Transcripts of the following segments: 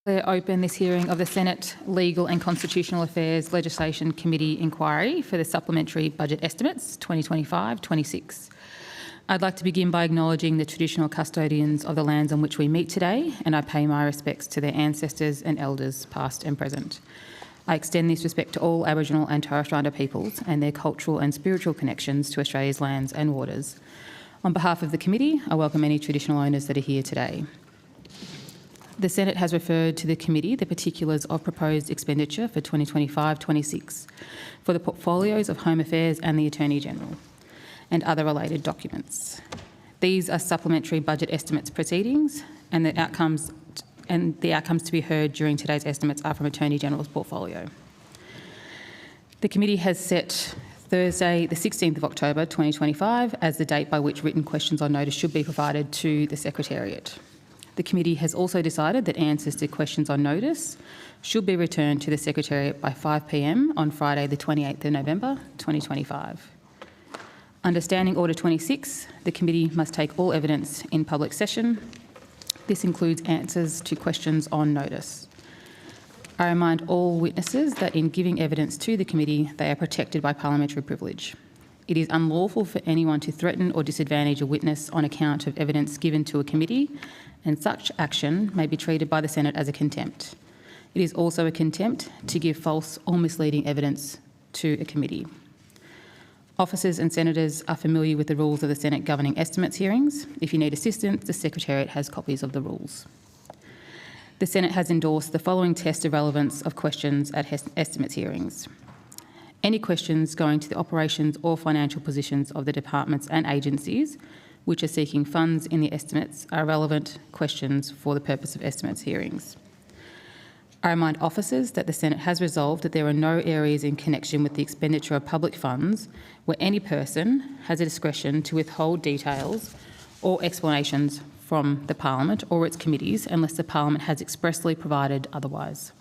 Declare open this hearing of the Senate Legal and Constitutional Affairs Legislation Committee inquiry for the Supplementary Budget Estimates 2025-26. I'd like to begin by acknowledging the traditional custodians of the lands on which we meet today, and I pay my respects to their ancestors and elders past and present. I extend this respect to all Aboriginal and Torres Strait Islander peoples and their cultural and spiritual connections to Australia's lands and waters. On behalf of the committee, I welcome any traditional owners that are here today. The Senate has referred to the committee the particulars of proposed expenditure for 2025-26 for the portfolios of Home Affairs and the Attorney-General and other related documents. These are supplementary budget estimates proceedings, and the outcomes to be heard during today's estimates are from Attorney-General's portfolio. The committee has set Thursday the 16th of October 2025 as the date by which written questions on notice should be provided to the Secretariat. The committee has also decided that answers to questions on notice should be returned to the Secretariat by 5 p.m. on Friday the 28th of November 2025. Under Standing Order 26, the committee must take all evidence in public session. This includes answers to questions on notice. I remind all witnesses that in giving evidence to the committee, they are protected by parliamentary privilege. It is unlawful for anyone to threaten or disadvantage a witness on account of evidence given to a committee, and such action may be treated by the Senate as a contempt. It is also a contempt to give false or misleading evidence to a committee. Officers and senators are familiar with the rules of the Senate governing estimates hearings. If you need assistance, the Secretariat has copies of the rules. The Senate has endorsed the following test of relevance of questions at estimates hearings. Any questions going to the operations or financial positions of the departments and agencies which are seeking funds in the estimates are relevant questions for the purpose of estimates hearings. I remind officers that the Senate has resolved that there are no areas in connection with the expenditure of public funds where any person has a discretion to withhold details or explanations from the Parliament or its committees unless the Parliament has expressly provided otherwise.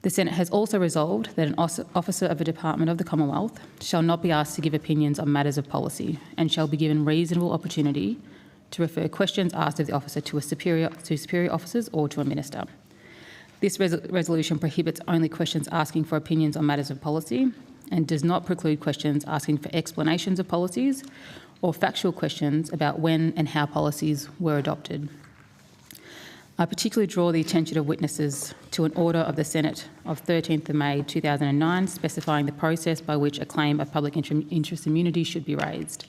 The Senate has also resolved that an officer of a department of the Commonwealth shall not be asked to give opinions on matters of policy and shall be given reasonable opportunity to refer questions asked of the officer to superior officers or to a minister. This resolution prohibits only questions asking for opinions on matters of policy and does not preclude questions asking for explanations of policies or factual questions about when and how policies were adopted. I particularly draw the attention of witnesses to an order of the Senate of 13th of May 2009 specifying the process by which a claim of public interest immunity should be raised.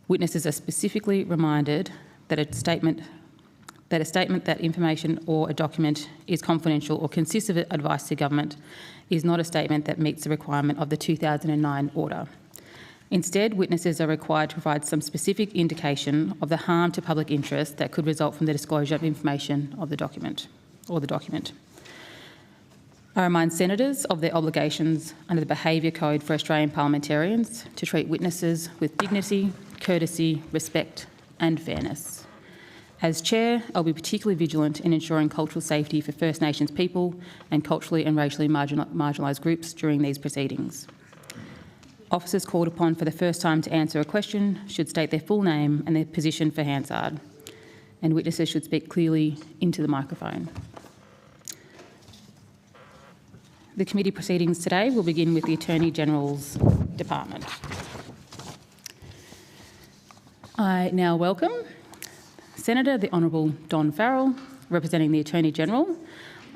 Witnesses are specifically reminded that a statement that information or a document is confidential or consists of advice to government is not a statement that meets the requirement of the 2009 order. Instead, witnesses are required to provide some specific indication of the harm to public interest that could result from the disclosure of information of the document or the document. I remind senators of their obligations under the Behaviour Code for Australian parliamentarians to treat witnesses with dignity, courtesy, respect and fairness. As Chair, I'll be particularly vigilant in ensuring cultural safety for First Nations people and culturally and racially marginalised groups during these proceedings. Officers called upon for the first time to answer a question should state their full name and their position for Hansard, and witnesses should speak clearly into the microphone. The committee proceedings today will begin with the Attorney-General's Department. I now welcome Senator the Honourable Don Farrell, representing the Attorney-General.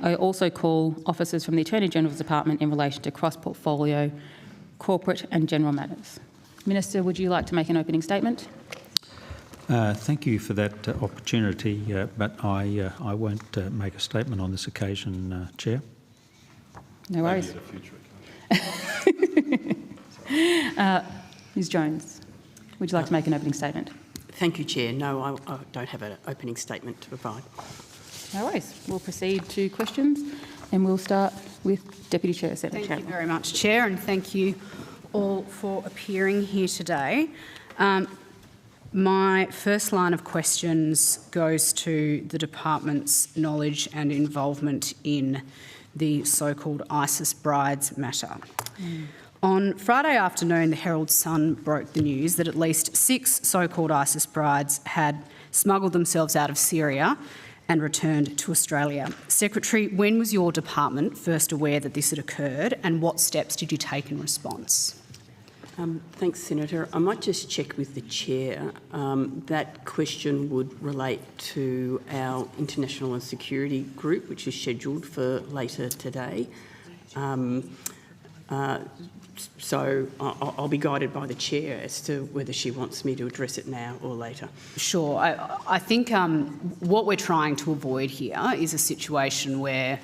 I also call officers from the Attorney-General's Department in relation to cross-portfolio corporate and general matters. Minister, would you like to make an opening statement? Thank you for that opportunity, but I won't make a statement on this occasion, Chair. No worries. Ms Jones, would you like to make an opening statement? Thank you, Chair. No, I don't have an opening statement to provide. No worries. We'll proceed to questions and we'll start with Deputy Chair, Senator Thank you very much, Chair, and thank you all for appearing here today. My first line of questions goes to the department's knowledge and involvement in the so-called ISIS brides matter. On Friday afternoon, the Herald Sun broke the news that at least 6 so-called ISIS brides had smuggled themselves out of Syria and returned to Australia. Secretary, when was your department first aware that this had occurred, and what steps did you take in response? Thanks, Senator. I might just check with the Chair. That question would relate to our International and Security Group, which is scheduled for later today. So I'll be guided by the Chair as to whether she wants me to address it now or later. Sure. I think what we're trying to avoid here is a situation where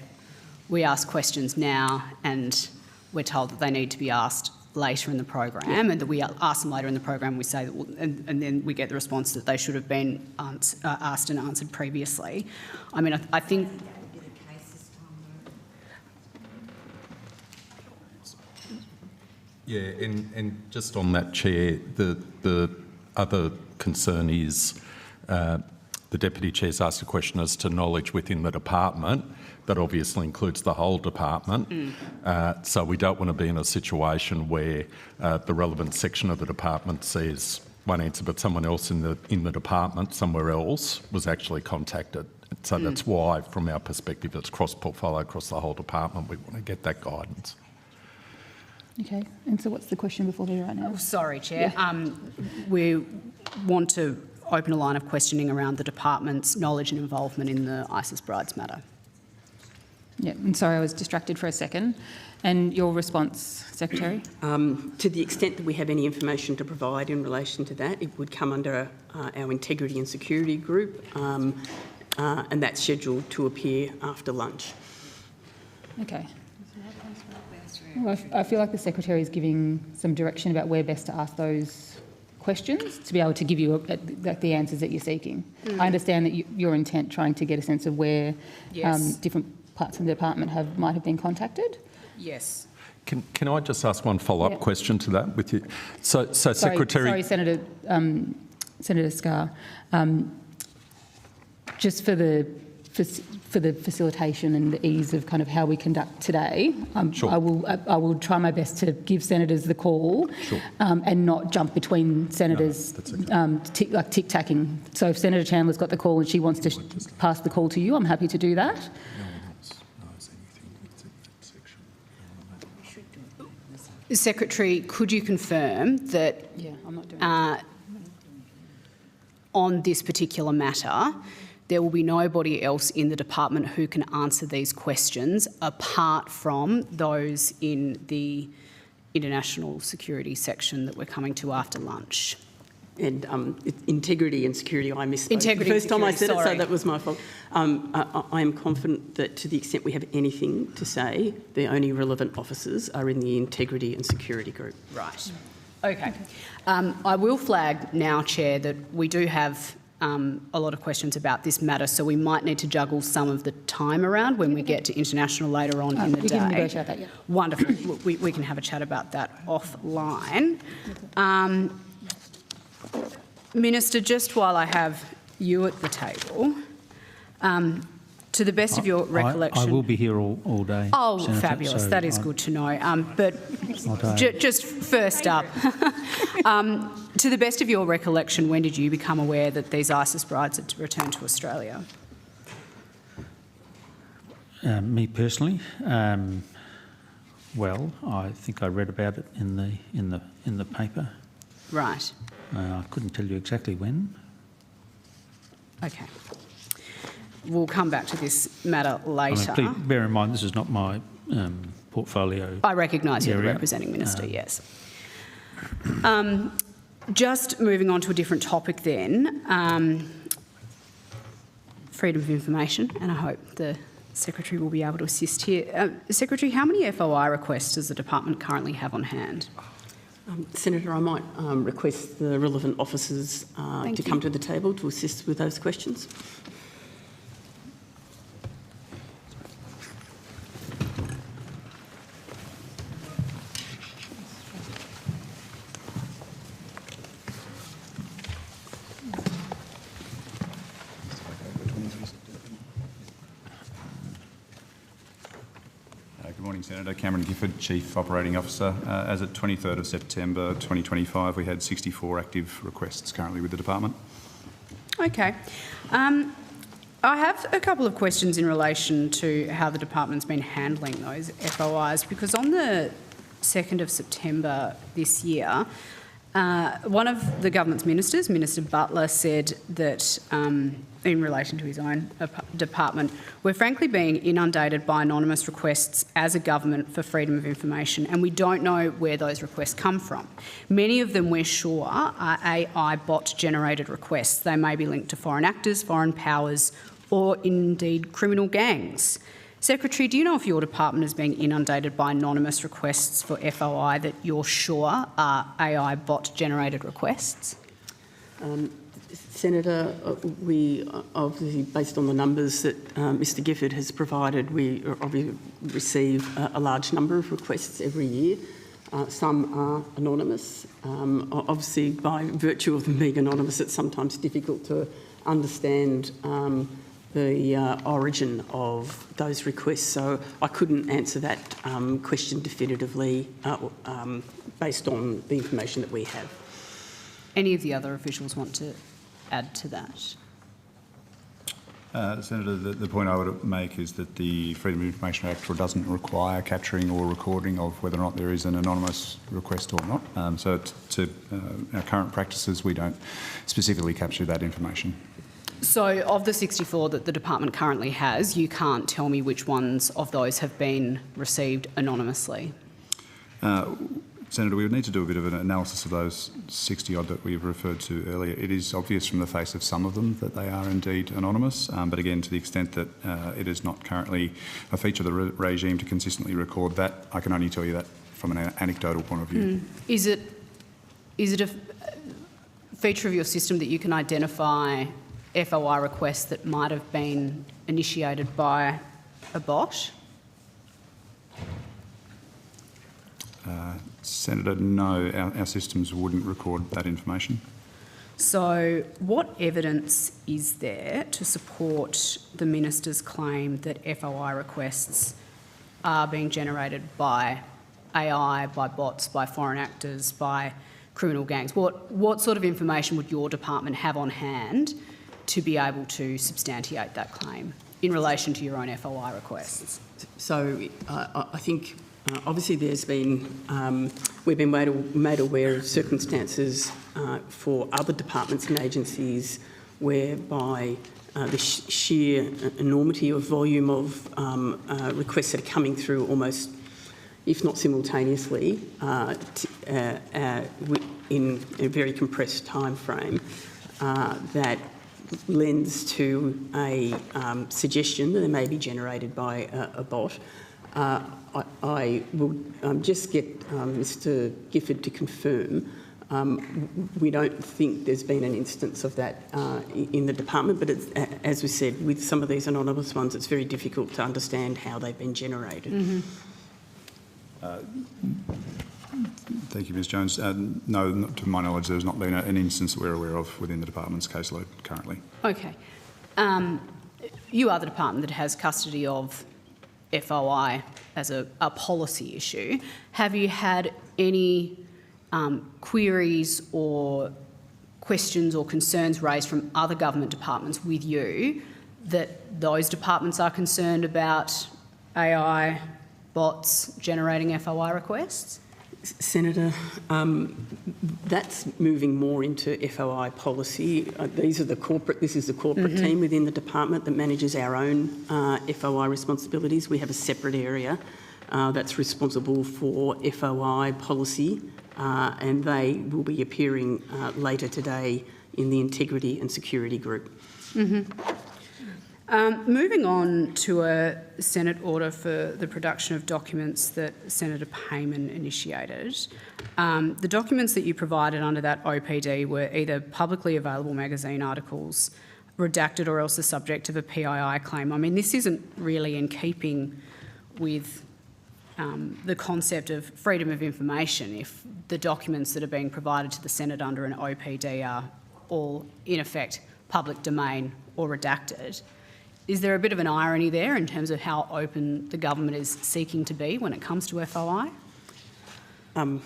we ask questions now and we're told that they need to be asked later in the program, and that we ask them later in the program, we say that and then we get the response that they should have been asked and answered previously. I mean, I think... Yeah, and just on that, Chair, the other concern is the Deputy Chair's asked a question as to knowledge within the department. That obviously includes the whole department. So we don't want to be in a situation where the relevant section of the department says one answer, but someone else in the department somewhere else was actually contacted. So that's why, from our perspective, it's cross-portfolio across the whole department. We want to get that guidance. Okay, and so what's the question before me right now? Oh, sorry, Chair. We want to open a line of questioning around the department's knowledge and involvement in the ISIS brides matter. Yeah, I'm sorry, I was distracted for a second. And your response, Secretary? To the extent that we have any information to provide in relation to that, it would come under our Integrity and Security Group, and that's scheduled to appear after lunch. Okay. Well, I feel like the Secretary is giving some direction about where best to ask those questions to be able to give you the answers that you're seeking. I understand that your intent, trying to get a sense of where different parts of the department might have been contacted. Yes. Can I just ask one follow-up question to that with you? So Secretary... Sorry, Senator Scarr. Just for the facilitation and the ease of kind of how we conduct today, Sure. I will try my best to give senators the call, Sure. And not jump between senators, like tic-tacking. So if Senator Chandler's got the call and she wants to pass the call to you, I'm happy to do that. Secretary, could you confirm that I'm not doing on this particular matter, there will be nobody else in the department who can answer these questions apart from those in the international security section that we're coming to after lunch? And integrity and security, I missed Integrity the first time I said sorry. it, so that was my fault. I am confident that to the extent we have anything to say, the only relevant officers are in the Integrity and Security Group. Right. Okay. I will flag now, Chair, that we do have a lot of questions about this matter, so we might need to juggle some of the time around when we get to international later on in the we day. can negotiate that, yeah. Wonderful. Look, we can have a chat about that offline. Minister, just while I have you at the table, to the best of your recollection... I will be here all day. Oh, Senator, fabulous. so That is good to know. But just first up, to the best of your recollection, when did you become aware that these ISIS brides had returned to Australia? Me personally, well, I think I read about it in the paper. Right. I couldn't tell you exactly when. Okay. We'll come back to this matter later. I mean, please bear in mind this is not my portfolio. I recognise you're the area. representing minister, yes. Just moving on to a different topic then, freedom of information, and I hope the Secretary will be able to assist here. Secretary, how many FOI requests does the department currently have on hand? Senator, I might request the relevant officers to come to the table to assist with those questions. Good morning, Senator. Cameron Gifford, Chief Operating Officer. As at 23rd of September 2025, we had 64 active requests currently with the department. Okay. I have a couple of questions in relation to how the department's been handling those FOIs, because on the 2nd of September this year, one of the government's ministers, Minister Butler, said that in relation to his own department, we're frankly being inundated by anonymous requests as a government for freedom of information, and we don't know where those requests come from. Many of them, we're sure, are AI bot-generated requests. They may be linked to foreign actors, foreign powers, or indeed criminal gangs. Secretary, do you know if your department is being inundated by anonymous requests for FOI that you're sure are AI bot-generated requests? Senator, we obviously, based on the numbers that Mr Gifford has provided, we obviously receive a large number of requests every year. Some are anonymous. Obviously, by virtue of them being anonymous, it's sometimes difficult to understand the origin of those requests. So I couldn't answer that question definitively based on the information that we have. Any of the other officials want to add to that? Senator, the point I would make is that the Freedom of Information Act doesn't require capturing or recording of whether or not there is an anonymous request or not. So to our current practices, we don't specifically capture that information. So of the 64 that the department currently has, you can't tell me which ones of those have been received anonymously? Senator, we would need to do a bit of an analysis of those 60-odd that we've referred to earlier. It is obvious from the face of some of them that they are indeed anonymous, but again, to the extent that it is not currently a feature of the regime to consistently record that, I can only tell you that from an anecdotal point of view. Is it a feature of your system that you can identify FOI requests that might have been initiated by a bot? Senator, no, our systems wouldn't record that information. So what evidence is there to support the minister's claim that FOI requests are being generated by AI, by bots, by foreign actors, by criminal gangs? What sort of information would your department have on hand to be able to substantiate that claim in relation to your own FOI requests? So I think obviously there's been, we've been made aware of circumstances for other departments and agencies whereby the sheer enormity of volume of requests that are coming through almost, if not simultaneously, in a very compressed time frame, that lends to a suggestion that they may be generated by a bot. I will just get Mr Gifford to confirm. We don't think there's been an instance of that in the department, but it's, as we said, with some of these anonymous ones, it's very difficult to understand how they've been generated. Mm-hmm. Thank you, Ms Jones. No, to my knowledge, there's not been an instance that we're aware of within the department's caseload currently. Okay. You are the department that has custody of FOI as a policy issue. Have you had any queries or questions or concerns raised from other government departments with you that those departments are concerned about AI bots generating FOI requests? Senator, that's moving more into FOI policy. This is the corporate team within the department that manages our own FOI responsibilities. We have a separate area that's responsible for FOI policy, and they will be appearing later today in the Integrity and Security Group. Moving on to a Senate order for the production of documents that Senator Payman initiated. The documents that you provided under that OPD were either publicly available magazine articles, redacted, or else the subject of a PII claim. I mean, this isn't really in keeping with the concept of freedom of information if the documents that are being provided to the Senate under an OPD are all, in effect, public domain or redacted. Is there a bit of an irony there in terms of how open the government is seeking to be when it comes to FOI? I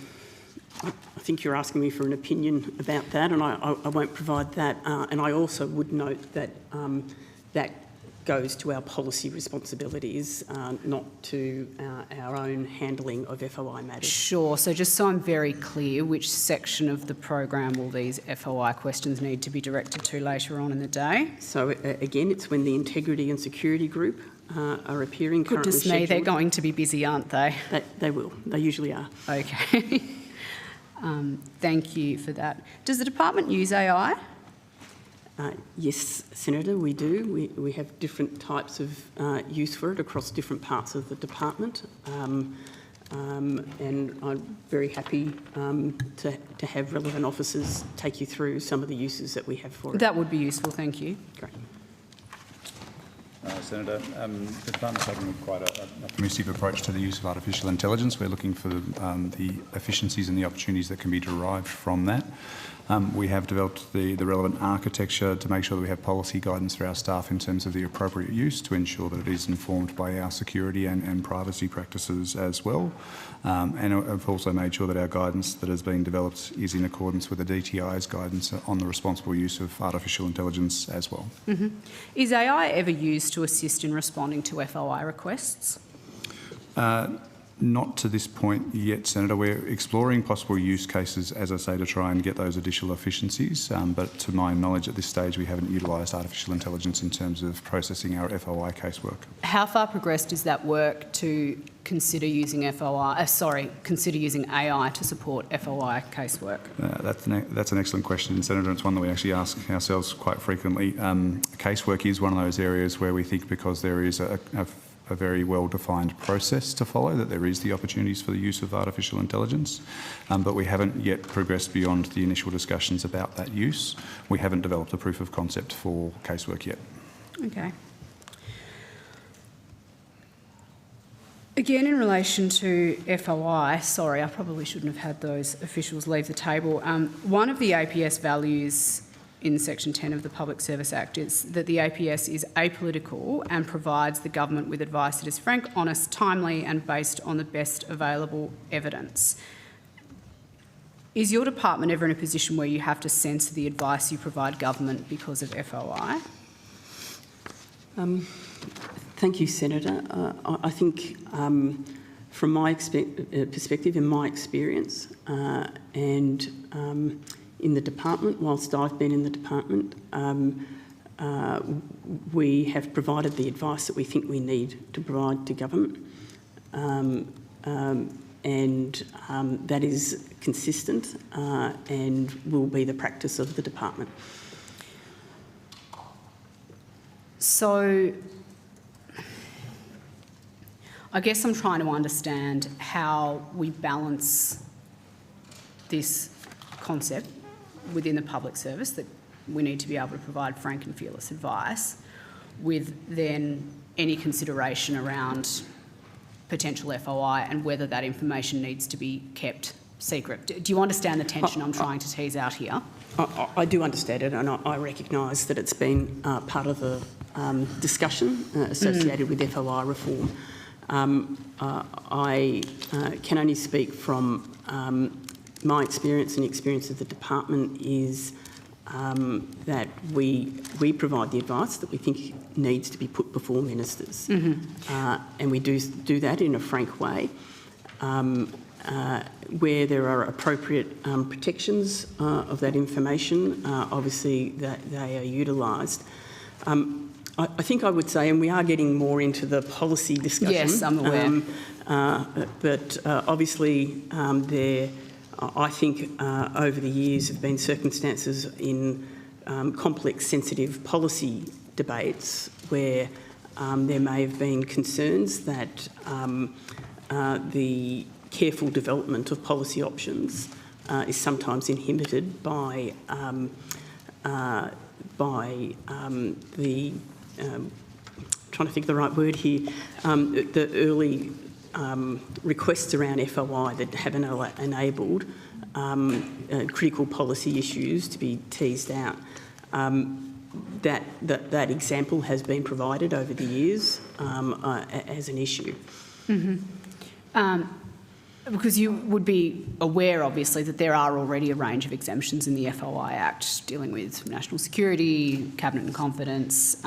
think you're asking me for an opinion about that, and I won't provide that. And I also would note that that goes to our policy responsibilities, not to our own handling of FOI matters. Sure. So just so I'm very clear, which section of the program will these FOI questions need to be directed to later on in the day? So again, it's when the Integrity and Security Group are appearing. Goodness me, they're going to be busy, aren't they? They will. They usually are. Okay. Thank you for that. Does the department use AI? Yes, Senator, we do. We have different types of use for it across different parts of the department. And I'm very happy to have relevant officers take you through some of the uses that we have for it. That would be useful, thank you. Great. Senator, the department's taking quite a permissive approach to the use of artificial intelligence. We're looking for the efficiencies and the opportunities that can be derived from that. We have developed the relevant architecture to make sure that we have policy guidance for our staff in terms of the appropriate use to ensure that it is informed by our security and privacy practices as well. And I've also made sure that our guidance that has been developed is in accordance with the DTI's guidance on the responsible use of artificial intelligence as well. Mm-hmm. Is AI ever used to assist in responding to FOI requests? Not to this point yet, Senator. We're exploring possible use cases, as I say, to try and get those additional efficiencies. But to my knowledge at this stage, we haven't utilised artificial intelligence in terms of processing our FOI casework. How far progressed is that work to consider using consider using AI to support FOI casework? That's an excellent question, Senator. It's one that we actually ask ourselves quite frequently. Casework is one of those areas where we think because there is a very well-defined process to follow, that there is the opportunities for the use of artificial intelligence, but we haven't yet progressed beyond the initial discussions about that use. We haven't developed a proof of concept for casework yet. Okay. Again, in relation to FOI, sorry, I probably shouldn't have had those officials leave the table. One of the APS values in Section 10 of the Public Service Act is that the APS is apolitical and provides the government with advice that is frank, honest, timely and based on the best available evidence. Is your department ever in a position where you have to censor the advice you provide government because of FOI? Thank you, Senator. I think from my perspective, in my experience, and in the department, whilst I've been in the department, we have provided the advice that we think we need to provide to government, and that is consistent and will be the practice of the department. So I guess I'm trying to understand how we balance this concept within the public service that we need to be able to provide frank and fearless advice with then any consideration around potential FOI and whether that information needs to be kept secret. Do you understand the tension I'm trying to tease out here? I do understand it, and I recognise that it's been part of the discussion associated with FOI reform. I can only speak from my experience and experience of the department is that we provide the advice that we think needs to be put before ministers, and we do that in a frank way. Where there are appropriate protections of that information, obviously they are utilised. I think I would say, and we are getting more into the policy discussion. Yes, I'm aware. But obviously I think over the years have been circumstances in complex, sensitive policy debates where there may have been concerns that the careful development of policy options is sometimes inhibited by the trying to think of the right word here, the early requests around FOI that haven't enabled critical policy issues to be teased out. That example has been provided over the years as an issue. Because you would be aware, obviously, that there are already a range of exemptions in the FOI Act dealing with national security, cabinet and confidence.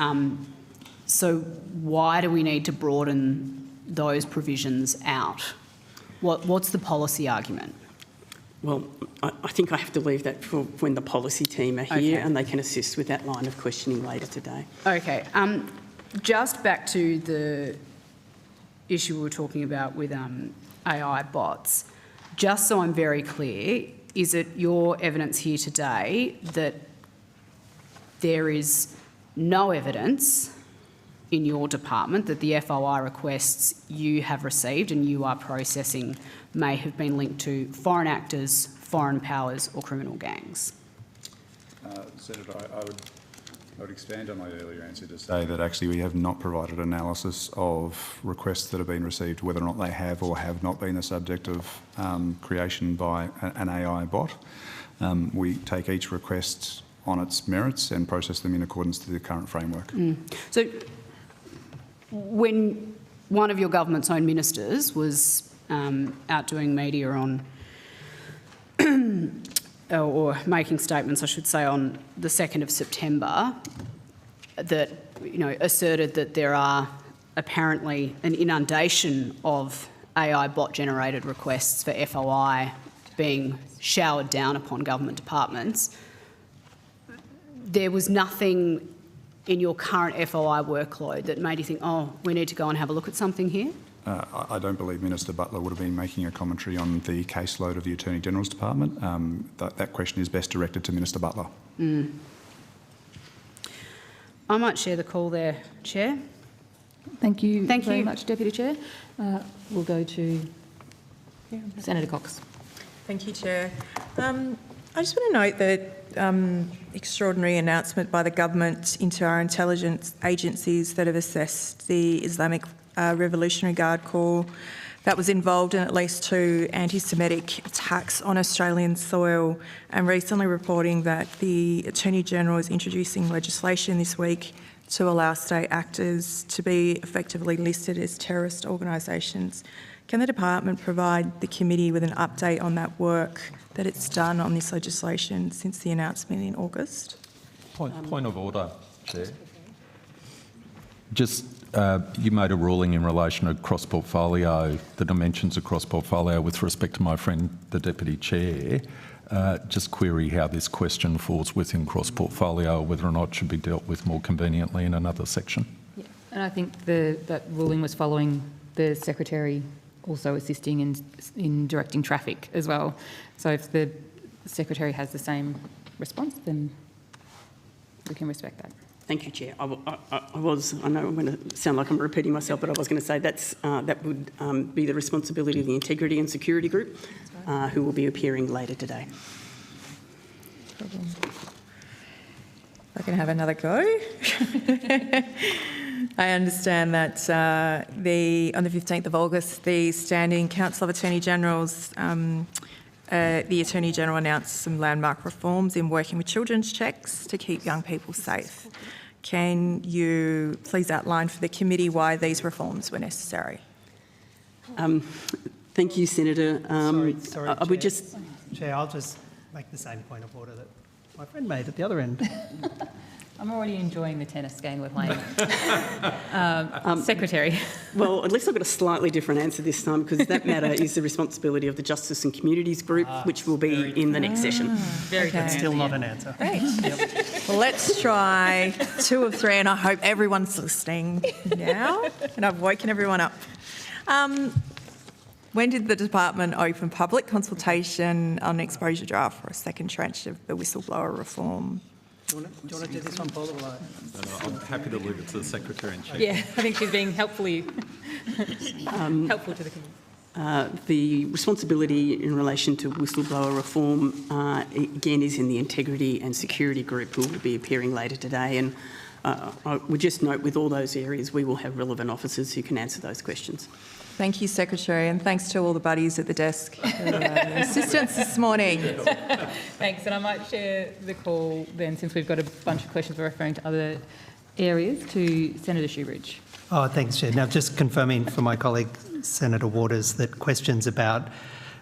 So why do we need to broaden those provisions out? What's the policy argument? Well, I think I have to leave that for when the policy team are here and they can assist with that line of questioning later today. Okay. Just back to the issue we were talking about with AI bots. Just so I'm very clear, is it your evidence here today that there is no evidence in your department that the FOI requests you have received and you are processing may have been linked to foreign actors, foreign powers or criminal gangs? Senator, I would expand on my earlier answer to say that actually we have not provided analysis of requests that have been received, whether or not they have or have not been the subject of creation by an AI bot. We take each request on its merits and process them in accordance to the current framework. So when one of your government's own ministers was out doing media on or making statements, I should say, on the 2nd of September that, asserted that there are apparently an inundation of AI bot-generated requests for FOI being showered down upon government departments. There was nothing in your current FOI workload that made you think, oh, we need to go and have a look at something here? I don't believe Minister Butler would have been making a commentary on the caseload of the Attorney General's Department. That question is best directed to Minister Butler. I might share the call there, Chair. Thank you Thank very you. much, Deputy Chair. We'll go to Senator Cox. Thank you, Chair. I just want to note that extraordinary announcement by the government into our intelligence agencies that have assessed the Islamic Revolutionary Guard Corps that was involved in at least 2 anti-Semitic attacks on Australian soil, and recently reporting that the Attorney General is introducing legislation this week to allow state actors to be effectively listed as terrorist organisations. Can the department provide the committee with an update on that work that it's done on this legislation since the announcement in August? Point of order, Chair. Just, you made a ruling in relation to cross-portfolio, the dimensions of cross-portfolio with respect to my friend, the Deputy Chair. Just query how this question falls within cross-portfolio, whether or not it should be dealt with more conveniently in another section. Yeah. And I think that ruling was following the Secretary also assisting in directing traffic as well. So if the Secretary has the same response, then we can respect that. Thank you, Chair. I know I'm going to sound like I'm repeating myself, but I was going to say that would be the responsibility of the Integrity and Security Group, who will be appearing later today. I can have another go. I understand that on the 15th of August, the Standing Council of Attorney Generals, the Attorney General announced some landmark reforms in working with children's checks to keep young people safe. Can you please outline for the committee why these reforms were necessary? Thank you, Senator. Sorry, Chair, I'll just make the same point of order that my friend made at the other end. I'm already enjoying the tennis game we're playing. Secretary. Well, at least I've got a slightly different answer this time, because that matter is the responsibility of the Justice and Communities Group, which will be in the next session. Very good. Still not an answer. Great. Well, let's try 2 of 3, and I hope everyone's listening now, and I've woken everyone up. When did the department open public consultation on an exposure draft for a second tranche of the whistleblower reform? Do you want to do this one, Paul? Or I'm happy to leave it to the Secretary and Chief. Yeah, I think she's being helpful to the committee. The responsibility in relation to whistleblower reform, again, is in the Integrity and Security Group, who will be appearing later today. And I would just note, with all those areas, we will have relevant officers who can answer those questions. Thank you, Secretary, and thanks to all the buddies at the desk for their assistance this morning. Thanks, and I might share the call then, since we've got a bunch of questions referring to other areas, to Senator Shoebridge. Oh, thanks, Chair. Now, just confirming for my colleague, Senator Waters, that questions about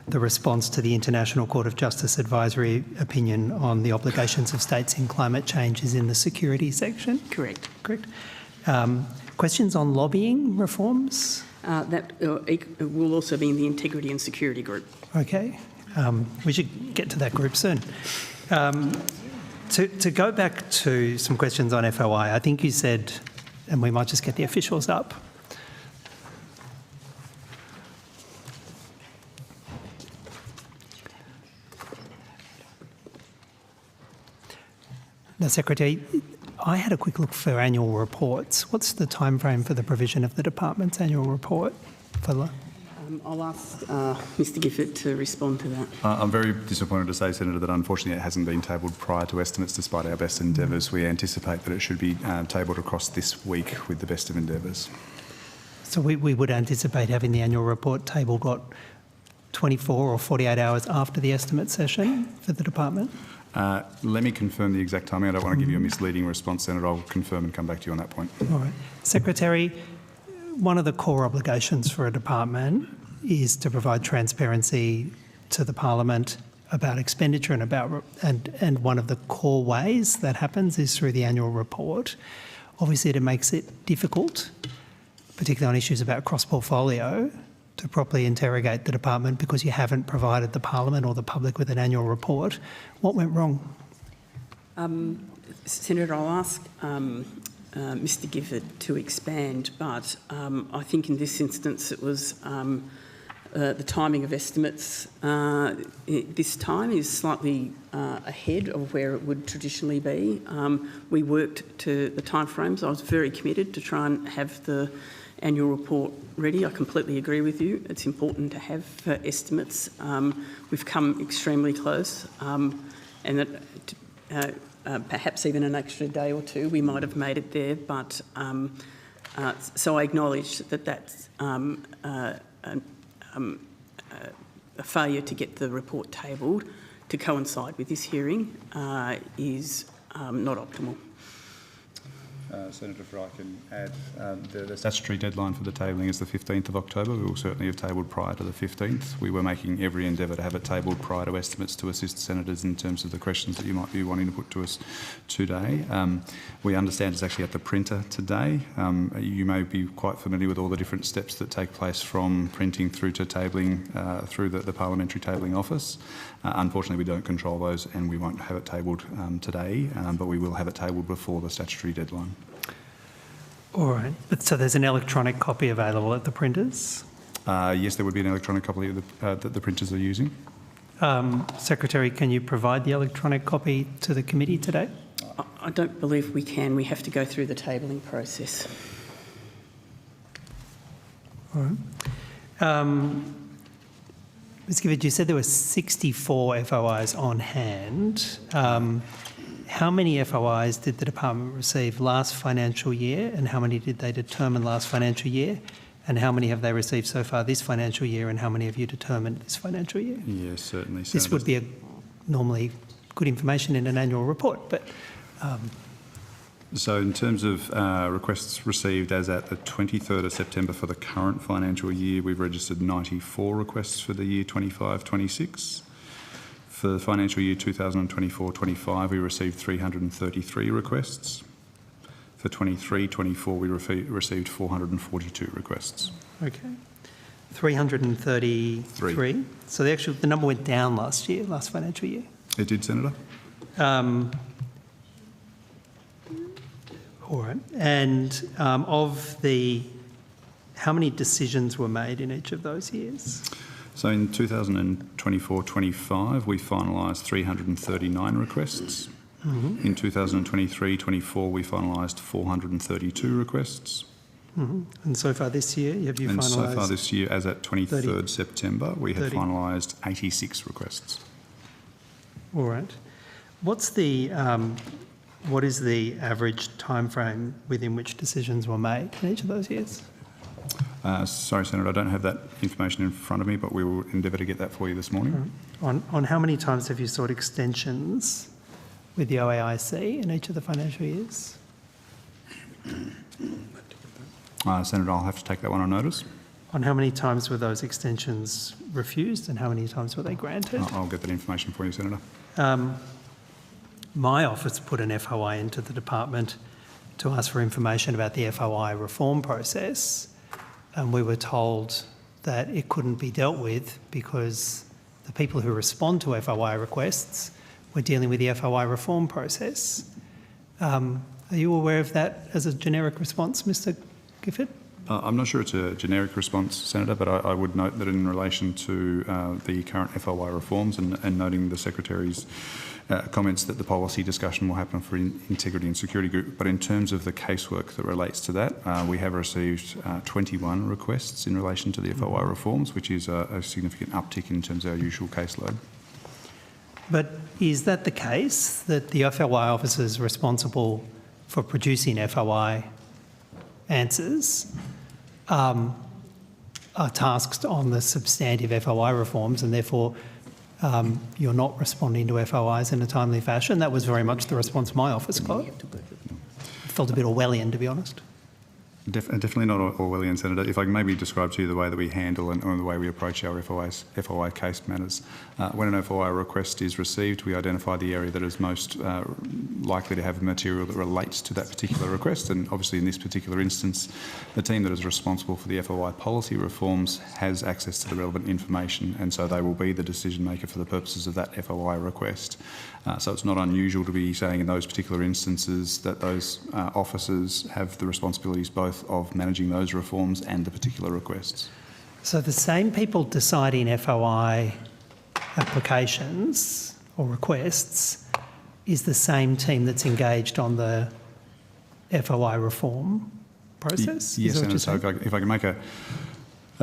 the response to the International Court of Justice advisory opinion on the obligations of states in climate change is in the security section? Correct. Correct. Questions on lobbying reforms? That will also be in the Integrity and Security Group. Okay. We should get to that group soon. To go back to some questions on FOI, I think you said, and we might just get the officials up. Now, Secretary, I had a quick look for annual reports. What's the timeframe for the provision of the department's annual report? I'll ask Mr Gifford to respond to that. I'm very disappointed to say, Senator, that unfortunately it hasn't been tabled prior to estimates despite our best endeavours. We anticipate that it should be tabled across this week with the best of endeavours. So we would anticipate having the annual report tabled, what, 24 or 48 hours after the estimate session for the department? Let me confirm the exact timing. I don't want to give you a misleading response, Senator. I'll confirm and come back to you on that point. All right. Secretary, one of the core obligations for a department is to provide transparency to the Parliament about expenditure and one of the core ways that happens is through the annual report. Obviously, it makes it difficult, particularly on issues about cross-portfolio, to properly interrogate the department because you haven't provided the Parliament or the public with an annual report. What went wrong? Senator, I'll ask Mr Gifford to expand, but I think in this instance it was the timing of estimates this time is slightly ahead of where it would traditionally be. We worked to the timeframes. I was very committed to try and have the annual report ready. I completely agree with you. It's important to have estimates. We've come extremely close, and that perhaps even an extra day or two we might have made it there. But so I acknowledge that that's a failure to get the report tabled to coincide with this hearing is not optimal. Senator, if I can add, the statutory deadline for the tabling is the 15th of October. We will certainly have tabled prior to the 15th. We were making every endeavour to have it tabled prior to estimates to assist senators in terms of the questions that you might be wanting to put to us today. We understand it's actually at the printer today. You may be quite familiar with all the different steps that take place from printing through to tabling through the Parliamentary Tabling Office. Unfortunately, we don't control those and we won't have it tabled today, but we will have it tabled before the statutory deadline. All right. But so there's an electronic copy available at the printers? Yes, there would be an electronic copy that the printers are using. Secretary, can you provide the electronic copy to the committee today? I don't believe we can. We have to go through the tabling process. All right. Ms. Gifford, you said there were 64 FOIs on hand. How many FOIs did the department receive last financial year and how many did they determine last financial year? And how many have they received so far this financial year and how many have you determined this financial year? Yes, certainly. This would be normally good information in an annual report, but... So in terms of requests received as at the 23rd of September for the current financial year, we've registered 94 requests for the year 25-26. For the financial year 2024-25, we received 333 requests. For 23-24, we received 442 requests. Okay. 333. So the number went down last financial year. It did, Senator. All right. And how many decisions were made in each of those years? So in 2024-25, we finalised 339 requests. Mm-hmm. In 2023-24, we finalised 432 requests. Mm-hmm. And so far this year, have you finalised? And so far this year, as at 23rd September, we have finalised 86 requests. All right. What is the average timeframe within which decisions were made in each of those years? Sorry, Senator, I don't have that information in front of me, but we will endeavour to get that for you this morning. Right. On how many times have you sought extensions with the OAIC in each of the financial years? Senator, I'll have to take that one on notice. On how many times were those extensions refused and how many times were they granted? I'll get that information for you, Senator. My office put an FOI into the department to ask for information about the FOI reform process, and we were told that it couldn't be dealt with because the people who respond to FOI requests were dealing with the FOI reform process. Are you aware of that as a generic response, Mr Gifford? I'm not sure it's a generic response, Senator, but I would note that in relation to the current FOI reforms and noting the Secretary's comments that the policy discussion will happen for Integrity and Security Group, but in terms of the casework that relates to that, we have received 21 requests in relation to the FOI reforms, which is a significant uptick in terms of our usual caseload. But is that the case, that the FOI officers responsible for producing FOI answers are tasked on the substantive FOI reforms and therefore you're not responding to FOIs in a timely fashion? That was very much the response my office got. It felt a bit Orwellian, to be honest. Definitely not Orwellian, Senator. If I can maybe describe to you the way that we handle and the way we approach our FOI case matters. When an FOI request is received, we identify the area that is most likely to have material that relates to that particular request. And obviously in this particular instance, the team that is responsible for the FOI policy reforms has access to the relevant information, and so they will be the decision maker for the purposes of that FOI request. So it's not unusual to be saying in those particular instances that those officers have the responsibilities both of managing those reforms and the particular requests. So the same people deciding FOI applications or requests is the same team that's engaged on the FOI reform process? Yes, Senator. So if I can make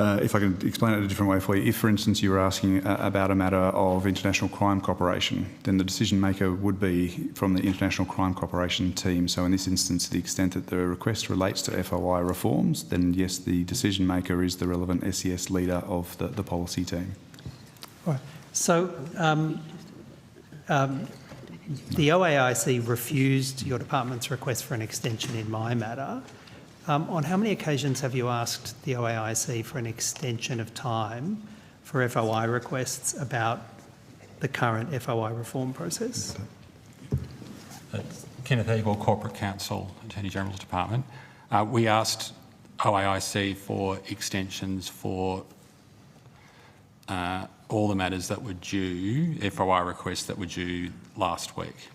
if I can explain it a different way for you, if, for instance, you were asking about a matter of international crime cooperation, then the decision maker would be from the international crime cooperation team. So in this instance, to the extent that the request relates to FOI reforms, then yes, the decision maker is the relevant SES leader of the policy team. Right. So the OAIC refused your department's request for an extension in my matter. On how many occasions have you asked the OAIC for an extension of time for FOI requests about the current FOI reform process? Kenneth Eagle, Corporate Counsel, Attorney General's Department. We asked OAIC for extensions for all the matters that were due, FOI requests that were due last week.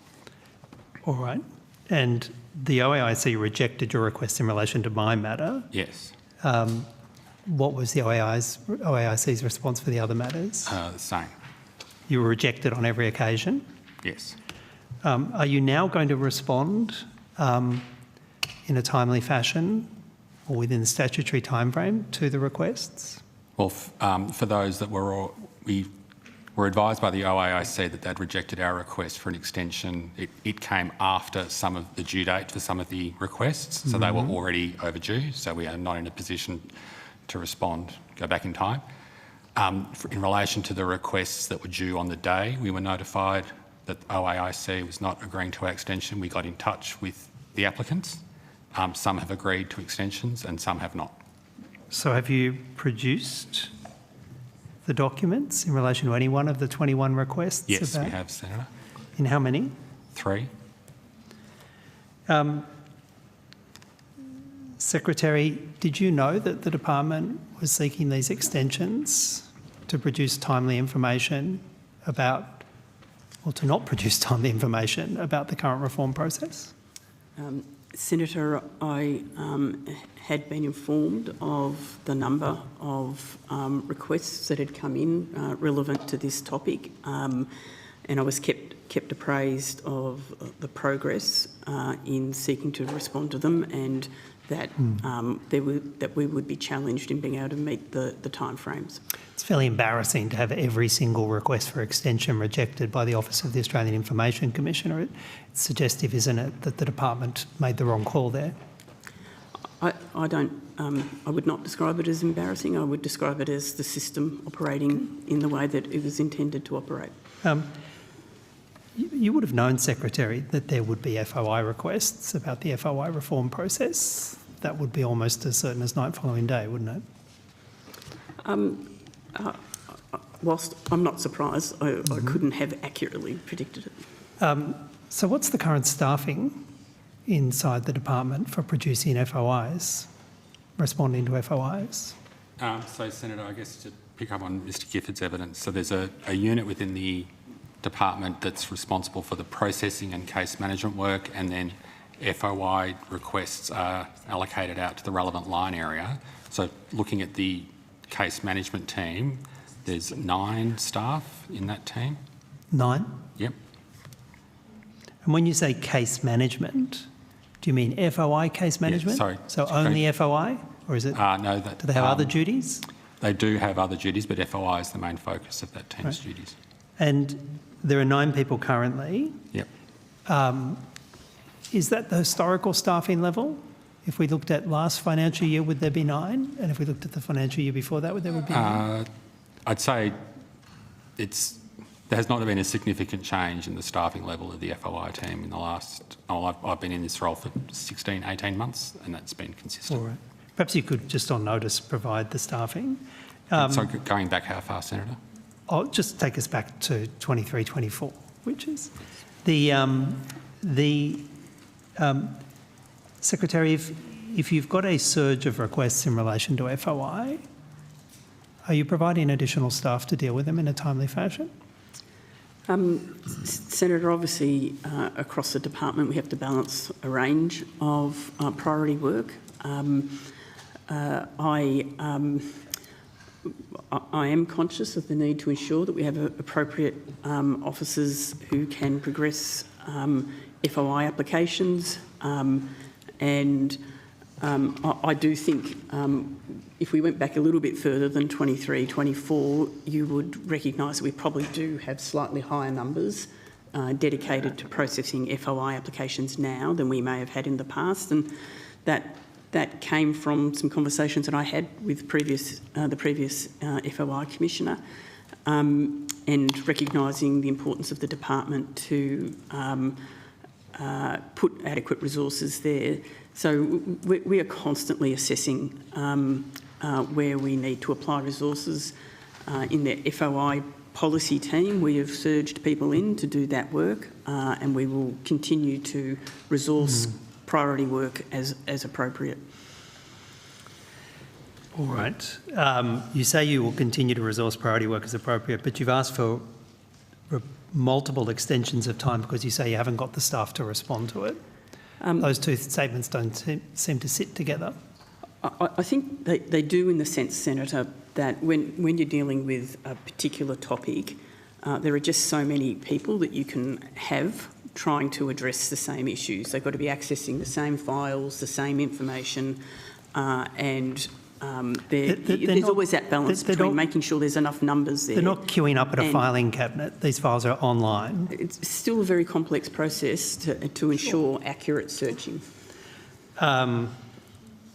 All right. And the OAIC rejected your request in relation to my matter. Yes. What was the OAIC's response for the other matters? The same. You were rejected on every occasion? Yes. Are you now going to respond in a timely fashion or within the statutory timeframe to the requests? Well, for those that we were advised by the OAIC that they'd rejected our request for an extension. It came after some of the due date for some of the requests, so they were already overdue, so we are not in a position to respond, go back in time. In relation to the requests that were due on the day, we were notified that OAIC was not agreeing to our extension. We got in touch with the applicants. Some have agreed to extensions and some have not. So have you produced the documents in relation to any one of the 21 requests? Yes, we have, Senator. In how many? 3. Secretary, did you know that the department was seeking these extensions to produce timely information about, or to not produce timely information about the current reform process? Senator, I had been informed of the number of requests that had come in relevant to this topic, and I was kept appraised of the progress in seeking to respond to them, and that that we would be challenged in being able to meet the timeframes. It's fairly embarrassing to have every single request for extension rejected by the Office of the Australian Information Commissioner. It's suggestive, isn't it, that the department made the wrong call there? I would not describe it as embarrassing. I would describe it as the system operating in the way that it was intended to operate. You would have known, Secretary, that there would be FOI requests about the FOI reform process. That would be almost as certain as night following day, wouldn't it? Whilst I'm not surprised, I couldn't have accurately predicted it. So what's the current staffing inside the department for producing FOIs, responding to FOIs? So, Senator, I guess to pick up on Mr Gifford's evidence, so there's a unit within the department that's responsible for the processing and case management work, and then FOI requests are allocated out to the relevant line area. So looking at the case management team, there's 9 staff in that team. 9? Yep. And when you say case management, do you mean FOI case management? sorry. So only FOI? Or is it, No. do they have other duties? They do have other duties, but FOI is the main focus of that team's duties. And there are 9 people currently. Yep. Is that the historical staffing level? If we looked at last financial year, would there be 9? And if we looked at the financial year before that, would there be 9? I'd say there has not been a significant change in the staffing level of the FOI team in the last... I've been in this role for 16, 18 months, and that's been consistent. All right. Perhaps you could just on notice provide the staffing. So going back how far, Senator? I'll just take us back to 23-24, which is Secretary, if you've got a surge of requests in relation to FOI, are you providing additional staff to deal with them in a timely fashion? Senator, obviously across the department we have to balance a range of priority work. I am conscious of the need to ensure that we have appropriate officers who can progress FOI applications, and I do think if we went back a little bit further than 23-24, you would recognise that we probably do have slightly higher numbers dedicated to processing FOI applications now than we may have had in the past, and that came from some conversations that I had with the previous FOI Commissioner, and recognising the importance of the department to put adequate resources there. So we are constantly assessing where we need to apply resources. In the FOI policy team, we have surged people in to do that work, and we will continue to resource priority work as appropriate. All right. You say you will continue to resource priority work as appropriate, but you've asked for multiple extensions of time because you say you haven't got the staff to respond to it. Those two statements don't seem to sit together. I think they do, in the sense, Senator, that when you're dealing with a particular topic, there are just so many people that you can have trying to address the same issues. They've got to be accessing the same files, the same information, and there's always that balance between making sure there's enough numbers there. They're not queuing up at a filing cabinet. These files are online. It's still a very complex process to ensure accurate searching.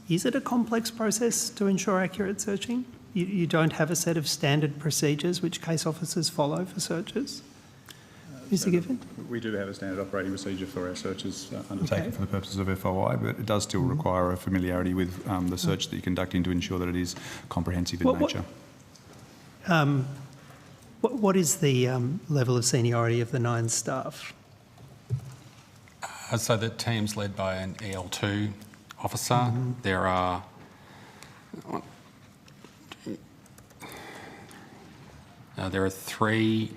Is it a complex process to ensure accurate searching? You don't have a set of standard procedures which case officers follow for searches? Mr Gifford? We do have a standard operating procedure for our searches undertaken for the purposes of FOI, but it does still require a familiarity with the search that you're conducting to ensure that it is comprehensive in nature. What is the level of seniority of the 9 staff? So the team's led by an EL2 officer. There are three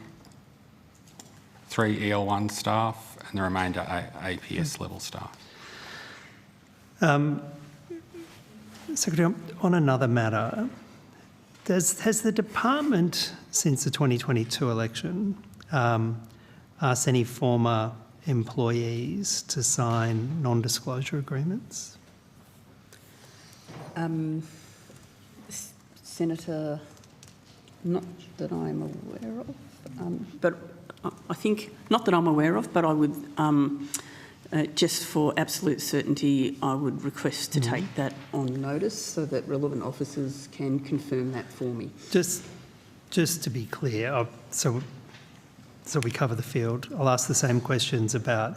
EL1 staff and the remainder APS level staff. Secretary, on another matter, has the department, since the 2022 election, asked any former employees to sign non-disclosure agreements? Senator, not that I'm aware of, but I think, not that I'm aware of, but I would, just for absolute certainty, I would request to take that on notice so that relevant officers can confirm that for me. Just to be clear, so we cover the field, I'll ask the same questions about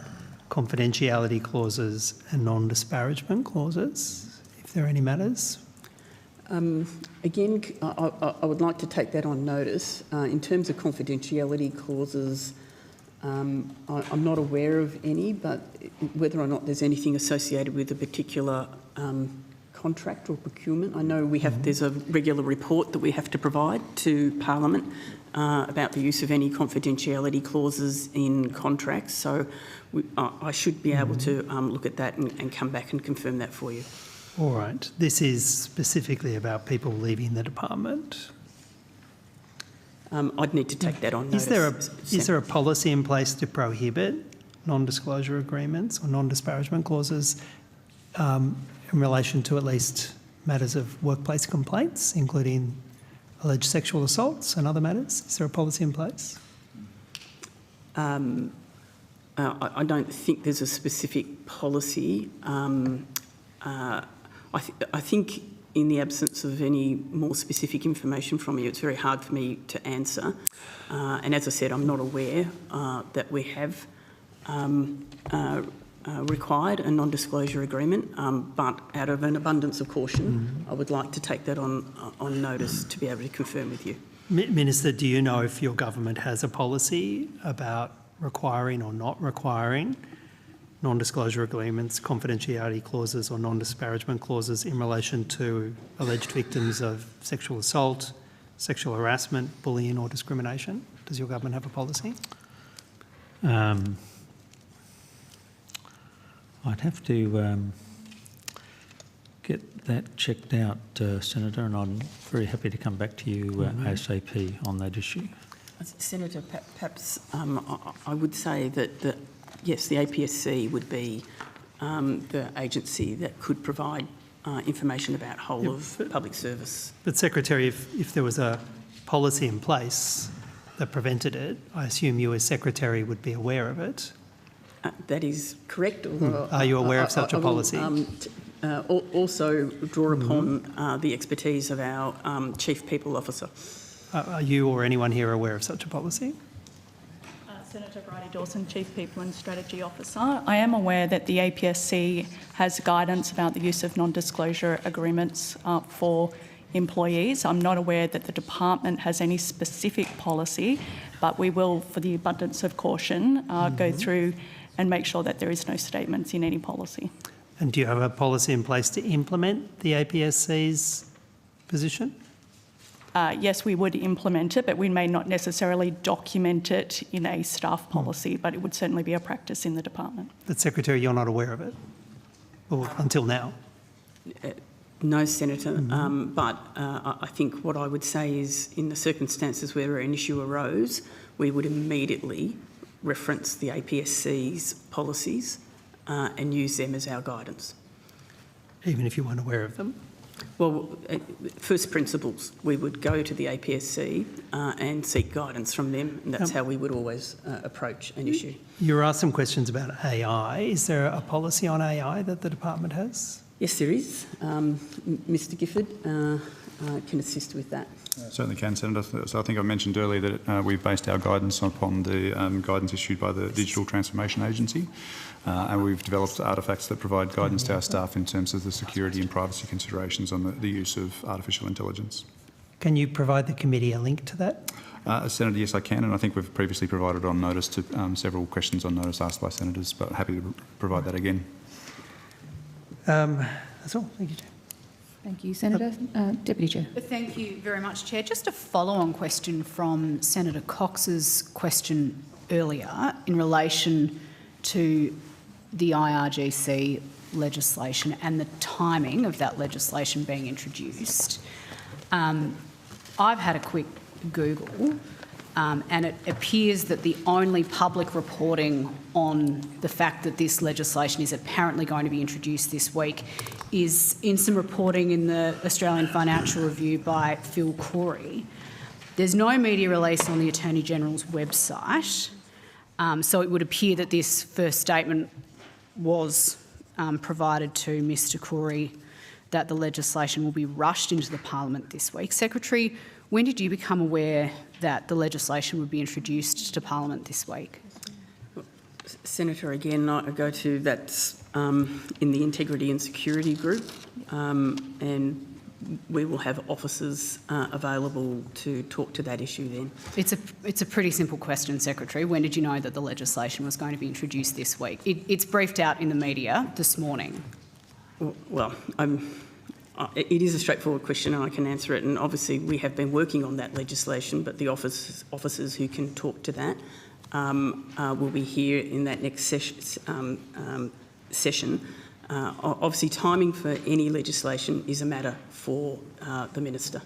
confidentiality clauses and non-disparagement clauses, if there are any matters. Again, I would like to take that on notice. In terms of confidentiality clauses, I'm not aware of any, but whether or not there's anything associated with a particular contract or procurement. I know there's a regular report that we have to provide to Parliament about the use of any confidentiality clauses in contracts. So I should be able to look at that and come back and confirm that for you. All right. This is specifically about people leaving the department. I'd need to take that on notice. Is there a policy in place to prohibit non-disclosure agreements or non-disparagement clauses in relation to at least matters of workplace complaints, including alleged sexual assaults and other matters? Is there a policy in place? I don't think there's a specific policy. I think in the absence of any more specific information from you, it's very hard for me to answer. And as I said, I'm not aware that we have required a non-disclosure agreement, but out of an abundance of caution, I would like to take that on notice to be able to confirm with you. Minister, do you know if your government has a policy about requiring or not requiring non-disclosure agreements, confidentiality clauses or non-disparagement clauses in relation to alleged victims of sexual assault, sexual harassment, bullying or discrimination? Does your government have a policy? I'd have to get that checked out, Senator, and I'm very happy to come back to you ASAP on that issue. Senator, perhaps I would say that yes, the APSC would be the agency that could provide information about whole of public service. But Secretary, if there was a policy in place that prevented it, I assume you as Secretary would be aware of it. That is correct. Are you aware of such a policy? Also draw upon the expertise of our Chief People Officer. Are you or anyone here aware of such a policy? Senator Bridie Dawson, Chief People and Strategy Officer. I am aware that the APSC has guidance about the use of non-disclosure agreements for employees. I'm not aware that the department has any specific policy, but we will, for the abundance of caution, go through and make sure that there is no statements in any policy. And do you have a policy in place to implement the APSC's position? Yes, we would implement it, but we may not necessarily document it in a staff policy, but it would certainly be a practice in the department. But Secretary, you're not aware of it, or until now? No, Senator, but I think what I would say is in the circumstances where an issue arose, we would immediately reference the APSC's policies and use them as our guidance. Even if you weren't aware of them? Well, first principles, we would go to the APSC and seek guidance from them, and that's how we would always approach an issue. You were asked some questions about AI. Is there a policy on AI that the department has? Yes, there is. Mr Gifford can assist with that. Certainly can, Senator. So I think I mentioned earlier that we've based our guidance upon the guidance issued by the Digital Transformation Agency, and we've developed artefacts that provide guidance to our staff in terms of the security and privacy considerations on the use of artificial intelligence. Can you provide the committee a link to that? Senator, yes, I can, and I think we've previously provided on notice to several questions on notice asked by senators, but happy to provide that again. That's all. Thank you, Chair. Thank you, Senator. Deputy Chair. Thank you very much, Chair. Just a follow-on question from Senator Cox's question earlier in relation to the IRGC legislation and the timing of that legislation being introduced. I've had a quick Google and it appears that the only public reporting on the fact that this legislation is apparently going to be introduced this week is in some reporting in the Australian Financial Review by Phil Corey. There's no media release on the Attorney General's website, so it would appear that this first statement was provided to Mr Corey that the legislation will be rushed into the Parliament this week. Secretary, when did you become aware that the legislation would be introduced to Parliament this week? Senator, again, I go to that's in the Integrity and Security Group, and we will have officers available to talk to that issue then. It's a pretty simple question, Secretary. When did you know that the legislation was going to be introduced this week? It's briefed out in the media this morning. Well, it is a straightforward question and I can answer it, and obviously we have been working on that legislation, but the officers who can talk to that will be here in that next session. Obviously, timing for any legislation is a matter for the Minister.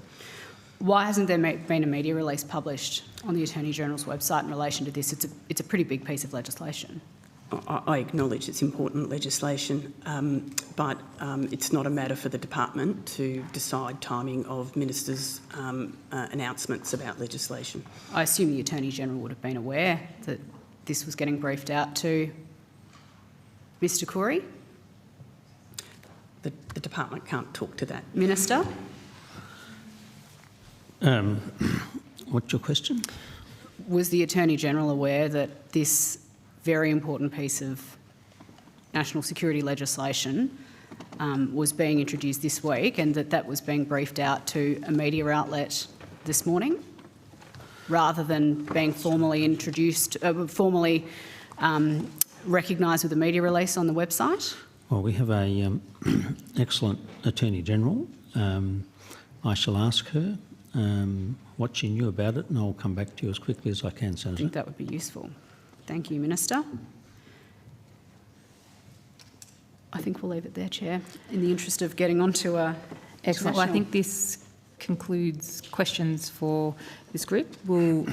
Why hasn't there been a media release published on the Attorney-General's website in relation to this? It's a pretty big piece of legislation. I acknowledge it's important legislation, but it's not a matter for the department to decide timing of Ministers' announcements about legislation. I assume the Attorney-General would have been aware that this was getting briefed out to Mr Corey? The department can't talk to that. Minister? What's your question? Was the Attorney-General aware that this very important piece of national security legislation was being introduced this week and that was being briefed out to a media outlet this morning rather than being formally introduced, recognised with a media release on the website? Well, we have a excellent Attorney-General. I shall ask her what she knew about it and I'll come back to you as quickly as I can, Senator. I think that would be useful. Thank you, Minister. I think we'll leave it there, Chair, in the interest of getting on to a... Excellent. Well, I think this concludes questions for this group. We'll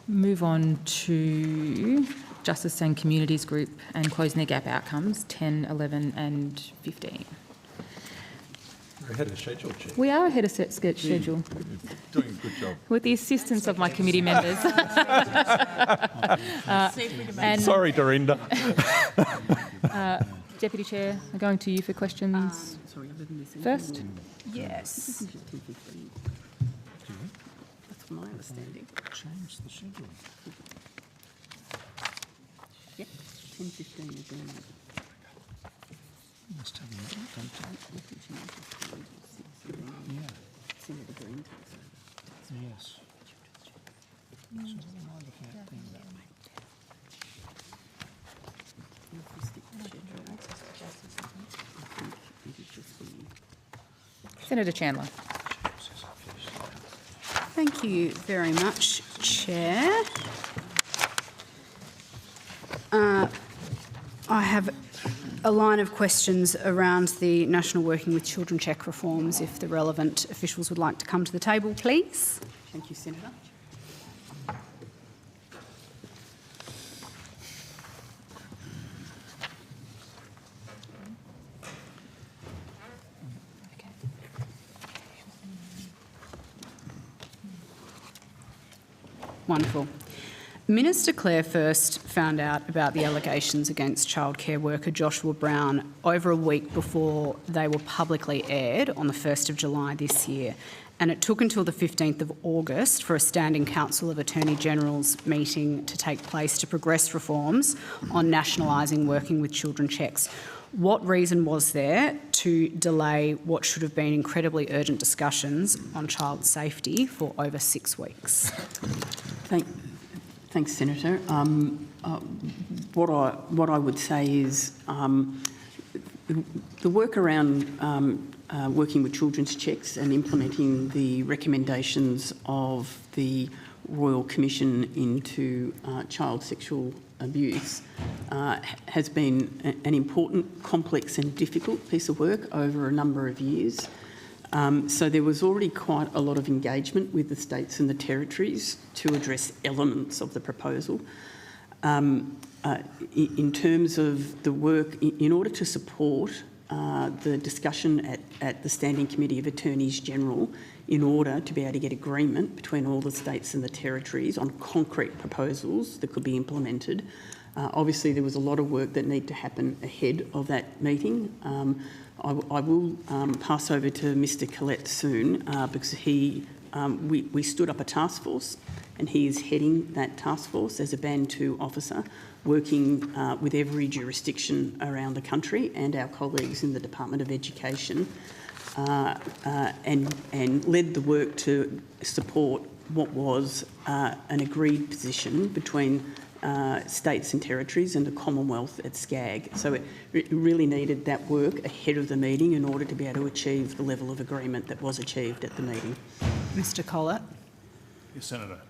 move on to Justice and Communities Group and Closing the Gap outcomes, 10, 11 and 15. We're ahead of schedule, Chair. We are ahead of schedule. You're doing a good job. With the assistance of my committee members. Sorry, Dorinda. Deputy Chair, I'm going to you for questions first. Yes. That's my understanding. Change the schedule. Yep, 10:15 agreement. Must have a look, don't you? Yeah. Senator Green takes over. Yes. So what am I looking at then? Senator Chandler. Thank you very much, Chair. I have a line of questions around the National Working with Children check reforms, if the relevant officials would like to come to the table, please. Thank you, Senator. Wonderful. Minister Clare first found out about the allegations against childcare worker Joshua Brown over a week before they were publicly aired on the 1st of July this year, and it took until the 15th of August for a Standing Council of Attorney-Generals meeting to take place to progress reforms on nationalising working with children checks. What reason was there to delay what should have been incredibly urgent discussions on child safety for over 6 weeks? Thanks, Senator. What I would say is the work around working with children's checks and implementing the recommendations of the Royal Commission into child sexual abuse has been an important, complex and difficult piece of work over a number of years. So there was already quite a lot of engagement with the states and the territories to address elements of the proposal. In terms of the work, in order to support the discussion at the Standing Committee of Attorneys General, in order to be able to get agreement between all the states and the territories on concrete proposals that could be implemented. Obviously, there was a lot of work that needed to happen ahead of that meeting. I will pass over to Mr Collette soon because he we stood up a task force, and he is heading that task force as a Band 2 officer, working with every jurisdiction around the country and our colleagues in the Department of Education, and led the work to support what was an agreed position between states and territories and the Commonwealth at SCAG. So it really needed that work ahead of the meeting in order to be able to achieve the level of agreement that was achieved at the meeting. Mr Collett? Yes, Senator.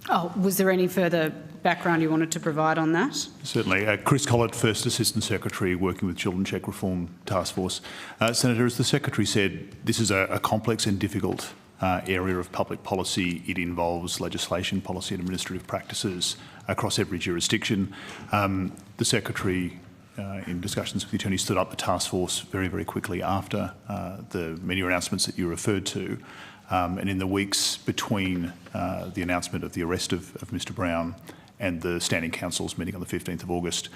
Oh, was there any further background you wanted to provide on that? Certainly. Chris Collett, First Assistant Secretary, working with Children Check Reform Task Force. Senator, as the Secretary said, this is a complex and difficult area of public policy. It involves legislation, policy and administrative practices across every jurisdiction. The Secretary, in discussions with the Attorney, stood up the task force very, very quickly after the media announcements that you referred to. And in the weeks between the announcement of the arrest of Mr Brown and the Standing Council's meeting on the 15th of August,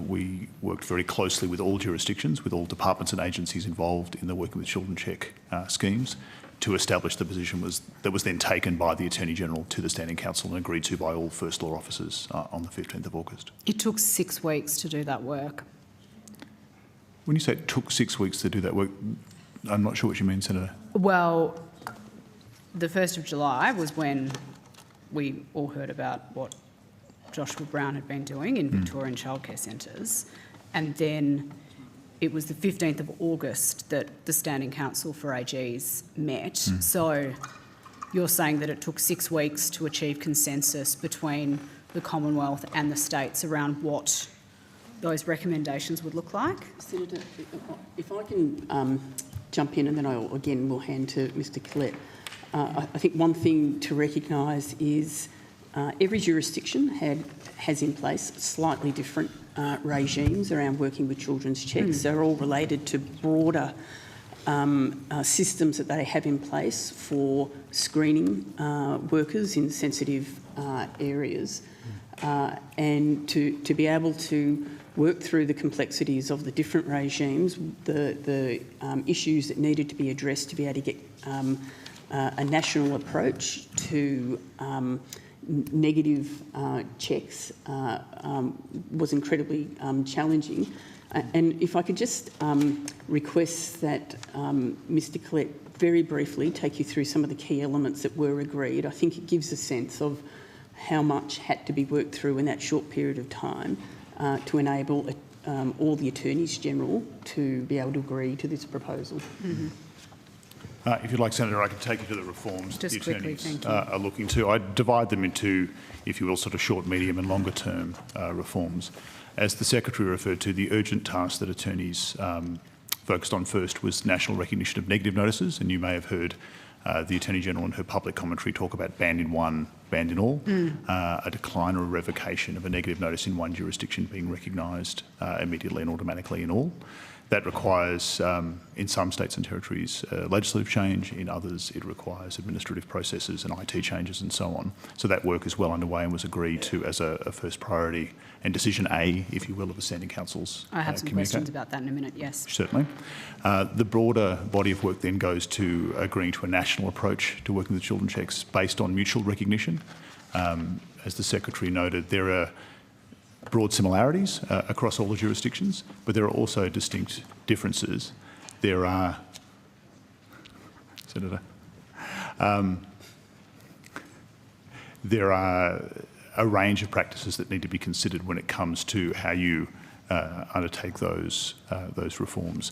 we worked very closely with all jurisdictions, with all departments and agencies involved in the Working with Children Check schemes, to establish the position that was then taken by the Attorney-General to the Standing Council and agreed to by all First Law officers on the 15th of August. It took 6 weeks to do that work. When you say it took 6 weeks to do that work, I'm not sure what you mean, Senator. Well, the 1st of July was when we all heard about what Joshua Brown had been doing in Victorian childcare centres, and then it was the 15th of August that the Standing Council for AGs met. So you're saying that it took 6 weeks to achieve consensus between the Commonwealth and the states around what those recommendations would look like? Senator, if I can jump in, and then I again will hand to Mr Collett. I think one thing to recognise is every jurisdiction has in place slightly different regimes around working with children's checks. They're all related to broader systems that they have in place for screening workers in sensitive areas, and to be able to work through the complexities of the different regimes, the issues that needed to be addressed to be able to get a national approach to negative checks was incredibly challenging. And if I could just request that Mr Collett very briefly take you through some of the key elements that were agreed. I think it gives a sense of how much had to be worked through in that short period of time to enable all the Attorneys General to be able to agree to this proposal. If you'd like, Senator, I can take you to the reforms Just that the quickly, attorneys thank you. are looking to. I divide them into, if you will, sort of short, medium and longer term reforms. As the Secretary referred to, the urgent task that attorneys focused on first was national recognition of negative notices, and you may have heard the Attorney-General in her public commentary talk about banned in one, banned in all, a decline or a revocation of a negative notice in one jurisdiction being recognised immediately and automatically in all. That requires, in some states and territories, legislative change. In others, it requires administrative processes and IT changes and so on. So that work is well underway and was agreed to as a first priority and decision A, if you will, of the Standing Council's I have some questions about that in a minute, yes. Certainly. The broader body of work then goes to agreeing to a national approach to working with children checks based on mutual recognition. As the Secretary noted, there are broad similarities across all the jurisdictions, but there are also distinct differences. There are, Senator, there are a range of practices that need to be considered when it comes to how you undertake those reforms.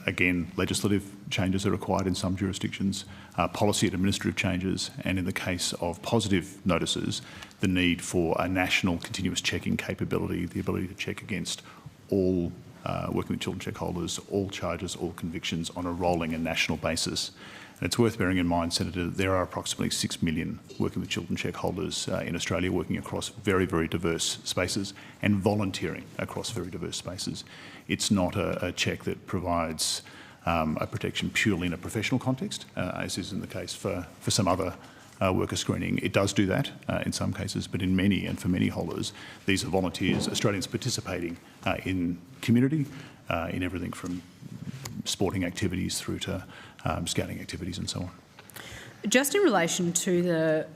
Again, legislative changes are required in some jurisdictions, policy and administrative changes, and in the case of positive notices, the need for a national continuous checking capability, the ability to check against all working with children check holders, all charges, all convictions on a rolling and national basis. And it's worth bearing in mind, Senator, that there are approximately 6 million working with children check holders in Australia, working across very, very diverse spaces and volunteering across very diverse spaces. It's not a check that provides a protection purely in a professional context, as is in the case for some other worker screening. It does do that in some cases, but in many and for many holders, these are volunteers, Australians participating in community, in everything from sporting activities through to scouting activities and so on. Just in relation to the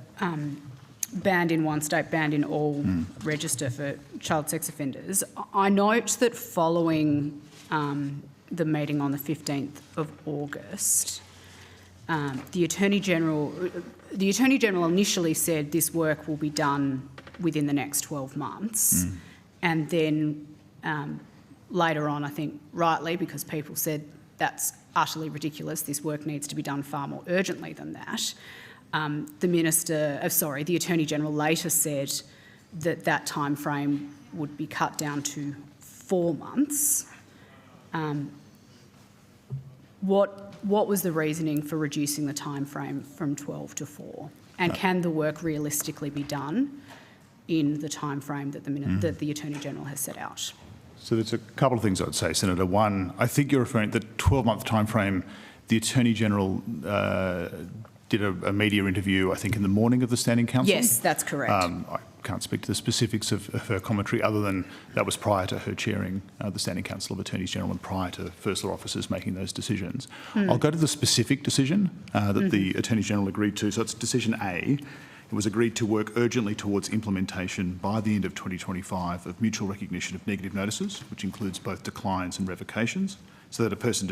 banned in one state, banned in all register for child sex offenders, I note that following the meeting on the 15th of August, the Attorney General initially said this work will be done within the next 12 months, and then later on, I think rightly, because people said that's utterly ridiculous, this work needs to be done far more urgently than that. The Attorney General later said that that time frame would be cut down to 4 months. What was the reasoning for reducing the time frame from 12 to 4? And can the work realistically be done in the time frame that that the Attorney General has set out? So there's a couple of things I'd say, Senator. One, I think you're referring to the 12-month timeframe. The Attorney General did a media interview, I think, in the morning of the Standing Council. Yes, that's correct. I can't speak to the specifics of her commentary other than that was prior to her chairing the Standing Council of Attorneys General and prior to First Law officers making those decisions. I'll go to the specific decision that the Attorney General agreed to. So it's decision A. It was agreed to work urgently towards implementation by the end of 2025 of mutual recognition of negative notices, which includes both declines and revocations, so that a person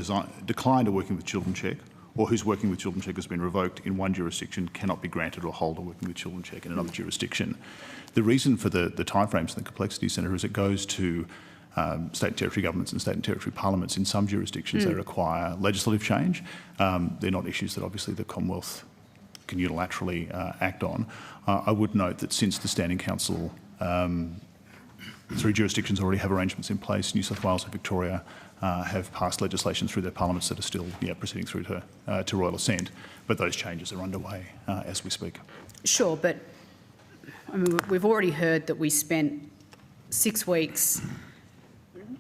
declined a working with children check or whose working with children check has been revoked in one jurisdiction cannot be granted or hold a working with children check in another jurisdiction. The reason for the timeframes and the complexity, Senator, is it goes to state and territory governments and state and territory parliaments. In some jurisdictions, they require legislative change. They're not issues that obviously the Commonwealth can unilaterally act on. I would note that since the Standing Council, 3 jurisdictions already have arrangements in place. New South Wales and Victoria have passed legislation through their parliaments that are still proceeding through to royal assent, but those changes are underway as we speak. Sure, but I mean, we've already heard that we spent 6 weeks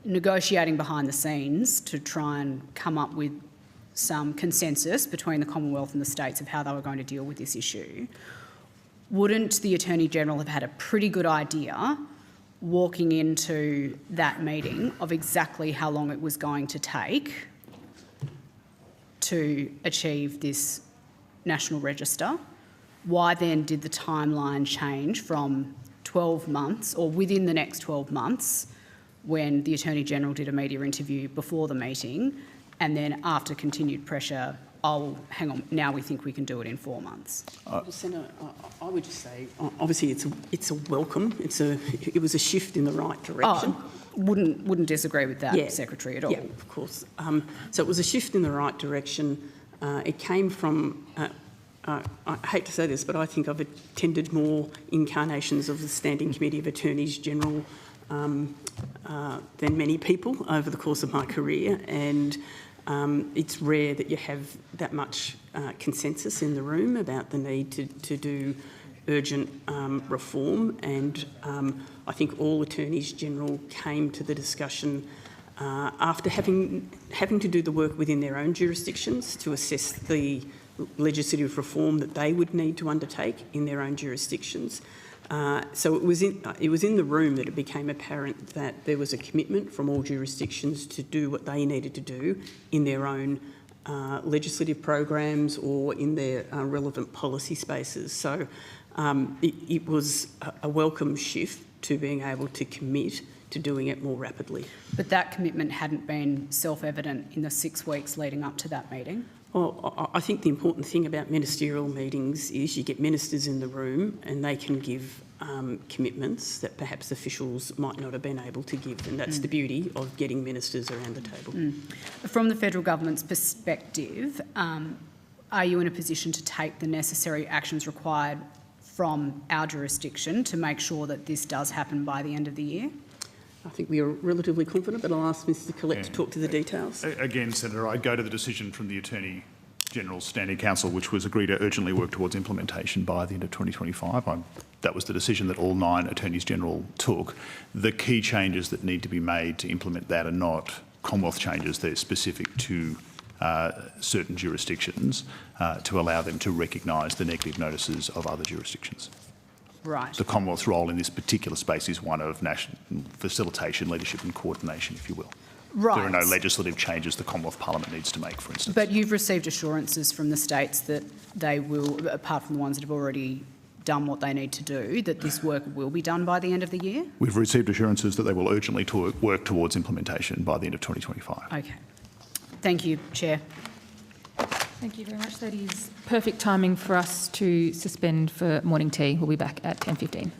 negotiating behind the scenes to try and come up with some consensus between the Commonwealth and the states of how they were going to deal with this issue. Wouldn't the Attorney General have had a pretty good idea walking into that meeting of exactly how long it was going to take to achieve this national register? Why then did the timeline change from 12 months or within the next 12 months when the Attorney General did a media interview before the meeting, and then after continued pressure, oh, hang on, now we think we can do it in 4 months? Senator, I would just say, obviously, it's a welcome. It was a shift in the right direction. Wouldn't disagree with that, Secretary, at all. Yeah, of course. So it was a shift in the right direction. It came from, I hate to say this, but I think I've attended more incarnations of the Standing Committee of Attorneys General than many people over the course of my career, and it's rare that you have that much consensus in the room about the need to do urgent reform, and I think all Attorneys General came to the discussion after having to do the work within their own jurisdictions to assess the legislative reform that they would need to undertake in their own jurisdictions. So it was in the room that it became apparent that there was a commitment from all jurisdictions to do what they needed to do in their own legislative programs or in their relevant policy spaces. So it was a welcome shift to being able to commit to doing it more rapidly. But that commitment hadn't been self-evident in the 6 weeks leading up to that meeting? Well, I think the important thing about ministerial meetings is you get ministers in the room and they can give commitments that perhaps officials might not have been able to give, and that's the beauty of getting ministers around the table. From the federal government's perspective, are you in a position to take the necessary actions required from our jurisdiction to make sure that this does happen by the end of the year? I think we are relatively confident, but I'll ask Mr Collette to talk to the details. Again, Senator, I'd go to the decision from the Attorney General's Standing Council, which was agreed to urgently work towards implementation by the end of 2025. That was the decision that all 9 Attorneys General took. The key changes that need to be made to implement that are not Commonwealth changes. They're specific to certain jurisdictions to allow them to recognise the negative notices of other jurisdictions. Right. The Commonwealth's role in this particular space is one of national facilitation, leadership and coordination, if you will. Right. There are no legislative changes the Commonwealth Parliament needs to make, for instance. But you've received assurances from the states that they will, apart from the ones that have already done what they need to do, that this work will be done by the end of the year? We've received assurances that they will urgently work towards implementation by the end of 2025. Okay. Thank you, Chair. Thank you very much. That is perfect timing for us to suspend for morning tea. We'll be back at 10:15.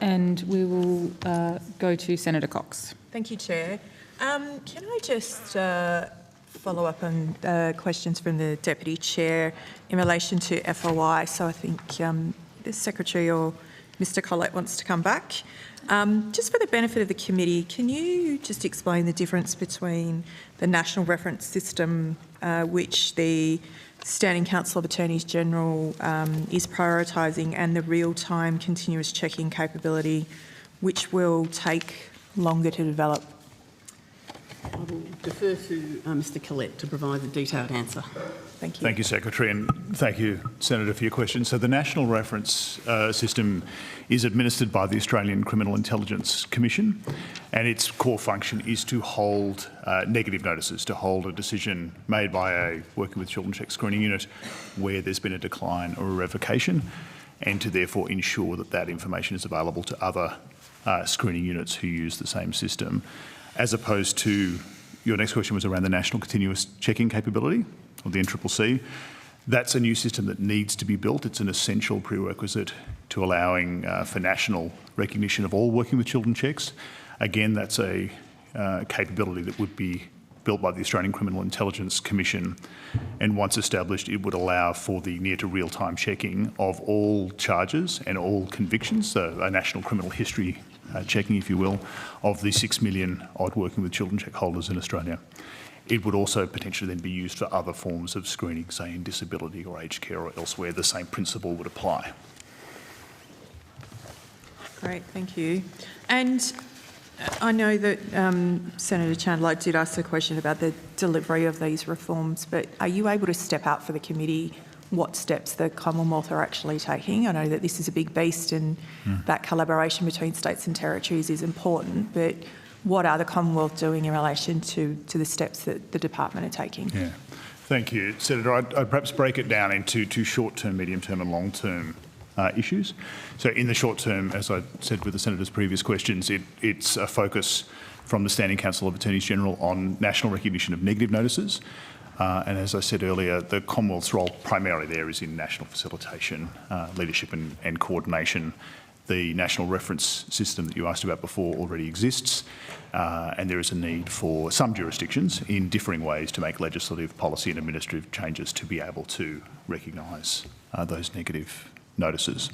and we will go to Senator Cox. Thank you, Chair. Can I just follow up on questions from the Deputy Chair in relation to FOI? So I think the Secretary or Mr Collett wants to come back. Just for the benefit of the committee, can you just explain the difference between the National Reference System, which the Standing Council of Attorneys General is prioritising, and the real-time continuous checking capability, which will take longer to develop? I will defer to Mr Collett to provide a detailed answer. Thank you. Thank you, Secretary, and thank you, Senator, for your question. So the National Reference System is administered by the Australian Criminal Intelligence Commission, and its core function is to hold negative notices, to hold a decision made by a Working with Children Check screening unit where there's been a decline or a revocation, and to therefore ensure that that information is available to other screening units who use the same system. As opposed to, your next question was around the National Continuous Checking Capability, or the NCCC. That's a new system that needs to be built. It's an essential prerequisite to allowing for national recognition of all Working with Children checks. Again, that's a capability that would be built by the Australian Criminal Intelligence Commission, and once established, it would allow for the near to real-time checking of all charges and all convictions, so a national criminal history checking, if you will, of the 6 million odd Working with Children check holders in Australia. It would also potentially then be used for other forms of screening, say in disability or aged care or elsewhere. The same principle would apply. Great, thank you. And I know that Senator Chandler did ask a question about the delivery of these reforms, but are you able to step out for the committee what steps the Commonwealth are actually taking? I know that this is a big beast and that collaboration between states and territories is important, but what are the Commonwealth doing in relation to the steps that the department are taking? Yeah, thank you, Senator. I'd perhaps break it down into two short-term, medium-term and long-term issues. So in the short term, as I said with the Senator's previous questions, it's a focus from the Standing Council of Attorneys General on national recognition of negative notices. And as I said earlier, the Commonwealth's role primarily there is in national facilitation, leadership and coordination. The national reference system that you asked about before already exists, and there is a need for some jurisdictions in differing ways to make legislative, policy and administrative changes to be able to recognise those negative notices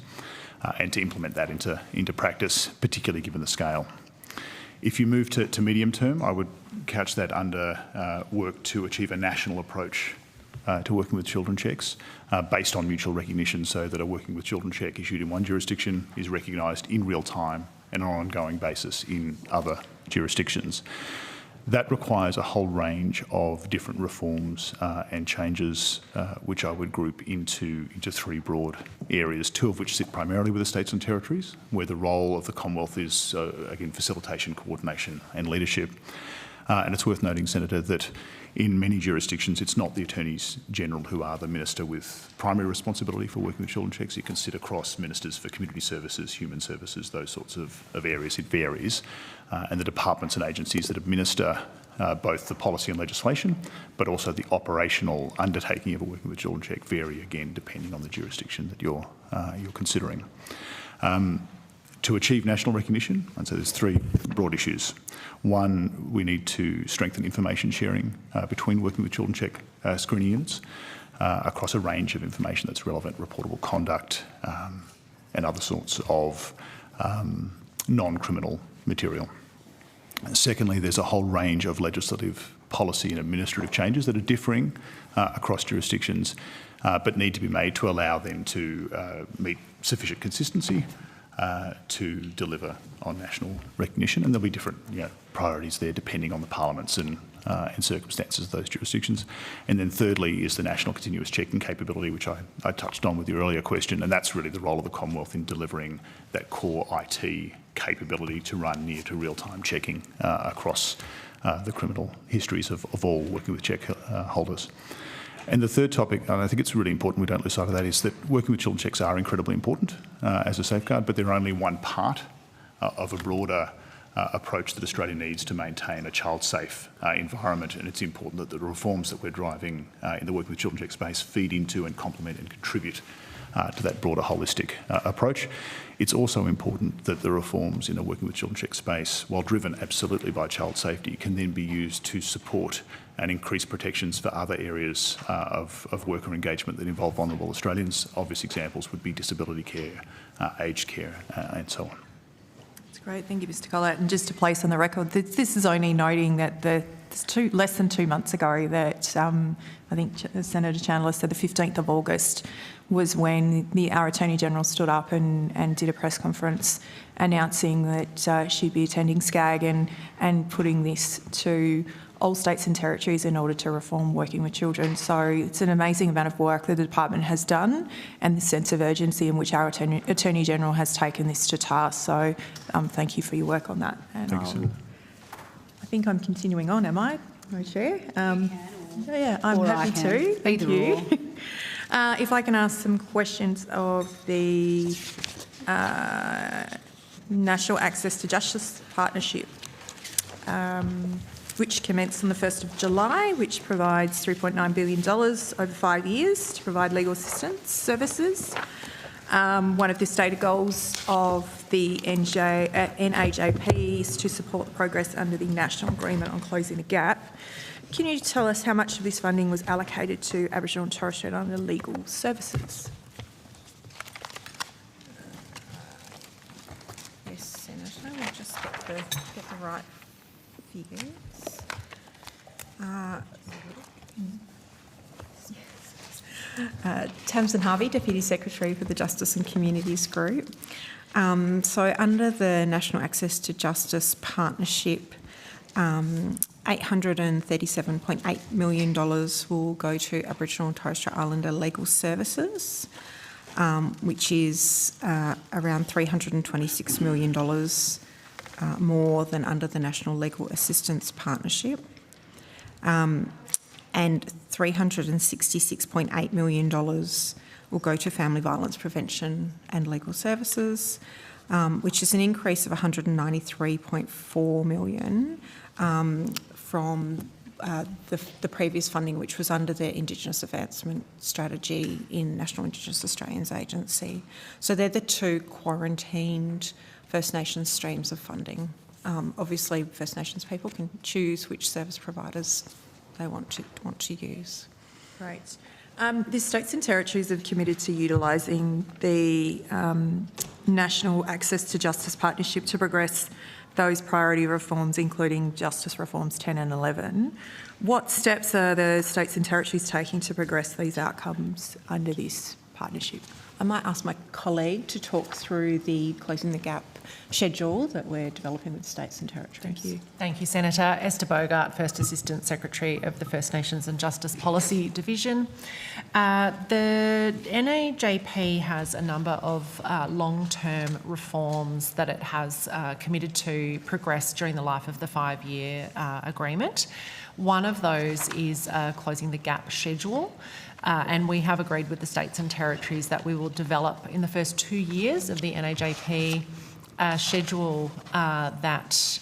and to implement that into practice, particularly given the scale. If you move to medium term, I would couch that under work to achieve a national approach to Working with Children checks based on mutual recognition, so that a Working with Children check issued in one jurisdiction is recognised in real time and on an ongoing basis in other jurisdictions. That requires a whole range of different reforms and changes, which I would group into three broad areas, two of which sit primarily with the states and territories, where the role of the Commonwealth is, again, facilitation, coordination and leadership. And it's worth noting, Senator, that in many jurisdictions, it's not the Attorneys General who are the minister with primary responsibility for Working with Children checks. You can sit across ministers for community services, human services, those sorts of areas. It varies. And the departments and agencies that administer both the policy and legislation, but also the operational undertaking of a Working with Children check vary, again, depending on the jurisdiction that you're considering. To achieve national recognition, and so there's three broad issues. One, we need to strengthen information sharing between Working with Children check screening units across a range of information that's relevant, reportable conduct and other sorts of non-criminal material. Secondly, there's a whole range of legislative, policy and administrative changes that are differing across jurisdictions, but need to be made to allow them to meet sufficient consistency to deliver on national recognition, and there'll be different priorities there depending on the parliaments and circumstances of those jurisdictions. And then thirdly is the national continuous checking capability, which I touched on with your earlier question, and that's really the role of the Commonwealth in delivering that core IT capability to run near to real-time checking across the criminal histories of all Working with check holders. And the third topic, and I think it's really important we don't lose sight of that, is that Working with Children checks are incredibly important as a safeguard, but they're only one part of a broader approach that Australia needs to maintain a child-safe environment, and it's important that the reforms that we're driving in the Working with Children check space feed into and complement and contribute to that broader holistic approach. It's also important that the reforms in the working with children check space, while driven absolutely by child safety, can then be used to support and increase protections for other areas of worker engagement that involve vulnerable Australians. Obvious examples would be disability care, aged care, and so on. That's great. Thank you, Mr. Collett. And just to place on the record, this is only noting that less than 2 months ago that I think Senator Chandler said the 15th of August was when our Attorney General stood up and did a press conference announcing that she'd be attending SCAG and putting this to all states and territories in order to reform working with children. So it's an amazing amount of work that the department has done and the sense of urgency in which our Attorney General has taken this to task. So thank you for your work on that. And Thank you, Senator. I think I'm continuing on, am I, my Chair? Yeah, I'm Or happy to. Thank Either you. If I can ask some questions of the National Access to Justice Partnership, which commenced on the 1st of July, which provides $3.9 billion over 5 years to provide legal assistance services. One of the stated goals of the NAJP is to support the progress under the National Agreement on Closing the Gap. Can you tell us how much of this funding was allocated to Aboriginal and Torres Strait Islander legal services? Yes, Senator. We'll just get the right figures. Tamsin Harvey, Deputy Secretary for the Justice and Communities Group. So under the National Access to Justice Partnership, $837.8 million will go to Aboriginal and Torres Strait Islander legal services, which is around $326 million more than under the National Legal Assistance Partnership. And $366.8 million will go to family violence prevention and legal services, which is an increase of $193.4 million from the previous funding, which was under the Indigenous Advancement Strategy in National Indigenous Australians Agency. So they're the two quarantined First Nations streams of funding. Obviously, First Nations people can choose which service providers they want to use. Great. The states and territories have committed to utilising the National Access to Justice Partnership to progress those priority reforms, including Justice Reforms 10 and 11. What steps are the states and territories taking to progress these outcomes under this partnership? I might ask my colleague to talk through the Closing the Gap schedule that we're developing with states and territories. Thank you. Thank you, Senator. Esther Bogart, First Assistant Secretary of the First Nations and Justice Policy Division. The NAJP has a number of long-term reforms that it has committed to progress during the life of the 5-year agreement. One of those is Closing the Gap schedule. And we have agreed with the states and territories that we will develop in the first 2 years of the NAJP schedule that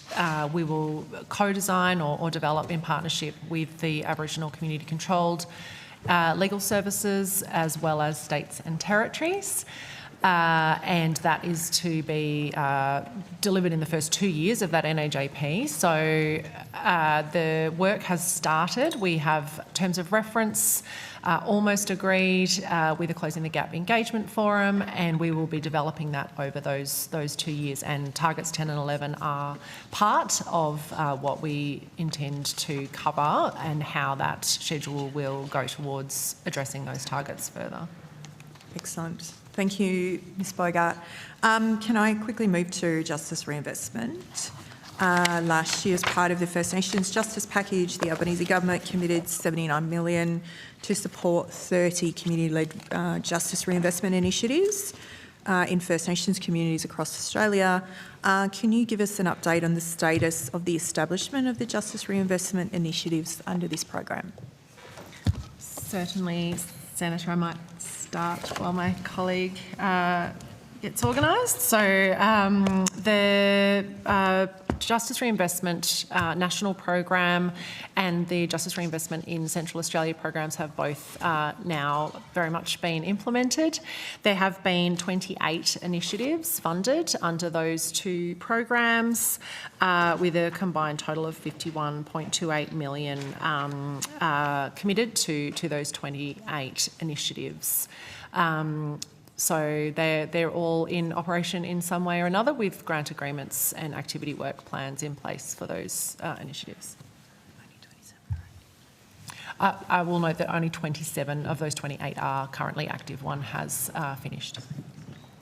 we will co-design or develop in partnership with the Aboriginal community-controlled legal services as well as states and territories. And that is to be delivered in the first 2 years of that NAJP. So the work has started. We have terms of reference almost agreed with the Closing the Gap engagement forum, and we will be developing that over those 2 years. And targets 10 and 11 are part of what we intend to cover and how that schedule will go towards addressing those targets further. Excellent. Thank you, Ms Bogart. Can I quickly move to justice reinvestment? Last year, as part of the First Nations Justice Package, the Albanese Government committed $79 million to support 30 community-led justice reinvestment initiatives in First Nations communities across Australia. Can you give us an update on the status of the establishment of the justice reinvestment initiatives under this program? Certainly, Senator. I might start while my colleague gets organised. So the Justice Reinvestment National Program and the Justice Reinvestment in Central Australia programs have both now very much been implemented. There have been 28 initiatives funded under those two programs with a combined total of 51.28 million committed to those 28 initiatives. So they're all in operation in some way or another with grant agreements and activity work plans in place for those initiatives. I will note that only 27 of those 28 are currently active. One has finished.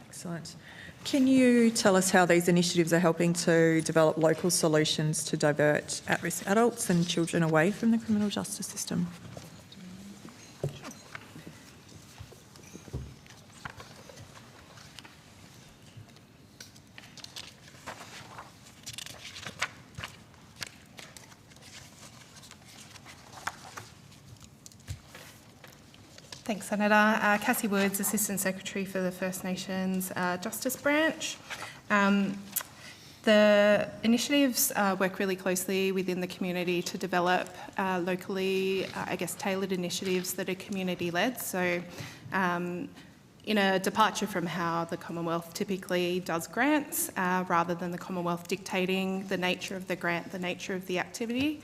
Excellent. Can you tell us how these initiatives are helping to develop local solutions to divert at-risk adults and children away from the criminal justice system? Thanks, Senator. Cassie Woods, Assistant Secretary for the First Nations Justice Branch. The initiatives work really closely within the community to develop locally, tailored initiatives that are community-led. So in a departure from how the Commonwealth typically does grants, rather than the Commonwealth dictating the nature of the grant, the nature of the activity,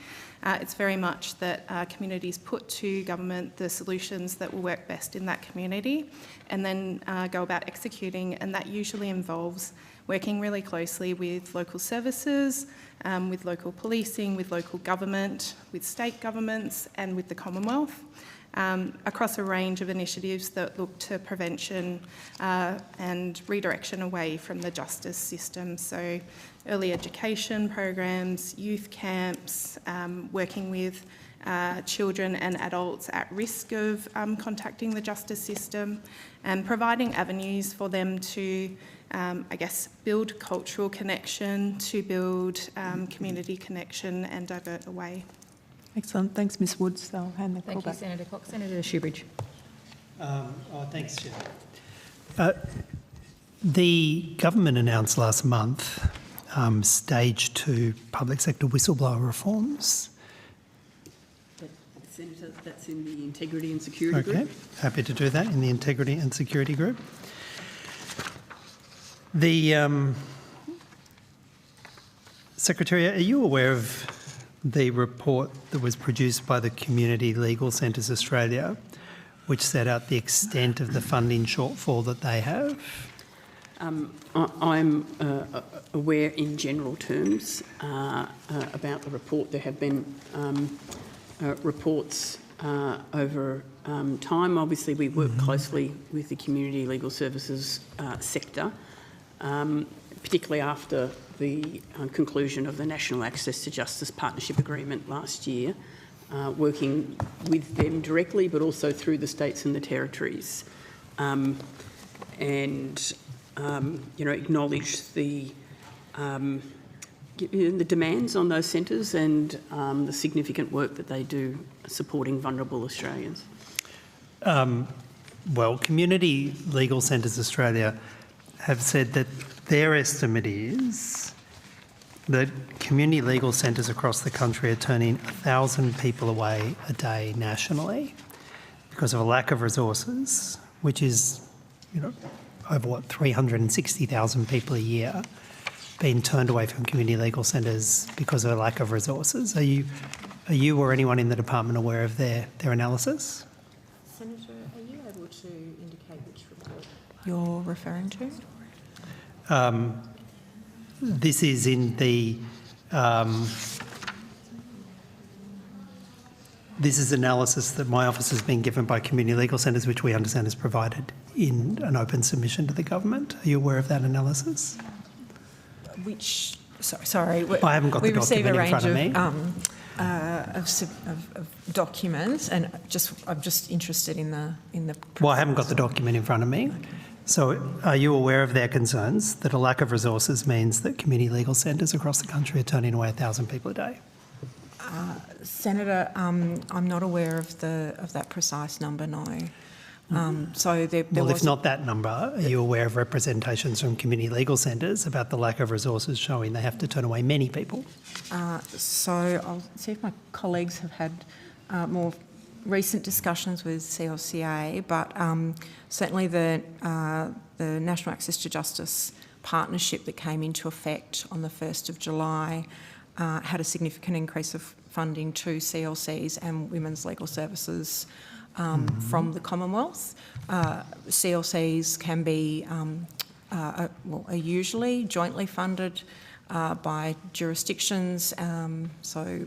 it's very much that communities put to government the solutions that will work best in that community and then go about executing, and that usually involves working really closely with local services, with local policing, with local government, with state governments and with the Commonwealth. Across a range of initiatives that look to prevention and redirection away from the justice system. So early education programs, youth camps, working with children and adults at risk of contacting the justice system, and providing avenues for them to, build cultural connection, to build community connection and divert away. Excellent. Thanks, Ms Woods. I'll hand the call back. Thank you, Senator Cox. Senator Shoebridge. Thanks, Chair. The government announced last month stage 2 public sector whistleblower reforms. Senator, that's in the Integrity and Security Group. Okay, happy to do that in the Integrity and Security Group. The Secretary, are you aware of the report that was produced by the Community Legal Centres Australia, which set out the extent of the funding shortfall that they have? I'm aware in general terms about the report. There have been reports over time. Obviously, we work closely with the community legal services sector, particularly after the conclusion of the National Access to Justice Partnership Agreement last year, working with them directly, but also through the states and the territories, acknowledge the demands on those centres and the significant work that they do supporting vulnerable Australians. Well, Community Legal Centres Australia have said that their estimate is that community legal centres across the country are turning 1,000 people away a day nationally because of a lack of resources, which is, over 360,000 people a year being turned away from community legal centres because of a lack of resources. Are you or anyone in the department aware of their analysis? Senator, are you able to indicate which report you're referring to? This is in the this is analysis that my office has been given by community legal centres, which we understand is provided in an open submission to the government. Are you aware of that analysis? Which, sorry, I haven't got the document in front of me. Of documents, and I'm just interested in the. Well, I haven't got the document in front of me. Okay. So, are you aware of their concerns that a lack of resources means that community legal centres across the country are turning away 1,000 people a day? Senator, I'm not aware of that precise number. No. So there Well, was if not that number, are you aware of representations from community legal centres about the lack of resources showing they have to turn away many people? So I'll see if my colleagues have had more recent discussions with CLCA, but certainly the National Access to Justice partnership that came into effect on the 1st of July had a significant increase of funding to CLCs and women's legal services from the Commonwealth. CLCs can be, are usually jointly funded by jurisdictions, so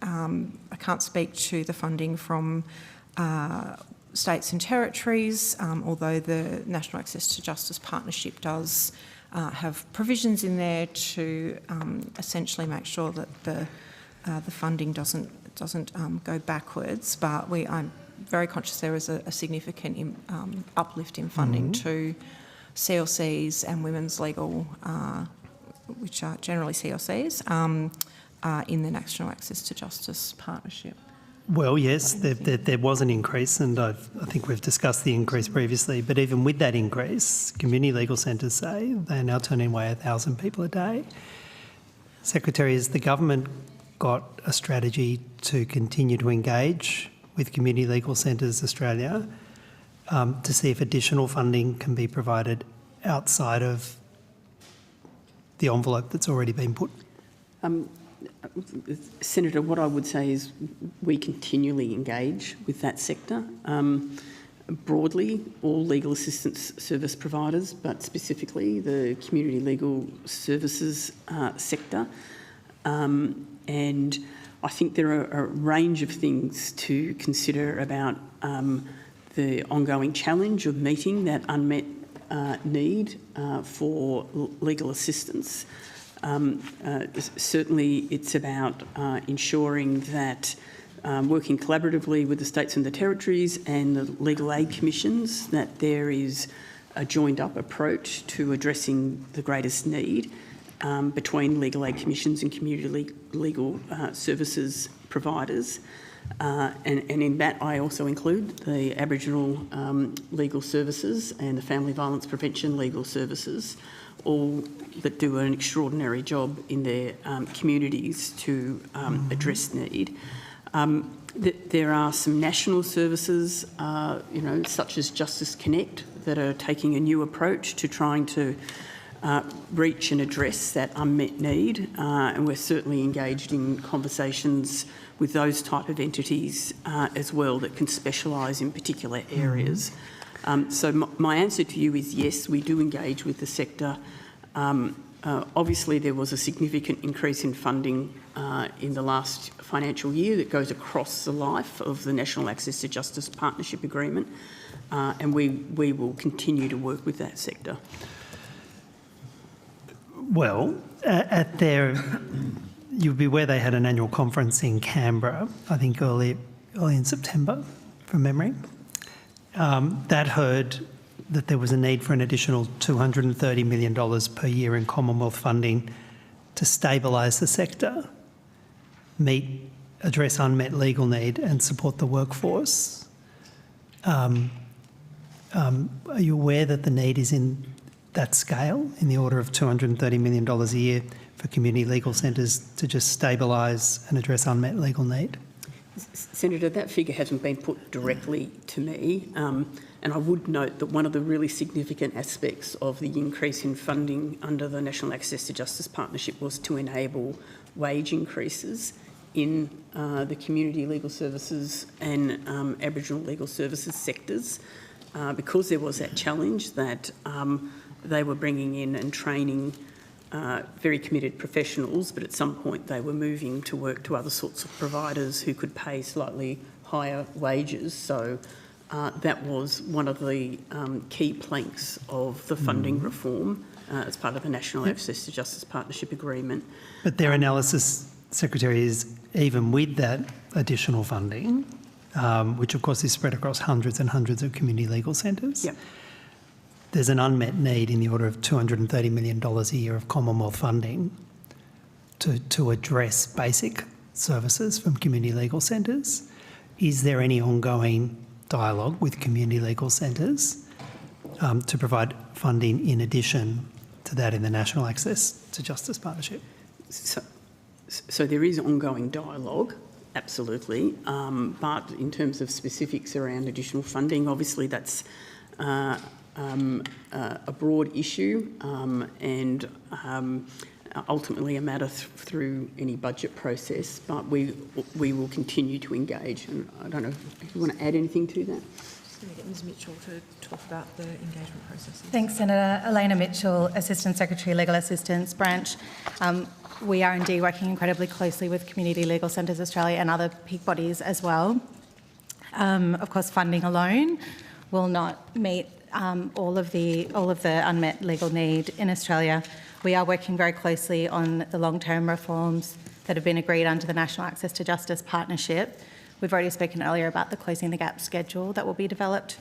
I can't speak to the funding from states and territories, although the National Access to Justice Partnership does have provisions in there to essentially make sure that the funding doesn't go backwards. But I'm very conscious there is a significant uplift in funding to CLCs and women's legal, which are generally CLCs, in the National Access to Justice Partnership. Well, yes, there was an increase, and I think we've discussed the increase previously, but even with that increase, community legal centres say they're now turning away 1,000 people a day. Secretary, has the government got a strategy to continue to engage with Community Legal Centres Australia to see if additional funding can be provided outside of the envelope that's already been put? Senator, what I would say is we continually engage with that sector. Broadly, all legal assistance service providers, but specifically the community legal services sector. And I think there are a range of things to consider about the ongoing challenge of meeting that unmet need for legal assistance. Certainly it's about ensuring that working collaboratively with the states and the territories and the legal aid commissions, that there is a joined up approach to addressing the greatest need between legal aid commissions and community legal services providers. And in that I also include the Aboriginal legal services and the family violence prevention legal services, all that do an extraordinary job in their communities to address need. There are some national services, such as Justice Connect, that are taking a new approach to trying to reach and address that unmet need, and we're certainly engaged in conversations with those type of entities as well that can specialise in particular areas. So my answer to you is yes, we do engage with the sector. Obviously there was a significant increase in funding in the last financial year that goes across the life of the National Access to Justice Partnership Agreement, and we will continue to work with that sector. Well, you'll be aware they had an annual conference in Canberra, I think early in September, from memory. That heard that there was a need for an additional $230 million per year in Commonwealth funding to stabilise the sector, address unmet legal need and support the workforce. Are you aware that the need is in that scale, in the order of $230 million a year for community legal centres to just stabilise and address unmet legal need? Senator, that figure hasn't been put directly to me, and I would note that one of the really significant aspects of the increase in funding under the National Access to Justice Partnership was to enable wage increases in the community legal services and Aboriginal legal services sectors, because there was that challenge that they were bringing in and training very committed professionals, but at some point they were moving to work to other sorts of providers who could pay slightly higher wages. So that was one of the key planks of the funding reform as part of the National Access to Justice Partnership Agreement. But their analysis, Secretary, is even with that additional funding, which of course is spread across hundreds and hundreds of community legal centres, yep, there's an unmet need in the order of $230 million a year of Commonwealth funding to address basic services from community legal centres. Is there any ongoing dialogue with community legal centres to provide funding in addition to that in the National Access to Justice Partnership? So there is ongoing dialogue, absolutely, but in terms of specifics around additional funding, obviously that's a broad issue and ultimately a matter through any budget process, but we will continue to engage. And I don't know if you want to add anything to that. Just going to get Ms Mitchell to talk about the engagement processes. Thanks, Senator. Elena Mitchell, Assistant Secretary, Legal Assistance Branch. We are indeed working incredibly closely with Community Legal Centres Australia and other peak bodies as well. Of course, funding alone will not meet all of the unmet legal need in Australia. We are working very closely on the long-term reforms that have been agreed under the National Access to Justice Partnership. We've already spoken earlier about the Closing the Gap schedule that will be developed.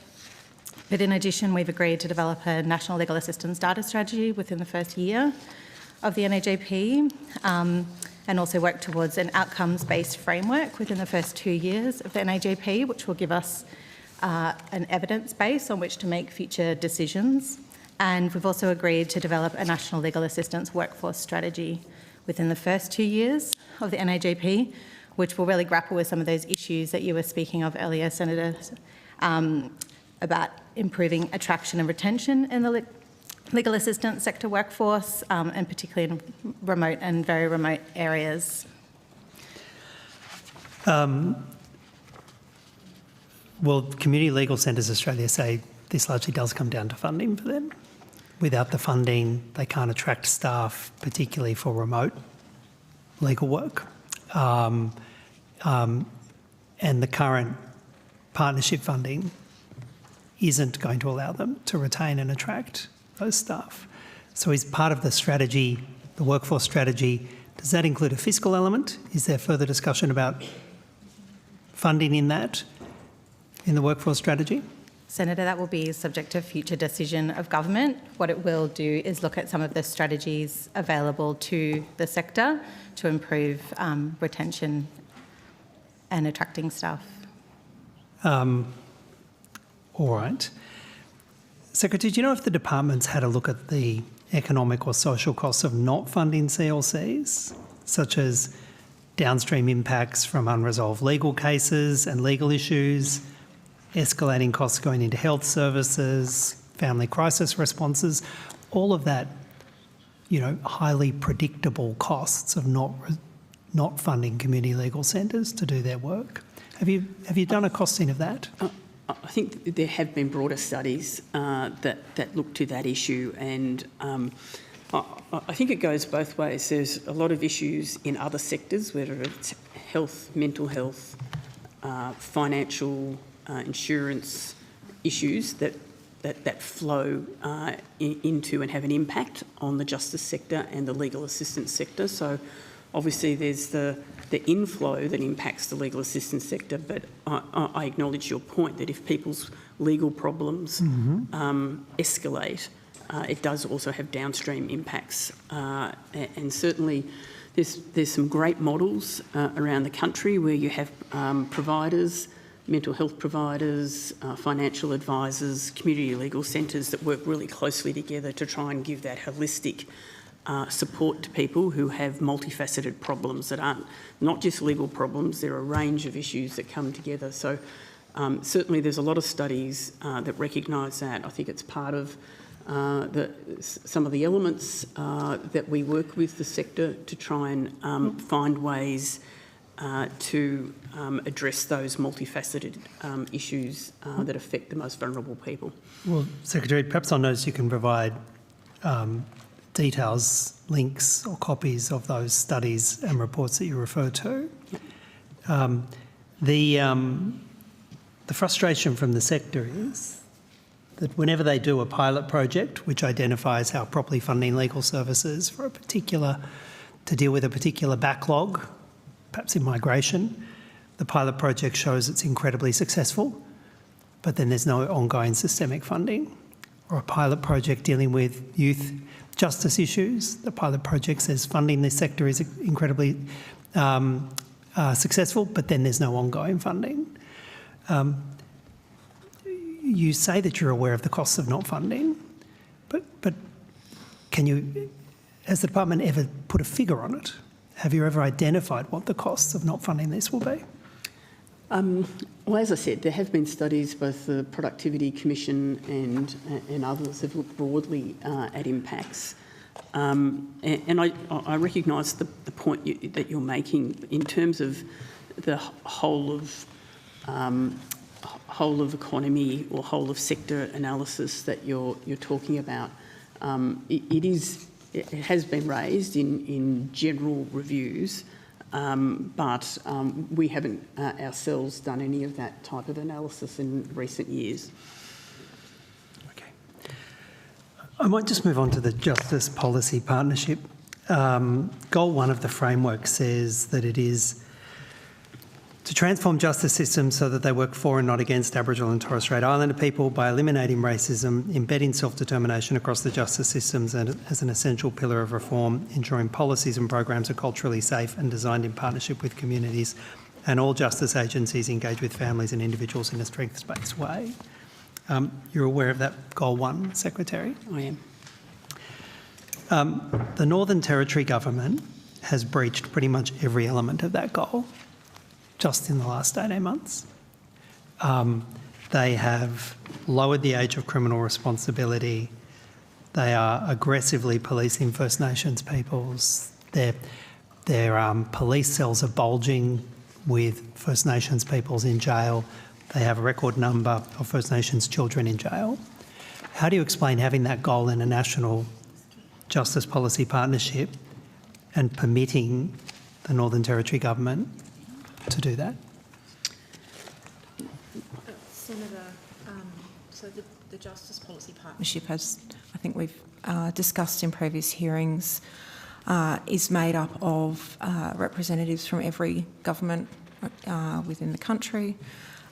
But in addition, we've agreed to develop a National Legal Assistance Data Strategy within the first year of the NAJP and also work towards an outcomes-based framework within the first 2 years of the NAJP, which will give us an evidence base on which to make future decisions. And we've also agreed to develop a National Legal Assistance Workforce Strategy within the first 2 years of the NAJP, which will really grapple with some of those issues that you were speaking of earlier, Senator, about improving attraction and retention in the legal assistance sector workforce, and particularly in remote and very remote areas. Well, Community Legal Centres Australia say this largely does come down to funding for them. Without the funding, they can't attract staff, particularly for remote legal work. And the current partnership funding isn't going to allow them to retain and attract those staff. So is part of the strategy, the workforce strategy, does that include a fiscal element? Is there further discussion about funding in that, in the workforce strategy? Senator, that will be subject to future decision of government. What it will do is look at some of the strategies available to the sector to improve retention and attracting staff. All right. Secretary, do you know if the department's had a look at the economic or social costs of not funding CLCs, such as downstream impacts from unresolved legal cases and legal issues, escalating costs going into health services, family crisis responses, all of that, you know, highly predictable costs of not funding community legal centres to do their work. Have you done a costing of that? I think there have been broader studies that look to that issue, and I think it goes both ways. There's a lot of issues in other sectors, whether it's health, mental health, financial, insurance issues that flow into and have an impact on the justice sector and the legal assistance sector. So obviously there's the inflow that impacts the legal assistance sector, but I acknowledge your point that if people's legal problems escalate, it does also have downstream impacts. And certainly there's some great models around the country where you have providers, mental health providers, financial advisors, community legal centres that work really closely together to try and give that holistic support to people who have multifaceted problems that aren't not just legal problems. There are a range of issues that come together. So certainly there's a lot of studies that recognise that. I think it's part of some of the elements that we work with the sector to try and find ways to address those multifaceted issues that affect the most vulnerable people. Well, Secretary, perhaps on notice you can provide details, links or copies of those studies and reports that you refer to. The frustration from the sector is that whenever they do a pilot project which identifies how properly funding legal services for to deal with a particular backlog, perhaps in migration, the pilot project shows it's incredibly successful, but then there's no ongoing systemic funding. Or a pilot project dealing with youth justice issues, the pilot project says funding this sector is incredibly successful, but then there's no ongoing funding. you say that you're aware of the costs of not funding, but can you, has the department ever put a figure on it? Have you ever identified what the costs of not funding this will be? Well, as I said, there have been studies, both the Productivity Commission and others have looked broadly at impacts. And I recognise the point that you're making in terms of the whole of economy or whole of sector analysis that you're talking about. It has been raised in general reviews. But we haven't ourselves done any of that type of analysis in recent years. Okay. I might just move on to the Justice Policy Partnership. Goal 1 of the framework says that it is to transform justice systems so that they work for and not against Aboriginal and Torres Strait Islander people by eliminating racism, embedding self-determination across the justice systems and as an essential pillar of reform, ensuring policies and programs are culturally safe and designed in partnership with communities, and all justice agencies engage with families and individuals in a strengths-based way. You're aware of that Goal 1, Secretary? I am. The Northern Territory Government has breached pretty much every element of that goal just in the last 18 months. They have lowered the age of criminal responsibility. They are aggressively policing First Nations peoples. Their police cells are bulging with First Nations peoples in jail. They have a record number of First Nations children in jail. How do you explain having that goal in a national justice policy partnership and permitting the Northern Territory Government to do that? Senator, so the Justice Policy Partnership, as I think we've discussed in previous hearings, is made up of representatives from every government within the country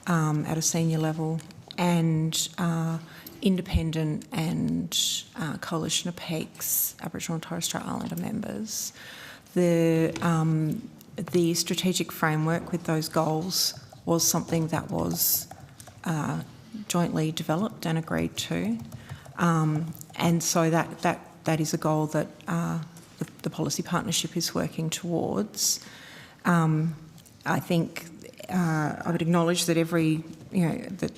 at a senior level, and independent and Coalition of Peaks, Aboriginal and Torres Strait Islander members. The strategic framework with those goals was something that was jointly developed and agreed to, and so that is a goal that the policy partnership is working towards. I think I would acknowledge that that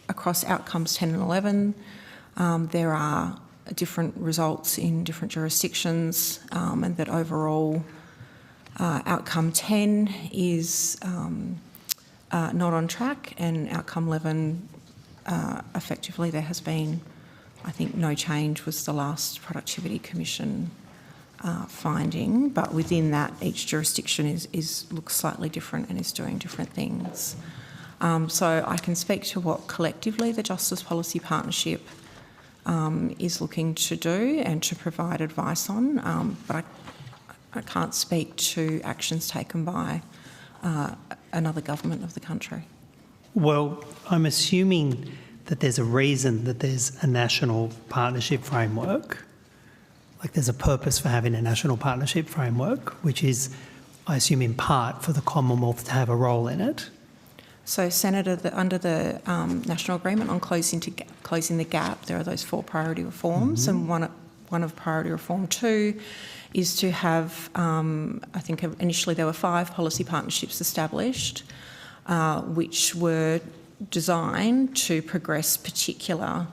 across outcomes 10 and 11, there are different results in different jurisdictions, and that overall outcome 10 is not on track, and outcome 11, effectively there has been, I think, no change was the last Productivity Commission finding, but within that each jurisdiction looks slightly different and is doing different things. So I can speak to what collectively the Justice Policy Partnership is looking to do and to provide advice on, but I can't speak to actions taken by another government of the country. Well, I'm assuming that there's a reason that there's a national partnership framework. Like there's a purpose for having a national partnership framework, which is, I assume, in part for the Commonwealth to have a role in it. So, Senator, under the National Agreement on Closing the Gap, there are those 4 priority reforms, and one of priority reform 2 is to have, I think initially there were 5 policy partnerships established, which were designed to progress particular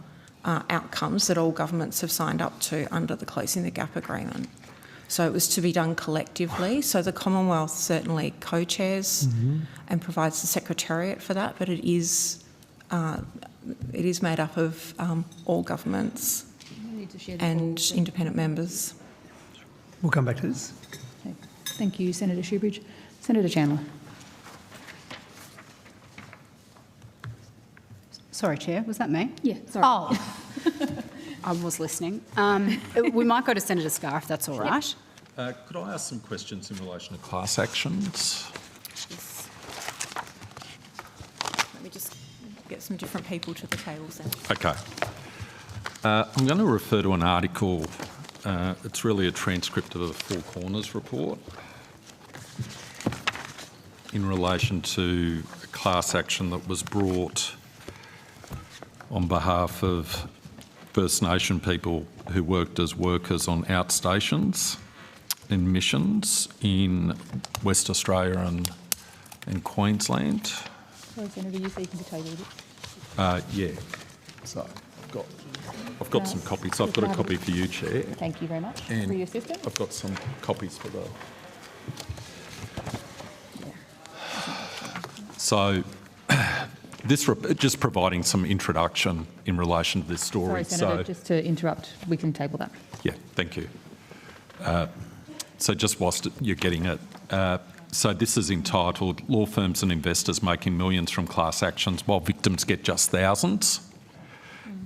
outcomes that all governments have signed up to under the Closing the Gap agreement. So it was to be done collectively. So the Commonwealth certainly co-chairs and provides the secretariat for that, but it is made up of all governments and independent members. We'll come back to this. Okay. Thank you, Senator Shoebridge. Senator Chandler. Sorry, Chair, was that me? Yeah, sorry. Oh, I was listening. We might go to Senator Scarr if that's all right. Could I ask some questions in relation to class actions? Yes. Let me just get some different people to the tables then. Okay. I'm going to refer to an article. It's really a transcript of the Four Corners report in relation to a class action that was brought on behalf of First Nation people who worked as workers on outstations and missions in West Australia and Queensland. Sorry, Senator, you speaking to table this? Yeah. So I've got some copies. I've got a copy for you, Chair. Thank you very much And for your assistance. I've got some copies for the... So this just providing some introduction in relation to this story. Sorry, Senator, just to interrupt, we can table that. Yeah, thank you. So just whilst you're getting it, so this is entitled Law Firms and Investors Making Millions from Class Actions While Victims Get Just Thousands.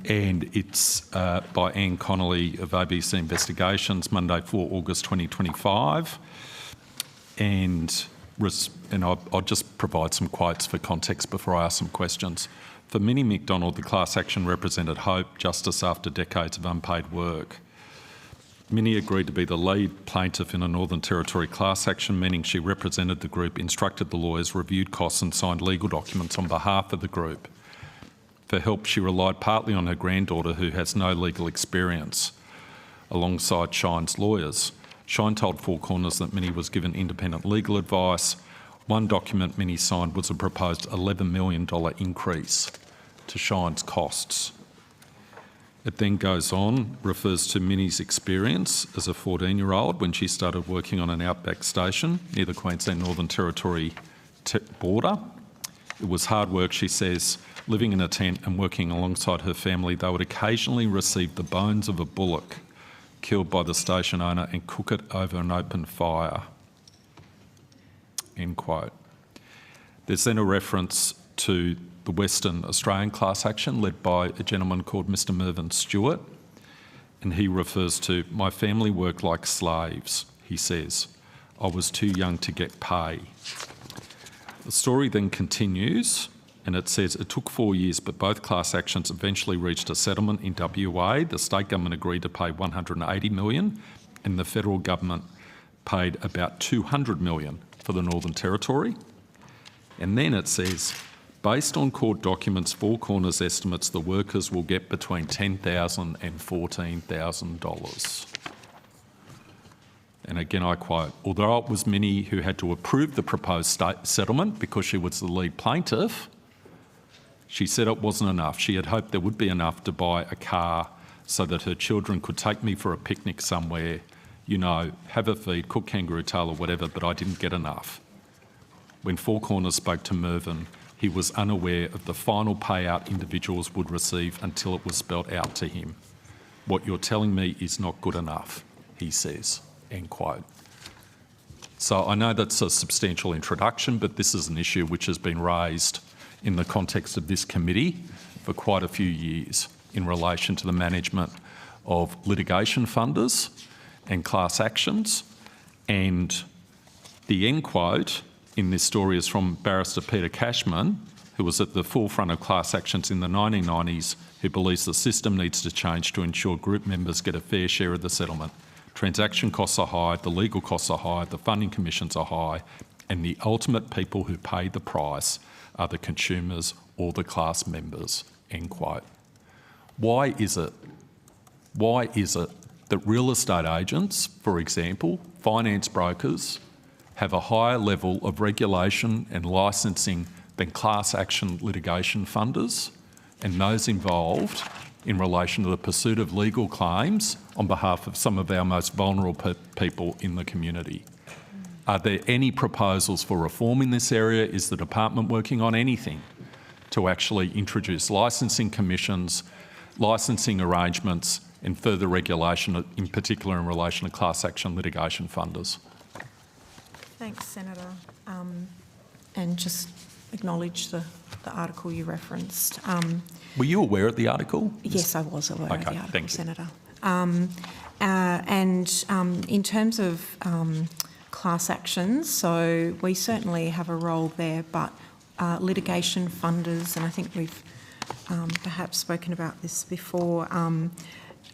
And it's by Anne Connolly of ABC Investigations, Monday 4 August 2025. And I'll just provide some quotes for context before I ask some questions. For Minnie McDonald, the class action represented hope, justice after decades of unpaid work. Minnie agreed to be the lead plaintiff in a Northern Territory class action, meaning she represented the group, instructed the lawyers, reviewed costs and signed legal documents on behalf of the group. For help, she relied partly on her granddaughter, who has no legal experience, alongside Shine's lawyers. Shine told Four Corners that Minnie was given independent legal advice. One document Minnie signed was a proposed $11 million increase to Shine's costs. It then goes on, refers to Minnie's experience as a 14-year-old when she started working on an outback station near the Queensland-Northern Territory border. It was hard work, she says, living in a tent and working alongside her family. They would occasionally receive the bones of a bullock killed by the station owner and cook it over an open fire. End quote. There's then a reference to the Western Australian class action led by a gentleman called Mr. Mervyn Stewart, and he refers to, my family worked like slaves, he says. I was too young to get pay. The story then continues, and it says it took 4 years, but both class actions eventually reached a settlement in WA. The state government agreed to pay $180 million, and the federal government paid about $200 million for the Northern Territory. And then it says, based on court documents, Four Corners estimates the workers will get between $10,000 and $14,000. And again, I quote, although it was Minnie who had to approve the proposed settlement because she was the lead plaintiff, she said it wasn't enough. She had hoped there would be enough to buy a car so that her children could take me for a picnic somewhere, you know, have a feed, cook kangaroo tail or whatever, but I didn't get enough. When Four Corners spoke to Mervyn, he was unaware of the final payout individuals would receive until it was spelled out to him. What you're telling me is not good enough, he says, end quote. So I know that's a substantial introduction, but this is an issue which has been raised in the context of this committee for quite a few years in relation to the management of litigation funders and class actions. And the end quote in this story is from Barrister Peter Cashman, who was at the forefront of class actions in the 1990s, who believes the system needs to change to ensure group members get a fair share of the settlement. Transaction costs are high, the legal costs are high, the funding commissions are high, and the ultimate people who pay the price are the consumers or the class members, end quote. Why is it that real estate agents, for example, finance brokers, have a higher level of regulation and licensing than class action litigation funders and those involved in relation to the pursuit of legal claims on behalf of some of our most vulnerable people in the community? Are there any proposals for reform in this area? Is the department working on anything to actually introduce licensing commissions, licensing arrangements and further regulation, in particular in relation to class action litigation funders? Thanks, Senator. And just acknowledge the article you referenced. Were you aware of the article? Yes, I was aware of the article, thank you. Senator. In terms of class actions, so we certainly have a role there, but litigation funders, and I think we've perhaps spoken about this before,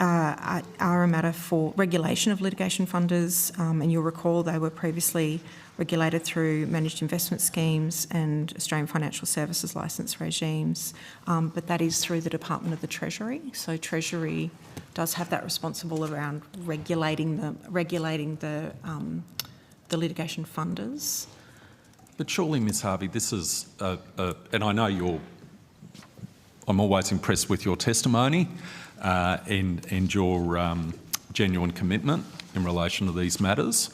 are a matter for regulation of litigation funders, and you'll recall they were previously regulated through managed investment schemes and Australian financial services licence regimes, but that is through the Department of the Treasury. So Treasury does have that responsible around regulating the litigation funders. But surely, Ms Harvey, this is, and I know I'm always impressed with your testimony and your genuine commitment in relation to these matters.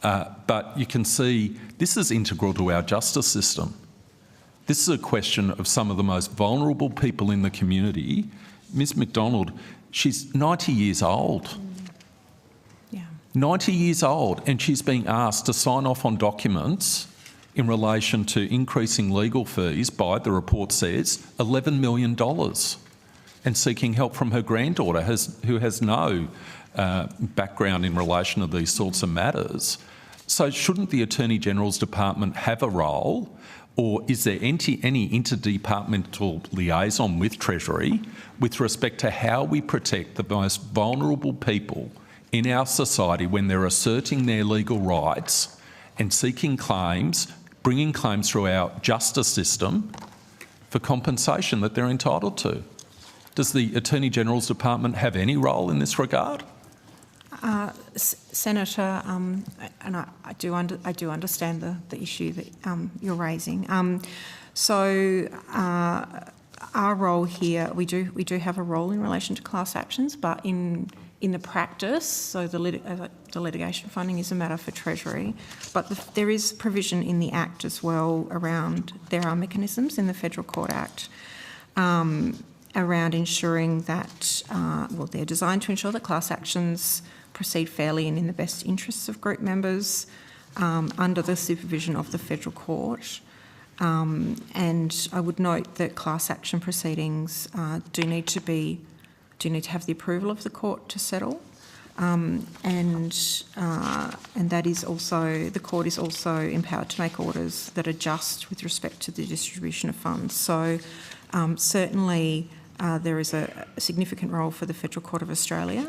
But you can see this is integral to our justice system. This is a question of some of the most vulnerable people in the community. Ms McDonald, she's 90 years old. Yeah. 90 years old, and she's being asked to sign off on documents in relation to increasing legal fees by, the report says, $11 million, and seeking help from her granddaughter who has no background in relation to these sorts of matters. So shouldn't the Attorney-General's Department have a role, or is there any interdepartmental liaison with Treasury with respect to how we protect the most vulnerable people in our society when they're asserting their legal rights and seeking claims, bringing claims through our justice system for compensation that they're entitled to? Does the Attorney-General's Department have any role in this regard? Senator, and I do understand the issue that you're raising. So our role here, we do have a role in relation to class actions, but in the practice, so the litigation funding is a matter for Treasury, but there is provision in the Act as well around, there are mechanisms in the Federal Court Act around ensuring that, they're designed to ensure that class actions proceed fairly and in the best interests of group members under the supervision of the Federal Court. And I would note that class action proceedings do need to have the approval of the court to settle, and that is also, the court is also empowered to make orders that are just with respect to the distribution of funds. So certainly there is a significant role for the Federal Court of Australia,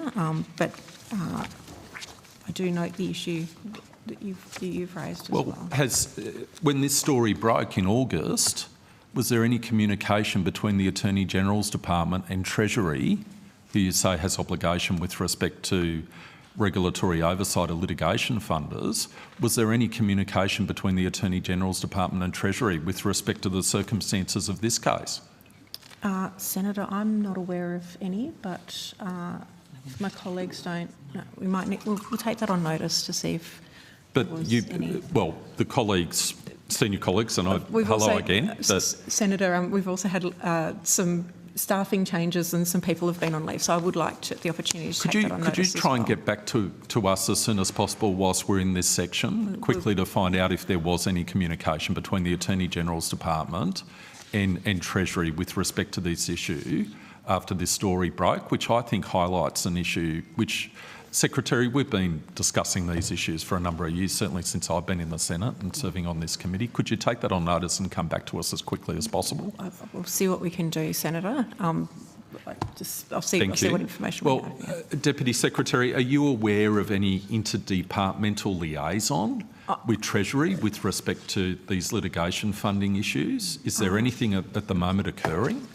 but I do note the issue that you've raised as well. When this story broke in August, was there any communication between the Attorney-General's Department and Treasury, who you say has obligation with respect to regulatory oversight of litigation funders? Was there any communication between the Attorney-General's Department and Treasury with respect to the circumstances of this case? Senator, I'm not aware of any, but if my colleagues don't, no, we might we'll take that on notice to see if there was any. Well, the colleagues, senior colleagues, and hello again. Senator, we've also had some staffing changes and some people have been on leave, so I would like the opportunity to take that on notice. Could you try and get back to us as soon as possible whilst we're in this section, quickly to find out if there was any communication between the Attorney-General's Department and Treasury with respect to this issue after this story broke, which I think highlights an issue which, Secretary, we've been discussing these issues for a number of years, certainly since I've been in the Senate and serving on this committee. Could you take that on notice and come back to us as quickly as possible? We'll see what we can do, Senator. I'll see what information we have. Yeah. Deputy Secretary, are you aware of any interdepartmental liaison with Treasury with respect to these litigation funding issues? Is there anything at the moment occurring?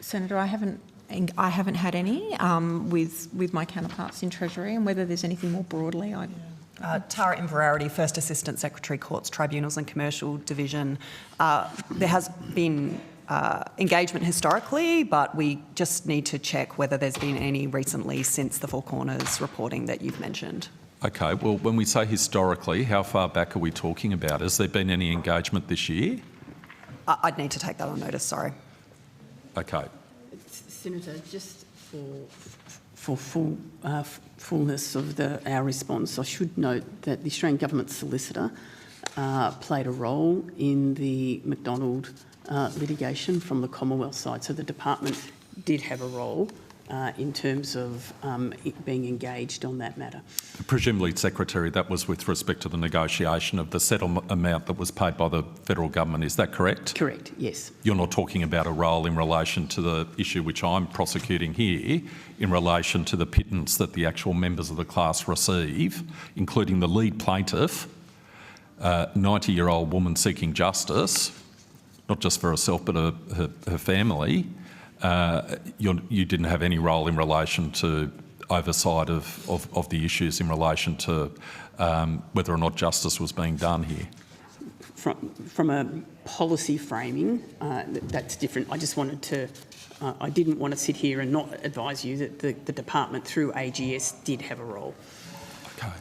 Senator, I haven't had any with my counterparts in Treasury, and whether there's anything more broadly, Tara Inverarity, First Assistant Secretary, Courts, Tribunals and Commercial Division. There has been engagement historically, but we just need to check whether there's been any recently since the Four Corners reporting that you've mentioned. Okay, well, when we say historically, how far back are we talking about? Has there been any engagement this year? I'd need to take that on notice, sorry. Okay. Senator, just for fullness of our response, I should note that the Australian Government Solicitor played a role in the McDonald litigation from the Commonwealth side. So the department did have a role in terms of being engaged on that matter. Presumably, Secretary, that was with respect to the negotiation of the settlement amount that was paid by the federal government. Is that correct? Correct, yes. You're not talking about a role in relation to the issue which I'm prosecuting here, in relation to the pittance that the actual members of the class receive, including the lead plaintiff, 90-year-old woman seeking justice, not just for herself but her family. You didn't have any role in relation to oversight of the issues in relation to whether or not justice was being done here. From a policy framing, that's different. I just wanted to, I didn't want to sit here and not advise you that the department through AGS did have a role. Okay.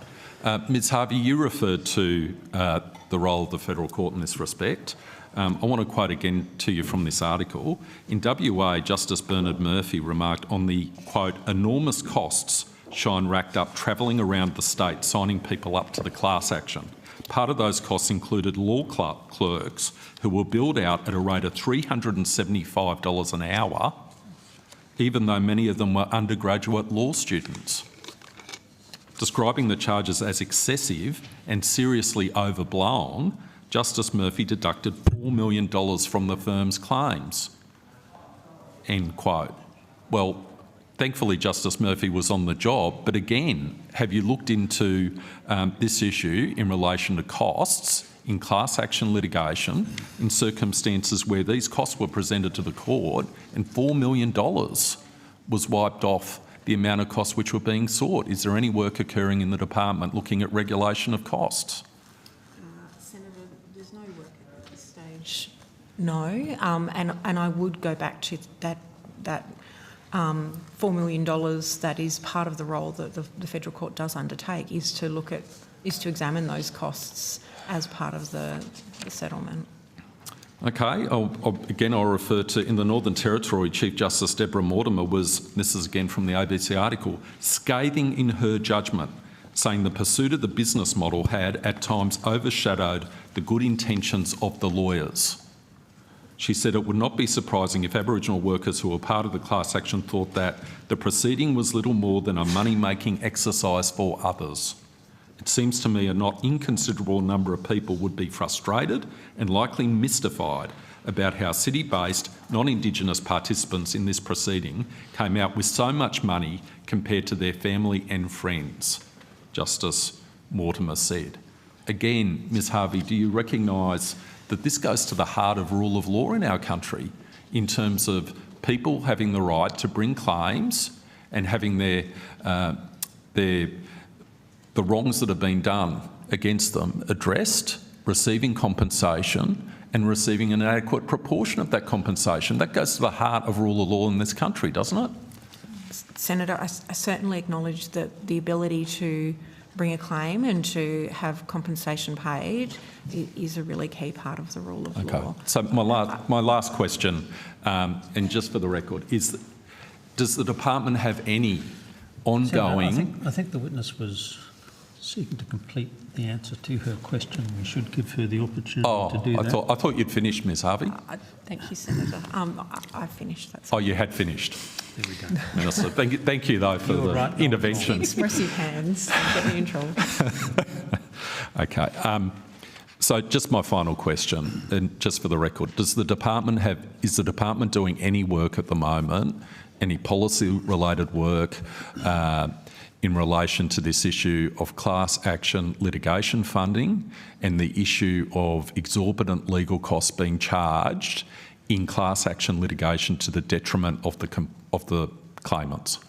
Ms Harvey, you referred to the role of the federal court in this respect. I want to quote again to you from this article. In WA, Justice Bernard Murphy remarked on the, quote, enormous costs Shine racked up travelling around the state signing people up to the class action. Part of those costs included law clerks who were billed out at a rate of $375 an hour, even though many of them were undergraduate law students. Describing the charges as excessive and seriously overblown, Justice Murphy deducted $4 million from the firm's claims. End quote. Well, thankfully Justice Murphy was on the job, but again, have you looked into this issue in relation to costs in class action litigation in circumstances where these costs were presented to the court and $4 million was wiped off the amount of costs which were being sought? Is there any work occurring in the department looking at regulation of costs? Senator, there's no work at this stage. No, and I would go back to that $4 million that is part of the role that the federal court does undertake is to examine those costs as part of the settlement. Okay, I'll refer to, in the Northern Territory, Chief Justice Deborah Mortimer was, this is again from the ABC article, scathing in her judgment, saying the pursuit of the business model had at times overshadowed the good intentions of the lawyers. She said it would not be surprising if Aboriginal workers who were part of the class action thought that the proceeding was little more than a money-making exercise for others. It seems to me a not inconsiderable number of people would be frustrated and likely mystified about how city-based, non-Indigenous participants in this proceeding came out with so much money compared to their family and friends, Justice Mortimer said. Again, Ms Harvey, do you recognise that this goes to the heart of rule of law in our country in terms of people having the right to bring claims and having the wrongs that have been done against them addressed, receiving compensation and receiving an adequate proportion of that compensation? That goes to the heart of rule of law in this country, doesn't it? Senator, I certainly acknowledge that the ability to bring a claim and to have compensation paid is a really key part of the rule of law. So my last question, and just for the record, is does the department have any ongoing... Senator, I think the witness was seeking to complete the answer to her question. We should give her the opportunity to do that. I thought you'd finished, Ms Harvey. Thank you, Senator. I finished. That's you had finished. There we go. Minister, thank you though for the intervention. Expressive hands, get me in trouble. Okay. So just my final question, and just for the record, is the department doing any work at the moment, any policy-related work in relation to this issue of class action litigation funding and the issue of exorbitant legal costs being charged in class action litigation to the detriment of the claimants?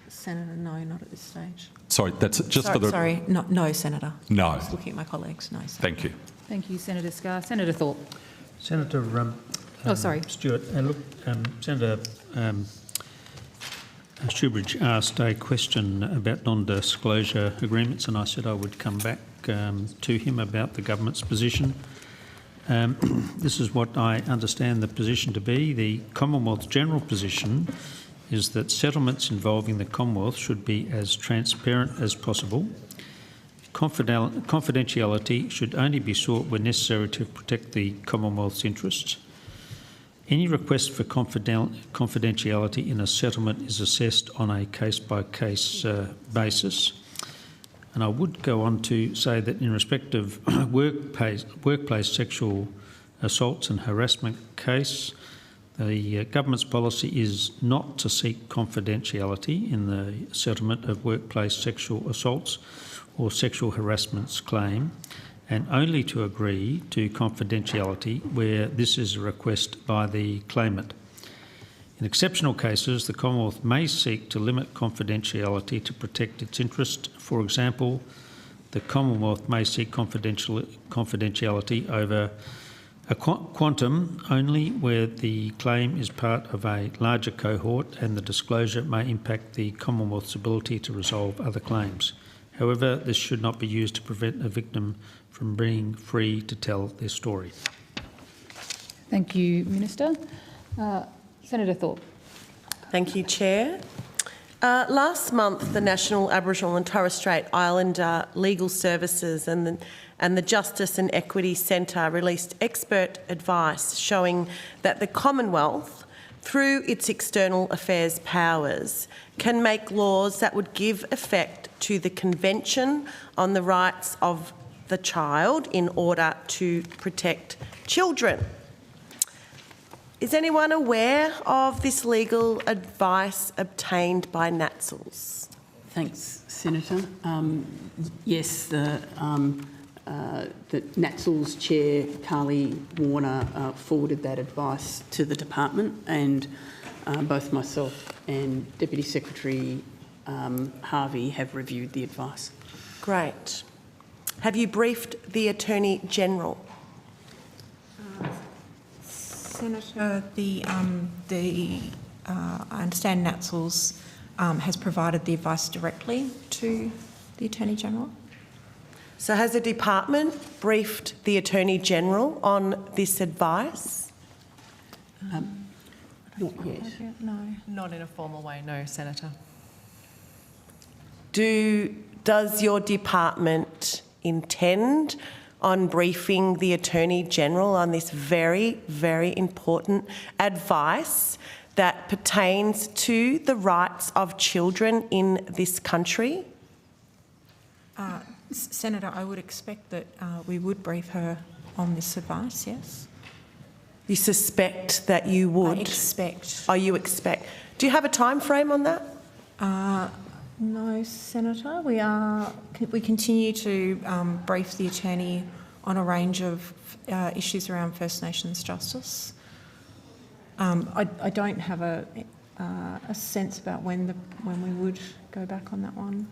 Senator, no, not at this stage. Sorry, that's just for the... Sorry, no, Senator. No. I was looking at my colleagues. No, Senator. Thank you. Thank you, Senator Scarr. Senator Thorpe. Senator Stewart, Senator Shoebridge asked a question about non-disclosure agreements, and I said I would come back to him about the government's position. This is what I understand the position to be. The Commonwealth's general position is that settlements involving the Commonwealth should be as transparent as possible. Confidentiality should only be sought when necessary to protect the Commonwealth's interests. Any request for confidentiality in a settlement is assessed on a case-by-case basis. And I would go on to say that in respect of workplace sexual assaults and harassment case, the government's policy is not to seek confidentiality in the settlement of workplace sexual assaults or sexual harassments claim, and only to agree to confidentiality where this is a request by the claimant. In exceptional cases, the Commonwealth may seek to limit confidentiality to protect its interest. For example, the Commonwealth may seek confidentiality over a quantum only where the claim is part of a larger cohort and the disclosure may impact the Commonwealth's ability to resolve other claims. However, this should not be used to prevent a victim from being free to tell their story. Thank you, Minister. Senator Thorpe. Thank you, Chair. Last month, the National Aboriginal and Torres Strait Islander Legal Services and the Justice and Equity Centre released expert advice showing that the Commonwealth, through its external affairs powers, can make laws that would give effect to the Convention on the Rights of the Child in order to protect children. Is anyone aware of this legal advice obtained by NATSLs? Thanks, Senator. Yes, the NATSL's chair, Carly Warner, forwarded that advice to the department, and both myself and Deputy Secretary Harvey have reviewed the advice. Great. Have you briefed the Attorney-General? Senator, I understand NATSLs has provided the advice directly to the Attorney-General. So has the department briefed the Attorney-General on this advice? Not yet. No. Not in a formal way, no, Senator. Does your department intend on briefing the Attorney-General on this very, very important advice that pertains to the rights of children in this country? Senator, I would expect that we would brief her on this advice, yes. You suspect that you would? I expect. Oh, you expect. Do you have a time frame on that? No, Senator. We continue to brief the Attorney on a range of issues around First Nations justice. I don't have a sense about when we would go back on that one.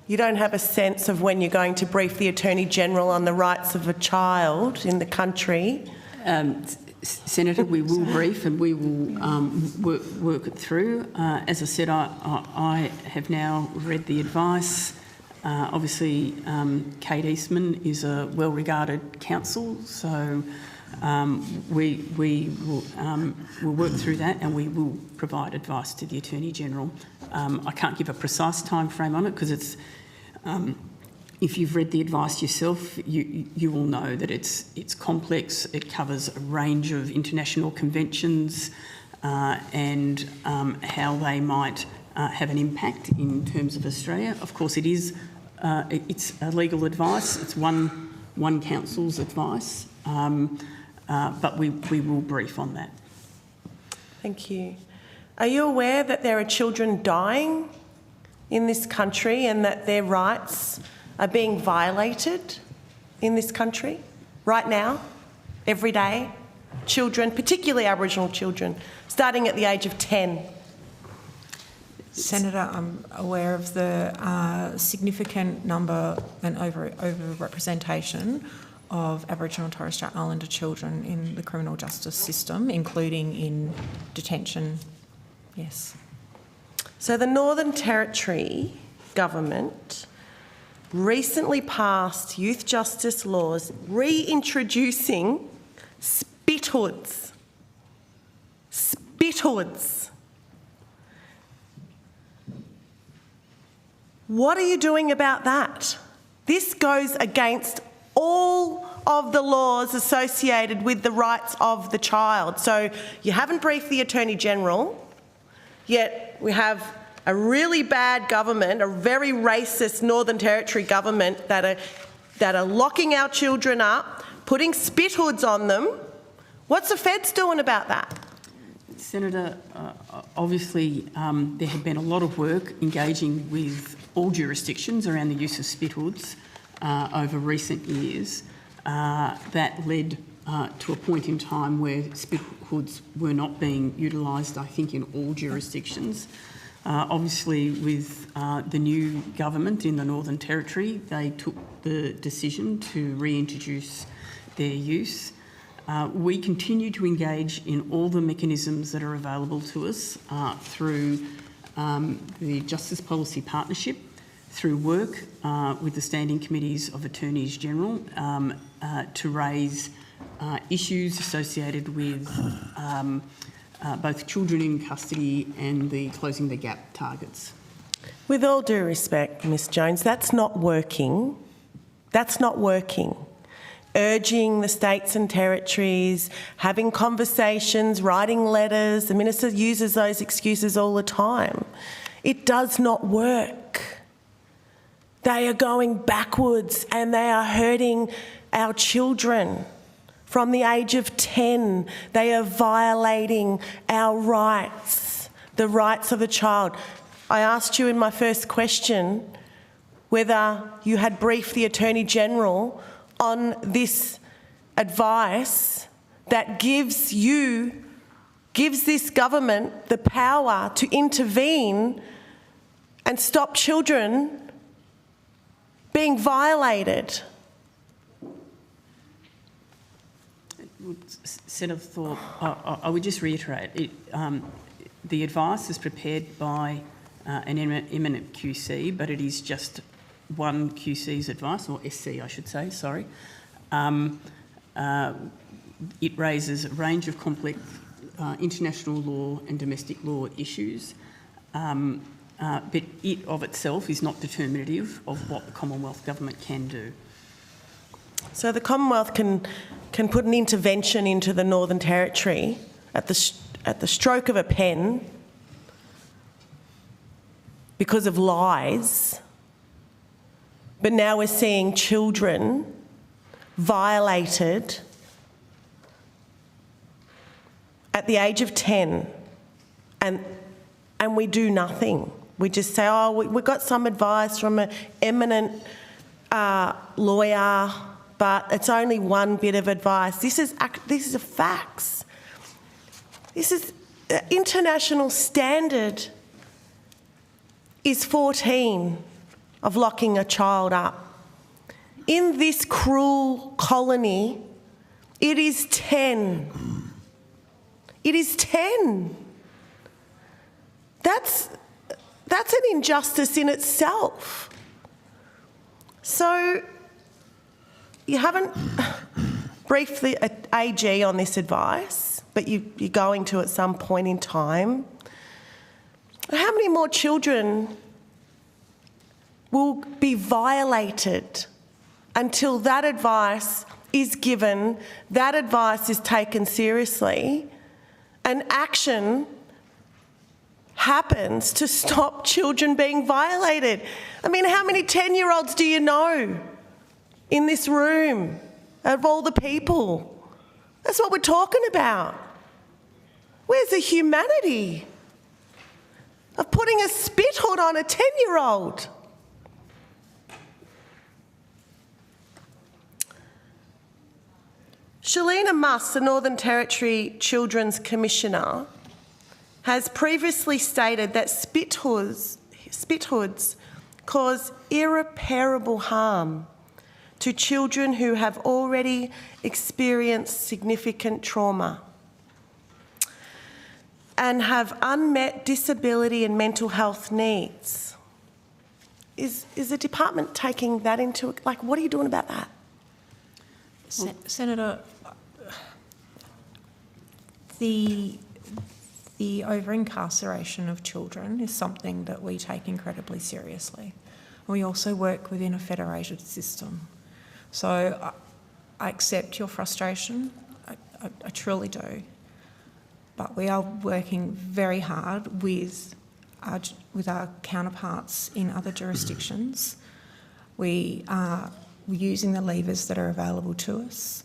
You don't have a sense of when you're going to brief the Attorney-General on the rights of a child in the country? Senator, we will brief and we will work it through. As I said, I have now read the advice. Obviously, Kate Eastman is a well-regarded counsel, so we will work through that and we will provide advice to the Attorney-General. I can't give a precise time frame on it because it's if you've read the advice yourself, you will know that it's complex. It covers a range of international conventions and how they might have an impact in terms of Australia. Of course, it's a legal advice. It's one council's advice, but we will brief on that. Thank you. Are you aware that there are children dying in this country and that their rights are being violated in this country right now, every day? Children, particularly Aboriginal children, starting at the age of 10. Senator, I'm aware of the significant number and over-representation of Aboriginal and Torres Strait Islander children in the criminal justice system, including in detention. Yes. So the Northern Territory government recently passed youth justice laws reintroducing spithoods. Spithoods. What are you doing about that? This goes against all of the laws associated with the rights of the child. So you haven't briefed the Attorney-General, yet we have a really bad government, a very racist Northern Territory government that are locking our children up, putting spit hoods on them. What's the feds doing about that? Senator, obviously there had been a lot of work engaging with all jurisdictions around the use of spit hoods over recent years that led to a point in time where spit hoods were not being utilised, I think, in all jurisdictions. Obviously, with the new government in the Northern Territory, they took the decision to reintroduce their use. We continue to engage in all the mechanisms that are available to us through the Justice Policy Partnership, through work with the Standing Committees of Attorneys General to raise issues associated with both children in custody and the Closing the Gap targets. With all due respect, Ms Jones, that's not working. That's not working. Urging the states and territories, having conversations, writing letters. The minister uses those excuses all the time. It does not work. They are going backwards and they are hurting our children. From the age of 10, they are violating our rights, the rights of the child. I asked you in my first question whether you had briefed the Attorney-General on this advice that gives this government the power to intervene and stop children being violated. Senator Thorpe, I would just reiterate, the advice is prepared by an eminent QC, but it is just one QC's advice, or SC I should say, sorry. It raises a range of complex international law and domestic law issues, but it of itself is not determinative of what the Commonwealth Government can do. So the Commonwealth can put an intervention into the Northern Territory at the stroke of a pen because of lies, but now we're seeing children violated at the age of 10 and we do nothing. We just say, oh, we got some advice from an eminent lawyer, but it's only one bit of advice. This is a facts. This is international standard is 14 of locking a child up. In this cruel colony, it is 10. It is 10. That's an injustice in itself. So you haven't briefed the AG on this advice, but you're going to at some point in time. How many more children will be violated until that advice is given, that advice is taken seriously, and action happens to stop children being violated? I mean, how many 10-year-olds do you know in this room of all the people? That's what we're talking about. Where's the humanity of putting a spit hood on a 10-year-old? Shalina Muss, the Northern Territory Children's Commissioner, has previously stated that spit hoods cause irreparable harm to children who have already experienced significant trauma and have unmet disability and mental health needs. Is the department taking that into, like, what are you doing about that? Senator, the over-incarceration of children is something that we take incredibly seriously. We also work within a federated system. So accept your frustration. I truly do. But we are working very hard with our counterparts in other jurisdictions. We are using the levers that are available to us.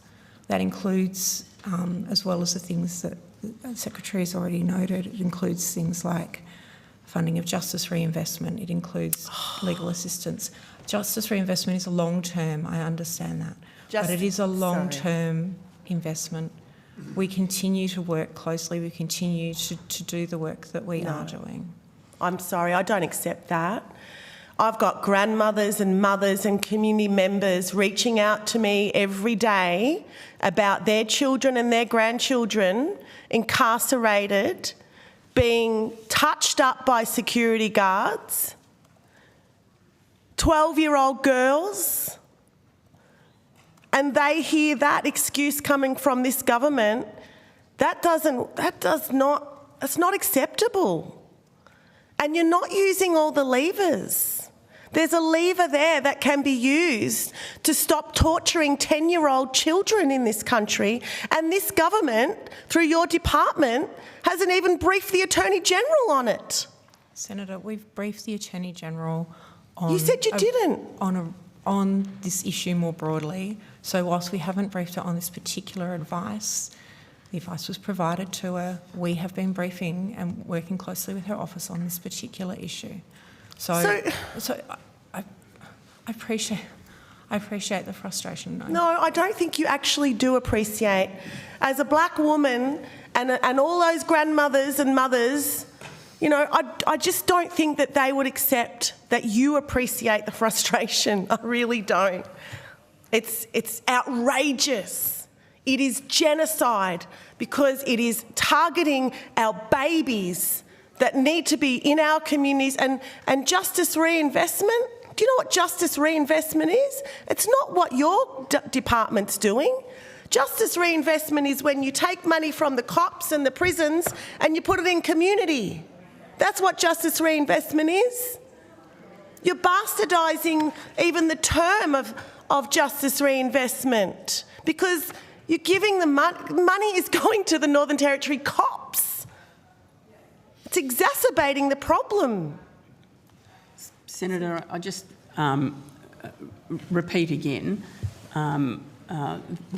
That includes, as well as the things that the Secretary has already noted, it includes things like funding of justice reinvestment, it includes legal assistance. Justice reinvestment is a long-term, I understand that, but it is a long-term investment. We continue to work closely, we continue to do the work that we are doing. I'm sorry, I don't accept that. I've got grandmothers and mothers and community members reaching out to me every day about their children and their grandchildren incarcerated, being touched up by security guards, 12-year-old girls, and they hear that excuse coming from this government. That's not acceptable. And you're not using all the levers. There's a lever there that can be used to stop torturing 10-year-old children in this country, and this government, through your department, hasn't even briefed the Attorney-General on it. Senator, we've briefed the Attorney-General on... You said you didn't. On this issue more broadly. So whilst we haven't briefed her on this particular advice, the advice was provided to her. We have been briefing and working closely with her office on this particular issue. So I appreciate the frustration. No, I don't think you actually do appreciate. As a black woman and all those grandmothers and mothers, you know, I just don't think that they would accept that you appreciate the frustration. I really don't. It's outrageous. It is genocide because it is targeting our babies that need to be in our communities, and justice reinvestment. Do you know what justice reinvestment is? It's not what your department's doing. Justice reinvestment is when you take money from the cops and the prisons and you put it in community. That's what justice reinvestment is. You're bastardising even the term of justice reinvestment because you're giving the money is going to the Northern Territory cops. It's exacerbating the problem. Senator, I just repeat again, the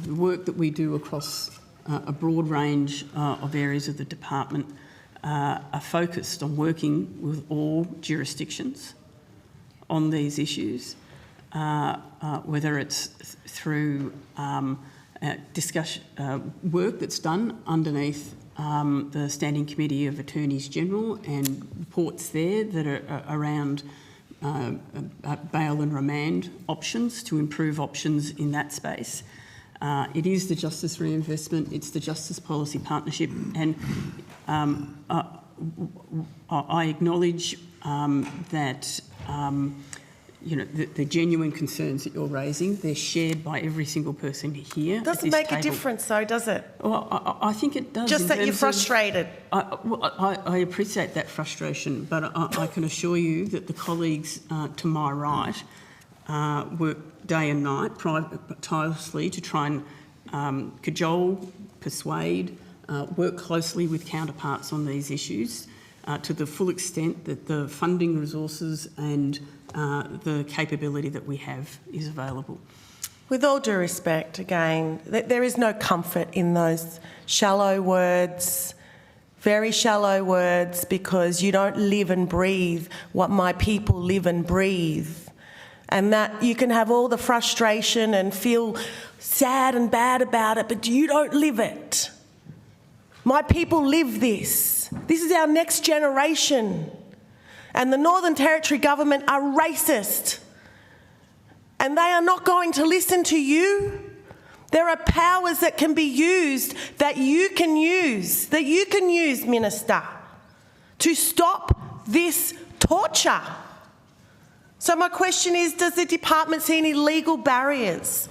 work that we do across a broad range of areas of the department are focused on working with all jurisdictions on these issues, whether it's through discussion, work that's done underneath the Standing Committee of Attorneys General and reports there that are around bail and remand options to improve options in that space. It is the Justice Reinvestment, it's the Justice Policy Partnership, and I acknowledge that you know, the genuine concerns that you're raising, they're shared by every single person here. Doesn't make a difference though, does it? Well, I think it does. Just that you're frustrated. I appreciate that frustration, but I can assure you that the colleagues to my right work day and night tirelessly to try and cajole, persuade, work closely with counterparts on these issues to the full extent that the funding resources and the capability that we have is available. With all due respect, again, there is no comfort in those shallow words, very shallow words, because you don't live and breathe what my people live and breathe. And that you can have all the frustration and feel sad and bad about it, but you don't live it. My people live this. This is our next generation. And the Northern Territory government are racist. And they are not going to listen to you. There are powers that can be used, that you can use, Minister, to stop this torture. So my question is, does the department see any legal barriers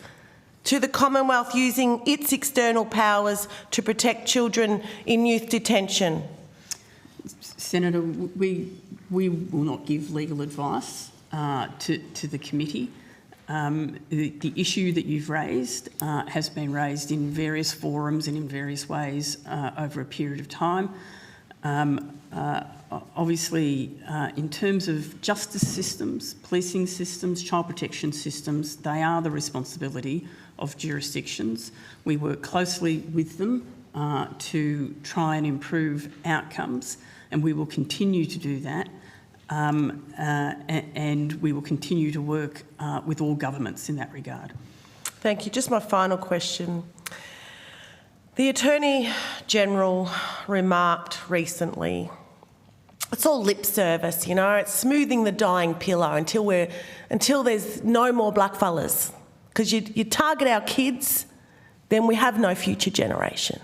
to the Commonwealth using its external powers to protect children in youth detention? Senator, we will not give legal advice to the committee. The issue that you've raised has been raised in various forums and in various ways over a period of time. Obviously, in terms of justice systems, policing systems, child protection systems, they are the responsibility of jurisdictions. We work closely with them to try and improve outcomes, and we will continue to do that. And we will continue to work with all governments in that regard. Thank you. Just my final question. The Attorney-General remarked recently, it's all lip service, you know, it's smoothing the dying pillow until there's no more blackfellas. Because you target our kids, then we have no future generation.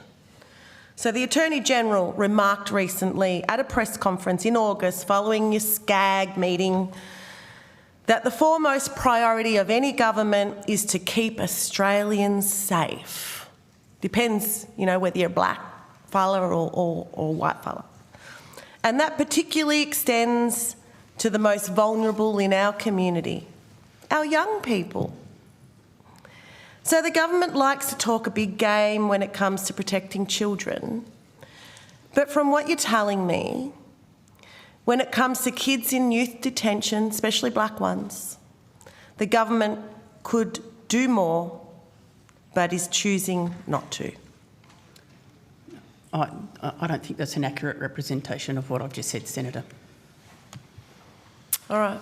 So the Attorney-General remarked recently at a press conference in August following your SCAG meeting that the foremost priority of any government is to keep Australians safe. Depends, you know, whether you're a black fella or white fella. And that particularly extends to the most vulnerable in our community, our young people. So the government likes to talk a big game when it comes to protecting children, but from what you're telling me, when it comes to kids in youth detention, especially black ones, the government could do more, but is choosing not to. I don't think that's an accurate representation of what I've just said, Senator. All right.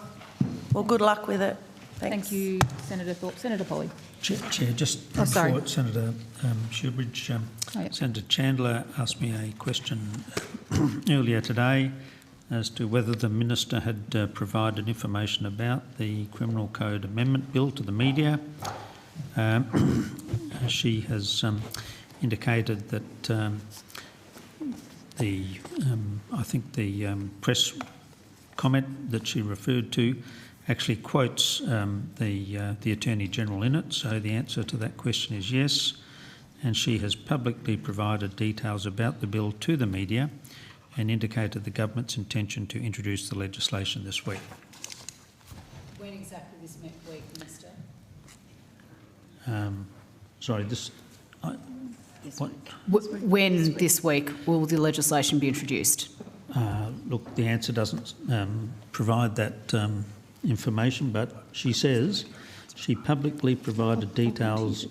Well, good luck with it. Thank you, Senator Thorpe. Senator Polley. Chair, just before Senator Shoebridge, Senator Chandler asked me a question earlier today as to whether the Minister had provided information about the Criminal Code Amendment Bill to the media. She has indicated that I think the press comment that she referred to actually quotes the Attorney-General in it, so the answer to that question is yes, and she has publicly provided details about the bill to the media and indicated the government's intention to introduce the legislation this week. When exactly this week, Minister? Sorry, this... When this week will the legislation be introduced? Look, the answer doesn't provide that information, but she says she publicly provided details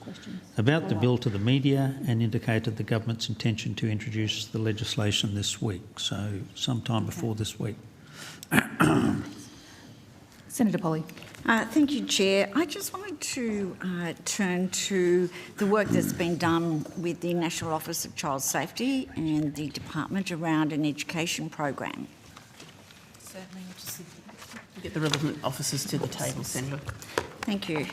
about the bill to the media and indicated the government's intention to introduce the legislation this week, so sometime before this week. Senator Polley. Thank you, Chair. I just wanted to turn to the work that's been done with the National Office of Child Safety and the Department around an education program. Certainly. Get the relevant officers to the table, Senator. Thank you.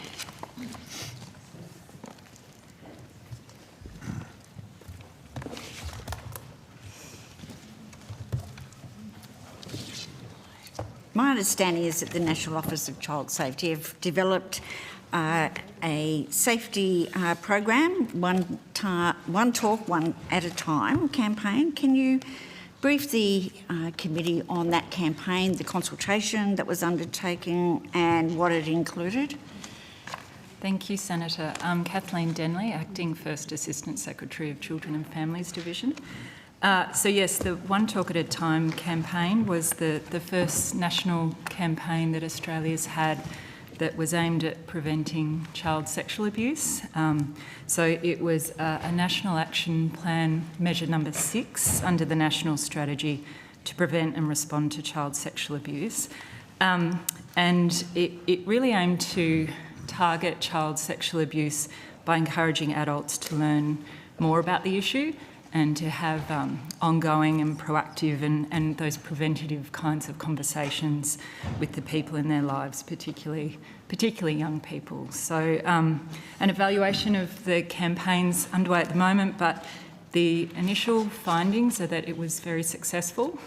My understanding is that the National Office of Child Safety have developed a safety program, one talk, one at a time campaign. Can you brief the committee on that campaign, the consultation that was undertaken and what it included? Thank you, Senator. Kathleen Denley, Acting First Assistant Secretary of Children and Families Division. So yes, the One Talk at a Time campaign was the first national campaign that Australia's had that was aimed at preventing child sexual abuse. So it was a National Action Plan measure number 6 under the National Strategy to Prevent and Respond to Child Sexual Abuse. And it really aimed to target child sexual abuse by encouraging adults to learn more about the issue and to have ongoing and proactive and those preventative kinds of conversations with the people in their lives, particularly young people. So an evaluation of the campaign's underway at the moment, but the initial findings are that it was very successful.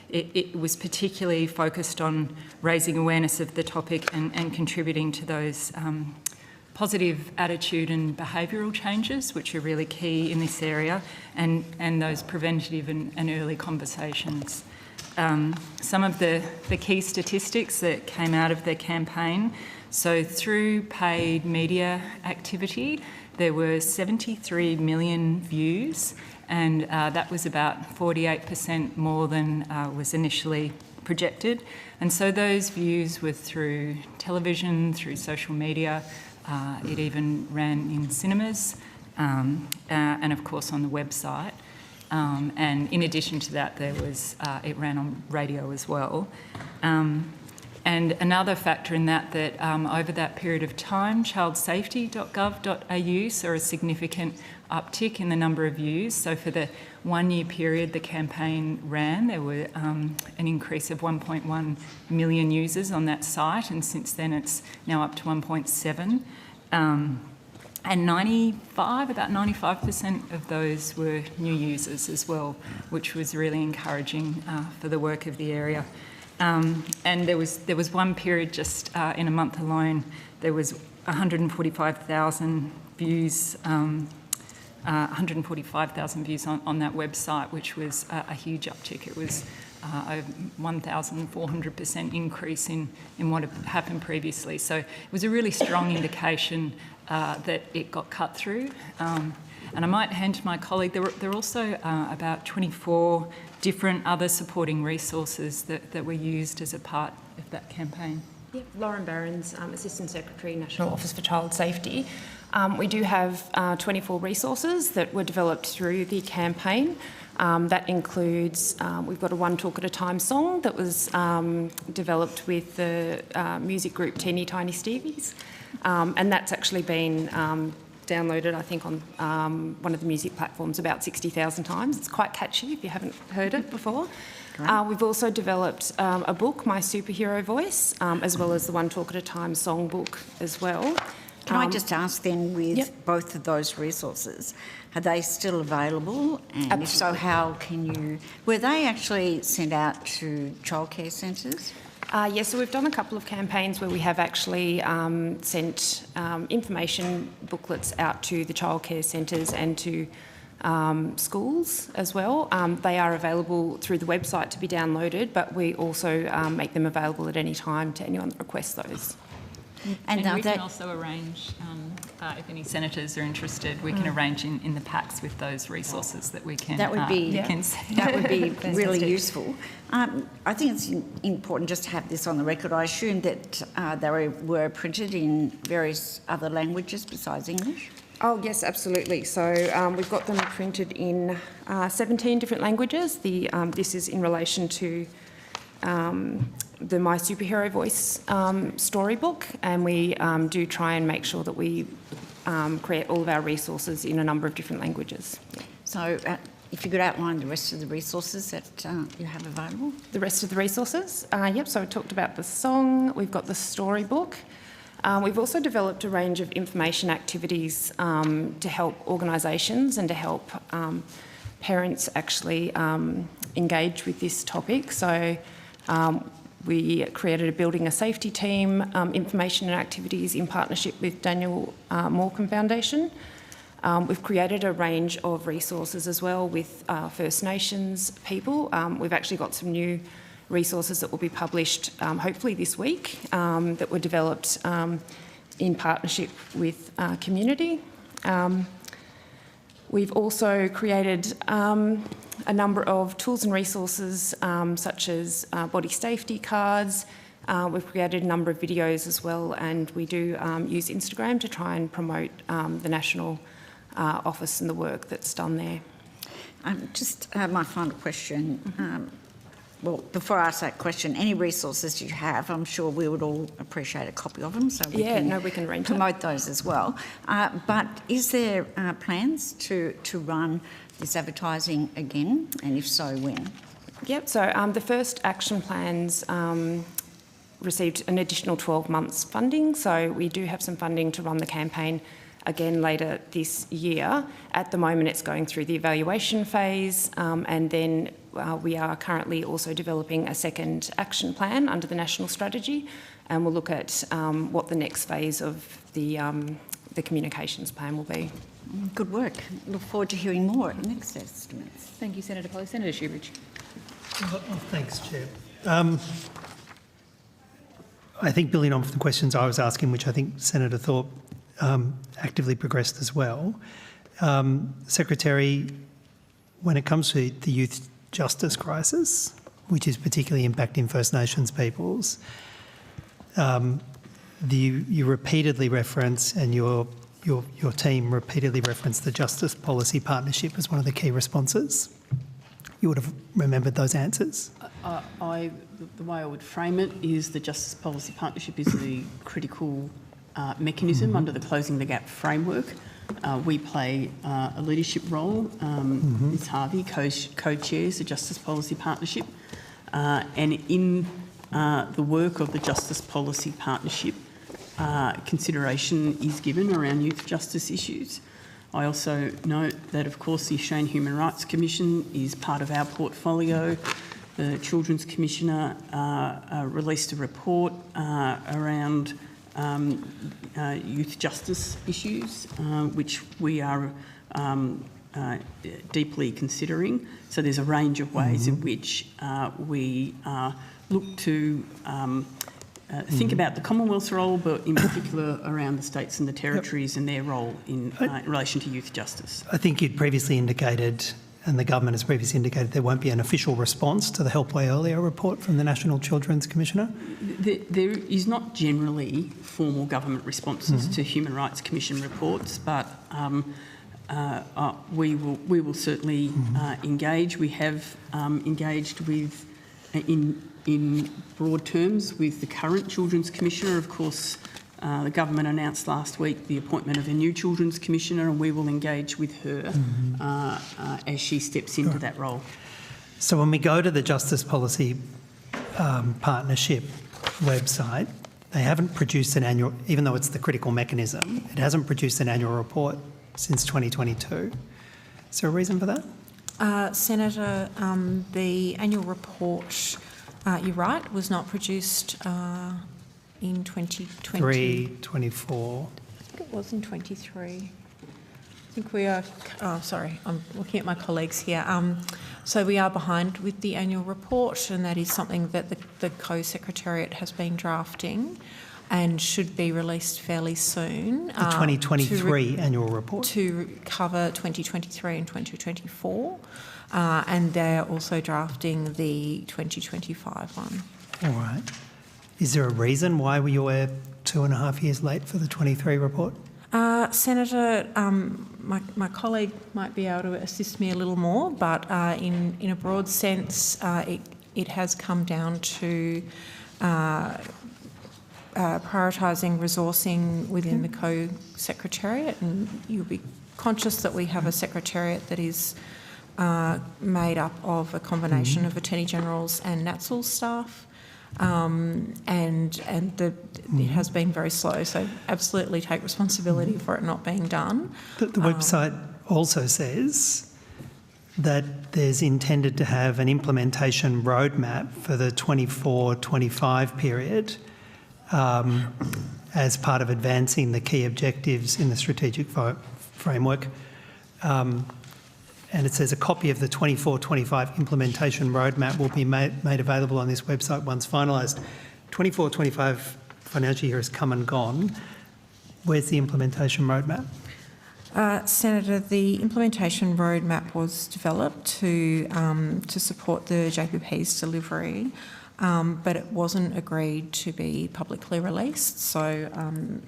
It was particularly focused on raising awareness of the topic and contributing to those positive attitude and behavioural changes, which are really key in this area, and those preventative and early conversations. Some of the key statistics that came out of the campaign So through paid media activity, there were 73 million views, and that was about 48% more than was initially projected. And so those views were through television, through social media. It even ran in cinemas, and of course on the website. And in addition to that, it ran on radio as well. And another factor in that over that period of time, childsafety.gov.au saw a significant uptick in the number of views. So for the 1 year period the campaign ran, there were an increase of 1.1 million users on that site, and since then it's now up to 1.7. And about 95% of those were new users as well, which was really encouraging for the work of the area. And there was one period just in a month alone, there was 145,000 views, 145,000 views on that website, which was a huge uptick. It was a 1,400% increase in what had happened previously. So it was a really strong indication that it got cut through. And I might hand to my colleague, there are also about 24 different other supporting resources that were used as a part of that campaign. Yep, Lauren Barron's Assistant Secretary, National Office for Child Safety. We do have 24 resources that were developed through the campaign. That includes, we've got a One Talk at a Time song that was developed with the music group Teeny Tiny Stevies. And that's actually been downloaded, I think, on one of the music platforms about 60,000 times. It's quite catchy if you haven't heard it before. We've also developed a book, My Superhero Voice, as well as the One Talk at a Time songbook as well. Can I just ask then, with both of those resources, are they still available? And Absolutely. If so, how can you... Were they actually sent out to childcare centres? Yes, so we've done a couple of campaigns where we have actually sent information booklets out to the childcare centres and to schools as well. They are available through the website to be downloaded, but we also make them available at any time to anyone that requests those. And we can also arrange, if any senators are interested, we can arrange in the packs with those resources that we can. That would be that would be really useful. I think it's important just to have this on the record. I assume that they were printed in various other languages besides English. Oh yes, absolutely. So we've got them printed in 17 different languages. This is in relation to the My Superhero Voice storybook, and we do try and make sure that we create all of our resources in a number of different languages. So if you could outline the rest of the resources that you have available. The rest of the resources? Yep, so I talked about the song, we've got the storybook. We've also developed a range of information activities to help organisations and to help parents actually engage with this topic. So we created a Building a Safety team, information and activities in partnership with Daniel Morecambe Foundation. We've created a range of resources as well with First Nations people. We've actually got some new resources that will be published hopefully this week that were developed in partnership with community. We've also created a number of tools and resources such as body safety cards. We've created a number of videos as well, and we do use Instagram to try and promote the National Office and the work that's done there. Just my final question. Well, before I ask that question, any resources you have, I'm sure we would all appreciate a copy of them, so we can arrange promote those as well. But is there plans to run this advertising again, and if so, when? Yep, so the first action plans received an additional 12 months funding, so we do have some funding to run the campaign again later this year. At the moment it's going through the evaluation phase, and then we are currently also developing a second action plan under the national strategy, and we'll look at what the next phase of the communications plan will be. Good work. Look forward to hearing more at next estimates. Thank you, Senator Polly. Senator Shoebridge. Thanks, Chair. I think building on from the questions I was asking, which I think Senator Thorpe actively progressed as well, Secretary, when it comes to the youth justice crisis, which is particularly impacting First Nations peoples, you repeatedly reference, and your team repeatedly referenced the Justice Policy Partnership as one of the key responses. You would have remembered those answers. The way I would frame it is the Justice Policy Partnership is the critical mechanism under the Closing the Gap framework. We play a leadership role. Ms Harvey co-chairs the Justice Policy Partnership, and in the work of the Justice Policy Partnership, consideration is given around youth justice issues. I also note that, of course, the Australian Human Rights Commission is part of our portfolio. The Children's Commissioner released a report around youth justice issues, which we are deeply considering. So there's a range of ways in which we look to think about the Commonwealth's role, but in particular around the states and the territories and their role in relation to youth justice. I think you'd previously indicated, and the government has previously indicated, there won't be an official response to the Help Way Earlier report from the National Children's Commissioner? There is not generally formal government responses to Human Rights Commission reports, but we will certainly engage. We have engaged with, in broad terms, with the current Children's Commissioner. Of course, the government announced last week the appointment of a new Children's Commissioner, and we will engage with her as she steps into that role. So when we go to the Justice Policy Partnership website, they haven't produced an annual, even though it's the critical mechanism, it hasn't produced an annual report since 2022. Is there a reason for that? Senator, the annual report, you're right, was not produced in 2020. 24. I think it was in 23. I think we are, sorry, I'm looking at my colleagues here. So we are behind with the annual report, and that is something that the Co-Secretariat has been drafting and should be released fairly soon. The 2023 annual report? To cover 2023 and 2024. And they're also drafting the 2025 one. All right. Is there a reason why we were 2.5 years late for the 23 report? Senator, my colleague might be able to assist me a little more, but in a broad sense, it has come down to prioritising resourcing within the Co-Secretariat, and you'll be conscious that we have a Secretariat that is made up of a combination of Attorney-Generals and NATSL staff, it has been very slow, so absolutely take responsibility for it not being done. The website also says that there's intended to have an implementation roadmap for the 24-25 period as part of advancing the key objectives in the strategic framework. And it says a copy of the 24-25 implementation roadmap will be made available on this website once finalised. 24-25 financial year has come and gone. Where's the implementation roadmap? Senator, the implementation roadmap was developed to support the JPP's delivery, but it wasn't agreed to be publicly released, so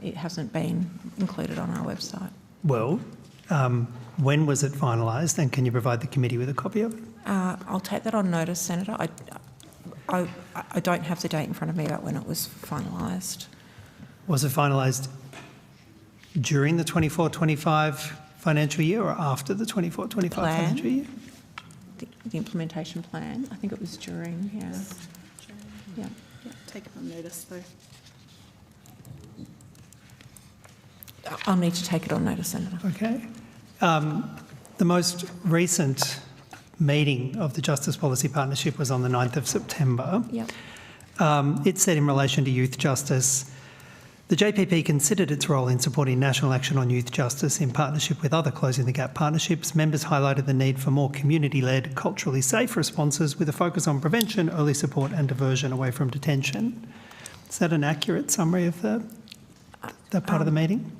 it hasn't been included on our website. Well, when was it finalised, and can you provide the committee with a copy of it? I'll take that on notice, Senator. I don't have the date in front of me about when it was finalised. Was it finalised during the 24-25 financial year or after the 24-25 financial year? The implementation plan. I think it was during, yeah. Yeah, take it on notice though. I'll need to take it on notice, Senator. Okay. The most recent meeting of the Justice Policy Partnership was on the 9th of September. Yep. It said in relation to youth justice, the JPP considered its role in supporting national action on youth justice in partnership with other Closing the Gap partnerships. Members highlighted the need for more community-led, culturally safe responses with a focus on prevention, early support and diversion away from detention. Is that an accurate summary of that part of the meeting?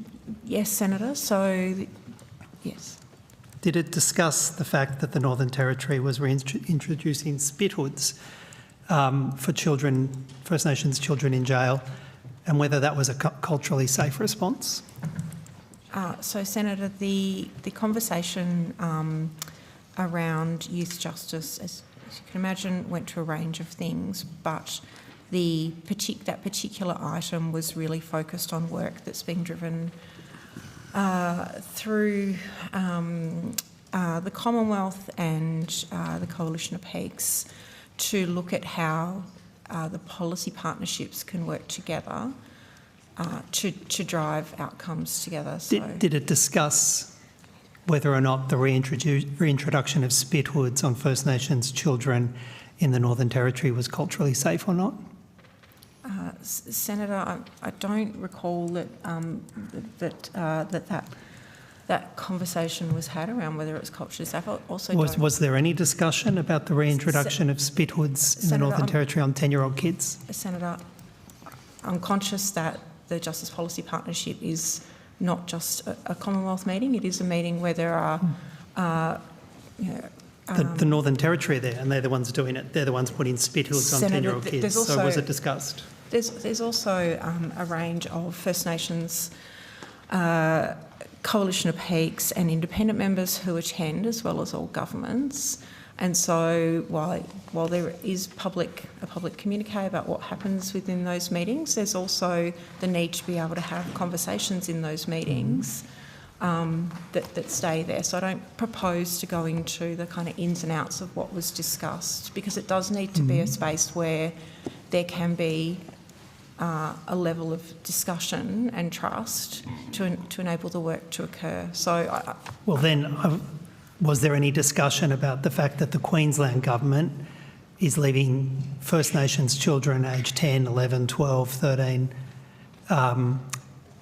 Yes, Senator. So, yes. Did it discuss the fact that the Northern Territory was reintroducing spit hoods for children, First Nations children in jail, and whether that was a culturally safe response? So, Senator, the conversation around youth justice, as you can imagine, went to a range of things, but that particular item was really focused on work that's being driven through the Commonwealth and the Coalition of Peaks to look at how the policy partnerships can work together to drive outcomes together. So, Did it discuss whether or not the reintroduction of spit hoods on First Nations children in the Northern Territory was culturally safe or not? Senator, I don't recall that conversation was had around whether it was culturally safe. Was there any discussion about the reintroduction of spit hoods in the Northern Territory on 10-year-old kids? Senator, I'm conscious that the Justice Policy Partnership is not just a Commonwealth meeting. It is a meeting where there are the Northern Territory are there, and they're the ones doing it. They're the ones putting spit hoods on 10-year-old kids. Also, so was it discussed? There's also a range of First Nations Coalition of Peaks and independent members who attend, as well as all governments. And so while there is a public communique about what happens within those meetings, there's also the need to be able to have conversations in those meetings that stay there. So I don't propose to go into the kind of ins and outs of what was discussed, because it does need to be a space where there can be a level of discussion and trust to enable the work to occur. So, was there any discussion about the fact that the Queensland government is leaving First Nations children aged 10, 11, 12, 13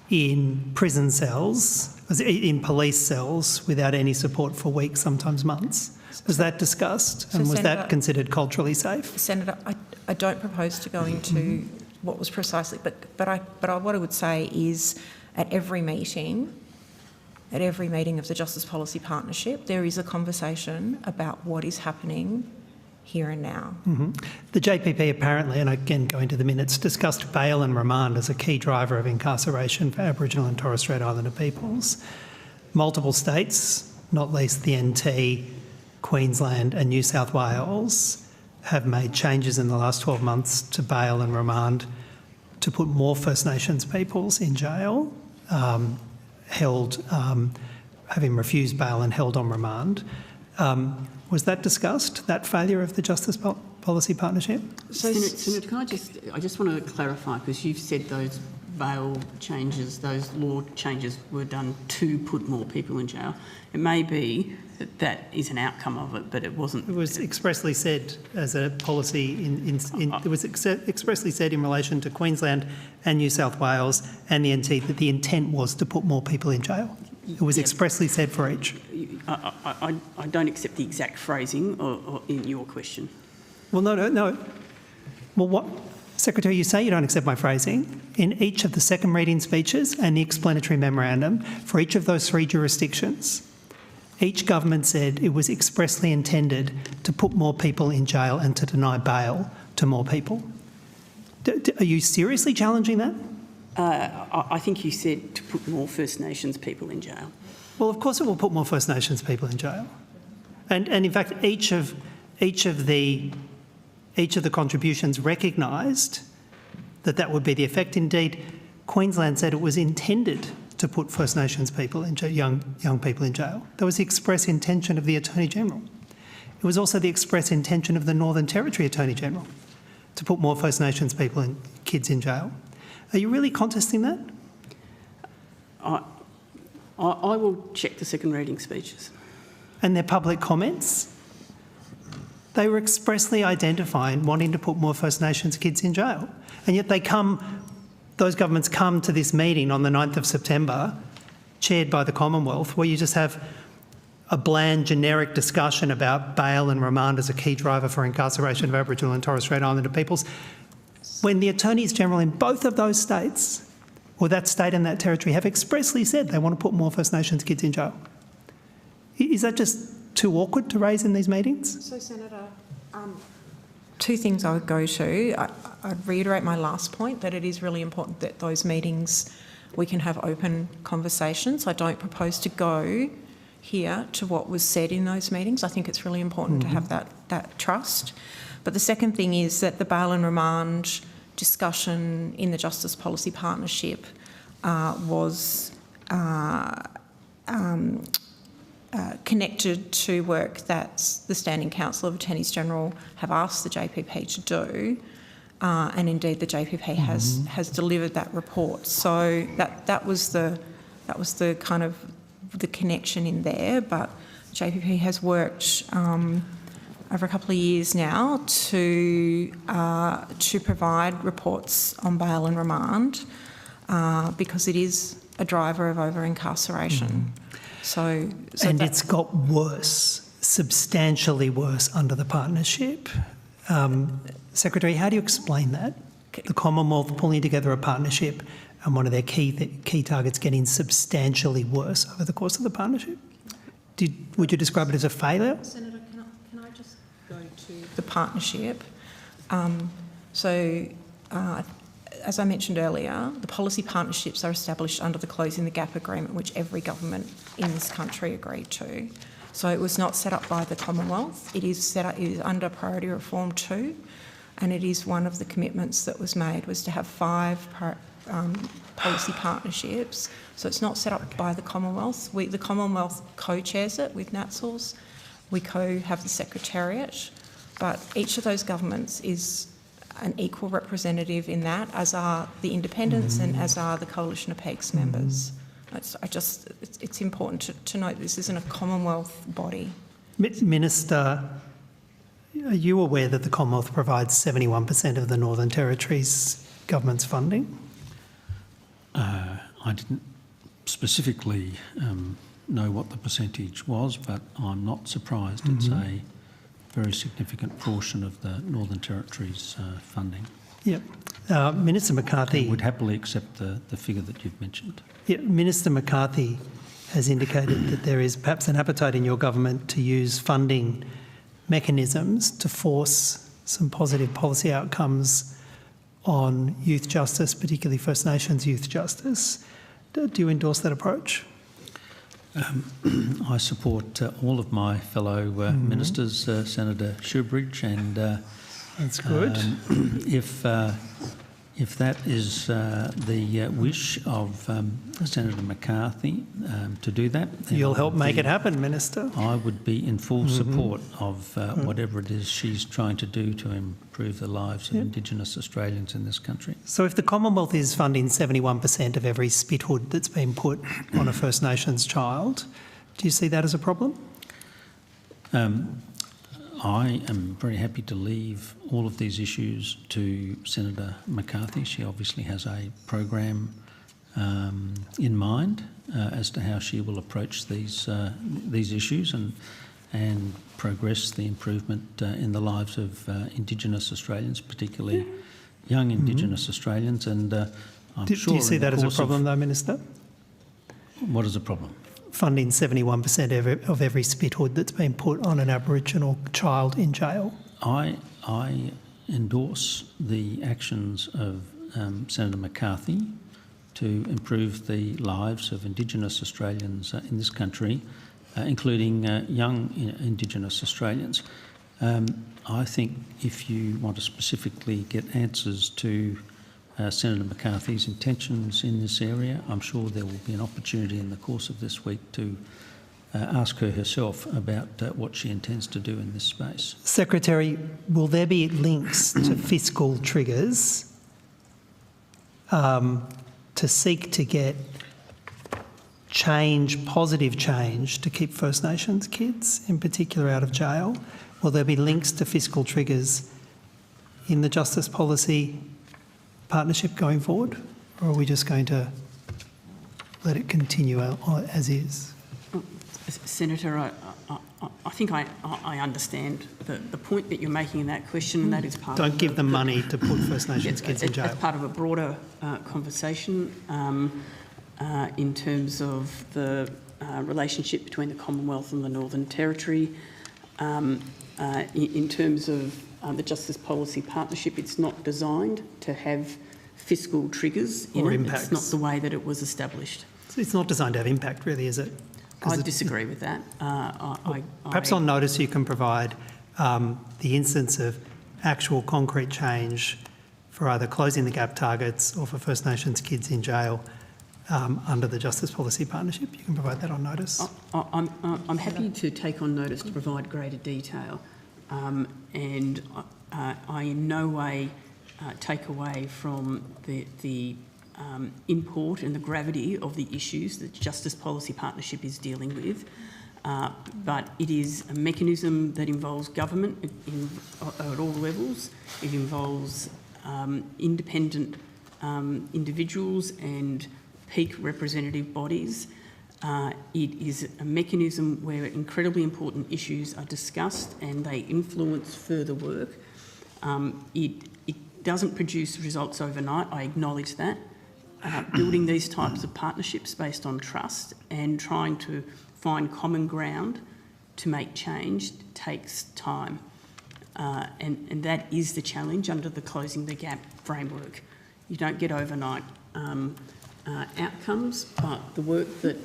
in prison cells, in police cells, without any support for weeks, sometimes months? Was that discussed, and was that considered culturally safe? Senator, I don't propose to go into what was precisely, but what I would say is at every meeting of the Justice Policy Partnership, there is a conversation about what is happening here and now. The JPP apparently, and again going to the minutes, discussed bail and remand as a key driver of incarceration for Aboriginal and Torres Strait Islander peoples. Multiple states, not least the NT, Queensland and New South Wales, have made changes in the last 12 months to bail and remand to put more First Nations peoples in jail, having refused bail and held on remand. Was that discussed, that failure of the Justice Policy Partnership? So, Senator, can I just want to clarify, because you've said those bail changes, those law changes were done to put more people in jail. It may be that is an outcome of it, but it wasn't. It was expressly said as a policy it was expressly said in relation to Queensland and New South Wales and the NT that the intent was to put more people in jail. It was expressly said for each. I don't accept the exact phrasing in your question. Well, no. Well, what, Secretary, you say you don't accept my phrasing. In each of the second reading speeches and the explanatory memorandum for each of those three jurisdictions, each government said it was expressly intended to put more people in jail and to deny bail to more people. Are you seriously challenging that? I think you said to put more First Nations people in jail. Well, of course it will put more First Nations people in jail. And in fact, each of the contributions recognised that would be the effect. Indeed, Queensland said it was intended to put First Nations people in young people in jail. That was the express intention of the Attorney General. It was also the express intention of the Northern Territory Attorney General to put more First Nations people and kids in jail. Are you really contesting that? I will check the second reading speeches. And their public comments? They were expressly identifying wanting to put more First Nations kids in jail. And yet those governments come to this meeting on the 9th of September, chaired by the Commonwealth, where you just have a bland, generic discussion about bail and remand as a key driver for incarceration of Aboriginal and Torres Strait Islander peoples. when the Attorneys General in both of those states, or that state and that territory, have expressly said they want to put more First Nations kids in jail. Is that just too awkward to raise in these meetings? So, Senator, two things I would go to. I'd reiterate my last point that it is really important that those meetings we can have open conversations. I don't propose to go here to what was said in those meetings. I think it's really important to have that trust. But the second thing is that the bail and remand discussion in the Justice Policy Partnership was connected to work that the Standing Council of Attorneys General have asked the JPP to do, and indeed the JPP has delivered that report. So that was the kind of the connection in there. But JPP has worked over a couple of years now to provide reports on bail and remand because it is a driver of over-incarceration. So and it's got worse, substantially worse under the partnership. Secretary, how do you explain that? The Commonwealth pulling together a partnership and one of their key targets getting substantially worse over the course of the partnership? Would you describe it as a failure? Senator, can I just go to the partnership? As I mentioned earlier, the policy partnerships are established under the Closing the Gap agreement, which every government in this country agreed to. So it was not set up by the Commonwealth. It is under Priority Reform 2, and it is one of the commitments that was made was to have 5 policy partnerships. So it's not set up by the Commonwealth. The Commonwealth co-chairs it with NATSLs. We have the Secretariat, but each of those governments is an equal representative in that, as are the independents and as are the Coalition of Peaks members. It's important to note this isn't a Commonwealth body. Minister, are you aware that the Commonwealth provides 71% of the Northern Territory's government's funding? I didn't specifically know what the percentage was, but I'm not surprised. It's a very significant portion of the Northern Territory's funding. Yep. Minister McCarthy... I would happily accept the figure that you've mentioned. Yep. Minister McCarthy has indicated that there is perhaps an appetite in your government to use funding mechanisms to force some positive policy outcomes on youth justice, particularly First Nations youth justice. Do you endorse that approach? I support all of my fellow ministers, Senator Shoebridge, and that's good. If that is the wish of Senator McCarthy to do that, you'll help make it happen, Minister. I would be in full support of whatever it is she's trying to do to improve the lives of Indigenous Australians in this country. So if the Commonwealth is funding 71% of every spit hood that's been put on a First Nations child, do you see that as a problem? I am very happy to leave all of these issues to Senator McCarthy. She obviously has a program in mind as to how she will approach these issues and progress the improvement in the lives of Indigenous Australians, particularly young Indigenous Australians. And do you see that as a problem, though, Minister? What is a problem? Funding 71% of every spit hood that's been put on an Aboriginal child in jail? I endorse the actions of Senator McCarthy to improve the lives of Indigenous Australians in this country, including young Indigenous Australians. I think if you want to specifically get answers to Senator McCarthy's intentions in this area, I'm sure there will be an opportunity in the course of this week to ask her herself about what she intends to do in this space. Secretary, will there be links to fiscal triggers to seek to get change, positive change, to keep First Nations kids in particular out of jail? Will there be links to fiscal triggers in the Justice Policy Partnership going forward, or are we just going to let it continue as is? Senator, I think I understand the point that you're making in that question, and that is part of... Don't give them money to put First Nations kids in jail. As part of a broader conversation in terms of the relationship between the Commonwealth and the Northern Territory. In terms of the Justice Policy Partnership, it's not designed to have fiscal triggers in or it. impacts. It's not the way that it was established. It's not designed to have impact, really, is it? I disagree with that. Perhaps on notice you can provide the instance of actual concrete change for either closing the gap targets or for First Nations kids in jail under the Justice Policy Partnership. You can provide that on notice. I'm happy to take on notice to provide greater detail, and I in no way take away from the import and the gravity of the issues that Justice Policy Partnership is dealing with. But it is a mechanism that involves government at all levels. It involves independent individuals and peak representative bodies. It is a mechanism where incredibly important issues are discussed and they influence further work. It doesn't produce results overnight, I acknowledge that. Building these types of partnerships based on trust and trying to find common ground to make change takes time. And that is the challenge under the Closing the Gap framework. You don't get overnight outcomes, but the work that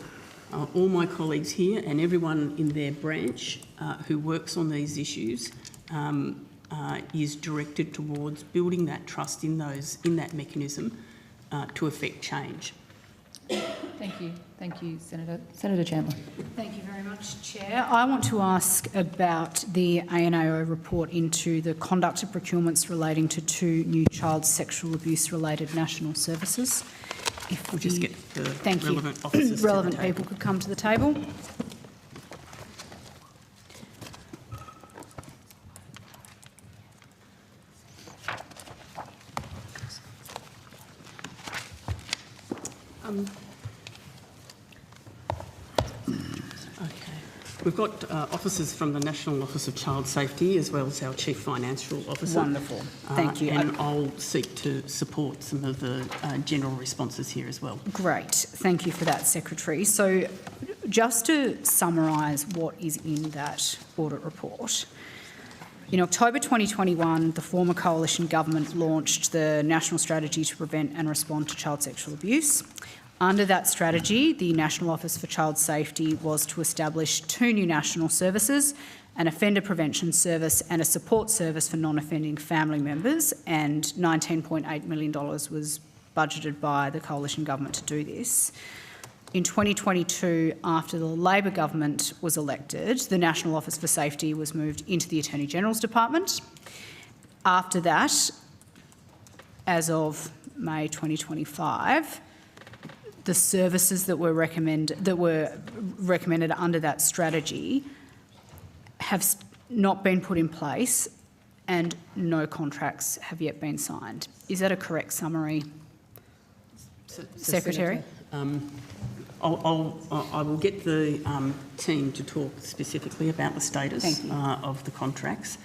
all my colleagues here and everyone in their branch who works on these issues is directed towards building that trust in that mechanism to effect change. Thank you. Thank you, Senator. Senator Chandler. Thank you very much, Chair. I want to ask about the ANAO report into the conduct of procurements relating to 2 new child sexual abuse-related national services. If we'll just get the relevant you. officers relevant to the people could come to the table. We've got officers from the National Office of Child Safety as well as our Chief Financial Officer. Wonderful. Thank you. And I'll seek to support some of the general responses here as well. Great. Thank you for that, Secretary. So just to summarise what is in that audit report. In October 2021, the former coalition government launched the National Strategy to Prevent and Respond to Child Sexual Abuse. Under that strategy, the National Office for Child Safety was to establish 2 new national services, an offender prevention service and a support service for non-offending family members, and $19.8 million was budgeted by the coalition government to do this. In 2022, after the Labor government was elected, the National Office for Safety was moved into the Attorney General's Department. After that, as of May 2025, the services that were recommended under that strategy have not been put in place and no contracts have yet been signed. Is that a correct summary, Secretary? I will get the team to talk specifically about the status of the contracts.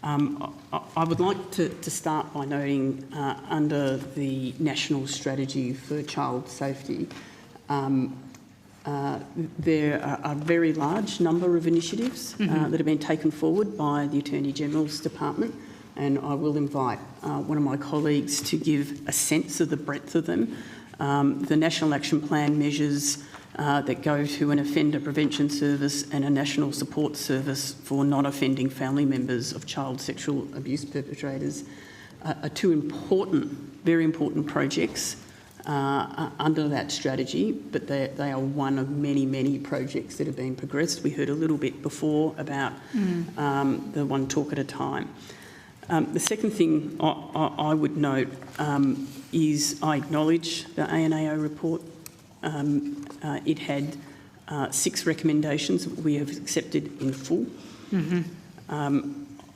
I would like to start by noting under the National Strategy for Child Safety, there are a very large number of initiatives that have been taken forward by the Attorney General's Department, and I will invite one of my colleagues to give a sense of the breadth of them. The National Action Plan measures that go to an offender prevention service and a national support service for non-offending family members of child sexual abuse perpetrators are 2 important, very important projects under that strategy, but they are one of many, many projects that have been progressed. We heard a little bit before about the one talk at a time. The second thing I would note is I acknowledge the ANAO report. It had 6 recommendations that we have accepted in full.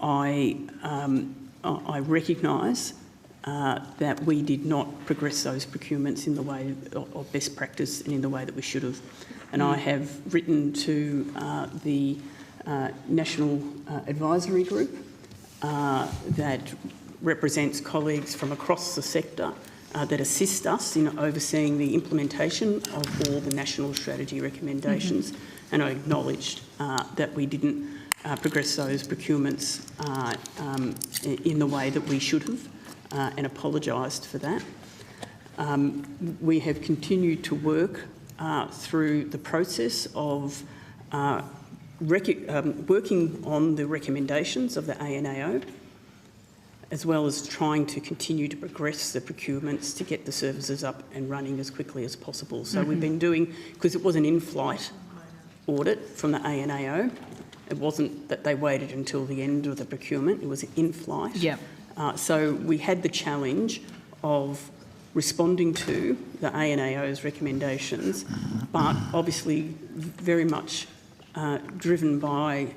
I recognise that we did not progress those procurements in the way of best practice and in the way that we should have. And I have written to the national advisory group that represents colleagues from across the sector that assist us in overseeing the implementation of all the national strategy recommendations. And I acknowledged that we didn't progress those procurements in the way that we should have, and apologised for that. We have continued to work through the process of working on the recommendations of the ANAO, as well as trying to continue to progress the procurements to get the services up and running as quickly as possible. So we've been doing, because it was an in-flight audit from the ANAO, it wasn't that they waited until the end of the procurement, it was in-flight. Yep. So we had the challenge of responding to the ANAO's recommendations, but obviously very much driven by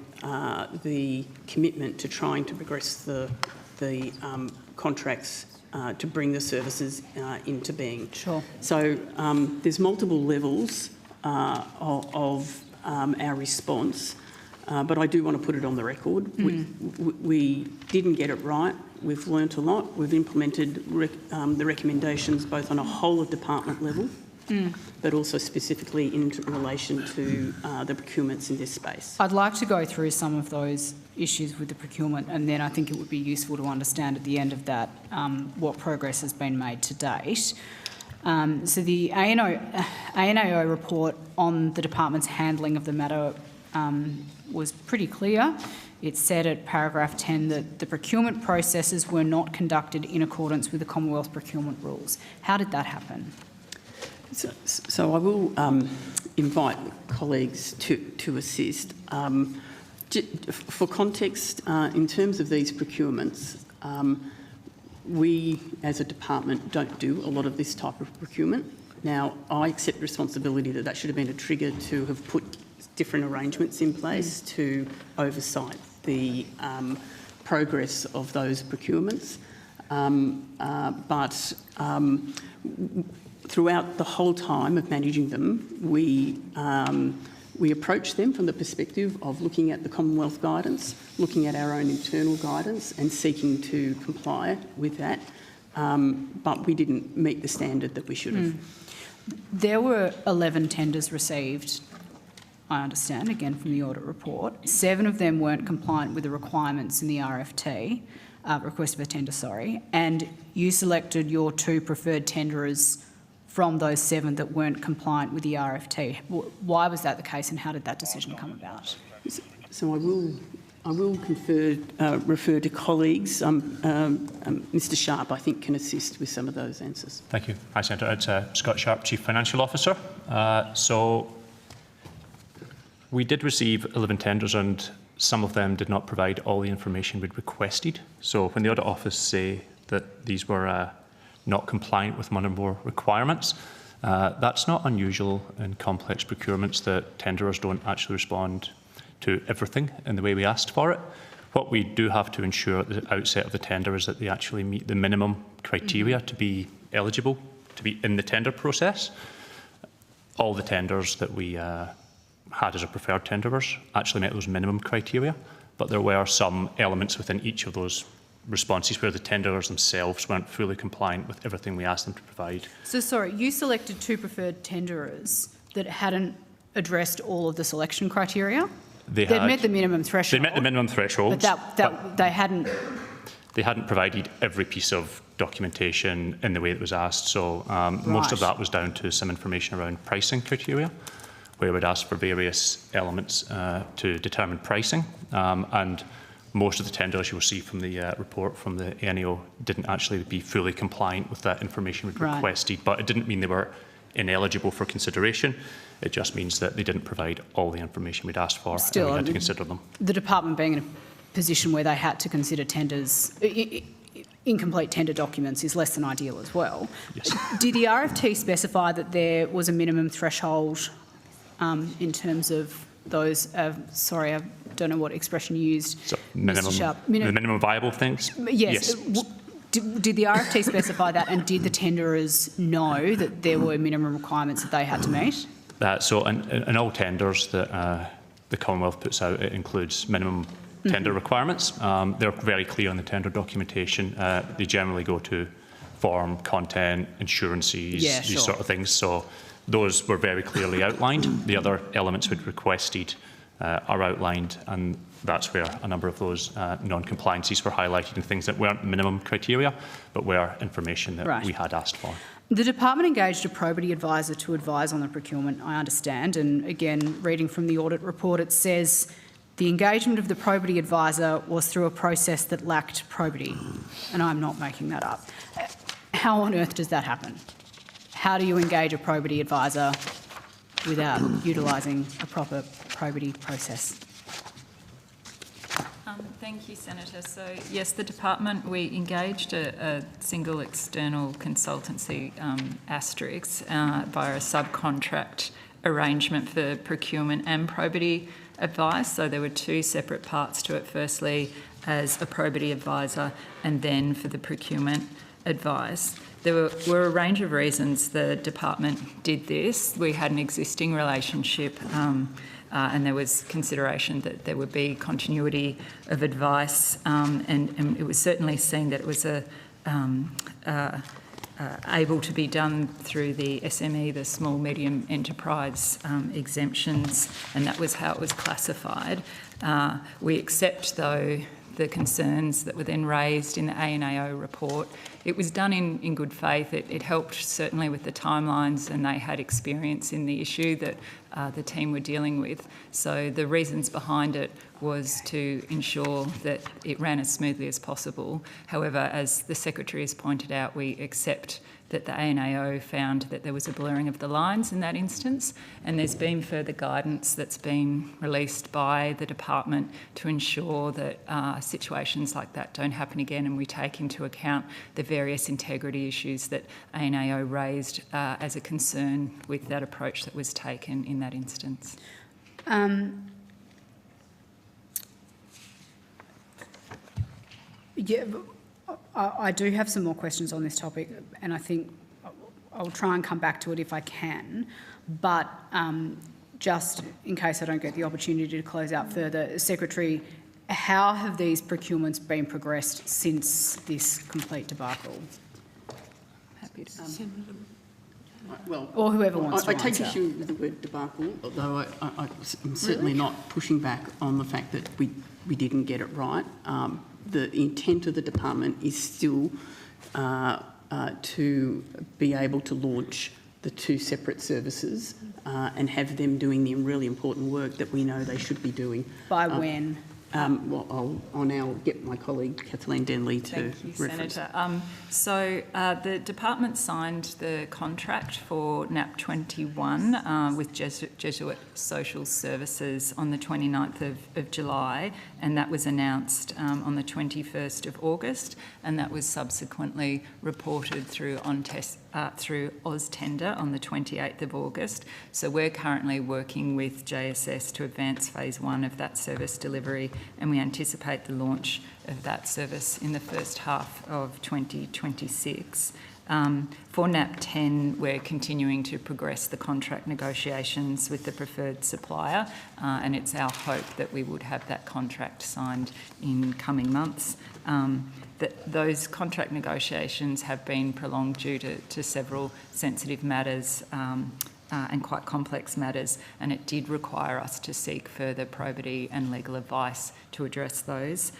the commitment to trying to progress the contracts to bring the services into being. Sure. So there's multiple levels of our response, but I do want to put it on the record. We didn't get it right. We've learnt a lot. We've implemented the recommendations both on a whole of department level, but also specifically in relation to the procurements in this space. I'd like to go through some of those issues with the procurement, and then I think it would be useful to understand at the end of that what progress has been made to date. So the ANAO report on the department's handling of the matter was pretty clear. It said at paragraph 10 that the procurement processes were not conducted in accordance with the Commonwealth procurement rules. How did that happen? So I will invite colleagues to assist. For context, in terms of these procurements, we as a department don't do a lot of this type of procurement. Now, I accept responsibility that should have been a trigger to have put different arrangements in place to oversight the progress of those procurements. But throughout the whole time of managing them, we approach them from the perspective of looking at the Commonwealth guidance, looking at our own internal guidance and seeking to comply with that. But we didn't meet the standard that we should have. There were 11 tenders received, I understand, again from the audit report. 7 of them weren't compliant with the requirements in the RFT, request for tender, sorry, and you selected your 2 preferred tenderers from those 7 that weren't compliant with the RFT. Why was that the case, and how did that decision come about? So I will refer to colleagues. Mr Sharp, I think, can assist with some of those answers. Thank you. Hi, Senator. It's Scott Sharp, Chief Financial Officer. So we did receive 11 tenders, and some of them did not provide all the information we'd requested. So when the Audit Office say that these were not compliant with one or more requirements, that's not unusual in complex procurements that tenderers don't actually respond to everything in the way we asked for it. What we do have to ensure at the outset of the tender is that they actually meet the minimum criteria to be eligible to be in the tender process. All the tenders that we had as our preferred tenderers actually met those minimum criteria, but there were some elements within each of those responses where the tenderers themselves weren't fully compliant with everything we asked them to provide. So, sorry, you selected 2 preferred tenderers that hadn't addressed all of the selection criteria? They'd met the minimum threshold. They met the minimum threshold. But they hadn't... They hadn't provided every piece of documentation in the way it was asked. So most of that was down to some information around pricing criteria, where we'd asked for various elements to determine pricing. And most of the tenders you will see from the report from the ANAO didn't actually be fully compliant with that information we'd requested, but it didn't mean they were ineligible for consideration. It just means that they didn't provide all the information we'd asked for, and we had to consider them. The department being in a position where they had to consider tenders, incomplete tender documents is less than ideal as well. Yes. Did the RFT specify that there was a minimum threshold in terms of those, sorry, I don't know what expression you used. So the minimum viable things? Yes. Did the RFT specify that, and did the tenderers know that there were minimum requirements that they had to meet? So in all tenders that the Commonwealth puts out, it includes minimum tender requirements. They're very clear on the tender documentation. They generally go to form, content, insurances, these sort of things. So those were very clearly outlined. The other elements we'd requested are outlined, and that's where a number of those non-compliances were highlighted, and things that weren't minimum criteria, but were information that we had asked for. The department engaged a probity advisor to advise on the procurement, I understand, and again, reading from the audit report, it says the engagement of the probity advisor was through a process that lacked probity, and I'm not making that up. How on earth does that happen? How do you engage a probity advisor without utilising a proper probity process? Thank you, Senator. So, yes, the department, we engaged a single external consultancy, Asterix, via a subcontract arrangement for procurement and probity advice. So there were two separate parts to it. Firstly, as a probity advisor, and then for the procurement advice. There were a range of reasons the department did this. We had an existing relationship, and there was consideration that there would be continuity of advice, and it was certainly seen that it was able to be done through the SME, the small medium enterprise exemptions, and that was how it was classified. We accept, though, the concerns that were then raised in the ANAO report. It was done in good faith. It helped certainly with the timelines, and they had experience in the issue that the team were dealing with. So the reasons behind it was to ensure that it ran as smoothly as possible. However, as the Secretary has pointed out, we accept that the ANAO found that there was a blurring of the lines in that instance, and there's been further guidance that's been released by the department to ensure that situations like that don't happen again, and we take into account the various integrity issues that ANAO raised as a concern with that approach that was taken in that instance. Yeah, I do have some more questions on this topic, and I think I'll try and come back to it if I can. But just in case I don't get the opportunity to close out further, Secretary, how have these procurements been progressed since this complete debacle? Happy to. Well, or whoever wants to I take answer. issue with the word debacle, although I'm certainly not pushing back on the fact that we didn't get it right. The intent of the department is still to be able to launch the two separate services and have them doing the really important work that we know they should be doing. By when? Well, I'll now get my colleague Kathleen Denley to Thank you, reference. Senator. So the department signed the contract for NAP 21 with Jesuit Social Services on the 29th of July, and that was announced on the 21st of August, and that was subsequently reported through AusTender on the 28th of August. So we're currently working with JSS to advance phase 1 of that service delivery, and we anticipate the launch of that service in the first half of 2026. For NAP 10, we're continuing to progress the contract negotiations with the preferred supplier, and it's our hope that we would have that contract signed in coming months. Those contract negotiations have been prolonged due to several sensitive matters and quite complex matters, and it did require us to seek further probity and legal advice to address those.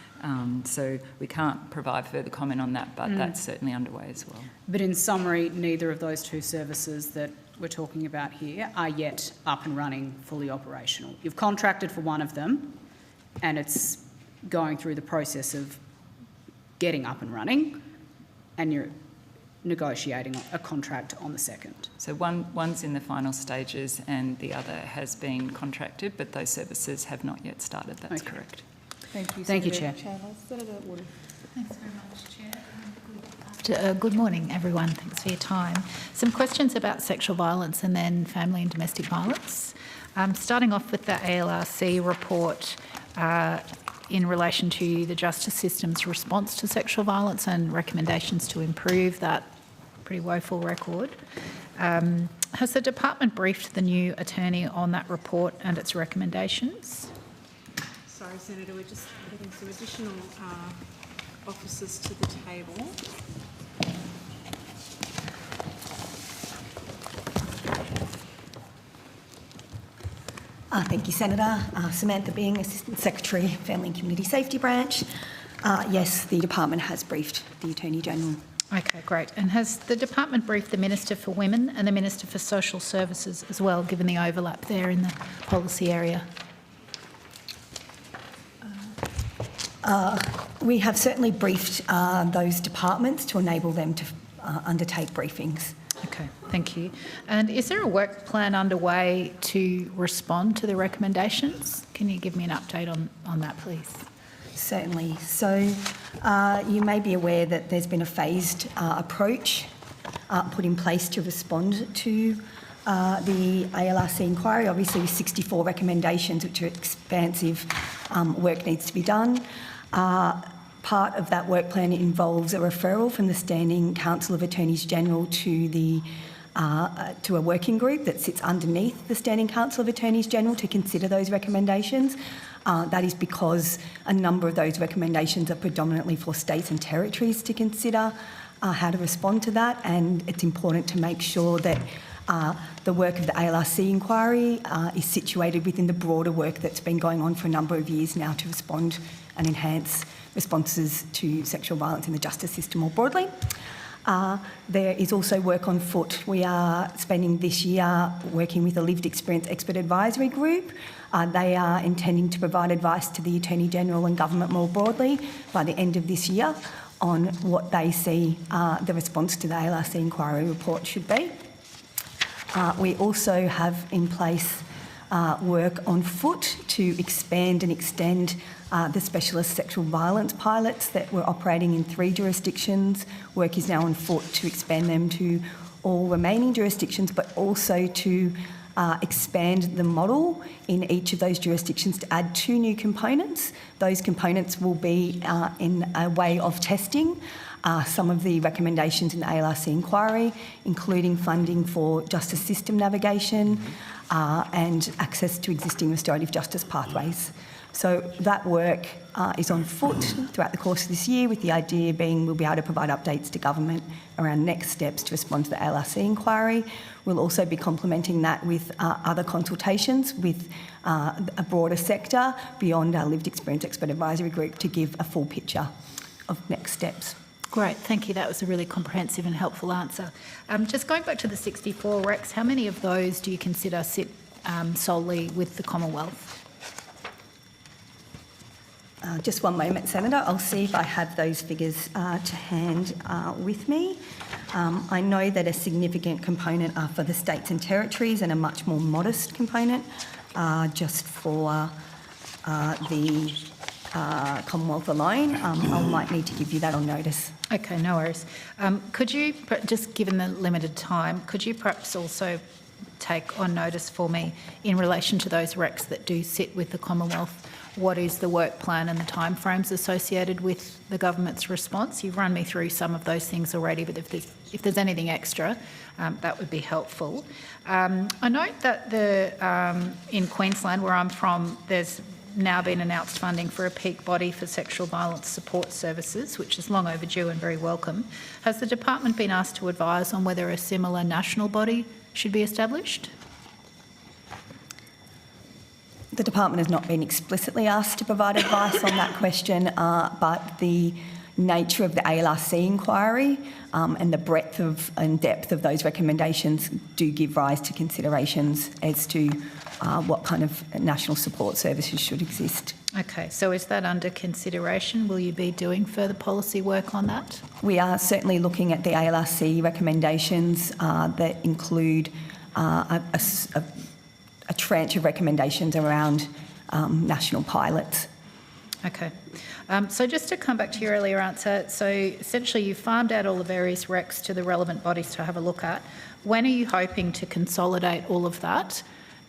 So we can't provide further comment on that, but that's certainly underway as well. But in summary, neither of those two services that we're talking about here are yet up and running, fully operational. You've contracted for one of them, and it's going through the process of getting up and running, and you're negotiating a contract on the second. So one's in the final stages and the other has been contracted, but those services have not yet started. That's correct. Thank you. Thank you, Chair. Thanks very much, Chair. Good morning, everyone. Thanks for your time. Some questions about sexual violence and then family and domestic violence. Starting off with the ALRC report in relation to the justice system's response to sexual violence and recommendations to improve that pretty woeful record. Has the department briefed the new attorney on that report and its recommendations? Sorry, Senator, we're just getting some additional officers to the table. Thank you, Senator. Samantha Bing, Assistant Secretary, Family and Community Safety Branch. Yes, the department has briefed the Attorney-General. Okay, great. And has the department briefed the Minister for Women and the Minister for Social Services as well, given the overlap there in the policy area? We have certainly briefed those departments to enable them to undertake briefings. Okay, thank you. And is there a work plan underway to respond to the recommendations? Can you give me an update on that, please? Certainly. So you may be aware that there's been a phased approach put in place to respond to the ALRC inquiry. Obviously, with 64 recommendations, which are expansive, work needs to be done. Part of that work plan involves a referral from the Standing Council of Attorneys General to a working group that sits underneath the Standing Council of Attorneys General to consider those recommendations. That is because a number of those recommendations are predominantly for states and territories to consider how to respond to that, and it's important to make sure that the work of the ALRC inquiry is situated within the broader work that's been going on for a number of years now to respond and enhance responses to sexual violence in the justice system more broadly. There is also work on foot. We are spending this year working with a lived experience expert advisory group. They are intending to provide advice to the Attorney-General and government more broadly by the end of this year on what they see the response to the ALRC inquiry report should be. We also have in place work on foot to expand and extend the specialist sexual violence pilots that were operating in 3 jurisdictions. Work is now on foot to expand them to all remaining jurisdictions, but also to expand the model in each of those jurisdictions to add 2 new components. Those components will be in a way of testing some of the recommendations in the ALRC inquiry, including funding for justice system navigation and access to existing restorative justice pathways. So that work is on foot throughout the course of this year, with the idea being we'll be able to provide updates to government around next steps to respond to the ALRC inquiry. We'll also be complementing that with other consultations with a broader sector beyond our lived experience expert advisory group to give a full picture of next steps. Great, thank you. That was a really comprehensive and helpful answer. Just going back to the 64 recs, how many of those do you consider sit solely with the Commonwealth? Just one moment, Senator. I'll see if I have those figures to hand with me. I know that a significant component are for the states and territories and a much more modest component just for the Commonwealth alone. I might need to give you that on notice. Okay, no worries. Could you, just given the limited time, could you perhaps also take on notice for me in relation to those recs that do sit with the Commonwealth? What is the work plan and the timeframes associated with the government's response? You've run me through some of those things already, but if there's anything extra, that would be helpful. I note that in Queensland, where I'm from, there's now been announced funding for a peak body for sexual violence support services, which is long overdue and very welcome. Has the department been asked to advise on whether a similar national body should be established? The department has not been explicitly asked to provide advice on that question, but the nature of the ALRC inquiry and the breadth and depth of those recommendations do give rise to considerations as to what kind of national support services should exist. Okay, so is that under consideration? Will you be doing further policy work on that? We are certainly looking at the ALRC recommendations that include a tranche of recommendations around national pilots. Okay. So just to come back to your earlier answer, so essentially you farmed out all the various recs to the relevant bodies to have a look at. When are you hoping to consolidate all of that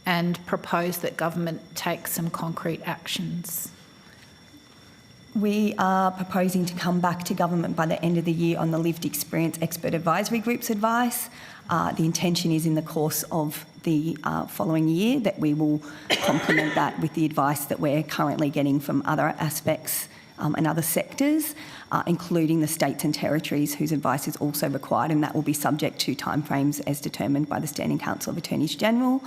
and propose that government take some concrete actions? We are proposing to come back to government by the end of the year on the lived experience expert advisory group's advice. The intention is in the course of the following year that we will complement that with the advice that we're currently getting from other aspects and other sectors, including the states and territories whose advice is also required, and that will be subject to timeframes as determined by the Standing Council of Attorneys General.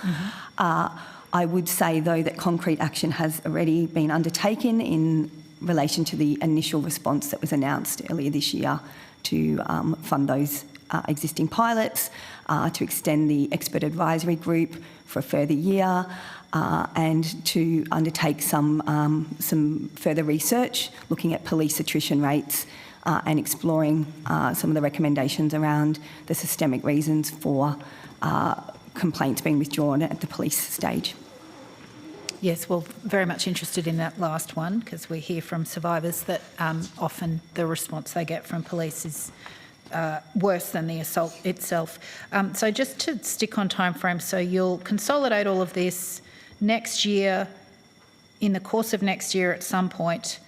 I would say, though, that concrete action has already been undertaken in relation to the initial response that was announced earlier this year to fund those existing pilots, to extend the expert advisory group for a further year, and to undertake some further research looking at police attrition rates and exploring some of the recommendations around the systemic reasons for complaints being withdrawn at the police stage. Yes, well, very much interested in that last one, because we hear from survivors that often the response they get from police is worse than the assault itself. So just to stick on timeframes, so you'll consolidate all of this next year. In the course of next year, at some point,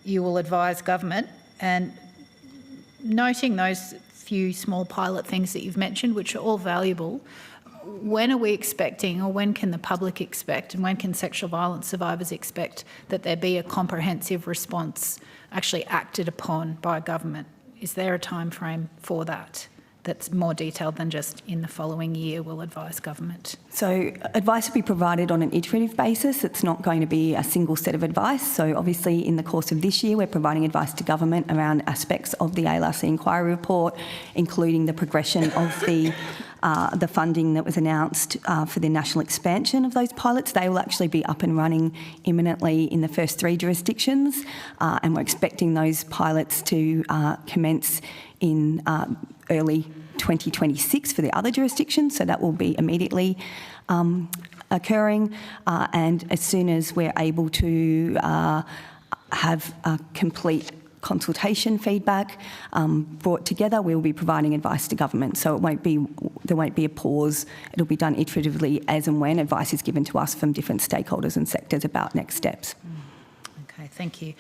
you will advise government, and noting those few small pilot things that you've mentioned, which are all valuable. When are we expecting, or when can the public expect, and when can sexual violence survivors expect that there be a comprehensive response actually acted upon by government? Is there a time frame for that that's more detailed than just in the following year we'll advise government? So advice will be provided on an iterative basis. It's not going to be a single set of advice. So obviously in the course of this year we're providing advice to government around aspects of the ALRC inquiry report, including the progression of the funding that was announced for the national expansion of those pilots. They will actually be up and running imminently in the first 3 jurisdictions, and we're expecting those pilots to commence in early 2026 for the other jurisdictions, so that will be immediately occurring. And as soon as we're able to have a complete consultation feedback brought together, we'll be providing advice to government. So there won't be a pause. It'll be done iteratively as and when advice is given to us from different stakeholders and sectors about next steps. Okay, thank you.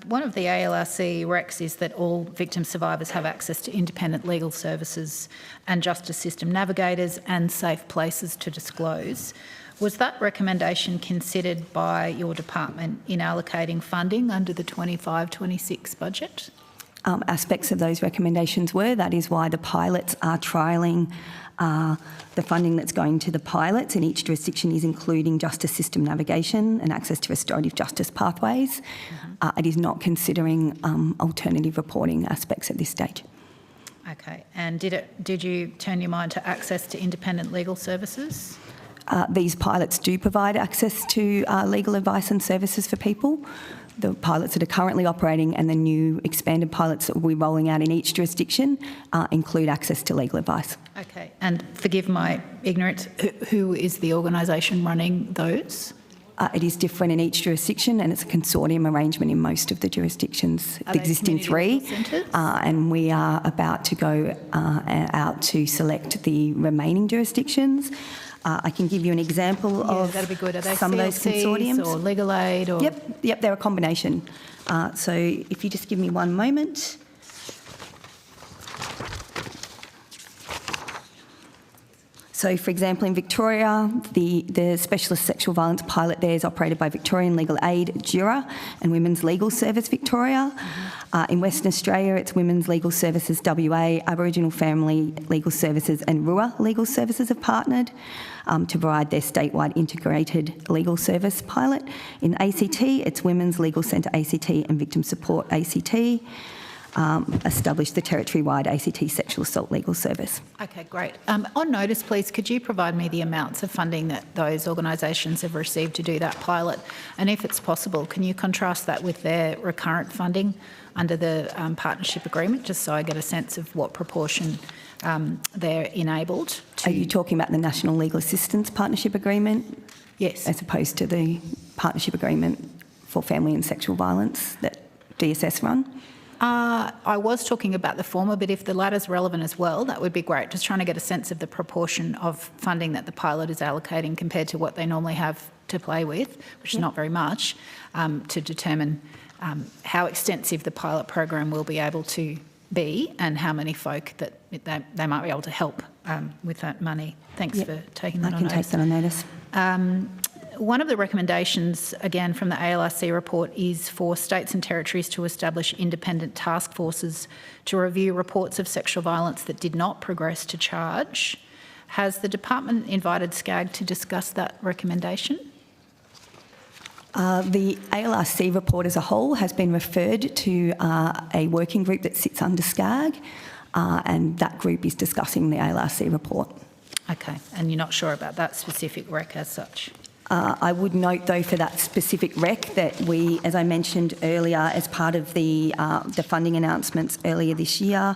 One of the ALRC recs is that all victim survivors have access to independent legal services and justice system navigators and safe places to disclose. Was that recommendation considered by your department in allocating funding under the 25-26 budget? Aspects of those recommendations were. That is why the pilots are trialling the funding that's going to the pilots in each jurisdiction is including justice system navigation and access to restorative justice pathways. It is not considering alternative reporting aspects at this stage. Okay, and did you turn your mind to access to independent legal services? These pilots do provide access to legal advice and services for people. The pilots that are currently operating and the new expanded pilots that will be rolling out in each jurisdiction include access to legal advice. Okay, and forgive my ignorance, who is the organisation running those? It is different in each jurisdiction, and it's a consortium arrangement in most of the jurisdictions, the existing 3. And we are about to go out to select the remaining jurisdictions. I can give you an example of that'd be good. Are they some of those CLCs consortiums. Or legal aid? Or? Yep, they're a combination. So if you just give me one moment. So, for example, in Victoria, the specialist sexual violence pilot there is operated by Victorian Legal Aid, Jura, and Women's Legal Service Victoria. In Western Australia, it's Women's Legal Services WA, Aboriginal Family Legal Services and Rua Legal Services have partnered to provide their statewide integrated legal service pilot. In ACT, it's Women's Legal Centre ACT and Victim Support ACT. Established the territory-wide ACT Sexual Assault Legal Service. Okay, great. On notice, please, could you provide me the amounts of funding that those organisations have received to do that pilot? And if it's possible, can you contrast that with their recurrent funding under the partnership agreement, just so I get a sense of what proportion they're enabled to? Are you talking about the National Legal Assistance Partnership Agreement? Yes. As opposed to the partnership agreement for family and sexual violence that DSS run? I was talking about the former, but if the latter's relevant as well, that would be great. Just trying to get a sense of the proportion of funding that the pilot is allocating compared to what they normally have to play with, which is not very much, to determine how extensive the pilot program will be able to be and how many folk that they might be able to help with that money. Thanks for taking that on notice. I can take that on notice. One of the recommendations, again, from the ALRC report is for states and territories to establish independent task forces to review reports of sexual violence that did not progress to charge. Has the department invited SCAG to discuss that recommendation? The ALRC report as a whole has been referred to a working group that sits under SCAG, and that group is discussing the ALRC report. Okay, and you're not sure about that specific rec as such? I would note, though, for that specific rec that we, as I mentioned earlier, as part of the funding announcements earlier this year,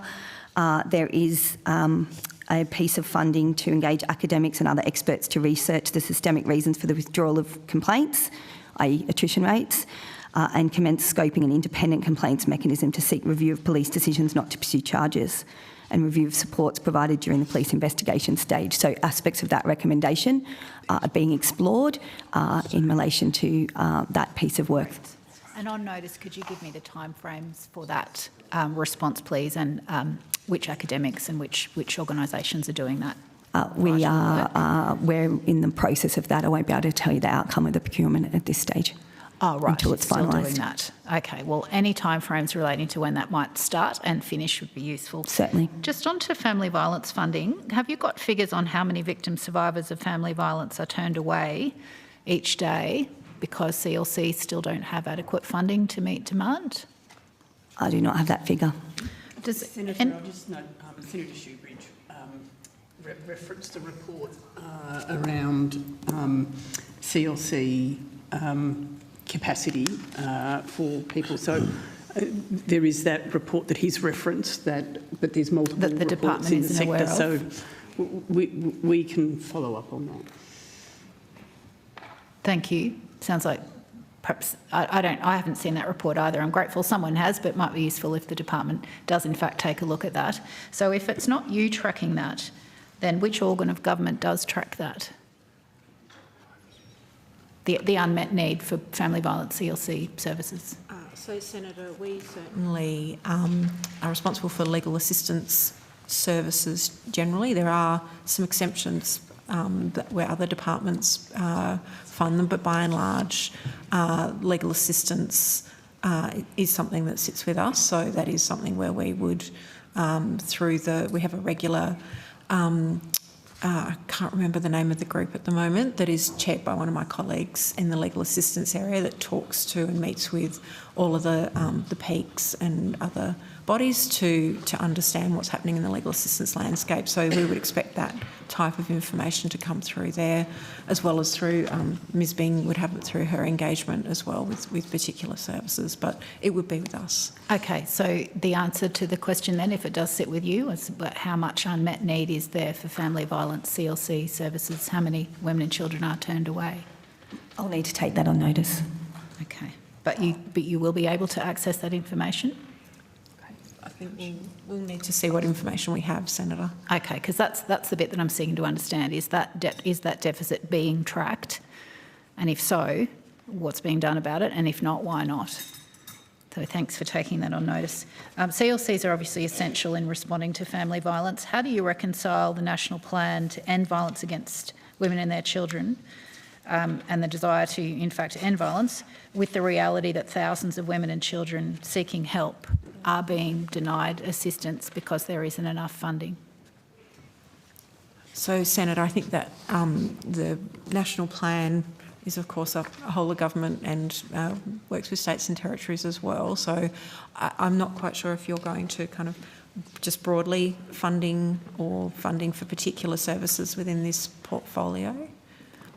there is a piece of funding to engage academics and other experts to research the systemic reasons for the withdrawal of complaints, i.e. attrition rates, and commence scoping an independent complaints mechanism to seek review of police decisions not to pursue charges and review of supports provided during the police investigation stage. So aspects of that recommendation are being explored in relation to that piece of work. And on notice, could you give me the timeframes for that response, please, and which academics and which organisations are doing that? We're in the process of that. I won't be able to tell you the outcome of the procurement at this stage. Oh, right. Until it's Still finalised. doing that. Okay. Well, any timeframes relating to when that might start and finish would be useful. Certainly. Just on to family violence funding, have you got figures on how many victim survivors of family violence are turned away each day because CLC still don't have adequate funding to meet demand? I do not have that figure. Senator, I'll just note Senator Shoebridge referenced a report around CLC capacity for people. So there is that report that he's referenced, but there's multiple that the reports department in the isn't aware sector. of. So we can follow up on that. Thank you. Sounds like perhaps I haven't seen that report either. I'm grateful someone has, but it might be useful if the department does in fact take a look at that. So if it's not you tracking that, then which organ of government does track that? The unmet need for family violence CLC services. So, Senator, we certainly are responsible for legal assistance services generally. There are some exemptions where other departments fund them, but by and large, legal assistance is something that sits with us. So that is something where we would, we have a regular, I can't remember the name of the group at the moment, that is chaired by one of my colleagues in the legal assistance area that talks to and meets with all of the peaks and other bodies to understand what's happening in the legal assistance landscape. So we would expect that type of information to come through there, as well as through, Ms Bing would have it through her engagement as well with particular services, but it would be with us. Okay, so the answer to the question then, if it does sit with you, is about how much unmet need is there for family violence CLC services? How many women and children are turned away? I'll need to take that on notice. Okay, but you will be able to access that information? I think we'll need to see what information we have, Senator. Okay, because that's the bit that I'm seeking to understand. Is that deficit being tracked? And if so, what's being done about it? And if not, why not? So thanks for taking that on notice. CLCs are obviously essential in responding to family violence. How do you reconcile the national plan to end violence against women and their children and the desire to, in fact, end violence with the reality that thousands of women and children seeking help are being denied assistance because there isn't enough funding? So, Senator, I think that the national plan is, of course, a whole of government and works with states and territories as well. So I'm not quite sure if you're going to kind of just broadly funding or funding for particular services within this portfolio.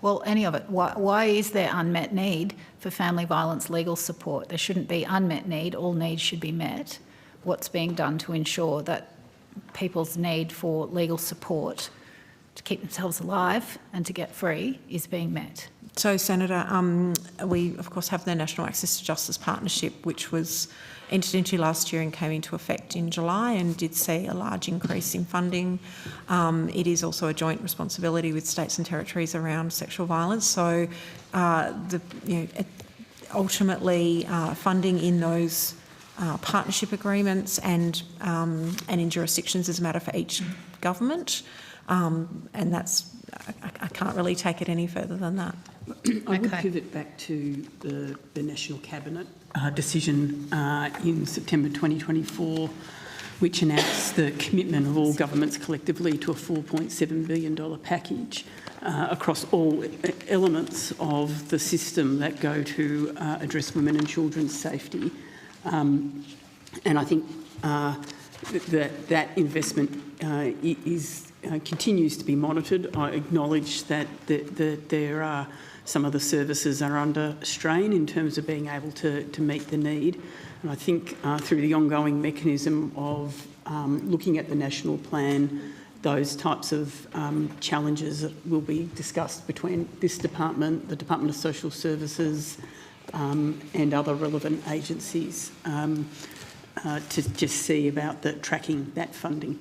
Well, any of it. Why is there unmet need for family violence legal support? There shouldn't be unmet need. All needs should be met. What's being done to ensure that people's need for legal support to keep themselves alive and to get free is being met? So, Senator, we, of course, have the National Access to Justice Partnership, which was entered into last year and came into effect in July and did see a large increase in funding. It is also a joint responsibility with states and territories around sexual violence. So ultimately funding in those partnership agreements and in jurisdictions is a matter for each government, and that's I can't really take it any further than that. I would pivot back to the National Cabinet decision in September 2024, which announced the commitment of all governments collectively to a $4.7 billion package across all elements of the system that go to address women and children's safety. And I think that investment continues to be monitored. I acknowledge that there are some of the services are under strain in terms of being able to meet the need. And I think through the ongoing mechanism of looking at the national plan, those types of challenges will be discussed between this department, the Department of Social Services, and other relevant agencies to just see about tracking that funding.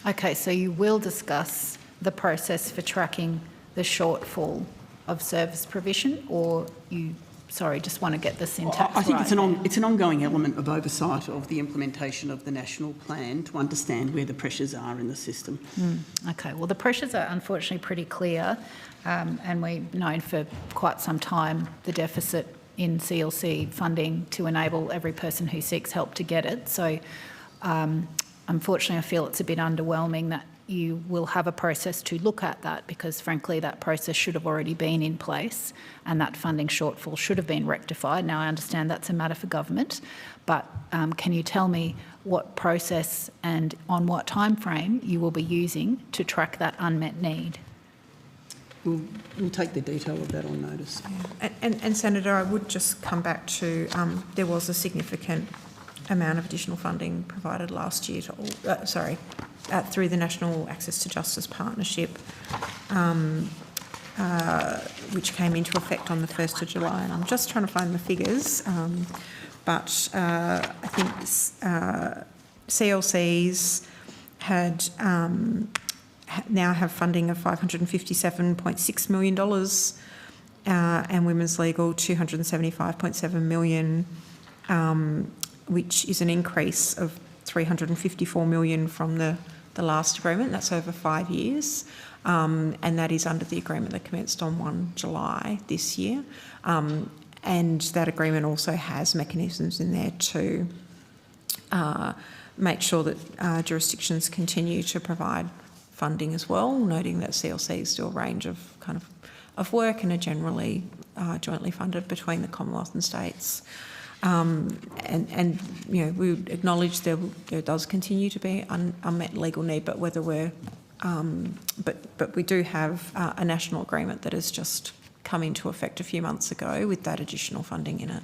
Okay, so you will discuss the process for tracking the shortfall of service provision, or you, sorry, just want to get the syntax I think right it's an ongoing element of oversight of the implementation of the national plan to understand where the pressures are in the system. Okay, well, the pressures are unfortunately pretty clear, and we've known for quite some time the deficit in CLC funding to enable every person who seeks help to get it. So unfortunately, I feel it's a bit underwhelming that you will have a process to look at that, because frankly that process should have already been in place and that funding shortfall should have been rectified. Now I understand that's a matter for government, but can you tell me what process and on what time frame you will be using to track that unmet need? We'll take the detail of that on notice. Yeah. And Senator, I would just come back to there was a significant amount of additional funding provided last year to all, through the National Access to Justice Partnership, which came into effect on the 1st of July. And I'm just trying to find the figures, but I think CLCs had now have funding of $557.6 million and Women's Legal $275.7 million, which is an increase of $354 million from the last agreement. That's over 5 years, and that is under the agreement that commenced on 1 July this year. And that agreement also has mechanisms in there to make sure that jurisdictions continue to provide funding as well, noting that CLCs do a range of of work and are generally jointly funded between the Commonwealth and states. And you know, we would acknowledge there does continue to be unmet legal need, but whether we're but we do have a national agreement that has just come into effect a few months ago with that additional funding in it.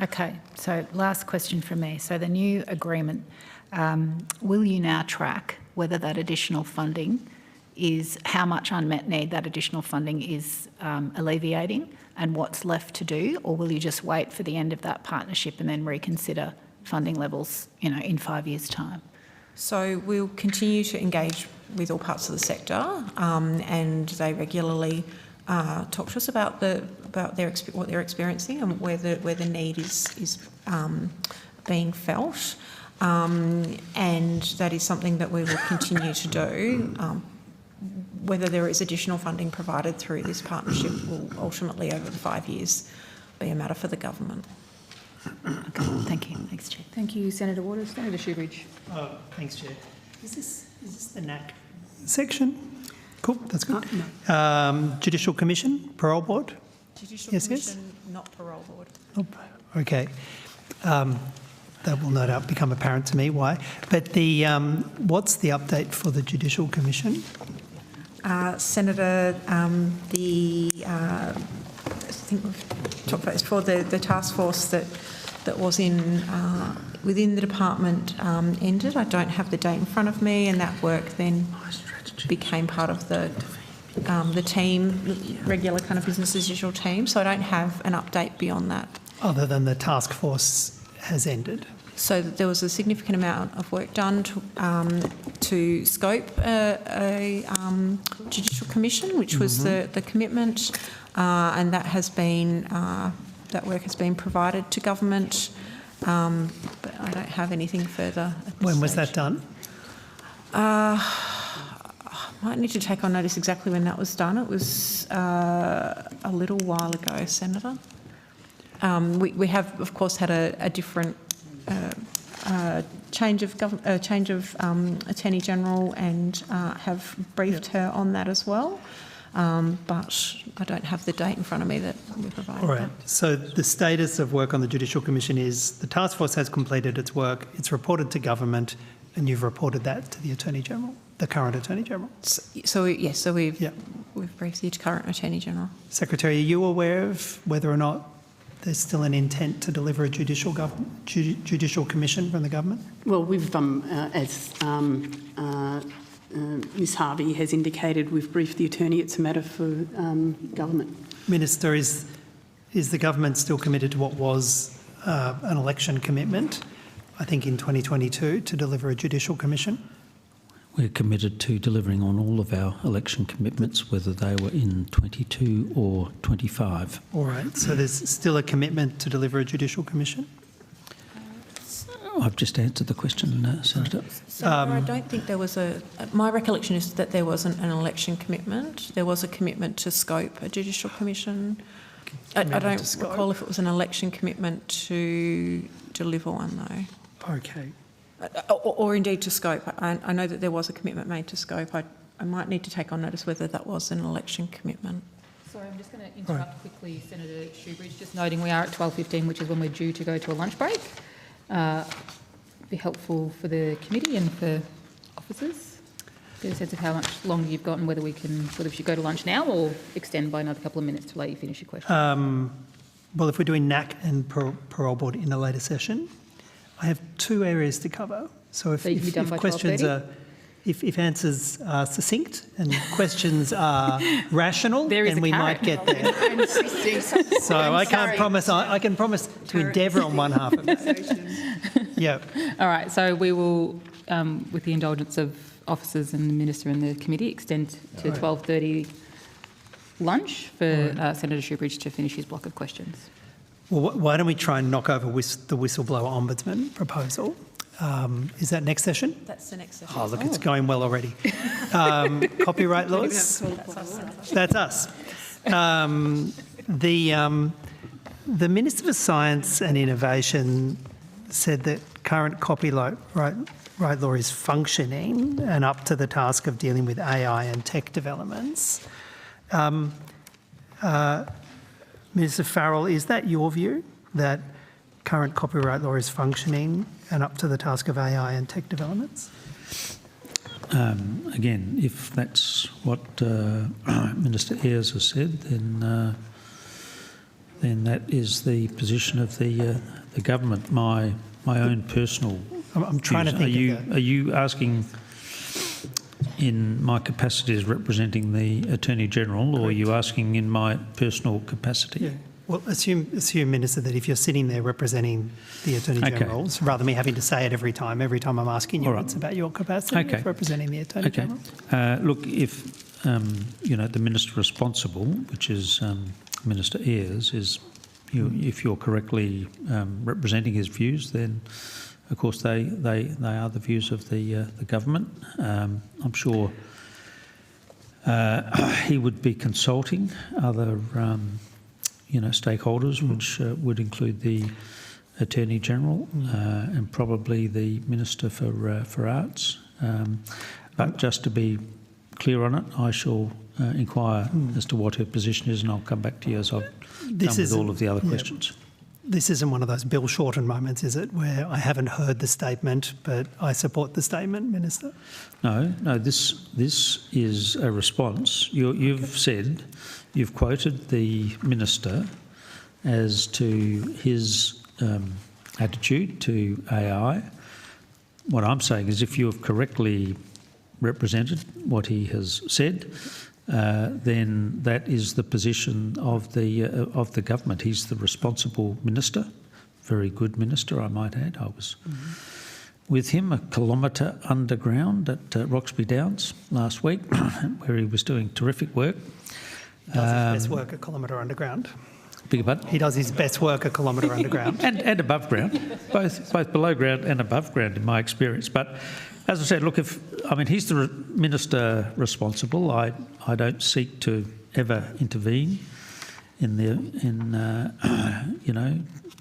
Okay, so last question from me. So the new agreement, will you now track whether that additional funding is, how much unmet need that additional funding is alleviating and what's left to do, or will you just wait for the end of that partnership and then reconsider funding levels, you know, in 5 years' time? So we'll continue to engage with all parts of the sector, and they regularly talk to us about what they're experiencing and where the need is being felt, and that is something that we will continue to do. Whether there is additional funding provided through this partnership will ultimately, over the 5 years, be a matter for the government. Okay, thank you. Thanks, Chair. Thank you, Senator Waters. Senator Shoebridge. Thanks, Chair. Is this the NAC section? Cool, that's good. No. Judicial Commission, Parole Board? Judicial Commission, not Parole Board. Oh, okay. That will no doubt become apparent to me why. But the what's the update for the Judicial Commission? Senator, I think we've talked about this before, the task force that was within the department ended. I don't have the date in front of me, and that work then became part of the team, regular kind of business as usual team. So I don't have an update beyond that. Other than the task force has ended? So there was a significant amount of work done to scope a judicial commission, which was the commitment, and that has been that work has been provided to government, but I don't have anything further. When was that done? I might need to take on notice exactly when that was done. It was a little while ago, Senator. We have, of course, had a different change of Attorney General and have briefed her on that as well. But I don't have the date in front of me that we provided. All right. So the status of work on the Judicial Commission is the task force has completed its work, it's reported to government, and you've reported that to the Attorney General, the current Attorney General. So we've briefed the current Attorney General. Secretary, are you aware of whether or not there's still an intent to deliver a judicial commission from the government? Well, we've, as Ms Harvey has indicated, we've briefed the attorney. It's a matter for government. Minister, is the government still committed to what was an election commitment, I think in 2022, to deliver a judicial commission? We're committed to delivering on all of our election commitments, whether they were in 22 or 25. All right. So there's still a commitment to deliver a judicial commission? I've just answered the question, Senator. Senator, I don't think there was my recollection is that there wasn't an election commitment. There was a commitment to scope a judicial commission. I don't recall if it was an election commitment to deliver one, though. Okay. Or indeed to scope. I know that there was a commitment made to scope. I might need to take on notice whether that was an election commitment. Sorry, I'm just going to interrupt quickly, Senator Shoebridge, just noting we are at 12:15, which is when we're due to go to a lunch break. Be helpful for the committee and for officers. Get a sense of how much longer you've got and whether we should go to lunch now or extend by another couple of minutes to let you finish your question. Well, if we're doing NAC and parole board in a later session, I have two areas to cover. So if questions are, if answers are succinct and questions are rational, then we might get there. So I can't promise. I can promise to endeavour on one half of that. Yeah. All right. So we will, with the indulgence of officers and the minister and the committee, extend to 12:30 lunch for Senator Shoebridge to finish his block of questions. Well, why don't we try and knock over the whistleblower ombudsman proposal? Is that next session? That's the next session. Oh, look, it's going well already. Copyright laws? That's us. The Minister for Science and Innovation said that current copyright law is functioning and up to the task of dealing with AI and tech developments. Minister Farrell, is that your view, that current copyright law is functioning and up to the task of AI and tech developments? Again, if that's what Minister Ayres has said, then that is the position of the government. My own personal. I'm trying to think. Are you asking in my capacity as representing the Attorney General, or are you asking in my personal capacity? Yeah. Well, assume, Minister, that if you're sitting there representing the Attorney General, rather than me having to say it every time I'm asking you, it's about your capacity of representing the Attorney General. Look, if the minister responsible, which is Minister Ayres, if you're correctly representing his views, then of course they are the views of the government. I'm sure he would be consulting other stakeholders, which would include the Attorney General and probably the Minister for Arts. But just to be clear on it, I shall inquire as to what her position is, and I'll come back to you as I've done with all of the other questions. This isn't one of those Bill Shorten moments, is it, where I haven't heard the statement, but I support the statement, Minister? No. This is a response. You've quoted the Minister as to his attitude to AI. What I'm saying is, if you have correctly represented what he has said, then that is the position of the government. He's the responsible minister, very good minister, I might add. I was with him a kilometre underground at Roxby Downs last week, where he was doing terrific work. Does his best work a kilometre underground? Beg your pardon? He does his best work a kilometre underground. and above ground, both below ground and above ground in my experience. But as I said, look, he's the minister responsible. I don't seek to ever intervene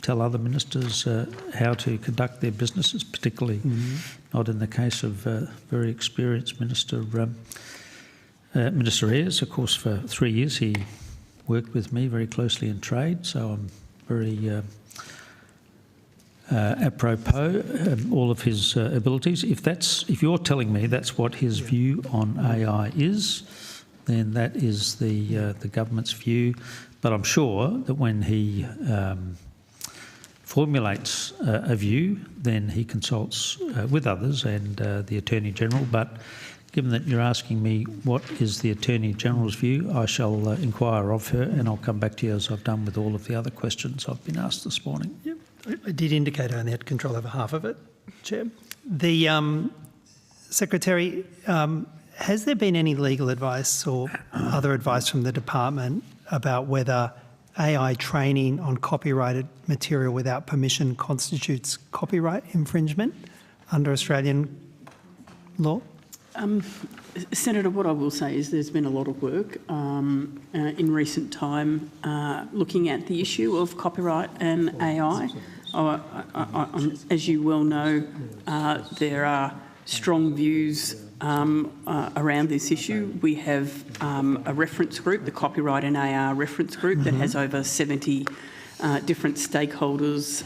tell other ministers how to conduct their businesses, particularly not in the case of very experienced Minister Ayres. Of course, for 3 years he worked with me very closely in trade, so I'm very apropos all of his abilities. If you're telling me that's what his view on AI is, then that is the government's view. But I'm sure that when he formulates a view, then he consults with others and the Attorney-General. But given that you're asking me what is the Attorney-General's view, I shall inquire of her and I'll come back to you as I've done with all of the other questions I've been asked this morning. Yep. I did indicate I only had control over half of it, Chair. The Secretary, has there been any legal advice or other advice from the department about whether AI training on copyrighted material without permission constitutes copyright infringement under Australian law? Senator, what I will say is there's been a lot of work in recent time looking at the issue of copyright and AI. As you well know, there are strong views around this issue. We have a reference group, the Copyright and AR Reference Group, that has over 70 different stakeholders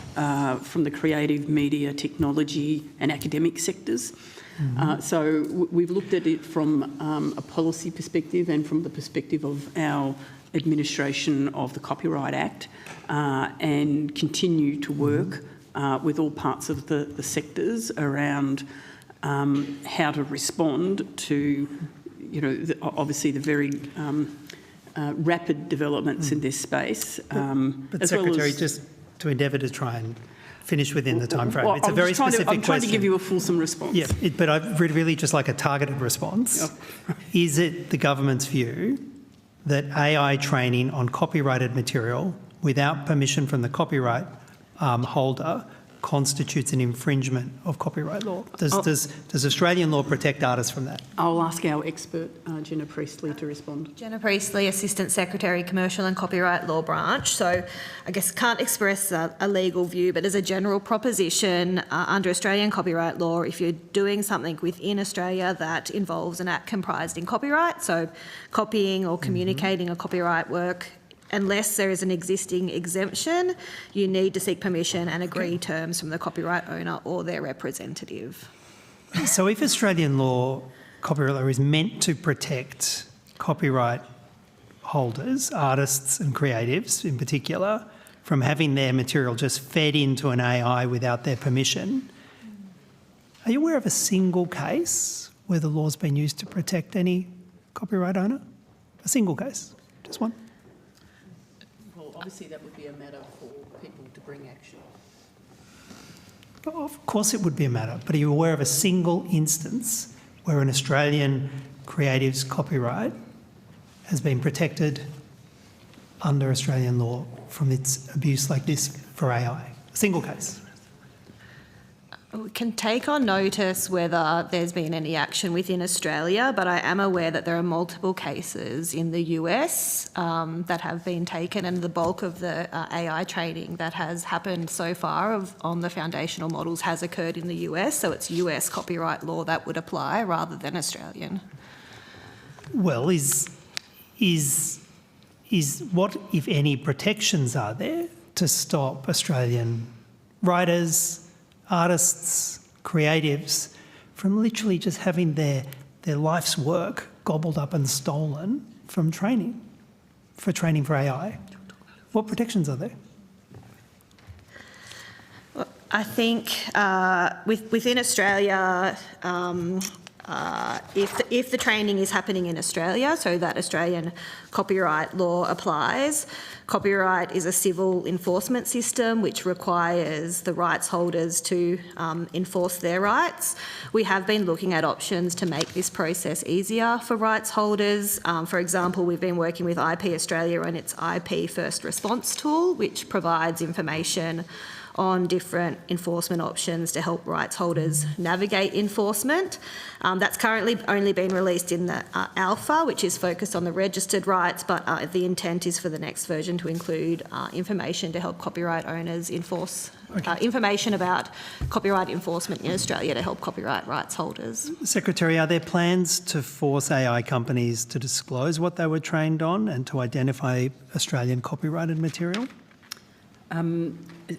from the creative, media, technology and academic sectors. So we've looked at it from a policy perspective and from the perspective of our administration of the Copyright Act and continue to work with all parts of the sectors around how to respond to, obviously the very rapid developments in this space. But Secretary, just to endeavour to try and finish within the time frame. It's a very specific question. I'm trying to give you a fulsome response. Yeah, but I'd really just like a targeted response. Yep. Is it the government's view that AI training on copyrighted material without permission from the copyright holder constitutes an infringement of copyright law? Does Australian law protect artists from that? I'll ask our expert, Jenna Priestley, to respond. Jenna Priestley, Assistant Secretary, Commercial and Copyright Law Branch. So I guess can't express a legal view, but as a general proposition, under Australian copyright law, if you're doing something within Australia that involves an act comprised in copyright, so copying or communicating a copyright work, unless there is an existing exemption, you need to seek permission and agree terms from the copyright owner or their representative. So if Australian law, copyright law, is meant to protect copyright holders, artists and creatives in particular, from having their material just fed into an AI without their permission, are you aware of a single case where the law's been used to protect any copyright owner? A single case, just one. Obviously, that would be a matter for people to bring action. Of course it would be a matter, but are you aware of a single instance where an Australian creative's copyright has been protected under Australian law from its abuse like this for AI? A single case. We can take on notice whether there's been any action within Australia, but I am aware that there are multiple cases in the US that have been taken, and the bulk of the AI training that has happened so far on the foundational models has occurred in the US, so it's US copyright law that would apply rather than Australian. Well, is what, if any, protections are there to stop Australian writers, artists, creatives from literally just having their life's work gobbled up and stolen from training for AI? What protections are there? Well, I think within Australia, if the training is happening in Australia, so that Australian copyright law applies. Copyright is a civil enforcement system which requires the rights holders to enforce their rights. We have been looking at options to make this process easier for rights holders. For example, we've been working with IP Australia on its IP First Response tool, which provides information on different enforcement options to help rights holders navigate enforcement. That's currently only been released in the alpha, which is focused on the registered rights, but the intent is for the next version to include information to help copyright owners enforce information about copyright enforcement in Australia to help copyright rights holders. Secretary, are there plans to force AI companies to disclose what they were trained on and to identify Australian copyrighted material?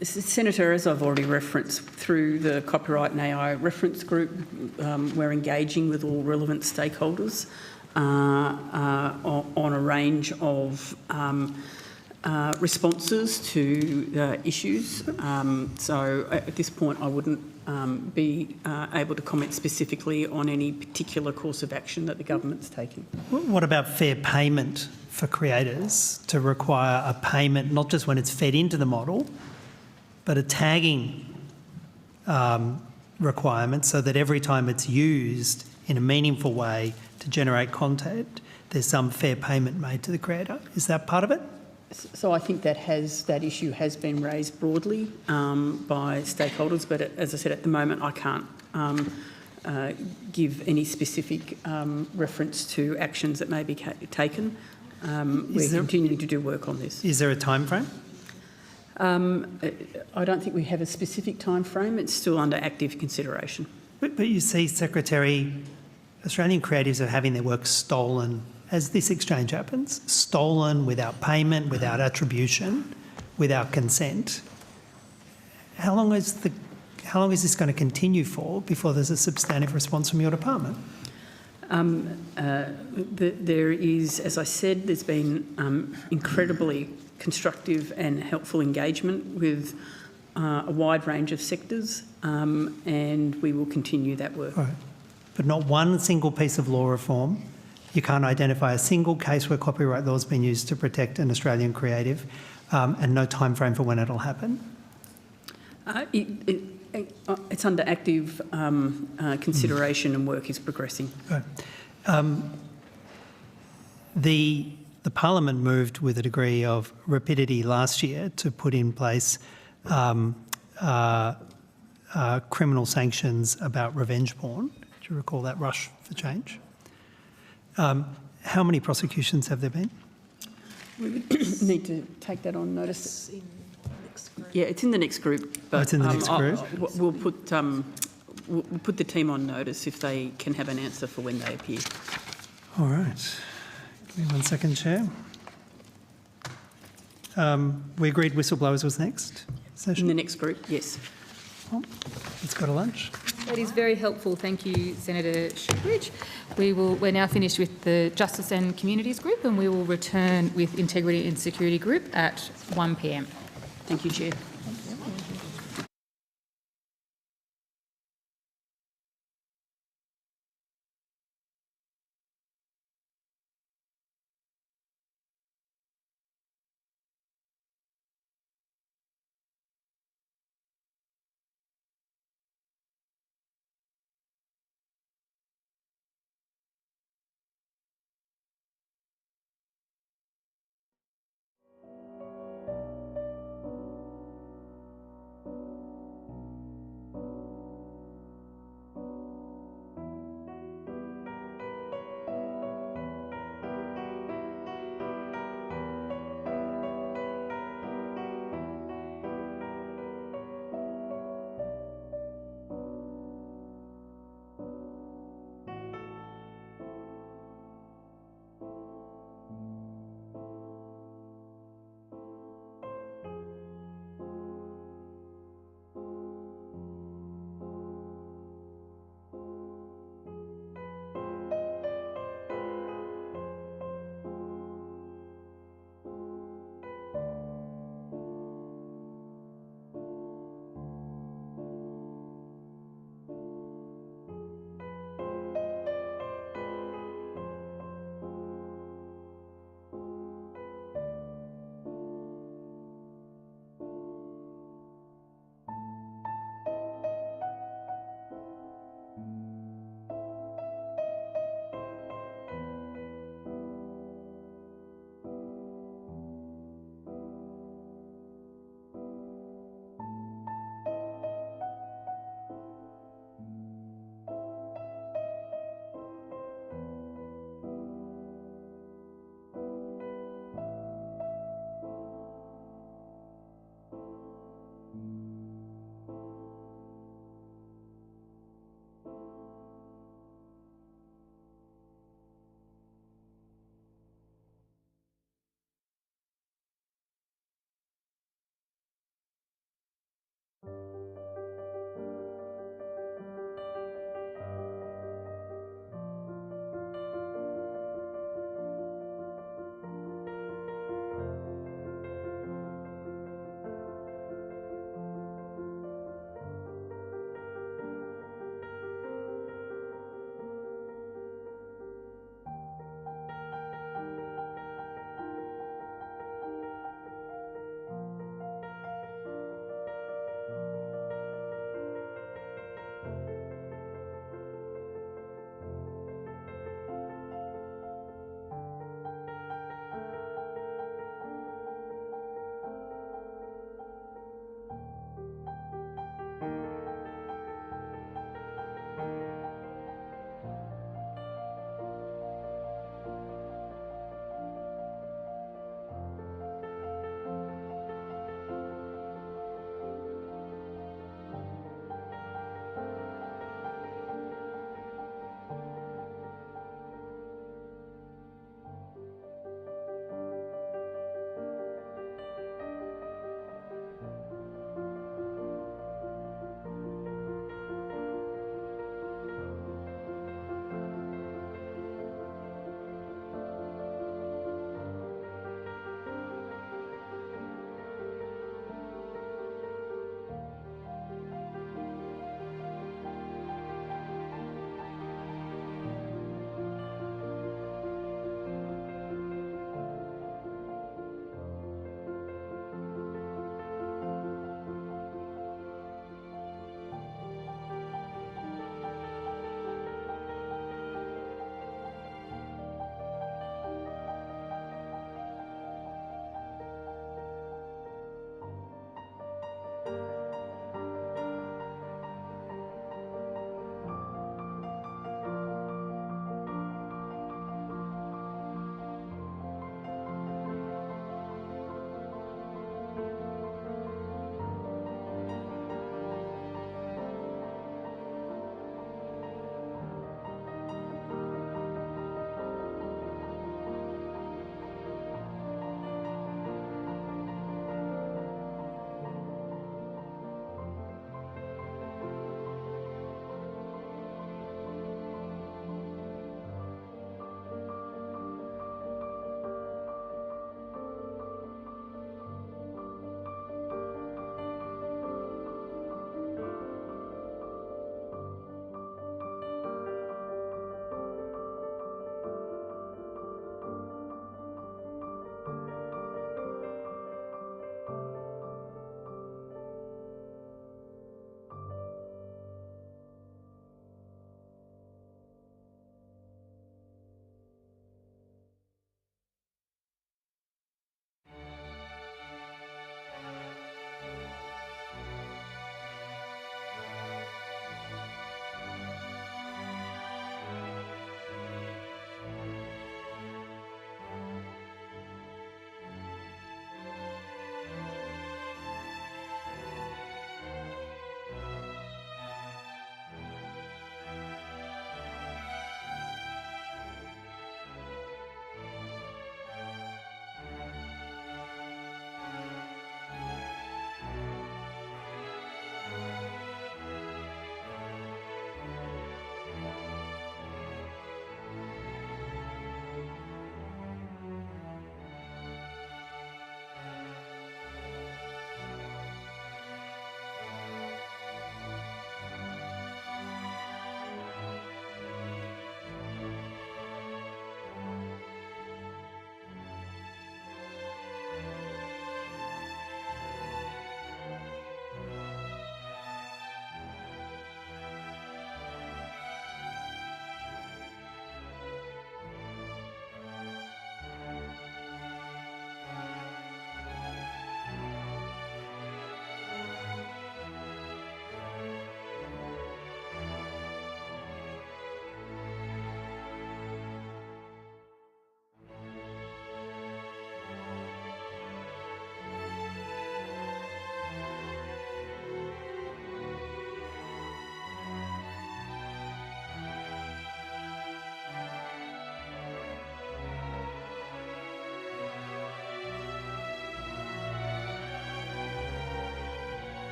Senator, as I've already referenced, through the Copyright and AI Reference Group, we're engaging with all relevant stakeholders on a range of responses to issues. So at this point, I wouldn't be able to comment specifically on any particular course of action that the government's taking. What about fair payment for creators, to require a payment not just when it's fed into the model, but a tagging requirement so that every time it's used in a meaningful way to generate content, there's some fair payment made to the creator? Is that part of it? So I think that issue has been raised broadly by stakeholders, but as I said, at the moment I can't give any specific reference to actions that may be taken. We're continuing to do work on this. Is there a time frame? I don't think we have a specific time frame. It's still under active consideration. But you see, Secretary, Australian creatives are having their work stolen as this exchange happens, stolen without payment, without attribution, without consent. How long is this going to continue for before there's a substantive response from your department? There is, as I said, there's been incredibly constructive and helpful engagement with a wide range of sectors, and we will continue that work. Right. But not one single piece of law reform. You can't identify a single case where copyright law has been used to protect an Australian creative, and no time frame for when it'll happen? It's under active consideration and work is progressing. Right. The Parliament moved with a degree of rapidity last year to put in place criminal sanctions about revenge porn. Do you recall that rush for change? How many prosecutions have there been? We would need to take that on notice. Yeah, it's in the next group. But, it's in the next group? We'll put the team on notice if they can have an answer for when they appear. All right. Give me 1 second, Chair. We agreed whistleblowers was next session? In the next group, yes. Well, let's go to lunch. That is very helpful. Thank you, Senator Shoebridge. We're now finished with the Justice and Communities Group, and we will return with Integrity and Security Group at 1 p.m. Thank you, Chair.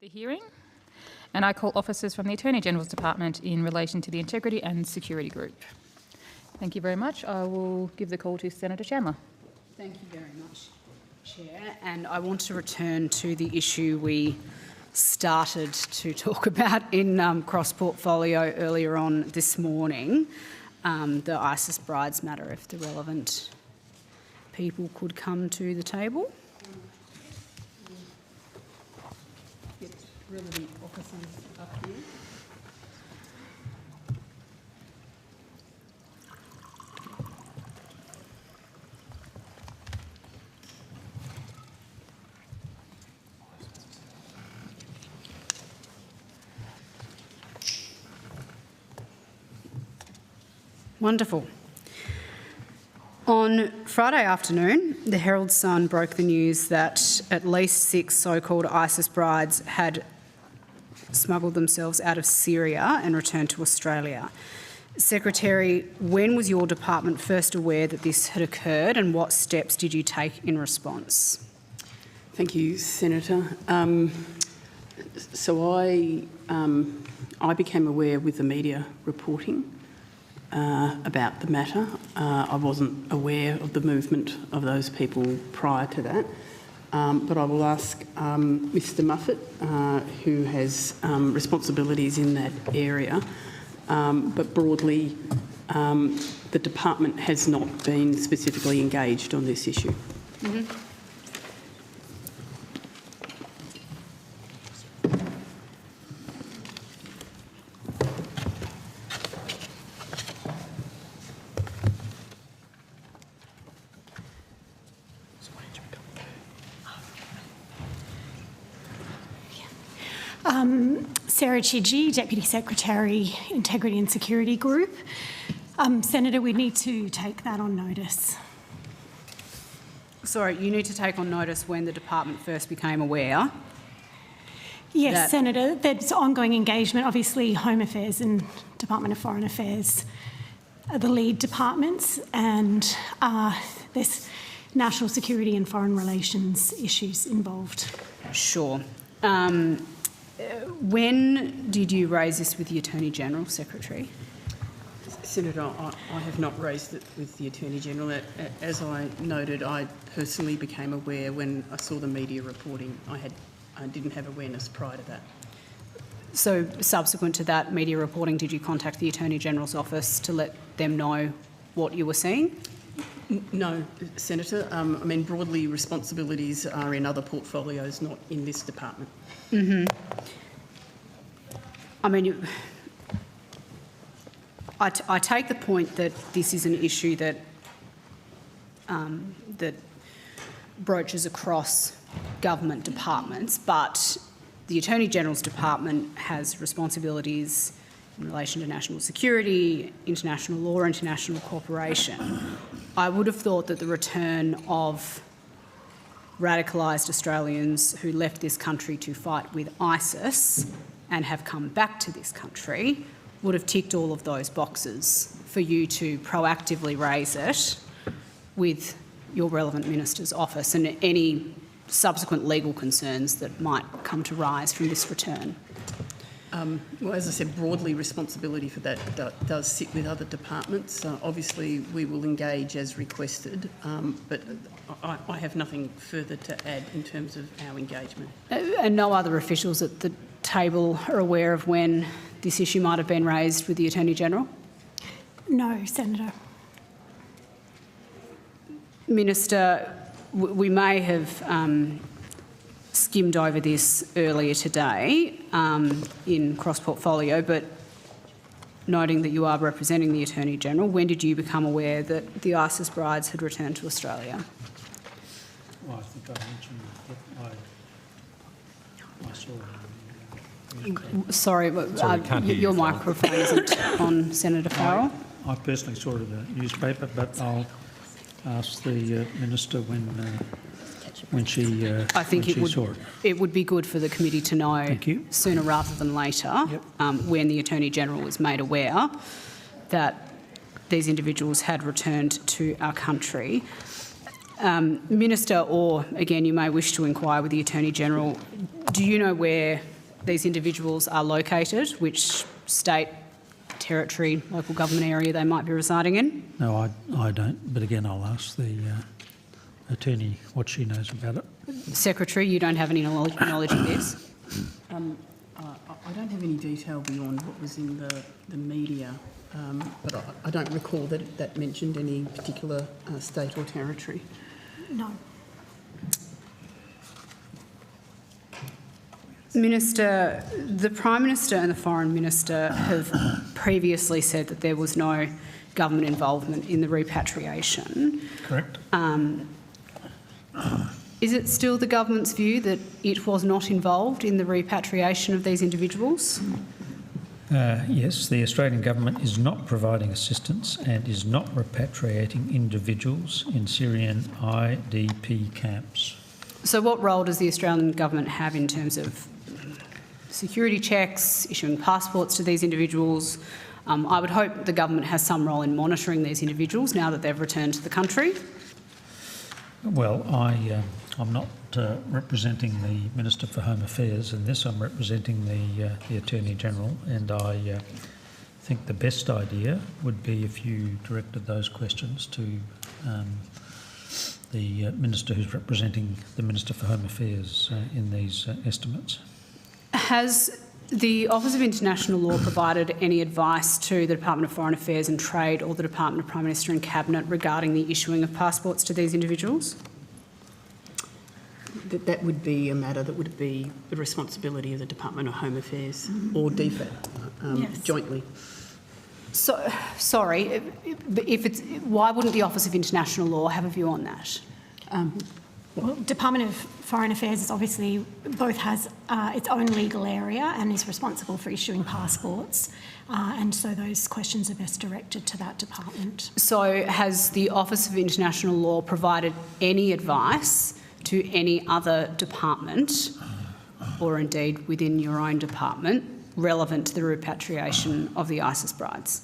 The hearing, and I call officers from the Attorney-General's Department in relation to the Integrity and Security Group. Thank you very much. I will give the call to Senator Chandler. Thank you very much, Chair. And I want to return to the issue we started to talk about in cross-portfolio earlier on this morning, the ISIS brides matter, if the relevant people could come to the table. Get relevant officers up here. Wonderful. On Friday afternoon, the Herald Sun broke the news that at least 6 so-called ISIS brides had smuggled themselves out of Syria and returned to Australia. Secretary, when was your department first aware that this had occurred, and what steps did you take in response? Thank you, Senator. So I became aware with the media reporting about the matter. I wasn't aware of the movement of those people prior to that, but I will ask Mr Muffet, who has responsibilities in that area, but broadly the department has not been specifically engaged on this issue. Mm-hmm. Sarah Chidgey, Deputy Secretary, Integrity and Security Group. Senator, we need to take that on notice. Sorry, you need to take on notice when the department first became aware. Yes, Senator, there's ongoing engagement. Obviously, Home Affairs and Department of Foreign Affairs are the lead departments, and there's national security and foreign relations issues involved. Sure. When did you raise this with the Attorney-General, Secretary? Senator, I have not raised it with the Attorney-General. As I noted, I personally became aware when I saw the media reporting. I didn't have awareness prior to that. So subsequent to that media reporting, did you contact the Attorney-General's office to let them know what you were seeing? No, Senator. I mean, broadly, responsibilities are in other portfolios, not in this department. Mm-hmm. I mean, I take the point that this is an issue that that broaches across government departments, but the Attorney-General's department has responsibilities in relation to national security, international law, international cooperation. I would have thought that the return of radicalised Australians who left this country to fight with ISIS and have come back to this country would have ticked all of those boxes for you to proactively raise it with your relevant minister's office and any subsequent legal concerns that might come to rise from this return. Well, as I said, broadly responsibility for that does sit with other departments. Obviously, we will engage as requested, but I have nothing further to add in terms of our engagement. And no other officials at the table are aware of when this issue might have been raised with the Attorney-General? No, Senator. Minister, we may have skimmed over this earlier today in cross-portfolio, but noting that you are representing the Attorney-General, when did you become aware that the ISIS brides had returned to Australia? Well, I think I mentioned that I saw it. Sorry, but your microphone isn't on, Senator Farrell. I personally saw it in the newspaper, but I'll ask the Minister when she I think saw it. It would be good for the committee to know sooner rather than later when the Attorney-General was made aware that these individuals had returned to our country. Minister, or again, you may wish to inquire with the Attorney-General, Do you know where these individuals are located, which state, territory, local government area they might be residing in? No, I don't. But again, I'll ask the attorney what she knows about it. Secretary, you don't have any knowledge of this? I don't have any detail beyond what was in the media, but I don't recall that mentioned any particular state or territory. No. Minister, the Prime Minister and the Foreign Minister have previously said that there was no government involvement in the repatriation. Correct. Is it still the government's view that it was not involved in the repatriation of these individuals? Yes, the Australian government is not providing assistance and is not repatriating individuals in Syrian IDP camps. So what role does the Australian government have in terms of security checks, issuing passports to these individuals? I would hope the government has some role in monitoring these individuals now that they've returned to the country. Well, I'm not representing the Minister for Home Affairs in this. I'm representing the Attorney General, and I think the best idea would be if you directed those questions to the Minister who's representing the Minister for Home Affairs in these estimates. Has the Office of International Law provided any advice to the Department of Foreign Affairs and Trade or the Department of Prime Minister and Cabinet regarding the issuing of passports to these individuals? That would be a matter that would be the responsibility of the Department of Home Affairs or DFAT Yes. jointly. So, sorry, if it's, why wouldn't the Office of International Law have a view on that? Well, Department of Foreign Affairs is obviously both has its own legal area and is responsible for issuing passports, and so those questions are best directed to that department. So has the Office of International Law provided any advice to any other department, or indeed within your own department, relevant to the repatriation of the ISIS brides?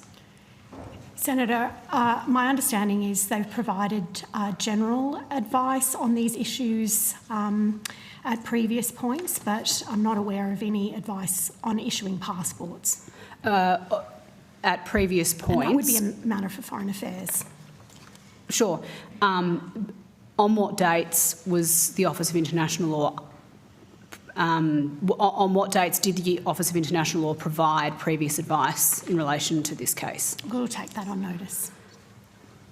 Senator, my understanding is they've provided general advice on these issues at previous points, but I'm not aware of any advice on issuing passports. At previous points? And that would be a matter for Foreign Affairs. Sure. On what dates was the Office of International Law on what dates did the Office of International Law provide previous advice in relation to this case? We'll take that on notice.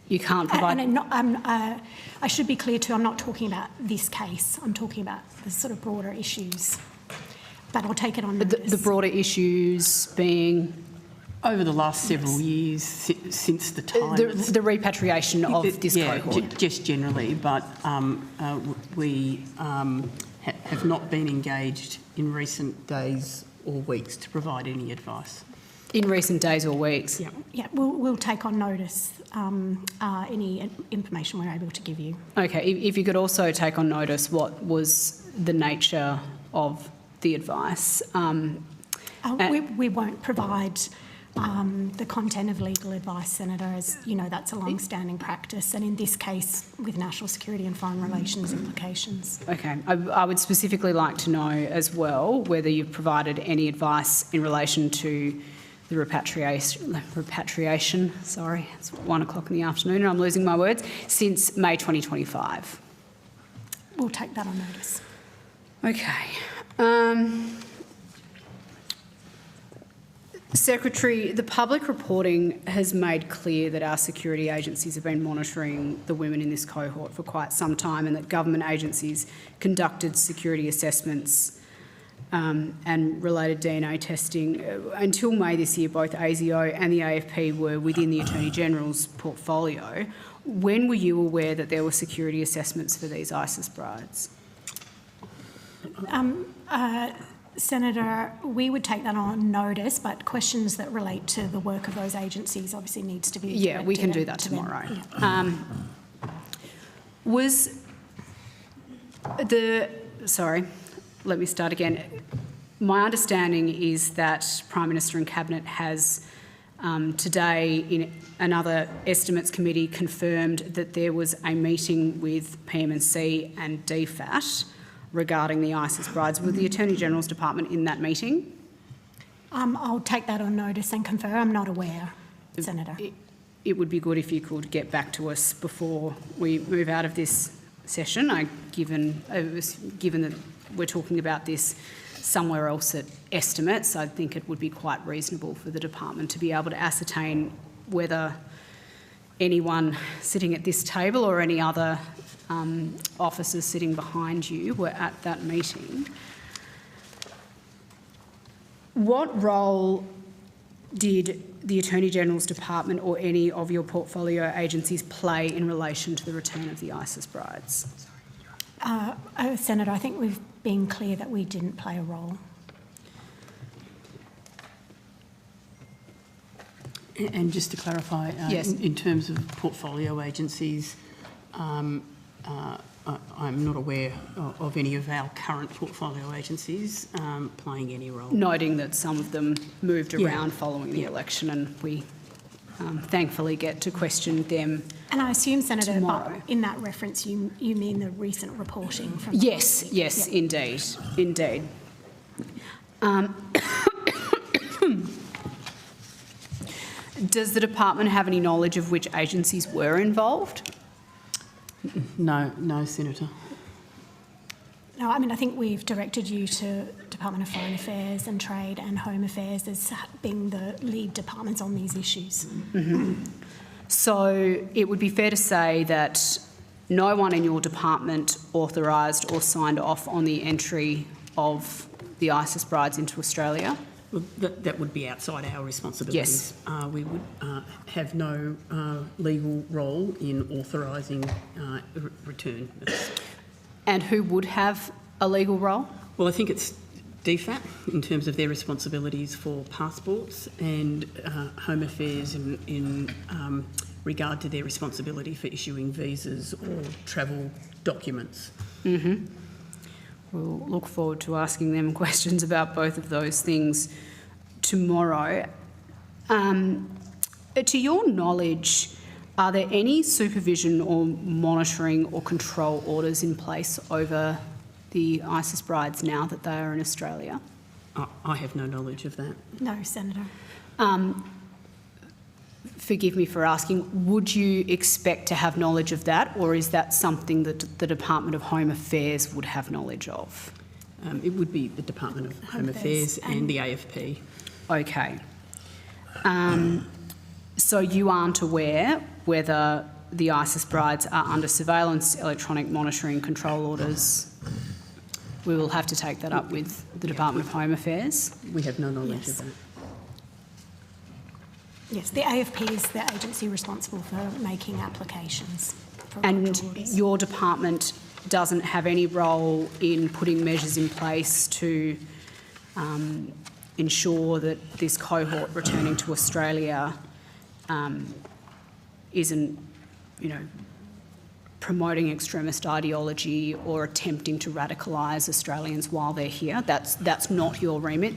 You can't provide... I should be clear too, I'm not talking about this case. I'm talking about the sort of broader issues. But I'll take it on notice. The broader issues being... Over the last several years, since the time... The repatriation of this cohort? Just generally, but we have not been engaged in recent days or weeks to provide any advice. In recent days or weeks? Yeah, we'll take on notice any information we're able to give you. Okay, if you could also take on notice what was the nature of the advice. We won't provide the content of legal advice, Senator, as you know, that's a long-standing practice, and in this case, with national security and foreign relations implications. Okay, I would specifically like to know as well whether you've provided any advice in relation to the repatriation, sorry, it's 1 o'clock in the afternoon and I'm losing my words, since May 2025. We'll take that on notice. Okay. Secretary, the public reporting has made clear that our security agencies have been monitoring the women in this cohort for quite some time, and that government agencies conducted security assessments and related DNA testing. Until May this year, both ASIO and the AFP were within the Attorney General's portfolio. When were you aware that there were security assessments for these ISIS brides? Senator, we would take that on notice, but questions that relate to the work of those agencies obviously needs to be directed. Yeah, we can do that tomorrow. Sorry, let me start again. My understanding is that Prime Minister and Cabinet has today in another estimates committee confirmed that there was a meeting with PM&C and DFAT regarding the ISIS brides. Was the Attorney-General's Department in that meeting? I'll take that on notice and confer. I'm not aware, Senator. It would be good if you could get back to us before we move out of this session, given that we're talking about this somewhere else at estimates. I think it would be quite reasonable for the department to be able to ascertain whether anyone sitting at this table or any other officers sitting behind you were at that meeting. What role did the Attorney-General's Department or any of your portfolio agencies play in relation to the return of the ISIS brides? Senator, I think we've been clear that we didn't play a role. And just to clarify, yes. in terms of portfolio agencies, I'm not aware of any of our current portfolio agencies playing any role. Noting that some of them moved around following the election, and we thankfully get to question them. And I assume, Senator, tomorrow. in that reference you mean the recent reporting from... Yes, yes, yeah. Indeed. Does the department have any knowledge of which agencies were involved? No, Senator. No, I mean, I think we've directed you to Department of Foreign Affairs and Trade and Home Affairs as being the lead departments on these issues. Mm-hmm. So it would be fair to say that no one in your department authorised or signed off on the entry of the ISIS brides into Australia? Well, that would be outside our responsibilities. Yes. We would have no legal role in authorising return. And who would have a legal role? Well, I think it's DFAT in terms of their responsibilities for passports, and Home Affairs in regard to their responsibility for issuing visas or travel documents. Mm-hmm. We'll look forward to asking them questions about both of those things tomorrow. To your knowledge, are there any supervision or monitoring or control orders in place over the ISIS brides now that they are in Australia? I have no knowledge of that. No, Senator. Forgive me for asking, would you expect to have knowledge of that, or is that something that the Department of Home Affairs would have knowledge of? It would be the Department of Home Affairs and the AFP. Okay. So you aren't aware whether the ISIS brides are under surveillance, electronic monitoring, control orders? We will have to take that up with the Department of Home Affairs. We have no knowledge of that. Yes, the AFP is the agency responsible for making applications. And your department doesn't have any role in putting measures in place to ensure that this cohort returning to Australia isn't, promoting extremist ideology or attempting to radicalise Australians while they're here. That's not your remit.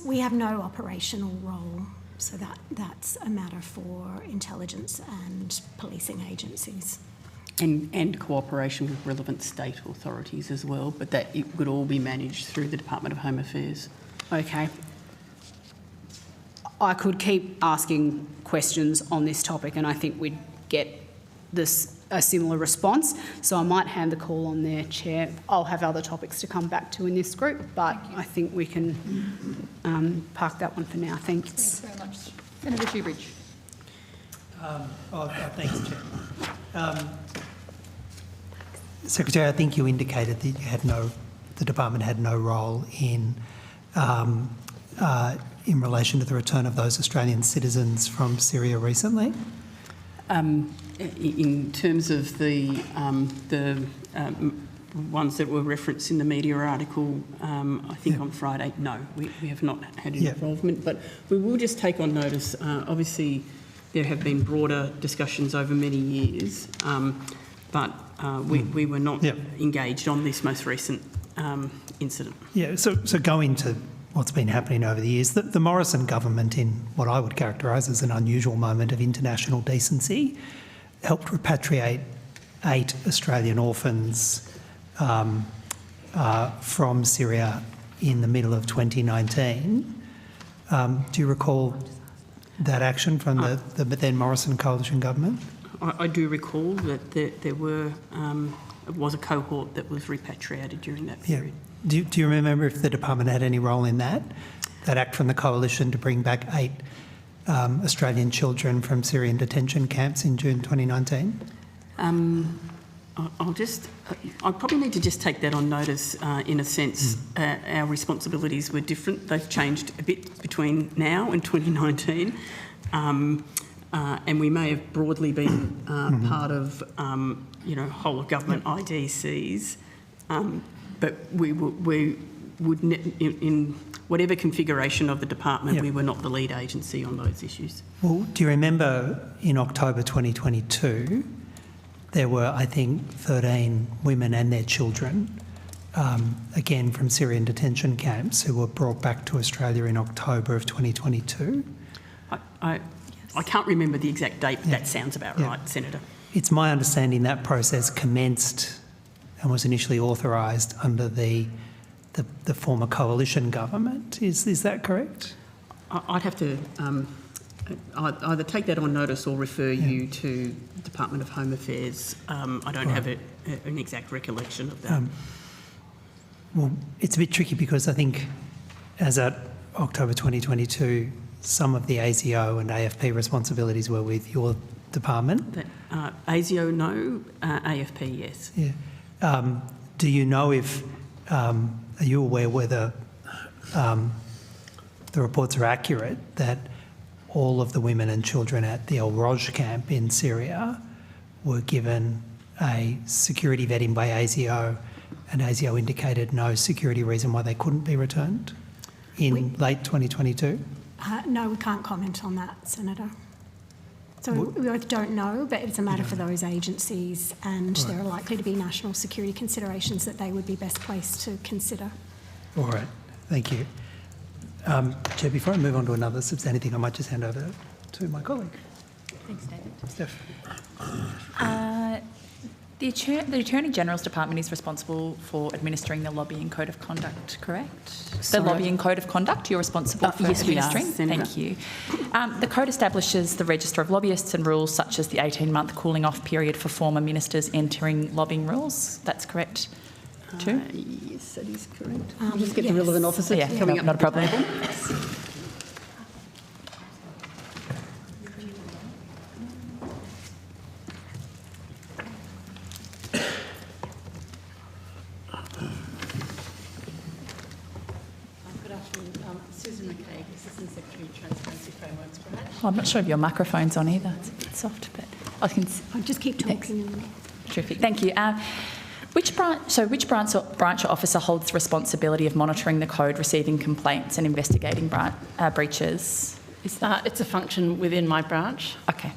We have no operational role. So that's a matter for intelligence and policing agencies. And cooperation with relevant state authorities as well, but that it would all be managed through the Department of Home Affairs. Okay. I could keep asking questions on this topic and I think we'd get a similar response. So I might hand the call on there, Chair. I'll have other topics to come back to in this group, but I think we can park that one for now. Thanks. Thanks very much. Senator Shoebridge. Thanks, Chair. Secretary, I think you indicated that the department had no role in relation to the return of those Australian citizens from Syria recently. In terms of the ones that were referenced in the media article, I think on Friday, no, we have not had any involvement, but we will just take on notice. Obviously, there have been broader discussions over many years, but we were not engaged on this most recent incident. Yeah, so going to what's been happening over the years, the Morrison government, in what I would characterise as an unusual moment of international decency, helped repatriate 8 Australian orphans from Syria in the middle of 2019. Do you recall that action from the then Morrison coalition government? I do recall that there was a cohort that was repatriated during that period. Yeah. Do you remember if the department had any role in that act from the coalition to bring back 8 Australian children from Syrian detention camps in June 2019? I probably need to just take that on notice in a sense. Our responsibilities were different. They've changed a bit between now and 2019. And we may have broadly been part of, whole of government IDCs, but we would, in whatever configuration of the department, we were not the lead agency on those issues. Well, do you remember in October 2022, there were, I think, 13 women and their children, again from Syrian detention camps, who were brought back to Australia in October of 2022? I can't remember the exact date, but that sounds about right, Senator. It's my understanding that process commenced and was initially authorised under the former coalition government. Is that correct? I'd have to either take that on notice or refer you to the Department of Home Affairs. I don't have an exact recollection of that. Well, it's a bit tricky because I think as at October 2022, some of the ASIO and AFP responsibilities were with your department. ASIO, no. AFP, yes. Yeah. Do you know if, are you aware whether the reports are accurate that all of the women and children at the El Roj camp in Syria were given a security vetting by ASIO, and ASIO indicated no security reason why they couldn't be returned in late 2022? No, we can't comment on that, Senator. So we both don't know, but it's a matter for those agencies, and there are likely to be national security considerations that they would be best placed to consider. All right, thank you. Chair, before I move on to another substantive thing, I might just hand over to my colleague. Thanks, David. Steph. The Attorney General's Department is responsible for administering the Lobbying Code of Conduct, correct? Sorry? The Lobbying Code of Conduct, you're responsible for administering? Yes, we are, Senator. Thank you. The code establishes the register of lobbyists and rules such as the 18-month cooling off period for former ministers entering lobbying rules. That's correct too? Yes, that is correct. I'll just get the relevant officer coming up. Not a problem. Oh, I'm not sure if your microphone's on either. It's a bit soft, but I can. I'll just keep talking. Terrific. Thank you. Which branch or officer holds responsibility of monitoring the code, receiving complaints, and investigating breaches? It's a function within my branch. Okay.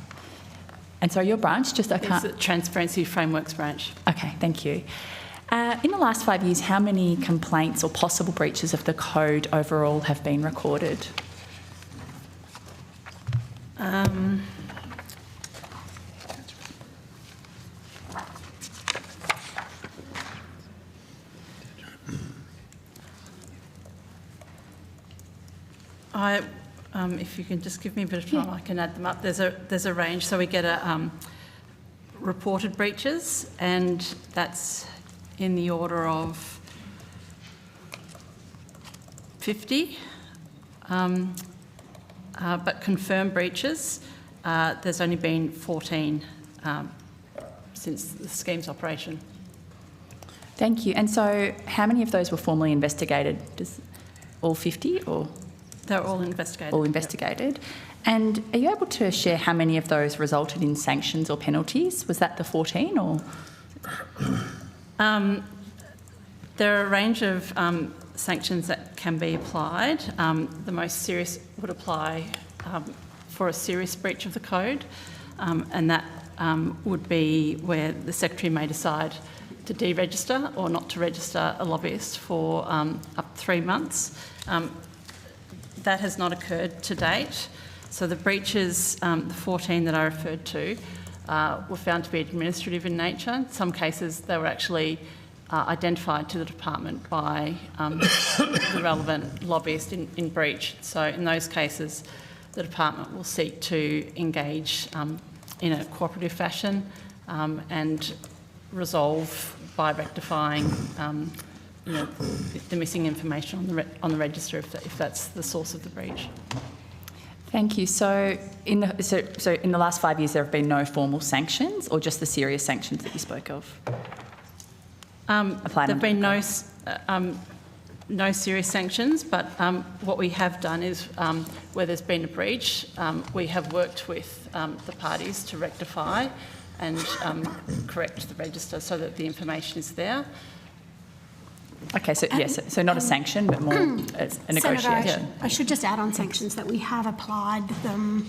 And so your branch, just I can't. It's the Transparency Frameworks branch. Okay. Thank you. In the last 5 years, how many complaints or possible breaches of the code overall have been recorded? If you can just give me a bit of time, I can add them up. There's a range. So we get reported breaches, and that's in the order of 50. But confirmed breaches, there's only been 14 since the scheme's operation. Thank you. And so how many of those were formally investigated? All 50 or? They're all investigated. All investigated. Yep. And are you able to share how many of those resulted in sanctions or penalties? Was that the 14 or? There are a range of sanctions that can be applied. The most serious would apply for a serious breach of the code, and that would be where the Secretary may decide to deregister or not to register a lobbyist for up to 3 months. That has not occurred to date. So the breaches, the 14 that I referred to, were found to be administrative in nature. In some cases, they were actually identified to the department by the relevant lobbyist in breach. So in those cases, the department will seek to engage in a cooperative fashion and resolve by rectifying the missing information on the register if that's the source of the breach. Thank you. So in the last 5 years, there have been no formal sanctions, or just the serious sanctions that you spoke of? There have been no serious sanctions, but what we have done is where there's been a breach, we have worked with the parties to rectify and correct the register so that the information is there. Okay, so yes, so not a sanction, but more a negotiation. Senator, I should just add on sanctions that we have applied them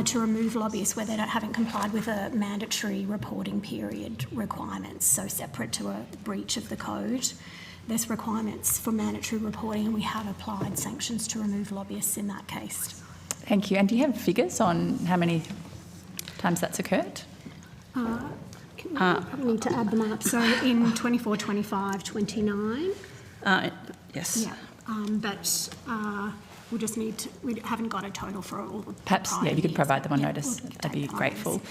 to remove lobbyists where they haven't complied with a mandatory reporting period requirements, so separate to a breach of the code. There's requirements for mandatory reporting, and we have applied sanctions to remove lobbyists in that case. Thank you. And do you have figures on how many times that's occurred? I need to add them up. So in 24, 25, 29. Yes. Yeah, but we'll just need to, we haven't got a total for all the Perhaps, yeah, if you could provide them on notice, I'd be grateful.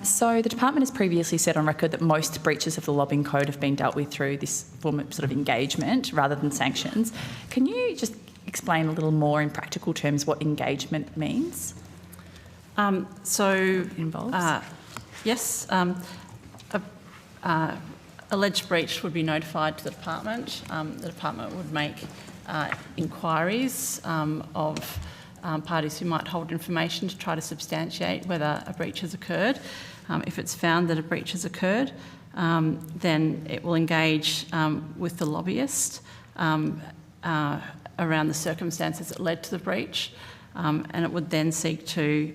So the department has previously said on record that most breaches of the lobbying code have been dealt with through this form of sort of engagement rather than sanctions. Can you just explain a little more in practical terms what engagement means? Involves? Yes. Alleged breach would be notified to the department. The department would make inquiries of parties who might hold information to try to substantiate whether a breach has occurred. If it's found that a breach has occurred, then it will engage with the lobbyist around the circumstances that led to the breach, and it would then seek to,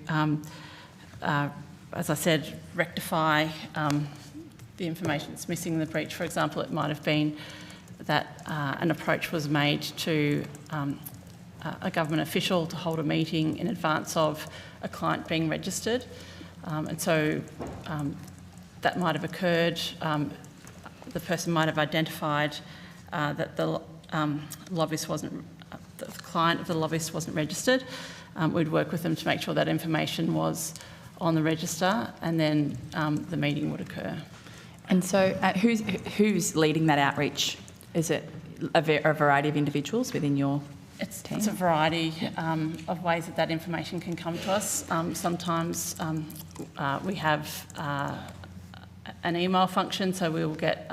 as I said, rectify the information that's missing in the breach. For example, it might have been that an approach was made to a government official to hold a meeting in advance of a client being registered, and so that might have occurred. The person might have identified that the lobbyist wasn't, the client of the lobbyist wasn't registered. We'd work with them to make sure that information was on the register, and then the meeting would occur. And so who's leading that outreach? Is it a variety of individuals within your team? It's a variety of ways that information can come to us. Sometimes we have an email function, so we will get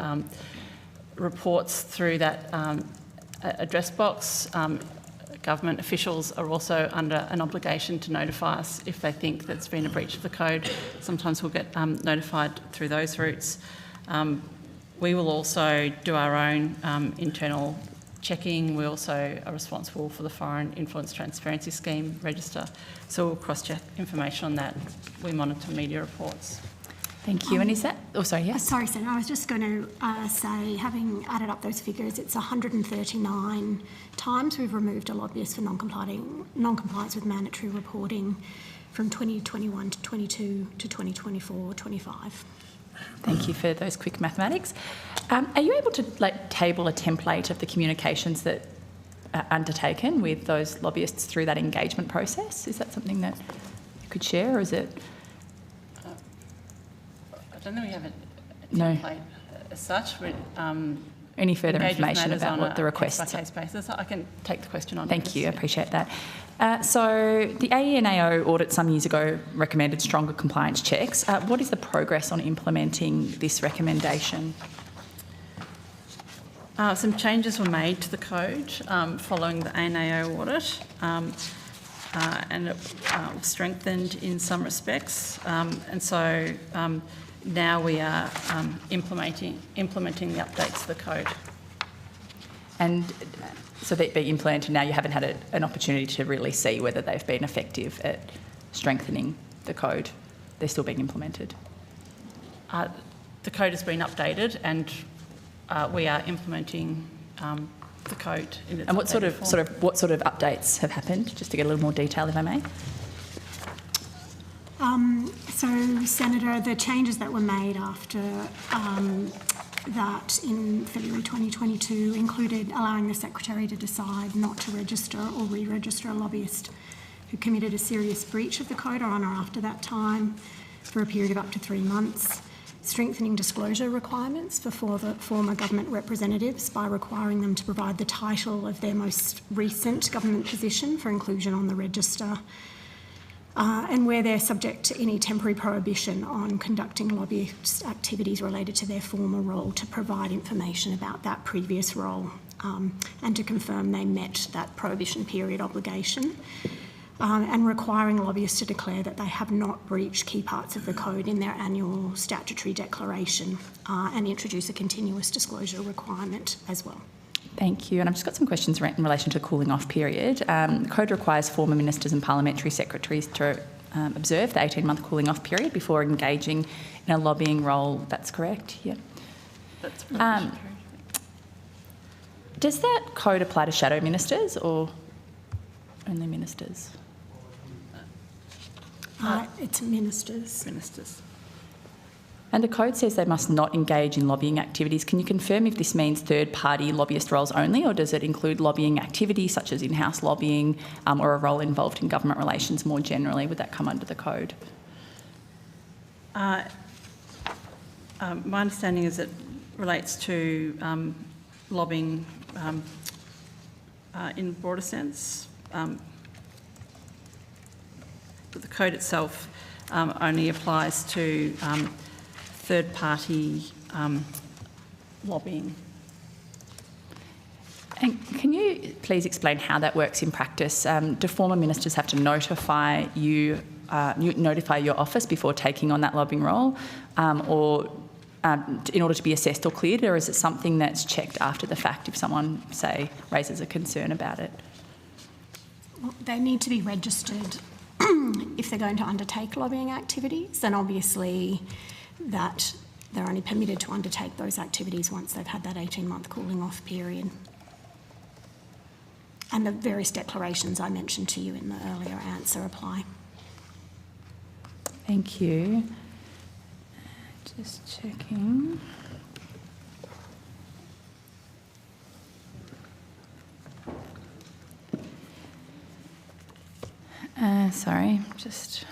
reports through that address box. Government officials are also under an obligation to notify us if they think there's been a breach of the code. Sometimes we'll get notified through those routes. We will also do our own internal checking. We also are responsible for the Foreign Influence Transparency Scheme register. So we'll cross-check information on that. We monitor media reports. Thank you. And is that... Oh, sorry, yes. Sorry, Senator. I was just going to say, having added up those figures, it's 139 times we've removed a lobbyist for non-compliance with mandatory reporting from 2021 to 22 to 2024, 25. Thank you for those quick mathematics. Are you able to table a template of the communications that are undertaken with those lobbyists through that engagement process? Is that something that you could share, or is it... I don't know we have a template as such. But, any further information about what the requests are? Case basis. I can take the question on. Thank you, I appreciate that. So the AENAO audit some years ago recommended stronger compliance checks. What is the progress on implementing this recommendation? Some changes were made to the code following the AENAO audit, and it was strengthened in some respects. And so now we are implementing the updates to the code. And so they're being implemented now, you haven't had an opportunity to really see whether they've been effective at strengthening the code. They're still being implemented. The code has been updated, and we are implementing the code in its And what sort of form. updates have happened? Just to get a little more detail, if I may. So, Senator, the changes that were made after that in February 2022 included allowing the Secretary to decide not to register or re-register a lobbyist who committed a serious breach of the code on or after that time for a period of up to 3 months, strengthening disclosure requirements for former government representatives by requiring them to provide the title of their most recent government position for inclusion on the register, and where they're subject to any temporary prohibition on conducting lobbyist activities related to their former role, to provide information about that previous role and to confirm they met that prohibition period obligation. And requiring lobbyists to declare that they have not breached key parts of the code in their annual statutory declaration, and introduce a continuous disclosure requirement as well. Thank you. And I've just got some questions in relation to cooling off period. The code requires former ministers and parliamentary secretaries to observe the 18-month cooling off period before engaging in a lobbying role. That's correct? Yeah. That's does that code apply to shadow ministers or only ministers? It's ministers. Ministers. And the code says they must not engage in lobbying activities. Can you confirm if this means third-party lobbyist roles only, or does it include lobbying activities such as in-house lobbying or a role involved in government relations more generally? Would that come under the code? My understanding is it relates to lobbying in broader sense. But the code itself only applies to third-party lobbying. And can you please explain how that works in practice? Do former ministers have to notify you, notify your office before taking on that lobbying role, or in order to be assessed or cleared, or is it something that's checked after the fact if someone, say, raises a concern about it? Well, they need to be registered if they're going to undertake lobbying activities, and obviously that they're only permitted to undertake those activities once they've had that 18-month cooling off period. And the various declarations I mentioned to you in the earlier answer apply. Thank you. Just checking. Sorry, just...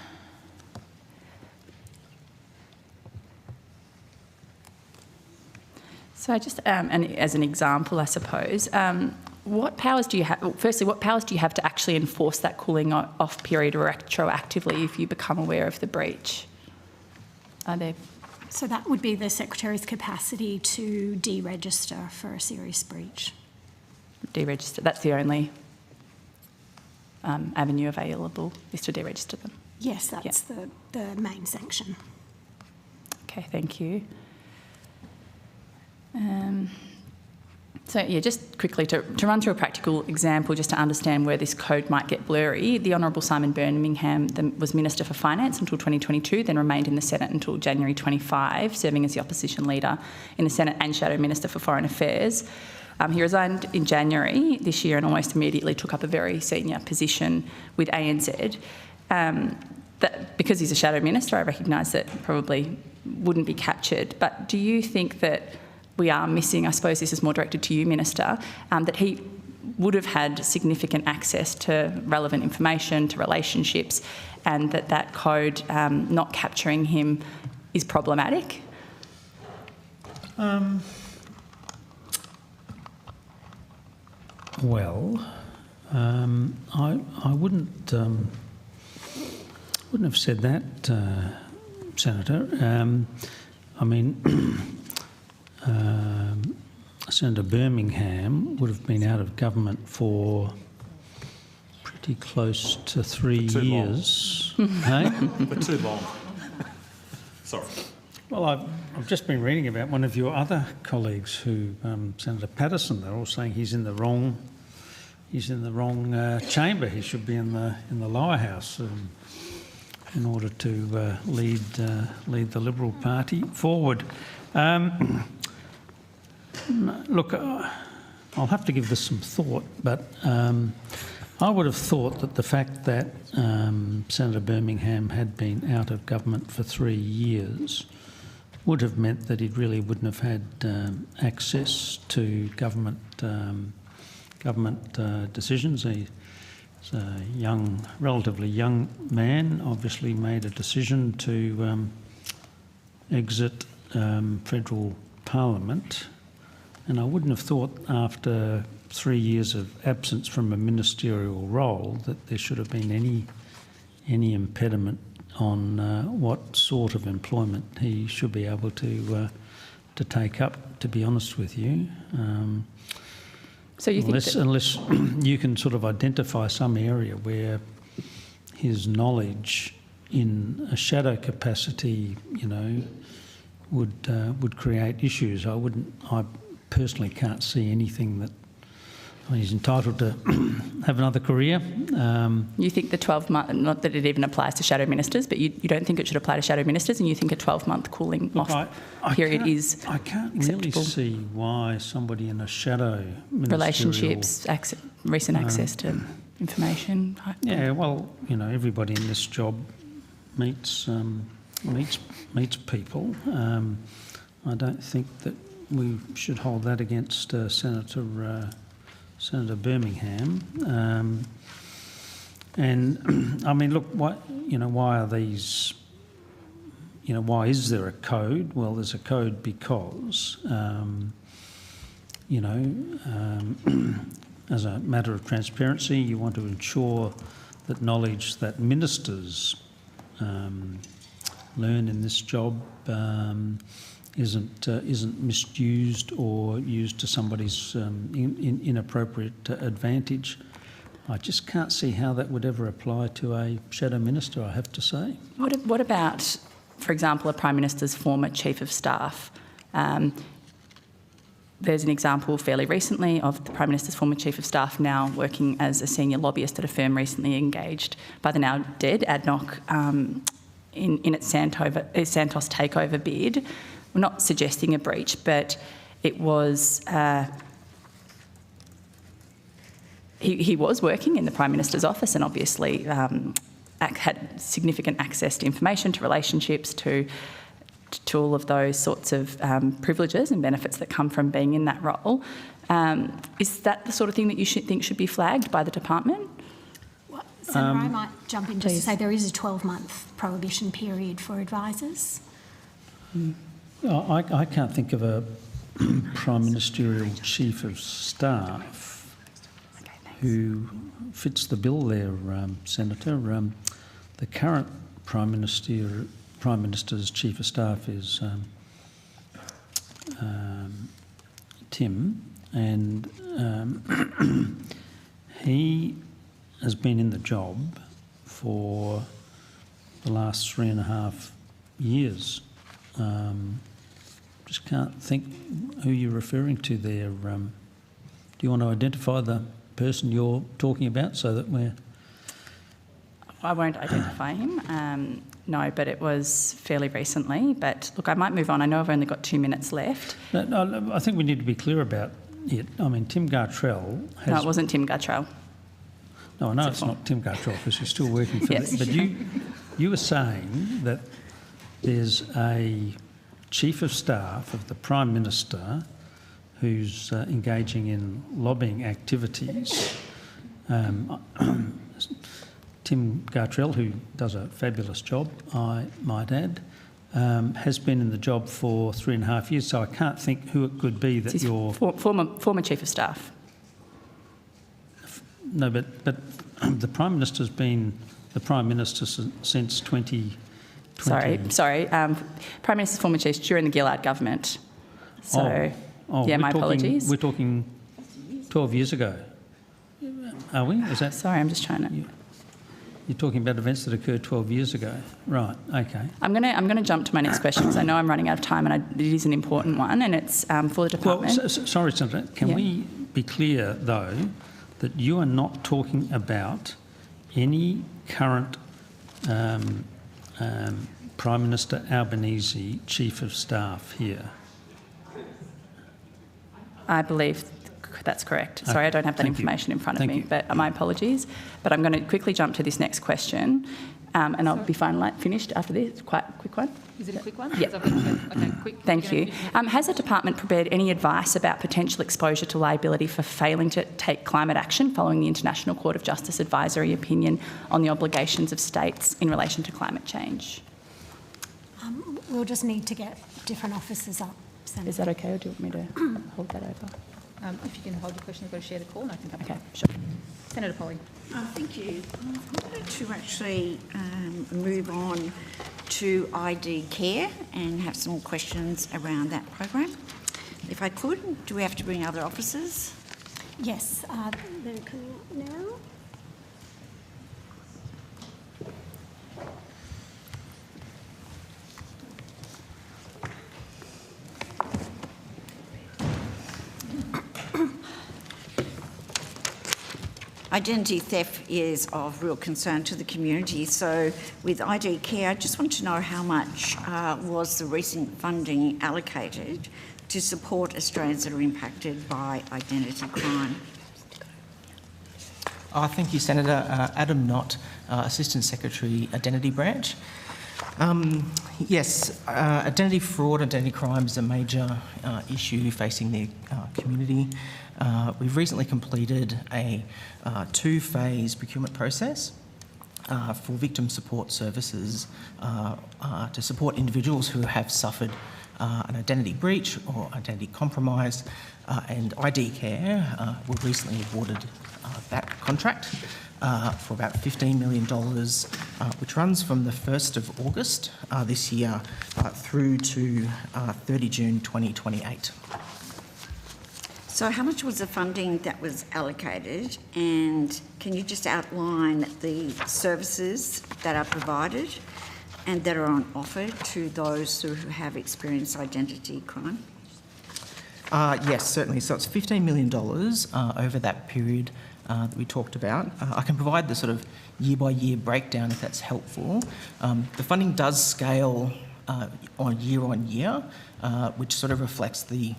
So I just, and as an example, I suppose, what powers do you have, firstly, what powers do you have to actually enforce that cooling off period retroactively if you become aware of the breach? Are there... So that would be the Secretary's capacity to deregister for a serious breach. Deregister, that's the only avenue available, is to deregister them? Yes, that's the main sanction. Okay, thank you. So, yeah, just quickly to run through a practical example just to understand where this code might get blurry. The Honourable Simon Birmingham was Minister for Finance until 2022, then remained in the Senate until January 25, serving as the opposition leader in the Senate and Shadow Minister for Foreign Affairs. He resigned in January this year and almost immediately took up a very senior position with ANZ. Because he's a Shadow Minister, I recognise that probably wouldn't be captured, but do you think that we are missing, I suppose this is more directed to you, Minister, that he would have had significant access to relevant information, to relationships, and that code not capturing him is problematic? Well, I wouldn't have said that, Senator. I mean, Senator Birmingham would have been out of government for pretty close to 3 years. Hey? For too long. Sorry. Well, I've just been reading about one of your other colleagues, who Senator Patterson. They're all saying he's in the wrong chamber. He should be in the lower house in order to lead the Liberal Party forward. Look, I'll have to give this some thought, but I would have thought that the fact that Senator Birmingham had been out of government for 3 years would have meant that he really wouldn't have had access to government decisions. He's a relatively young man, obviously made a decision to exit federal Parliament, and I wouldn't have thought after 3 years of absence from a ministerial role that there should have been any impediment on what sort of employment he should be able to take up, to be honest with you. So you unless you can sort of identify some area where his knowledge in a shadow capacity, would create issues. I personally can't see anything that. He's entitled to have another career. You think the 12-month, not that it even applies to shadow ministers, but you don't think it should apply to shadow ministers, and you think a 12-month cooling off period is I can't acceptable. really see why somebody in a shadow Relationships, recent access to information. Yeah, well, everybody in this job meets people. I don't think that we should hold that against Senator Birmingham, and I mean, look, why are these? Why is there a code? Well, there's a code because, as a matter of transparency, you want to ensure that knowledge that ministers learn in this job isn't misused or used to somebody's inappropriate advantage. I just can't see how that would ever apply to a shadow minister, I have to say. What about, for example, a Prime Minister's former Chief of Staff? There's an example fairly recently of the Prime Minister's former Chief of Staff now working as a senior lobbyist at a firm recently engaged by the now dead ADNOC in its Santos takeover bid. We're not suggesting a breach, but it was he was working in the Prime Minister's office and obviously had significant access to information, to relationships, to all of those sorts of privileges and benefits that come from being in that role. Is that the sort of thing that you think should be flagged by the department? Senator, I might jump in just to say there is a 12-month prohibition period for advisors. I can't think of a Prime Ministerial Chief of Staff who fits the bill there, Senator. The current Prime Minister's Chief of Staff is Tim, and he has been in the job for the last 3.5 years. Just can't think who you're referring to there. Do you want to identify the person you're talking about so that we're... I won't identify him, no, but it was fairly recently. But look, I might move on. I know I've only got 2 minutes left. No, I think we need to be clear about it. I mean, Tim Gartrell has... No, it wasn't Tim Gartrell. No, I know it's not Tim Gartrell because you're still working for yes. But you were saying that there's a Chief of Staff of the Prime Minister who's engaging in lobbying activities. Tim Gartrell, who does a fabulous job, I might add, has been in the job for 3.5 years, so I can't think who it could be that you're... Former Chief of Staff. No, but the Prime Minister's been the Prime Minister since 2020. Sorry. Prime Minister's former chief during the Gillard government. So, my apologies. We're talking 12 years ago, are we? Is that? Sorry, I'm just trying to... You're talking about events that occurred 12 years ago. Right, okay. I'm going to jump to my next question because I know I'm running out of time and it is an important one and it's for the department. Well, sorry, Senator, can we be clear, though, that you are not talking about any current Prime Minister Albanese Chief of Staff here? I believe that's correct. Sorry, I don't have that information in front of me, but my apologies. But I'm going to quickly jump to this next question and I'll be finished after this. Quite a quick one. Is it a quick one? Yeah. Okay, quick. Thank you. Has the department prepared any advice about potential exposure to liability for failing to take climate action following the International Court of Justice advisory opinion on the obligations of states in relation to climate change? We'll just need to get different officers up. Senator. Is that okay, or do you want me to hold that over? If you can hold your question, you've got to share the call, and I can come Okay, sure. Senator Polly. Thank you. I wanted to actually move on to ID Care and have some more questions around that program. If I could, do we have to bring other officers? Yes, they're coming up now. Identity theft is of real concern to the community. So with ID Care, I just want to know how much was the recent funding allocated to support Australians that are impacted by identity crime? Thank you, Senator. Adam Knott, Assistant Secretary, Identity Branch. Yes, identity fraud, identity crime is a major issue facing the community. We've recently completed a two-phase procurement process for victim support services to support individuals who have suffered an identity breach or identity compromise, and ID Care were recently awarded that contract for about $15 million, which runs from the 1st of August this year through to 30 June 2028. So how much was the funding that was allocated, and can you just outline the services that are provided and that are on offer to those who have experienced identity crime? Yes, certainly. So it's $15 million over that period that we talked about. I can provide the sort of year-by-year breakdown if that's helpful. The funding does scale on year, which sort of reflects the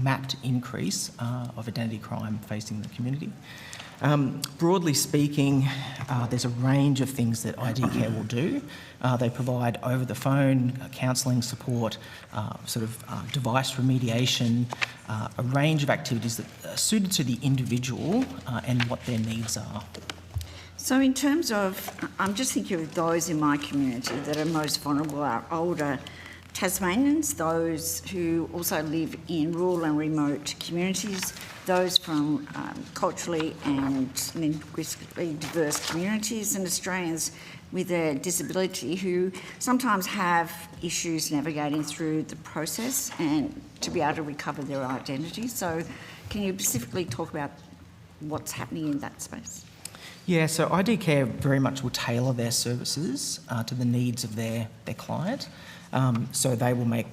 mapped increase of identity crime facing the community. Broadly speaking, there's a range of things that ID Care will do. They provide over-the-phone counselling support, device remediation, a range of activities that are suited to the individual and what their needs are. So in terms of, I'm just thinking of those in my community that are most vulnerable are older Tasmanians, those who also live in rural and remote communities, those from culturally and linguistically diverse communities, and Australians with a disability who sometimes have issues navigating through the process and to be able to recover their identity. So can you specifically talk about what's happening in that space? Yeah, so ID Care very much will tailor their services to the needs of their client. So they will make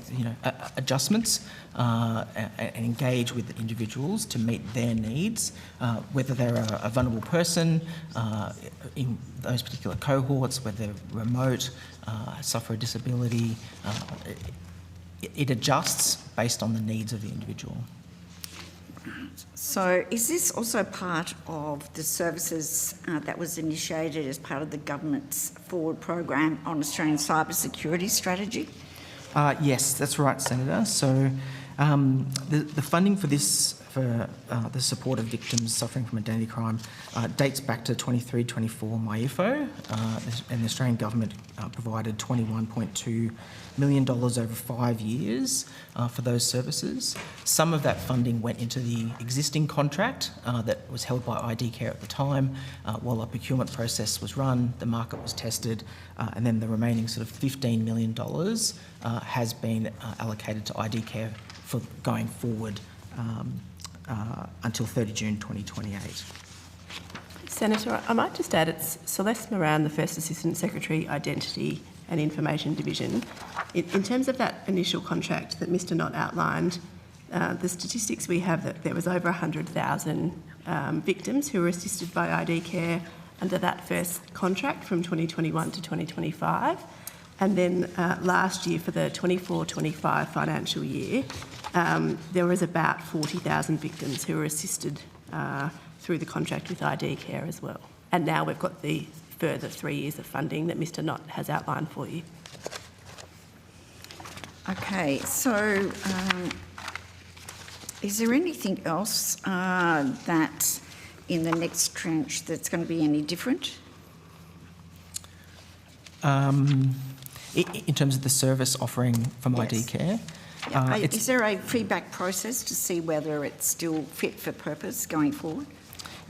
adjustments and engage with individuals to meet their needs, whether they're a vulnerable person in those particular cohorts, whether they're remote, suffer a disability. It adjusts based on the needs of the individual. So is this also part of the services that was initiated as part of the government's forward program on Australian cyber security strategy? Yes, that's right, Senator. So the funding for this, for the support of victims suffering from identity crime, dates back to 23-24 MyIFO, and the Australian government provided $21.2 million over 5 years for those services. Some of that funding went into the existing contract that was held by ID Care at the time. While a procurement process was run, the market was tested, and then the remaining sort of $15 million has been allocated to ID Care for going forward until 30 June 2028. Senator, I might just add, it's Celeste Moran, the First Assistant Secretary, Identity and Information Division. In terms of that initial contract that Mr Knott outlined, the statistics we have that there was over 100,000 victims who were assisted by ID Care under that first contract from 2021 to 2025. And then last year, for the 24-25 financial year, there was about 40,000 victims who were assisted through the contract with ID Care as well. And now we've got the further 3 years of funding that Mr Knott has outlined for you. Okay, so is there anything else that in the next tranche that's going to be any different? In terms of the service offering from ID Care? Yeah. Is there a feedback process to see whether it's still fit for purpose going forward?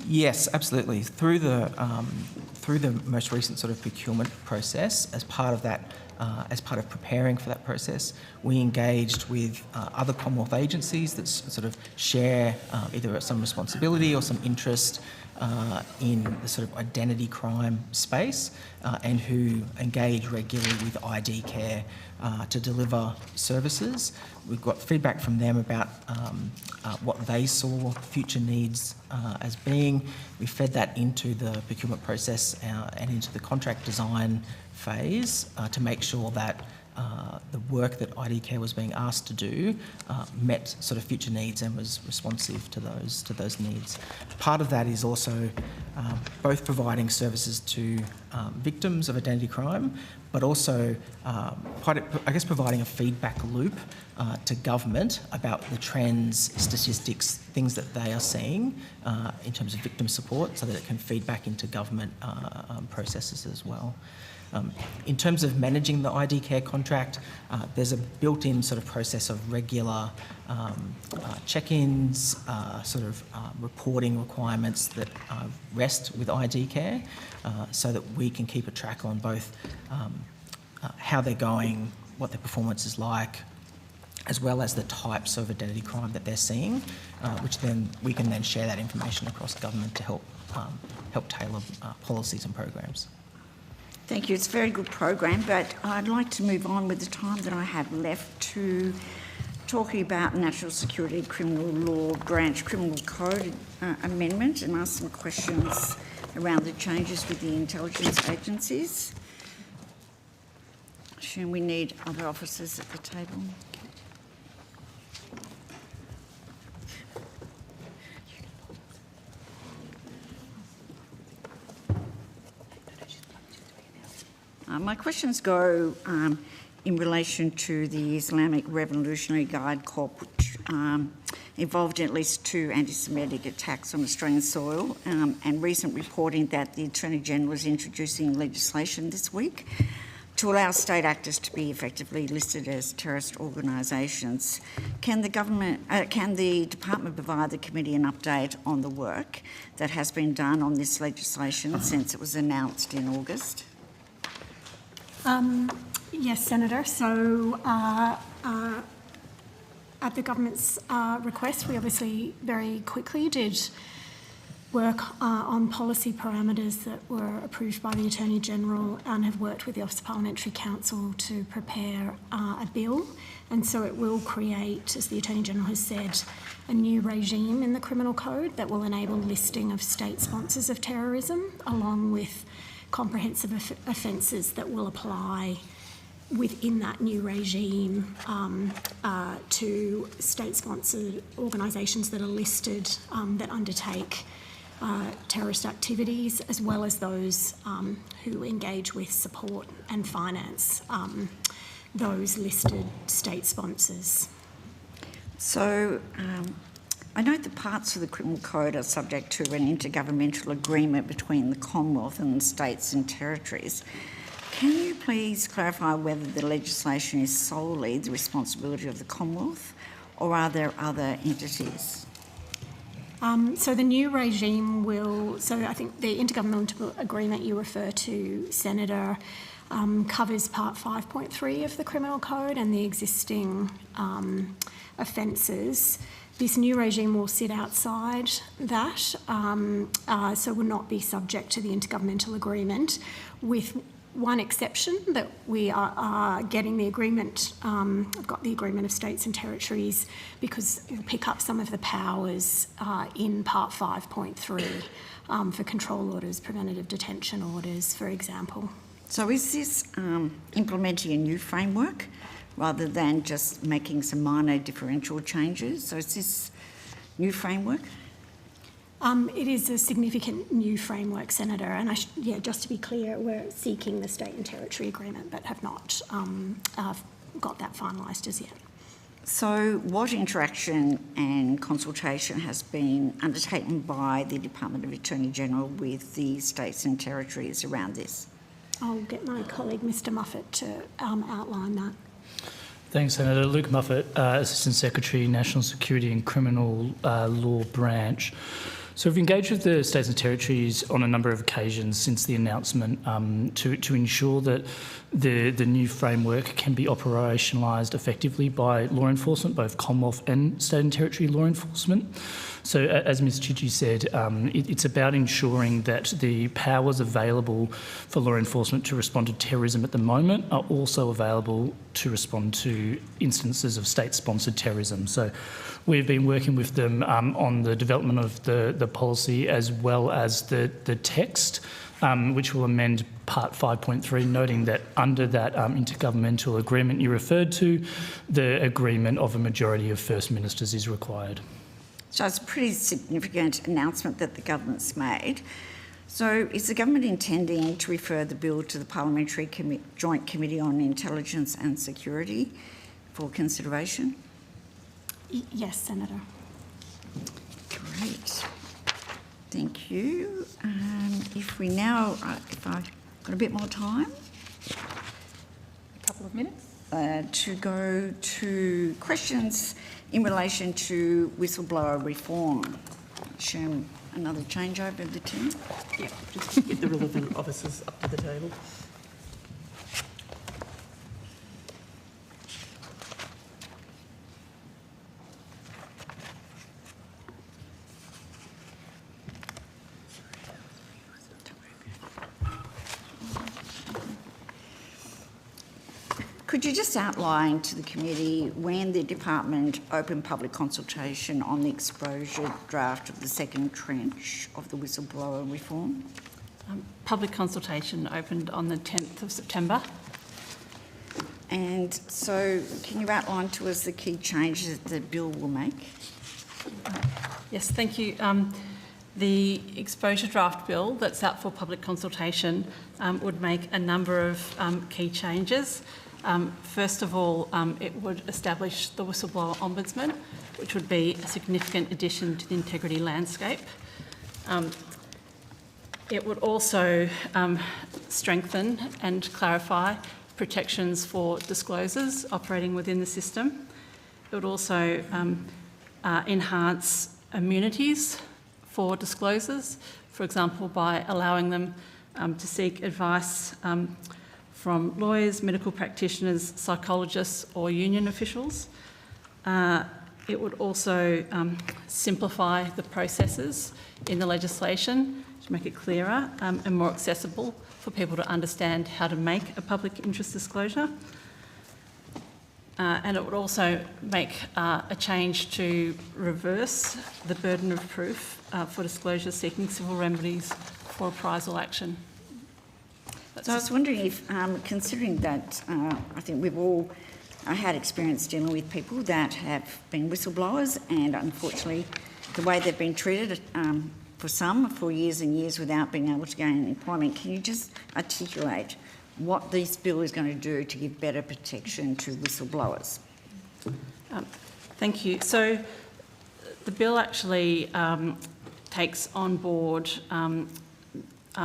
Yes, absolutely. Through the most recent sort of procurement process, as part of that, as part of preparing for that process, we engaged with other Commonwealth agencies that sort of share either some responsibility or some interest in the sort of identity crime space and who engage regularly with ID Care to deliver services. We've got feedback from them about what they saw future needs as being. We fed that into the procurement process and into the contract design phase to make sure that the work that ID Care was being asked to do met sort of future needs and was responsive to those needs. Part of that is also both providing services to victims of identity crime, but also providing a feedback loop to government about the trends, statistics, things that they are seeing in terms of victim support, so that it can feed back into government processes as well. In terms of managing the ID Care contract, there's a built-in sort of process of regular check-ins, reporting requirements that rest with ID Care, so that we can keep a track on both how they're going, what their performance is like, as well as the types of identity crime that they're seeing, which then we can then share that information across government to help tailor policies and programs. Thank you. It's a very good program, but I'd like to move on with the time that I have left to talking about National Security Criminal Law Branch Criminal Code amendment and ask some questions around the changes with the intelligence agencies. Assume we need other officers at the table. My questions go in relation to the Islamic Revolutionary Guard Corps, which involved in at least 2 anti-Semitic attacks on Australian soil, and recent reporting that the Attorney-General is introducing legislation this week to allow state actors to be effectively listed as terrorist organisations. Can the department provide the committee an update on the work that has been done on this legislation since it was announced in August? Yes, Senator. So at the government's request, we obviously very quickly did work on policy parameters that were approved by the Attorney-General and have worked with the Office of Parliamentary Counsel to prepare a bill. And so it will create, as the Attorney-General has said, a new regime in the Criminal Code that will enable listing of state sponsors of terrorism, along with comprehensive offences that will apply within that new regime to state-sponsored organisations that are listed that undertake terrorist activities, as well as those who engage with, support and finance those listed state sponsors. So I note that parts of the Criminal Code are subject to an intergovernmental agreement between the Commonwealth and the states and territories. Can you please clarify whether the legislation is solely the responsibility of the Commonwealth, or are there other entities? So the new regime will, so I think the intergovernmental agreement you refer to, Senator, covers Part 5.3 of the Criminal Code and the existing offences. This new regime will sit outside that, so will not be subject to the intergovernmental agreement, with one exception, that we are getting the agreement, I've got the agreement of states and territories, because it will pick up some of the powers in Part 5.3 for control orders, preventative detention orders, for example. So is this implementing a new framework rather than just making some minor differential changes? So is this new framework? It is a significant new framework, Senator, and just to be clear, we're seeking the state and territory agreement but have not got that finalised as yet. So what interaction and consultation has been undertaken by the Department of Attorney-General with the states and territories around this? I'll get my colleague Mr Muffet to outline that. Thanks, Senator. Luke Muffet, Assistant Secretary, National Security and Criminal Law Branch. So we've engaged with the states and territories on a number of occasions since the announcement to ensure that the new framework can be operationalised effectively by law enforcement, both Commonwealth and state and territory law enforcement. So as Ms Chidgey said, it's about ensuring that the powers available for law enforcement to respond to terrorism at the moment are also available to respond to instances of state-sponsored terrorism. So we've been working with them on the development of the policy as well as the text, which will amend Part 5.3, noting that under that intergovernmental agreement you referred to, the agreement of a majority of First Ministers is required. So it's a pretty significant announcement that the government's made. So is the government intending to refer the bill to the Parliamentary Joint Committee on Intelligence and Security for consideration? Yes, Senator. Great. Thank you. If we now, if I've got a bit more time. A couple of minutes. To go to questions in relation to whistleblower reform. Assume another changeover of the team? Yeah, just get the relevant officers up to the table. Could you just outline to the committee when the department opened public consultation on the exposure draft of the second tranche of the whistleblower reform? Public consultation opened on the 10th of September. And so can you outline to us the key changes that the bill will make? Yes, thank you. The exposure draft bill that's out for public consultation would make a number of key changes. First of all, it would establish the Whistleblower Ombudsman, which would be a significant addition to the integrity landscape. It would also strengthen and clarify protections for disclosures operating within the system. It would also enhance immunities for disclosures, for example, by allowing them to seek advice from lawyers, medical practitioners, psychologists or union officials. It would also simplify the processes in the legislation to make it clearer and more accessible for people to understand how to make a public interest disclosure. And it would also make a change to reverse the burden of proof for disclosures seeking civil remedies for reprisal action. So I was wondering if, considering that I think we've all had experience dealing with people that have been whistleblowers, and unfortunately the way they've been treated for some for years and years without being able to gain employment, can you just articulate what this bill is going to do to give better protection to whistleblowers? Thank you. So the bill actually takes on board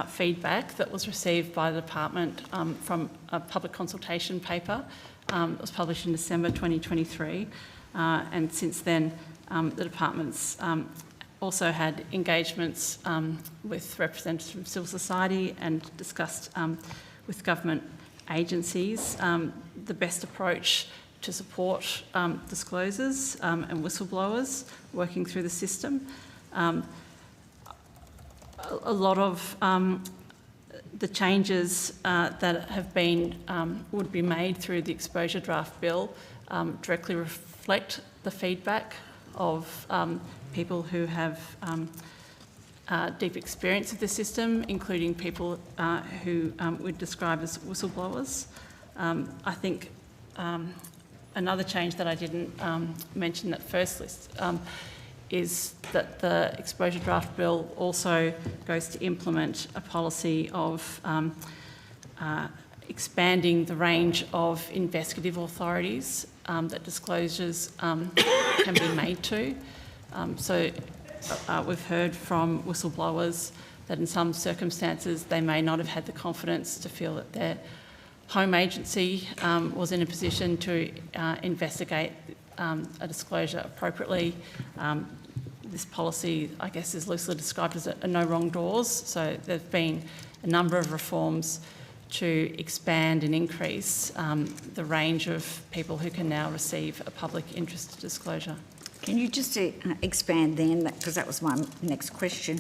feedback that was received by the department from a public consultation paper that was published in December 2023, and since then the department's also had engagements with representatives from civil society and discussed with government agencies the best approach to support disclosures and whistleblowers working through the system. A lot of the changes that have been would be made through the exposure draft bill directly reflect the feedback of people who have deep experience of the system, including people who we'd describe as whistleblowers. I think another change that I didn't mention at first list is that the exposure draft bill also goes to implement a policy of expanding the range of investigative authorities that disclosures can be made to. We've heard from whistleblowers that in some circumstances they may not have had the confidence to feel that their home agency was in a position to investigate a disclosure appropriately. This policy, I guess, is loosely described as a no wrong doors. So there have been a number of reforms to expand and increase the range of people who can now receive a public interest disclosure. Can you just expand then, because that was my next question,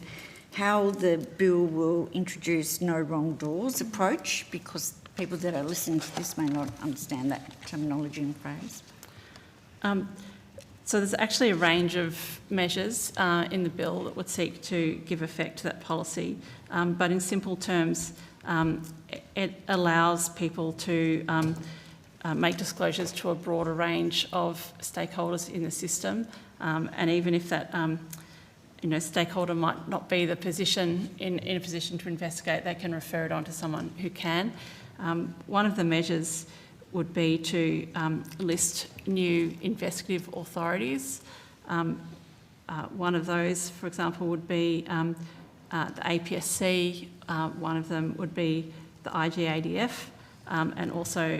how the bill will introduce no wrong doors approach, because people that are listening to this may not understand that terminology and phrase? So there's actually a range of measures in the bill that would seek to give effect to that policy, but in simple terms, it allows people to make disclosures to a broader range of stakeholders in the system, and even if that stakeholder might not be in a position to investigate, they can refer it on to someone who can. One of the measures would be to list new investigative authorities. One of those, for example, would be the APSC. One of them would be the IGADF, and also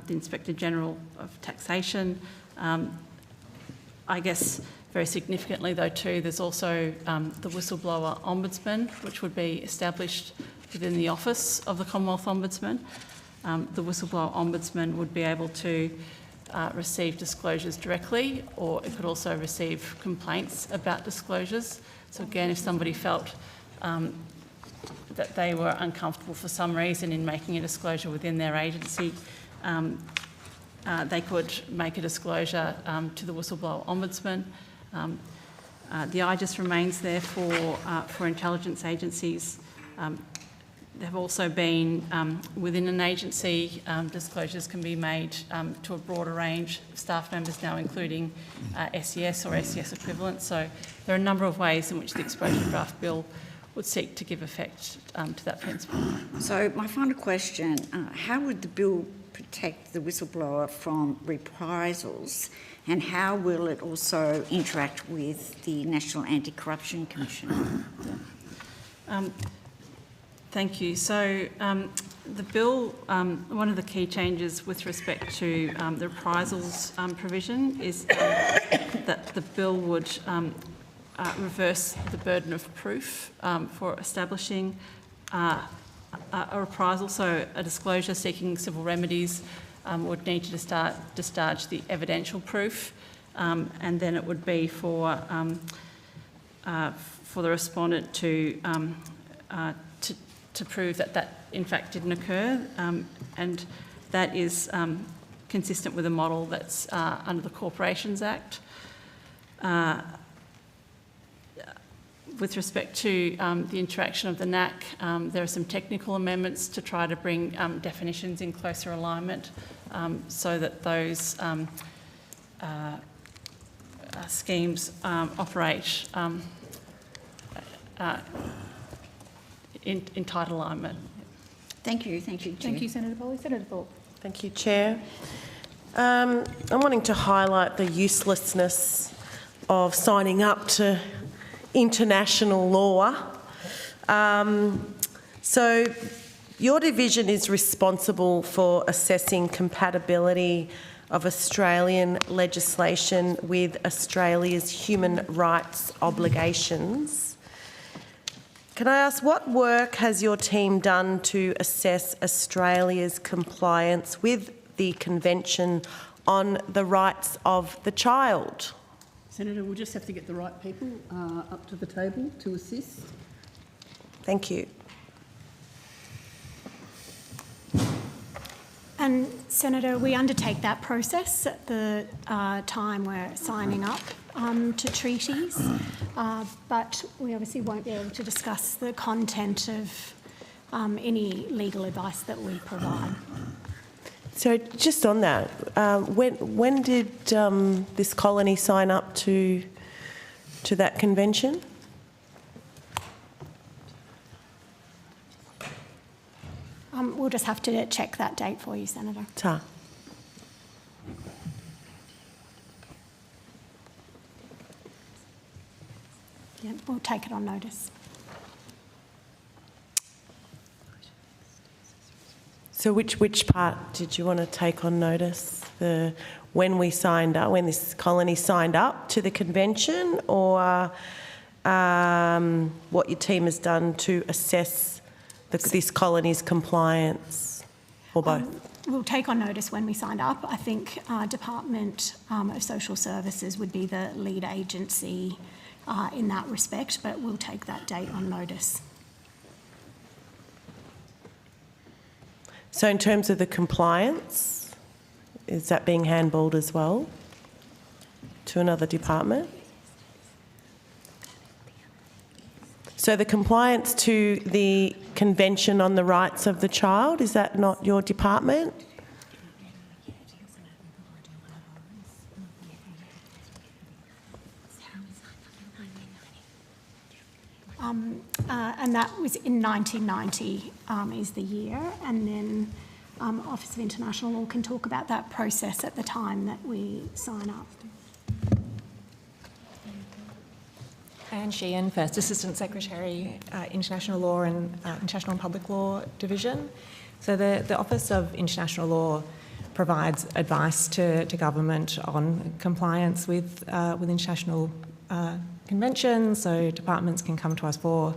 the Inspector General of Taxation. I guess very significantly though too, there's also the Whistleblower Ombudsman, which would be established within the Office of the Commonwealth Ombudsman. The Whistleblower Ombudsman would be able to receive disclosures directly, or it could also receive complaints about disclosures. So again, if somebody felt that they were uncomfortable for some reason in making a disclosure within their agency, they could make a disclosure to the Whistleblower Ombudsman. The eye just remains there for intelligence agencies. There have also been, within an agency, disclosures can be made to a broader range of staff members now, including SES or SES equivalents. So there are a number of ways in which the Exposure Draft Bill would seek to give effect to that principle. So my final question, how would the bill protect the whistleblower from reprisals, and how will it also interact with the National Anti-Corruption Commission? Thank you. So the bill, one of the key changes with respect to the reprisals provision is that the bill would reverse the burden of proof for establishing a reprisal. So a disclosure seeking civil remedies would need to discharge the evidential proof, and then it would be for the respondent to prove that in fact didn't occur, and that is consistent with a model that's under the Corporations Act. With respect to the interaction of the NAC, there are some technical amendments to try to bring definitions in closer alignment so that those schemes operate in tight alignment. Thank you. Thank you, Chair. Thank you, Senator Polley. Senator Thorpe. Thank you, Chair. I'm wanting to highlight the uselessness of signing up to international law. So your division is responsible for assessing compatibility of Australian legislation with Australia's human rights obligations. Can I ask, what work has your team done to assess Australia's compliance with the Convention on the Rights of the Child? Senator, we'll just have to get the right people up to the table to assist. Thank you. And Senator, we undertake that process at the time we're signing up to treaties, but we obviously won't be able to discuss the content of any legal advice that we provide. So just on that, when did this colony sign up to that convention? we'll just have to check that date for you, Senator. Ta. Yeah, we'll take it on notice. So which part did you want to take on notice? The when we signed up, when this colony signed up to the convention, or what your team has done to assess this colony's compliance, or both? We'll take on notice when we signed up. I think Department of Social Services would be the lead agency in that respect, but we'll take that date on notice. So in terms of the compliance, is that being handballed as well to another department? So the compliance to the Convention on the Rights of the Child, is that not your department? And that was in 1990 is the year, and then Office of International Law can talk about that process at the time that we sign up. Anne Sheehan, First Assistant Secretary, International Law and International and Public Law Division. So the Office of International Law provides advice to government on compliance with international conventions. So departments can come to us for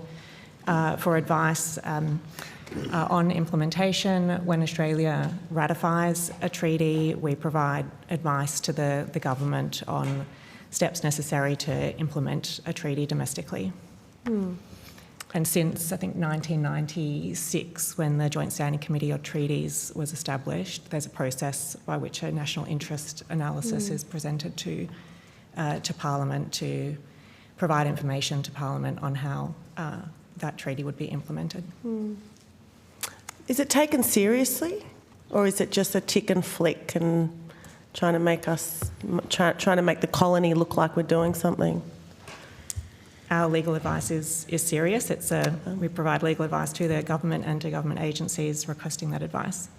advice on implementation. When Australia ratifies a treaty, we provide advice to the government on steps necessary to implement a treaty domestically. And since, I think, 1996, when the Joint Standing Committee on Treaties was established, there's a process by which a national interest analysis is presented to Parliament to provide information to Parliament on how that treaty would be implemented. Is it taken seriously, or is it just a tick and flick and trying to make the colony look like we're doing something? Our legal advice is serious. We provide legal advice to the government and to government agencies requesting that advice.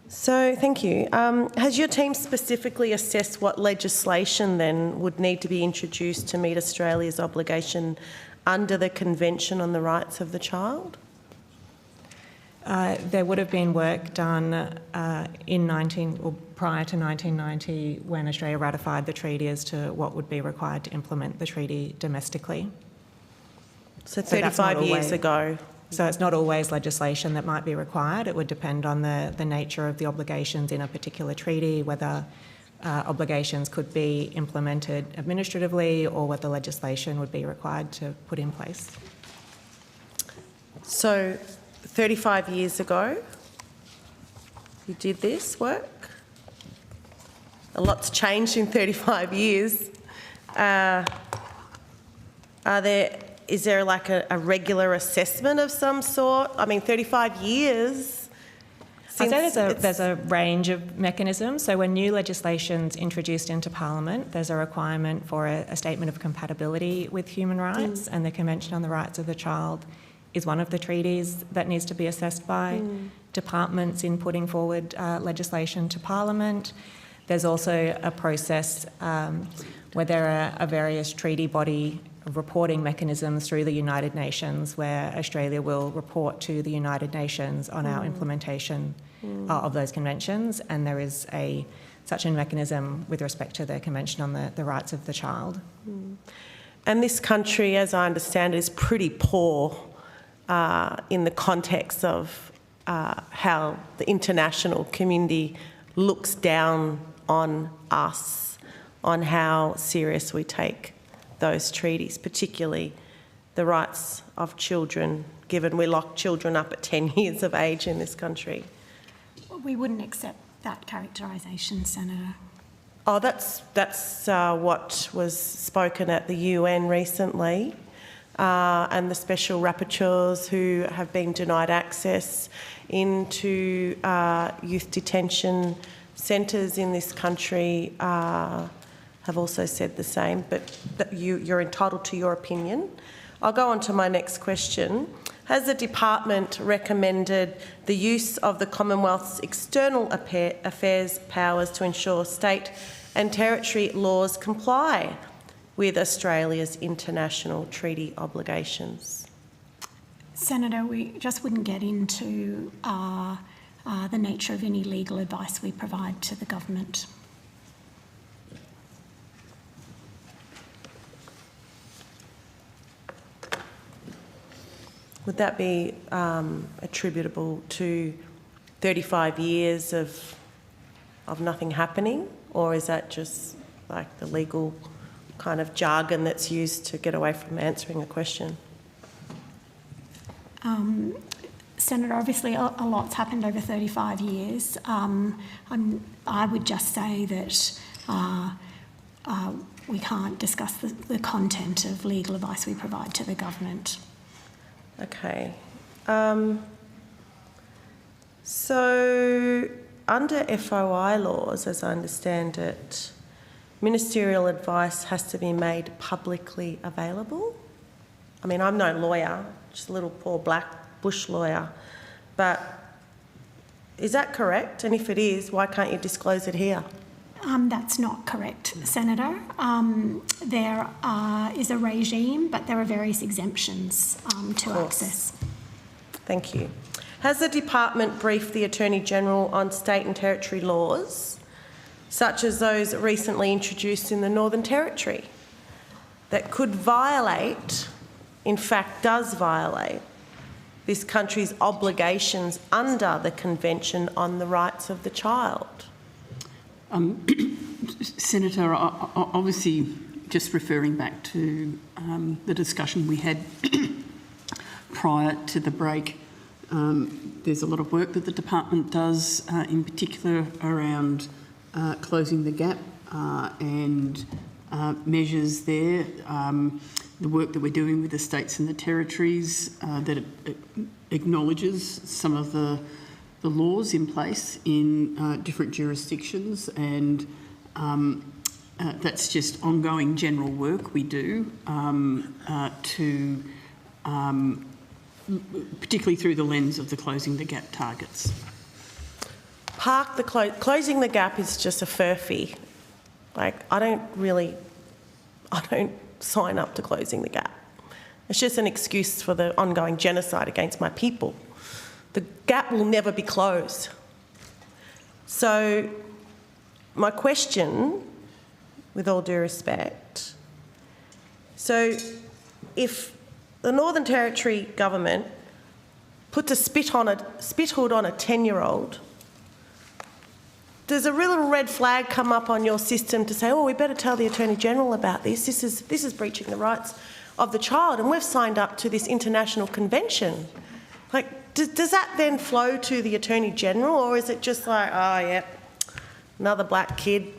So, thank you. Has your team specifically assessed what legislation then would need to be introduced to meet Australia's obligation under the Convention on the Rights of the Child? There would have been work done prior to 1990 when Australia ratified the treaty as to what would be required to implement the treaty domestically. So 35 years ago. So it's not always legislation that might be required. It would depend on the nature of the obligations in a particular treaty, whether obligations could be implemented administratively or whether legislation would be required to put in place. So 35 years ago, you did this work? A lot's changed in 35 years. Is there like a regular assessment of some sort? I mean, 35 years. I'd say there's a range of mechanisms. So when new legislation's introduced into Parliament, there's a requirement for a statement of compatibility with human rights, and the Convention on the Rights of the Child is one of the treaties that needs to be assessed by departments in putting forward legislation to Parliament. There's also a process where there are various treaty body reporting mechanisms through the United Nations where Australia will report to the United Nations on our implementation of those conventions, and there is such a mechanism with respect to the Convention on the Rights of the Child. And this country, as I understand it, is pretty poor in the context of how the international community looks down on us, on how serious we take those treaties, particularly the rights of children, given we lock children up at 10 years of age in this country. We wouldn't accept that characterisation, Senator. Oh, that's what was spoken at the UN recently, and the special rapporteurs who have been denied access into youth detention centres in this country have also said the same, but you're entitled to your opinion. I'll go on to my next question. has the department recommended the use of the Commonwealth's external affairs powers to ensure state and territory laws comply with Australia's international treaty obligations? Senator, we just wouldn't get into the nature of any legal advice we provide to the government. Would that be attributable to 35 years of nothing happening, or is that just like the legal kind of jargon that's used to get away from answering a question? Senator, obviously a lot's happened over 35 years. I would just say that we can't discuss the content of legal advice we provide to the government. Okay. So under FOI laws, as I understand it, ministerial advice has to be made publicly available. I mean, I'm no lawyer, just a little poor black bush lawyer, but is that correct? And if it is, why can't you disclose it here? That's not correct, Senator. There is a regime, but there are various exemptions to access. Thank you. Has the department briefed the Attorney-General on state and territory laws, such as those recently introduced in the Northern Territory, that could violate, in fact does violate, this country's obligations under the Convention on the Rights of the Child? Senator, obviously, just referring back to the discussion we had prior to the break, there's a lot of work that the department does, in particular around closing the gap and measures there. The work that we're doing with the states and the territories that it acknowledges some of the laws in place in different jurisdictions, and that's just ongoing general work we do to particularly through the lens of the closing the gap targets. Closing the gap is just a furphy. Like, I don't sign up to closing the gap. It's just an excuse for the ongoing genocide against my people. The gap will never be closed. So my question, with all due respect, so if the Northern Territory government puts a spit hood on a 10-year-old, does a real little red flag come up on your system to say, oh, we better tell the Attorney-General about this, this is breaching the rights of the child, and we've signed up to this international convention? Like, does that then flow to the Attorney-General, or is it just like, oh, yeah, another black kid,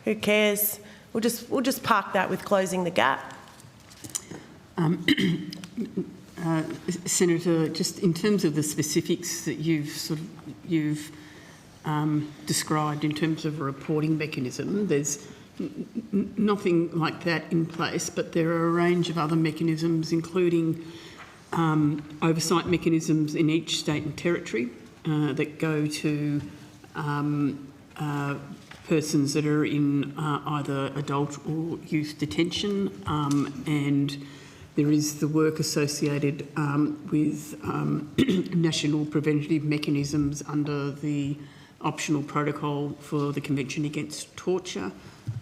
who cares? We'll just park that with closing the gap. Senator, just in terms of the specifics that you've described in terms of a reporting mechanism, there's nothing like that in place, but there are a range of other mechanisms, including oversight mechanisms in each state and territory that go to persons that are in either adult or youth detention, and there is the work associated with national preventative mechanisms under the optional protocol for the Convention Against Torture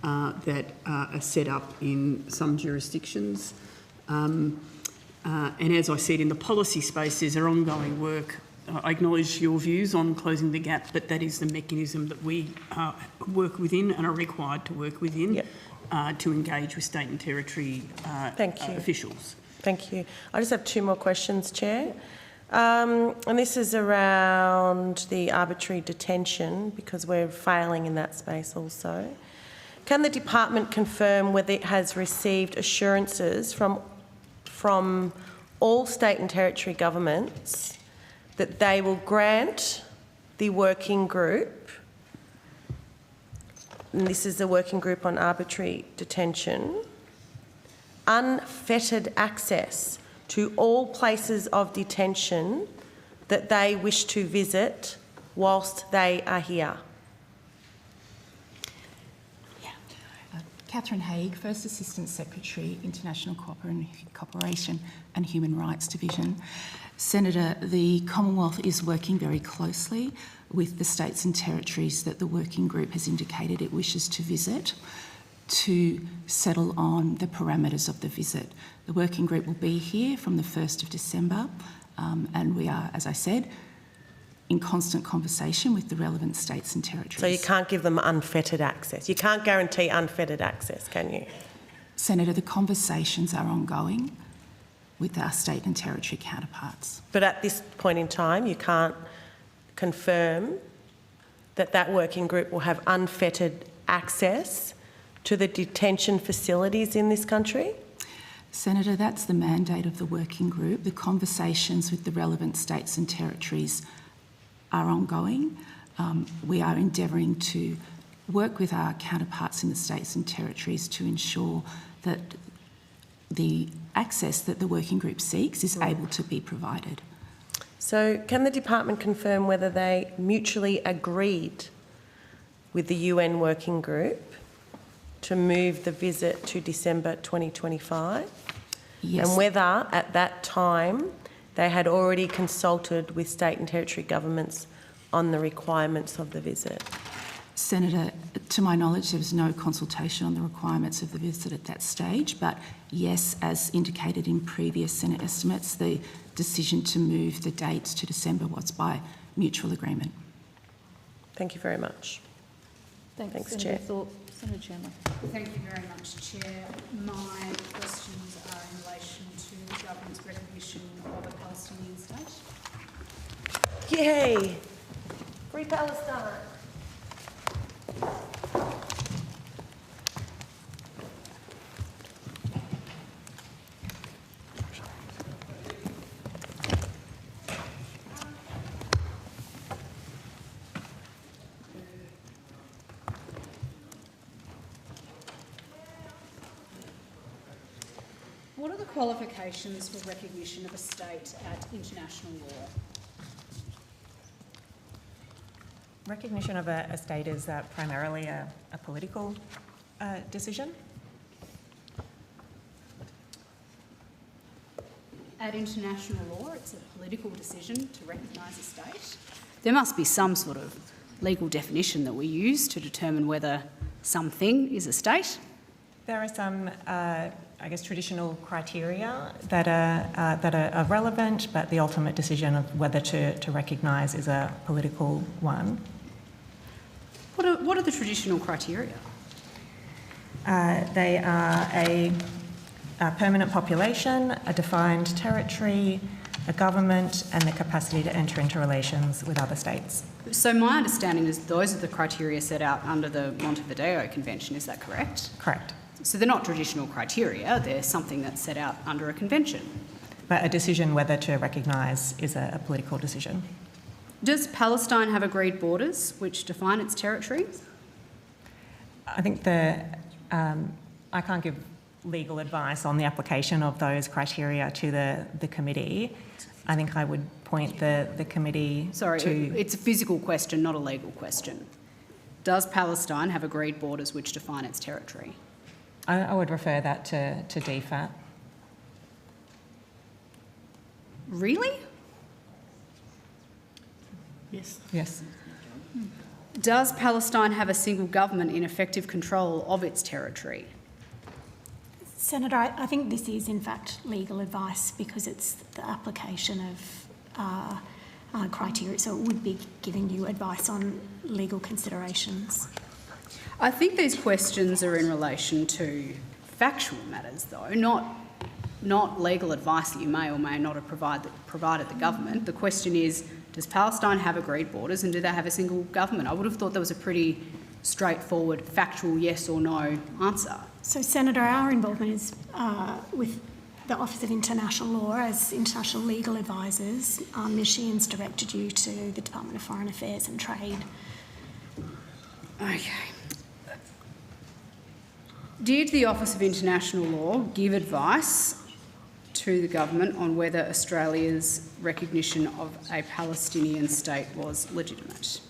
that are set up in some jurisdictions. And as I said, in the policy space, there's our ongoing work. I acknowledge your views on closing the gap, but that is the mechanism that we work within and are required to work within to engage with state and territory officials. Thank you. I just have two more questions, Chair. And this is around the arbitrary detention, because we're failing in that space also. Can the department confirm whether it has received assurances from all state and territory governments that they will grant the working group, and this is the working group on arbitrary detention, unfettered access to all places of detention that they wish to visit whilst they are here? Catherine Haig, First Assistant Secretary, International Cooperation and Human Rights Division. Senator, the Commonwealth is working very closely with the states and territories that the working group has indicated it wishes to visit to settle on the parameters of the visit. The working group will be here from the 1st of December and we are, as I said, in constant conversation with the relevant states and territories. So you can't give them unfettered access? You can't guarantee unfettered access, can you? Senator, the conversations are ongoing with our state and territory counterparts. But at this point in time, you can't confirm that that working group will have unfettered access to the detention facilities in this country? Senator, that's the mandate of the working group. The conversations with the relevant states and territories are ongoing. We are endeavouring to work with our counterparts in the states and territories to ensure that the access that the working group seeks is able to be provided. So can the department confirm whether they mutually agreed with the UN working group to move the visit to December 2025? Yes. And whether at that time they had already consulted with state and territory governments on the requirements of the visit? Senator, to my knowledge, there was no consultation on the requirements of the visit at that stage, but yes, as indicated in previous Senate estimates, the decision to move the dates to December was by mutual agreement. Thank you very much. Thanks, Senator Chair. Thorpe. Senator Chandler. Thank you very much, Chair. My questions are in relation to the government's recognition of a Palestinian state. Yay! Free Palestine. What are the qualifications for recognition of a state at international law? Recognition of a state is primarily a political decision. At international law, it's a political decision to recognise a state. There must be some sort of legal definition that we use to determine whether something is a state. There are some, I guess, traditional criteria that are relevant, but the ultimate decision of whether to recognise is a political one. What are the traditional criteria? They are a permanent population, a defined territory, a government, and the capacity to enter into relations with other states. So my understanding is those are the criteria set out under the Montevideo Convention, is that correct? Correct. So they're not traditional criteria, they're something that's set out under a convention. But a decision whether to recognise is a political decision. Does Palestine have agreed borders which define its territory? I think I can't give legal advice on the application of those criteria to the committee. I think I would point the committee to... It's a physical question, not a legal question. Does Palestine have agreed borders which define its territory? I would refer that to DFAT. Really? Yes. Yes. Does Palestine have a single government in effective control of its territory? Senator, I think this is in fact legal advice because it's the application of criteria, so it would be giving you advice on legal considerations. I think these questions are in relation to factual matters, though, not legal advice that you may or may not have provided the government. The question is, does Palestine have agreed borders and do they have a single government? I would have thought that was a pretty straightforward, factual yes or no answer. So, Senator, our involvement is with the Office of International Law as international legal advisors. Ms. Sheehan's directed you to the Department of Foreign Affairs and Trade. Okay. Did the Office of International Law give advice to the government on whether Australia's recognition of a Palestinian state was legitimate?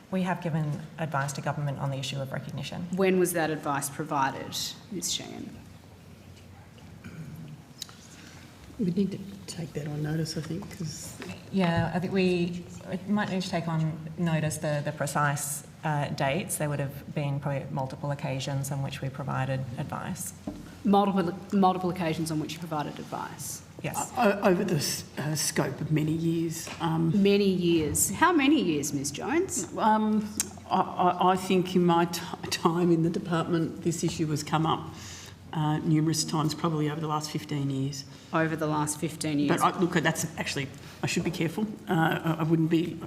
We have given advice to government on the issue of recognition. When was that advice provided, Ms Sheehan? We need to take that on notice, I think, because... Yeah, I think we might need to take on notice the precise dates. There would have been probably multiple occasions on which we provided advice. Multiple occasions on which you provided advice? Yes. Over the scope of many years. Many years. How many years, Ms Jones? I think in my time in the department, this issue has come up numerous times, probably over the last 15 years. Over the last 15 years? But look, that's actually, I should be careful. I wouldn't be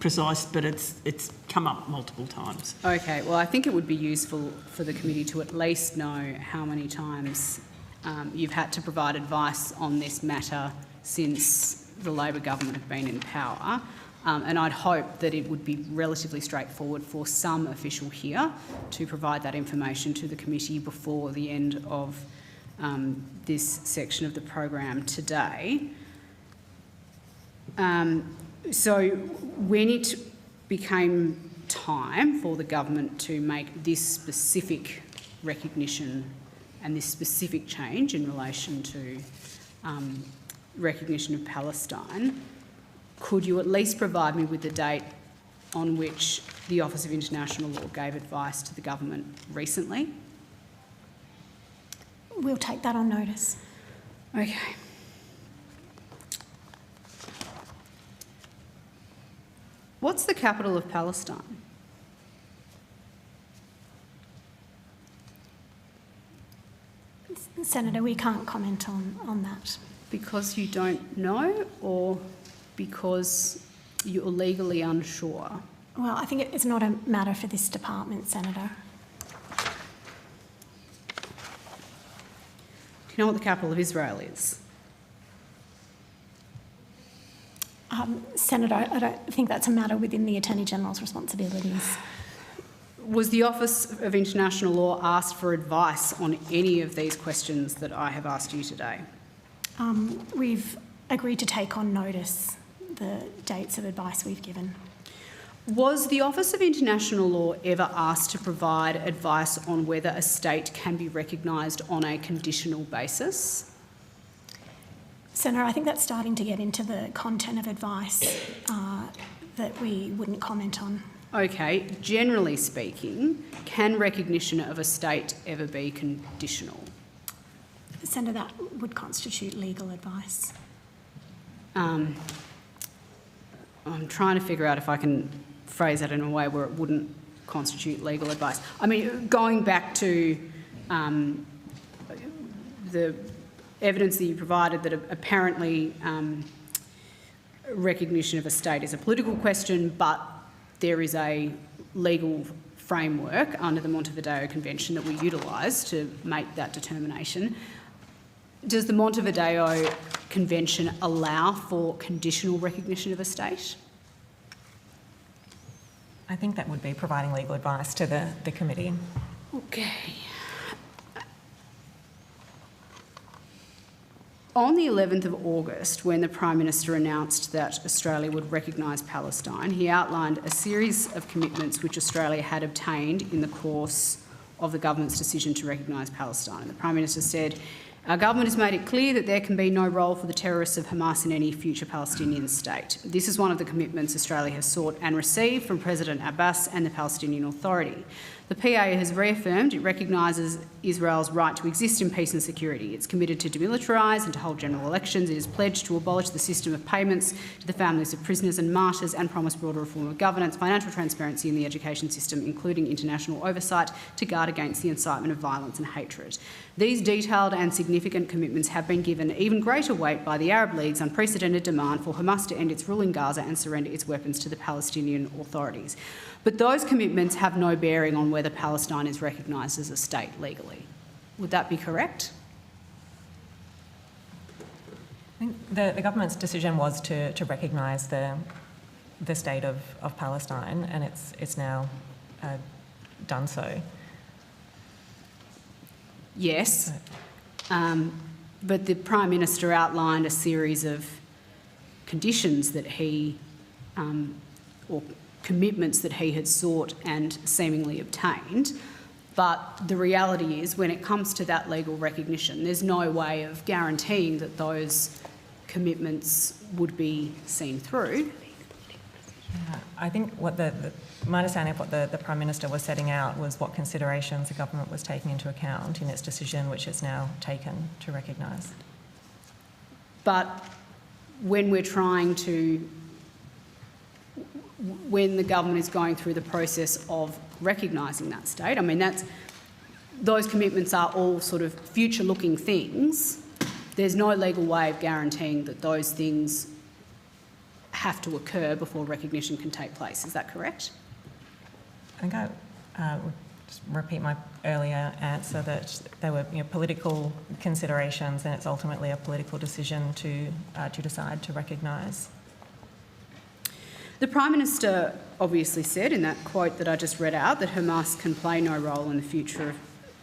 precise, but it's come up multiple times. Okay, well, I think it would be useful for the committee to at least know how many times you've had to provide advice on this matter since the Labor government have been in power. And I'd hope that it would be relatively straightforward for some official here to provide that information to the committee before the end of this section of the program today. So when it became time for the government to make this specific recognition and this specific change in relation to recognition of Palestine, could you at least provide me with the date on which the Office of International Law gave advice to the government recently? We'll take that on notice. Okay. What's the capital of Palestine? Senator, we can't comment on that. Because you don't know, or because you're legally unsure? Well, I think it's not a matter for this department, Senator. Do you know what the capital of Israel is? Senator, I don't think that's a matter within the Attorney-General's responsibilities. Was the Office of International Law asked for advice on any of these questions that I have asked you today? We've agreed to take on notice the dates of advice we've given. Was the Office of International Law ever asked to provide advice on whether a state can be recognised on a conditional basis? Senator, I think that's starting to get into the content of advice that we wouldn't comment on. Okay, generally speaking, can recognition of a state ever be conditional? Senator, that would constitute legal advice. I'm trying to figure out if I can phrase that in a way where it wouldn't constitute legal advice. I mean, going back to the evidence that you provided that apparently recognition of a state is a political question, but there is a legal framework under the Montevideo Convention that we utilise to make that determination. Does the Montevideo Convention allow for conditional recognition of a state? I think that would be providing legal advice to the committee. Okay. On the 11th of August, when the Prime Minister announced that Australia would recognise Palestine, he outlined a series of commitments which Australia had obtained in the course of the government's decision to recognise Palestine. And the Prime Minister said, "Our government has made it clear that there can be no role for the terrorists of Hamas in any future Palestinian state. This is one of the commitments Australia has sought and received from President Abbas and the Palestinian Authority. The PA has reaffirmed it recognises Israel's right to exist in peace and security. It's committed to demilitarise and to hold general elections. It is pledged to abolish the system of payments to the families of prisoners and martyrs and promise broader reform of governance, financial transparency in the education system, including international oversight to guard against the incitement of violence and hatred. These detailed and significant commitments have been given even greater weight by the Arab League's unprecedented demand for Hamas to end its rule in Gaza and surrender its weapons to the Palestinian authorities. But those commitments have no bearing on whether Palestine is recognised as a state legally. Would that be correct?" I think the government's decision was to recognise the state of Palestine, and it's now done so. Yes. But the Prime Minister outlined a series of conditions that he, or commitments that he had sought and seemingly obtained. But the reality is, when it comes to that legal recognition, there's no way of guaranteeing that those commitments would be seen through. Yeah, I think what my understanding of what the Prime Minister was setting out was what considerations the government was taking into account in its decision, which it's now taken to recognise. But when we're trying to, when the government is going through the process of recognising that state, I mean, those commitments are all sort of future-looking things. There's no legal way of guaranteeing that those things have to occur before recognition can take place. Is that correct? I think I would just repeat my earlier answer that there were political considerations, and it's ultimately a political decision to decide to recognise. The Prime Minister obviously said in that quote that I just read out that Hamas can play no role in the future of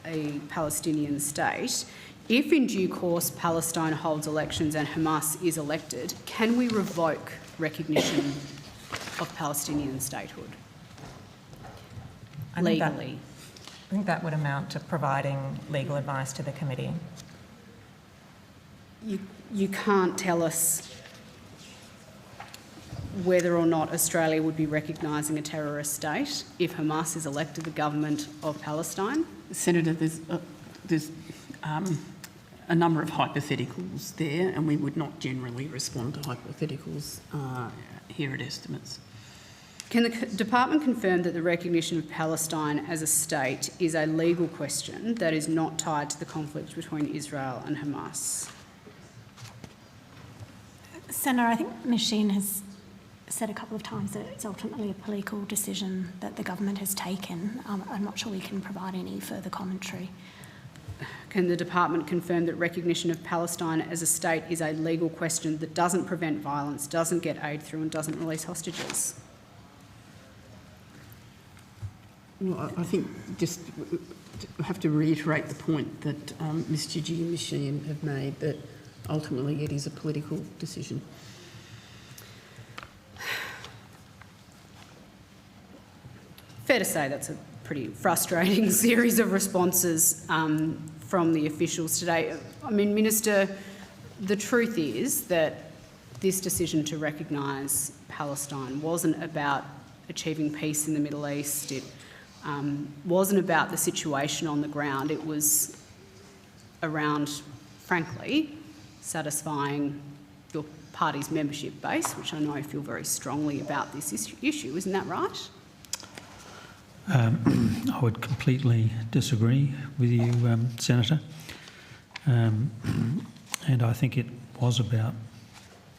a Palestinian state. If in due course Palestine holds elections and Hamas is elected, can we revoke recognition of Palestinian statehood legally? I think that would amount to providing legal advice to the committee. You can't tell us whether or not Australia would be recognising a terrorist state if Hamas is elected the government of Palestine? Senator, there's a number of hypotheticals there, and we would not generally respond to hypotheticals here at Estimates. Can the department confirm that the recognition of Palestine as a state is a legal question that is not tied to the conflict between Israel and Hamas? Senator, I think Ms Sheehan has said a couple of times that it's ultimately a political decision that the government has taken. I'm not sure we can provide any further commentary. Can the department confirm that recognition of Palestine as a state is a legal question that doesn't prevent violence, doesn't get aid through and doesn't release hostages? Well, I think just I have to reiterate the point that Mr G and Ms Sheehan have made, that ultimately it is a political decision. Fair to say that's a pretty frustrating series of responses from the officials today. I mean, Minister, the truth is that this decision to recognise Palestine wasn't about achieving peace in the Middle East. It wasn't about the situation on the ground. It was around, frankly, satisfying your party's membership base, which I know you feel very strongly about this issue. Isn't that right? I would completely disagree with you, Senator. And I think it was about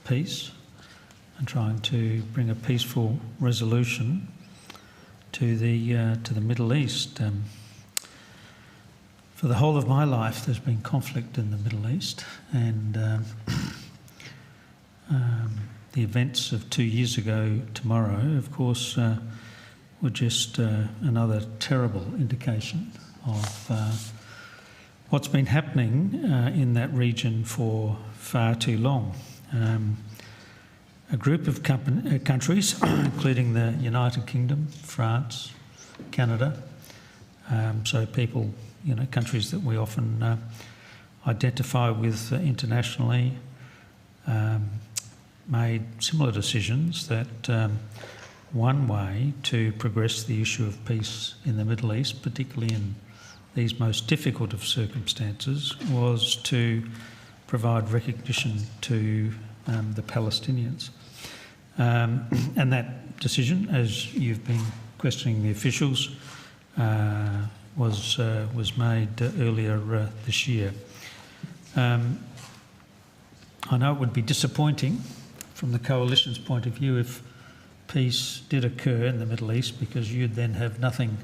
peace and trying to bring a peaceful resolution to the Middle East. For the whole of my life, there's been conflict in the Middle East, and the events of 2 years ago tomorrow, of course, were just another terrible indication of what's been happening in that region for far too long. A group of countries, including the United Kingdom, France, Canada, so people, countries that we often identify with internationally, made similar decisions that one way to progress the issue of peace in the Middle East, particularly in these most difficult of circumstances, was to provide recognition to the Palestinians. And that decision, as you've been questioning the officials, was made earlier this year. I know it would be disappointing from the Coalition's point of view if peace did occur in the Middle East, because you'd then have nothing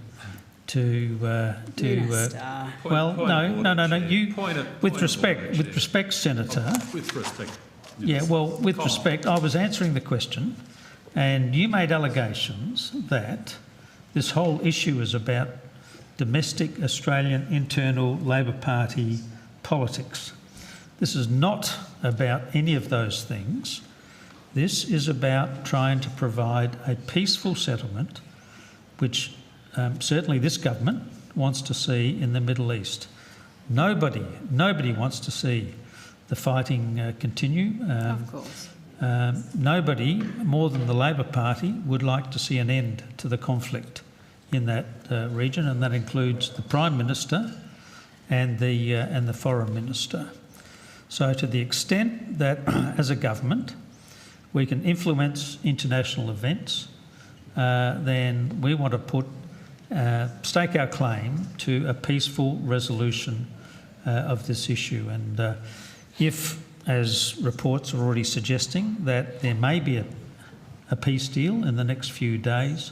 to well, no. You, with respect, Senator. With respect. Yes. Yeah, well, with respect, I was answering the question, and you made allegations that this whole issue is about domestic Australian internal Labor Party politics. This is not about any of those things. This is about trying to provide a peaceful settlement, which certainly this government wants to see in the Middle East. Nobody wants to see the fighting continue. Of course. Nobody, more than the Labor Party, would like to see an end to the conflict in that region, and that includes the Prime Minister and the Foreign Minister. So to the extent that as a government we can influence international events, then we want to stake our claim to a peaceful resolution of this issue. And if, as reports are already suggesting, that there may be a peace deal in the next few days,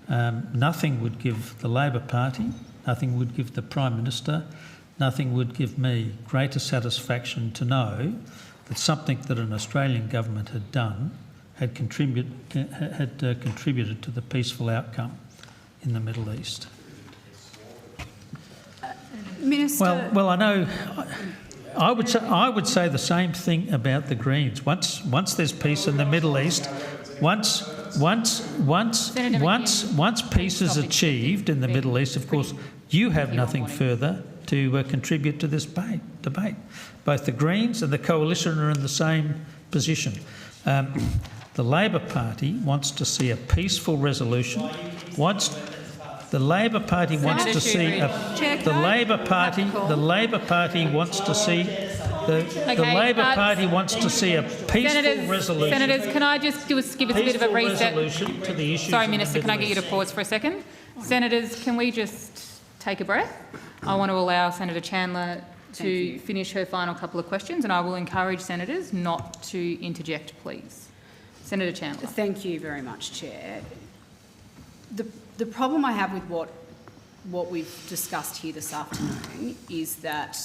nothing would give the Labor Party, nothing would give the Prime Minister, nothing would give me greater satisfaction to know that something that an Australian government had done had contributed to the peaceful outcome in the Middle East. Minister. Well, I know. I would say the same thing about the Greens. Once there's peace in the Middle East, once peace is achieved in the Middle East, of course, you have nothing further to contribute to this debate. Both the Greens and the Coalition are in the same position. The Labor Party wants to see a peaceful resolution. The Labor Party wants to see the Labor Party wants to see a peaceful resolution. Senators, can I just give us a bit of a reset? To the issues. Sorry, Minister, can I get you to pause for a second? Senators, can we just take a breath? I want to allow Senator Chandler to finish her final couple of questions, and I will encourage senators not to interject, please. Senator Chandler. Thank you very much, Chair. The problem I have with what we've discussed here this afternoon is that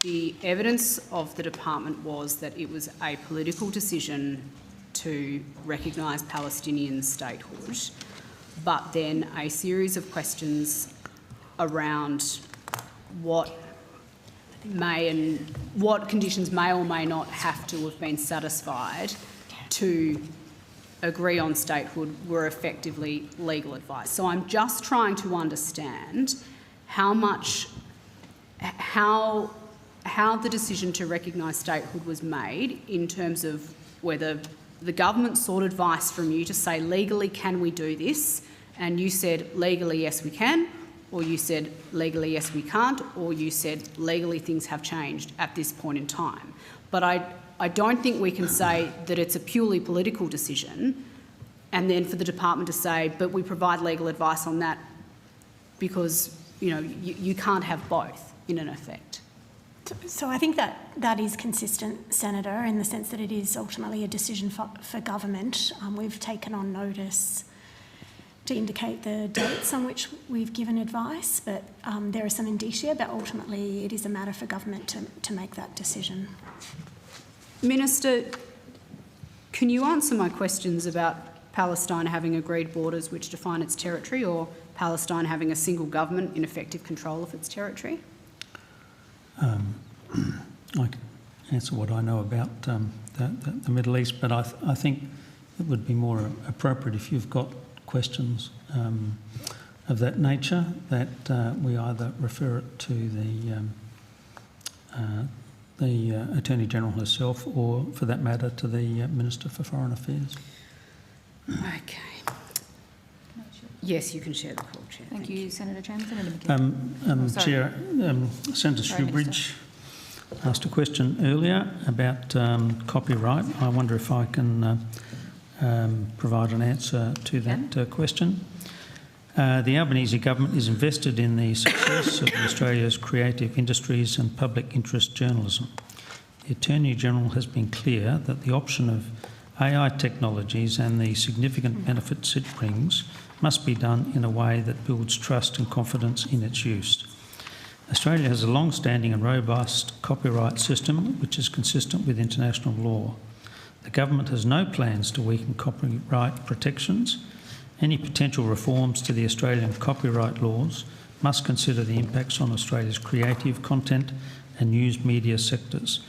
the evidence of the department was that it was a political decision to recognise Palestinian statehood, but then a series of questions around what conditions may or may not have to have been satisfied to agree on statehood were effectively legal advice. So I'm just trying to understand how the decision to recognise statehood was made in terms of whether the government sought advice from you to say legally can we do this, and you said legally yes we can, or you said legally yes we can't, or you said legally things have changed at this point in time. But I don't think we can say that it's a purely political decision and then for the department to say, but we provide legal advice on that because, you can't have both in an effect. So I think that is consistent, Senator, in the sense that it is ultimately a decision for government. We've taken on notice to indicate the dates on which we've given advice, but there are some indicia, but ultimately it is a matter for government to make that decision. Minister, can you answer my questions about Palestine having agreed borders which define its territory, or Palestine having a single government in effective control of its territory? I can answer what I know about the Middle East, but I think it would be more appropriate if you've got questions of that nature that we either refer it to the Attorney-General herself, or for that matter to the Minister for Foreign Affairs. Okay. Yes, you can share the call, Chair. Thank you, Senator Chandler. Senator Chair, Senator Shoebridge asked a question earlier about copyright. I wonder if I can provide an answer to that question. The Albanese government is invested in the success of Australia's creative industries and public interest journalism. The Attorney-General has been clear that the option of AI technologies and the significant benefits it brings must be done in a way that builds trust and confidence in its use. Australia has a long-standing and robust copyright system which is consistent with international law. The government has no plans to weaken copyright protections. Any potential reforms to the Australian copyright laws must consider the impacts on Australia's creative content and news media sectors.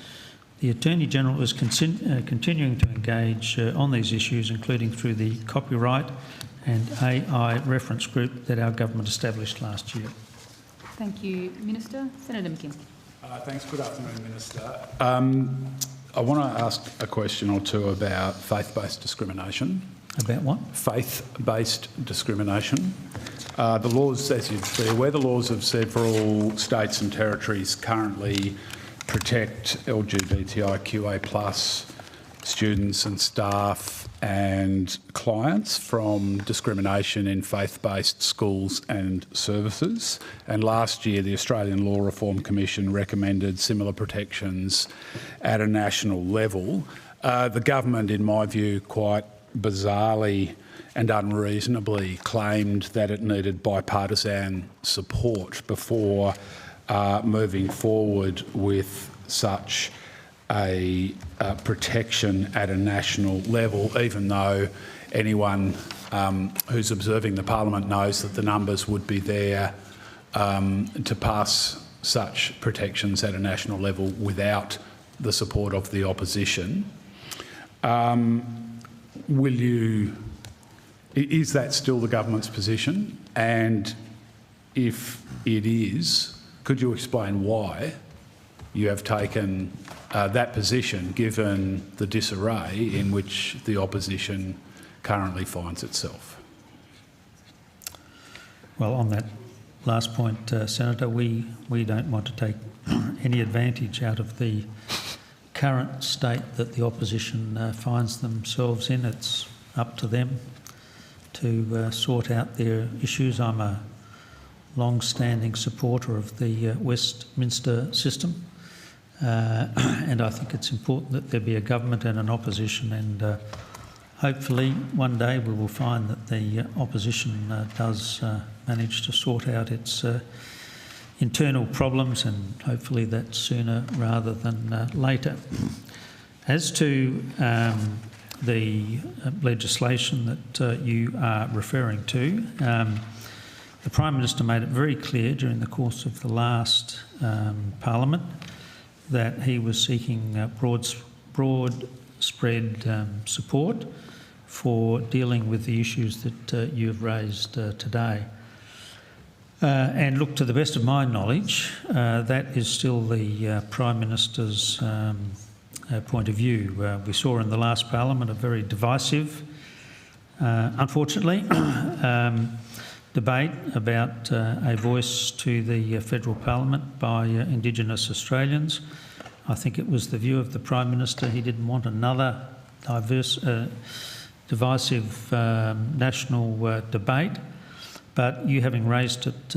The Attorney-General is continuing to engage on these issues, including through the copyright and AI reference group that our government established last year. Thank you, Minister. Senator McKim. Thanks. Good afternoon, Minister. I want to ask a question or two about faith-based discrimination. About what? Faith-based discrimination. The laws, as you'd be aware, the laws have said for all states and territories currently protect LGBTIQA+ students and staff and clients from discrimination in faith-based schools and services. And last year, the Australian Law Reform Commission recommended similar protections at a national level. The government, in my view, quite bizarrely and unreasonably claimed that it needed bipartisan support before moving forward with such a protection at a national level, even though anyone who's observing the Parliament knows that the numbers would be there to pass such protections at a national level without the support of the opposition. Is that still the government's position? And if it is, could you explain why you have taken that position, given the disarray in which the opposition currently finds itself? Well, on that last point, Senator, we don't want to take any advantage out of the current state that the opposition finds themselves in. It's up to them to sort out their issues. I'm a long-standing supporter of the Westminster system, and I think it's important that there be a government and an opposition, and hopefully one day we will find that the opposition does manage to sort out its internal problems, and hopefully that sooner rather than later. As to the legislation that you are referring to, the Prime Minister made it very clear during the course of the last Parliament that he was seeking broad spread support for dealing with the issues that you have raised today. And look, to the best of my knowledge, that is still the Prime Minister's point of view. We saw in the last Parliament a very divisive, unfortunately, debate about a voice to the federal Parliament by Indigenous Australians. I think it was the view of the Prime Minister he didn't want another divisive national debate. But you having raised it,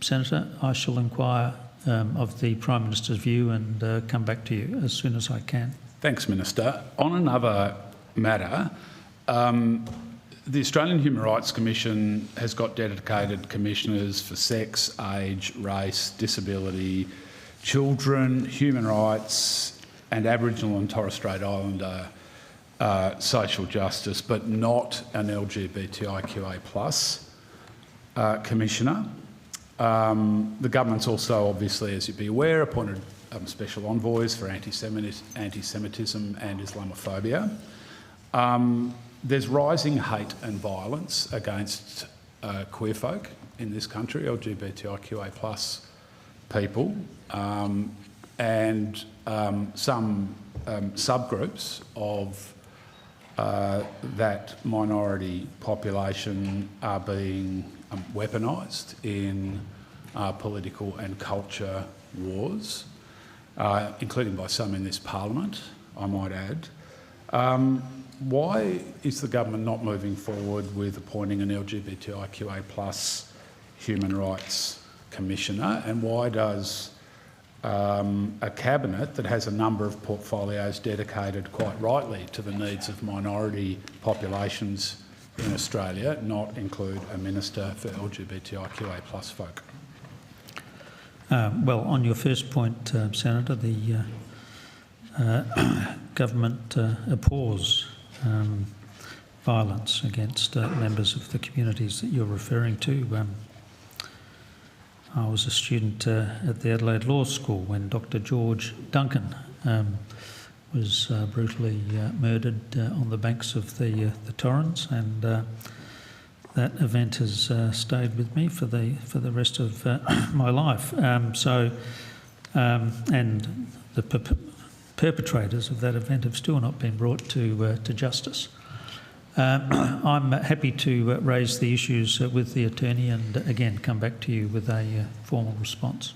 Senator, I shall inquire of the Prime Minister's view and come back to you as soon as I can. Thanks, Minister. On another matter, the Australian Human Rights Commission has got dedicated commissioners for sex, age, race, disability, children, human rights and Aboriginal and Torres Strait Islander social justice, but not an LGBTIQA+ Commissioner. The government's also, obviously, as you'd be aware, appointed special envoys for anti-Semitism and Islamophobia. There's rising hate and violence against queer folk in this country, LGBTIQA+ people, and some subgroups of that minority population are being weaponised in political and culture wars, including by some in this Parliament, I might add. Why is the government not moving forward with appointing an LGBTIQA+ Human Rights Commissioner, and why does a cabinet that has a number of portfolios dedicated quite rightly to the needs of minority populations in Australia not include a minister for LGBTIQA+ folk? Well, on your first point, Senator, the government abhors violence against members of the communities that you're referring to. I was a student at the Adelaide Law School when Dr. George Duncan was brutally murdered on the banks of the Torrens, and that event has stayed with me for the rest of my life. And the perpetrators of that event have still not been brought to justice. I'm happy to raise the issues with the attorney and again come back to you with a formal response.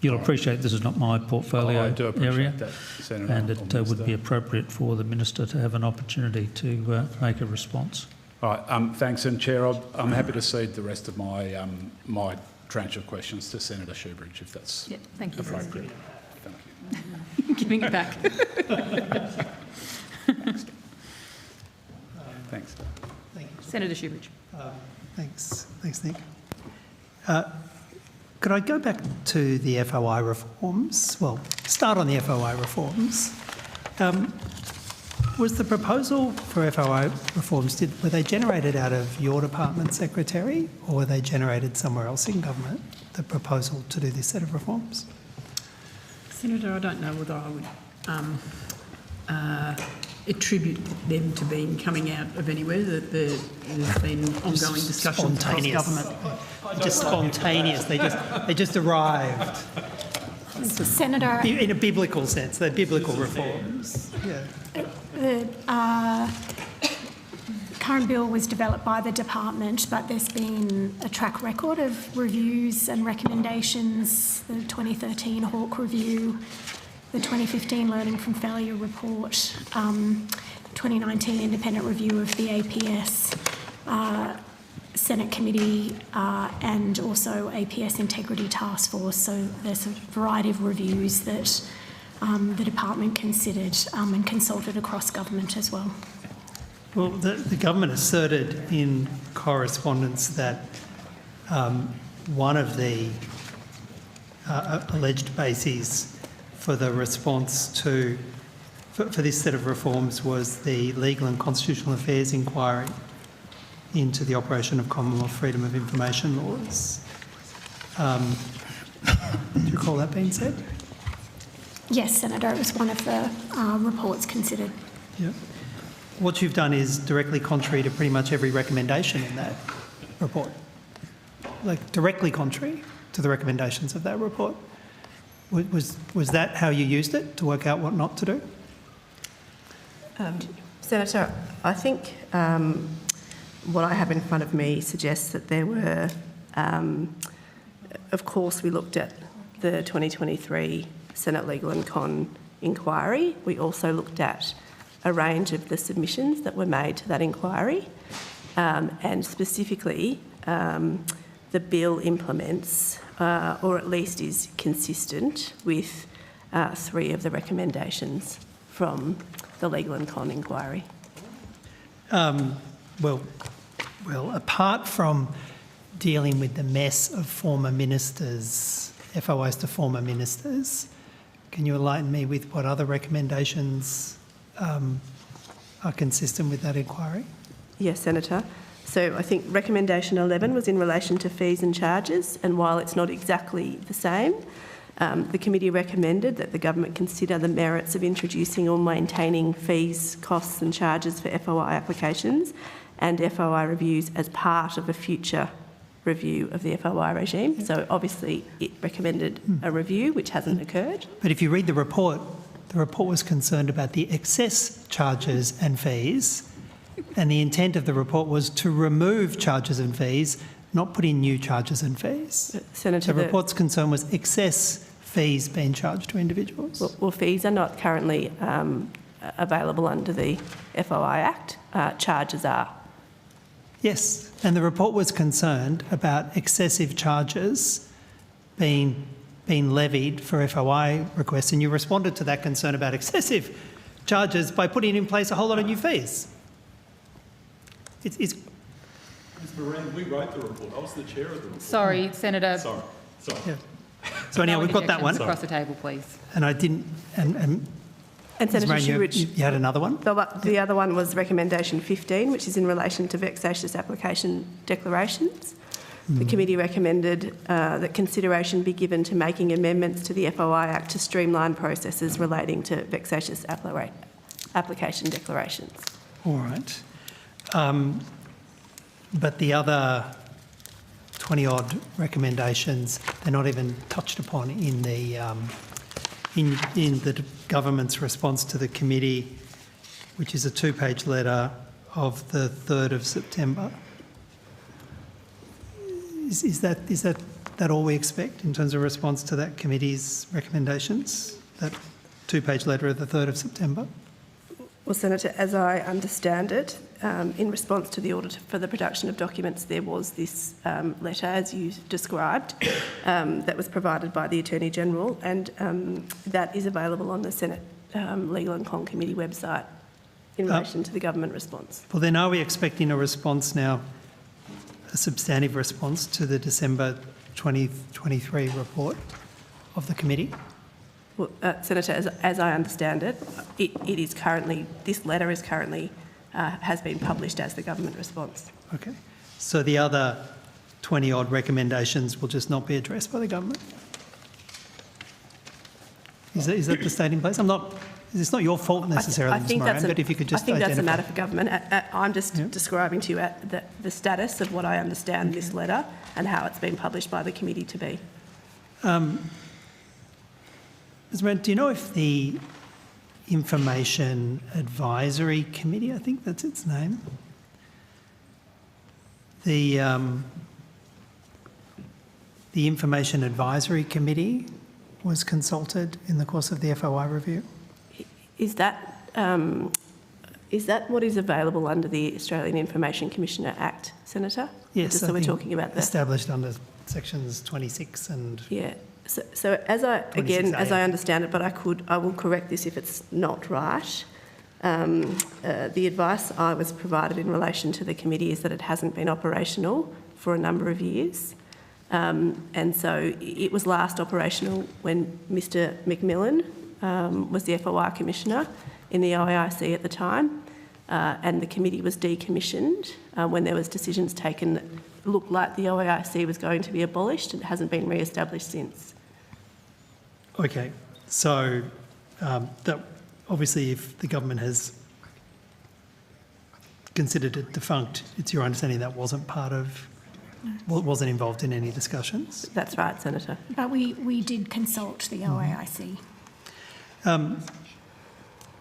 You'll appreciate this is not my portfolio I do appreciate area, that, Senator, and it would be appropriate for the Minister to have an opportunity to make a response. All right, thanks. And Chair, I'm happy to cede the rest of my my tranche of questions to Senator Shoebridge, if that's thank you, appropriate. Thank you. Giving it back. Thanks. Thank you. Senator Shoebridge. Thanks, Nick. Could I go back to the FOI reforms? Well, start on the FOI reforms. Was the proposal for FOI reforms, were they generated out of your department, Secretary, or were they generated somewhere else in government, the proposal to do this set of reforms? Senator, I don't know whether I would attribute them to being coming out of anywhere, that there's been ongoing discussions across government. Just spontaneous. They just arrived. Senator, in a biblical sense, they're biblical reforms. Yeah. The current bill was developed by the department, but there's been a track record of reviews and recommendations. The 2013 Hawke Review, the 2015 Learning from Failure Report, 2019 Independent Review of the APS, Senate Committee, and also APS Integrity Task Force. So there's a variety of reviews that the department considered and consulted across government as well. Well, the government asserted in correspondence that one of the alleged bases for the response for this set of reforms was the Legal and Constitutional Affairs inquiry into the operation of Commonwealth freedom of information laws. Do you recall that being said? Yes, Senator, it was one of the reports considered. Yeah. What you've done is directly contrary to pretty much every recommendation in that report. Like directly contrary to the recommendations of that report. Was that how you used it to work out what not to do? Senator, I think what I have in front of me suggests that there were, of course, we looked at the 2023 Senate Legal and Con inquiry. We also looked at a range of the submissions that were made to that inquiry, and specifically the bill implements, or at least is consistent with 3 of the recommendations from the Legal and Con inquiry. Well, apart from dealing with the mess of former ministers, FOIs to former ministers, can you enlighten me with what other recommendations are consistent with that inquiry? Yes, Senator. So I think recommendation 11 was in relation to fees and charges, and while it's not exactly the same, the committee recommended that the government consider the merits of introducing or maintaining fees, costs and charges for FOI applications and FOI reviews as part of a future review of the FOI regime. So obviously it recommended a review, which hasn't occurred. But if you read the report was concerned about the excess charges and fees, and the intent of the report was to remove charges and fees, not put in new charges and fees. Senator, the report's concern was excess fees being charged to individuals. Well, fees are not currently available under the FOI Act. Charges are. Yes, and the report was concerned about excessive charges being levied for FOI requests, and you responded to that concern about excessive charges by putting in place a whole lot of new fees. It's Ms Moran, we wrote the report. I was the chair of the report. Sorry, Senator. Sorry. Yeah. So anyhow, we've got that one. Across the table, please. And I didn't... And Senator Shoebridge, you had another one? The other one was recommendation 15, which is in relation to vexatious application declarations. The committee recommended that consideration be given to making amendments to the FOI Act to streamline processes relating to vexatious application declarations. All right. But the other 20-odd recommendations, they're not even touched upon in the government's response to the committee, which is a 2-page letter of the 3rd of September. Is that all we expect in terms of response to that committee's recommendations? That 2-page letter of the 3rd of September? Well, Senator, as I understand it, in response to the order for the production of documents, there was this letter, as you described, that was provided by the Attorney-General, and that is available on the Senate Legal and Con Committee website in relation to the government response. Well, then are we expecting a response now, a substantive response to the December 2023 report of the committee? Well, Senator, as I understand it, it is currently, this letter is currently, has been published as the government response. Okay. So the other 20-odd recommendations will just not be addressed by the government? Is that the state in place? It's not your fault necessarily, Ms. Moran, but if you could just I think identify. that's a matter for government. I'm just describing to you the status of what I understand this letter and how it's been published by the committee to be. Ms. Moran, do you know if the Information Advisory Committee, I think that's its name, the Information Advisory Committee was consulted in the course of the FOI review? Is that what is available under the Australian Information Commissioner Act, Senator? Yes. Just so we're talking about that. Established under sections 26 and... Yeah. So as I understand it, but I will correct this if it's not right. The advice I was provided in relation to the committee is that it hasn't been operational for a number of years. And so it was last operational when Mr McMillan was the FOI Commissioner in the OAIC at the time, and the committee was decommissioned when there was decisions taken that looked like the OAIC was going to be abolished and it hasn't been re-established since. Okay, so that obviously if the government has considered it defunct, it's your understanding that wasn't part of, wasn't involved in any discussions? That's right, Senator. But we did consult the OAIC.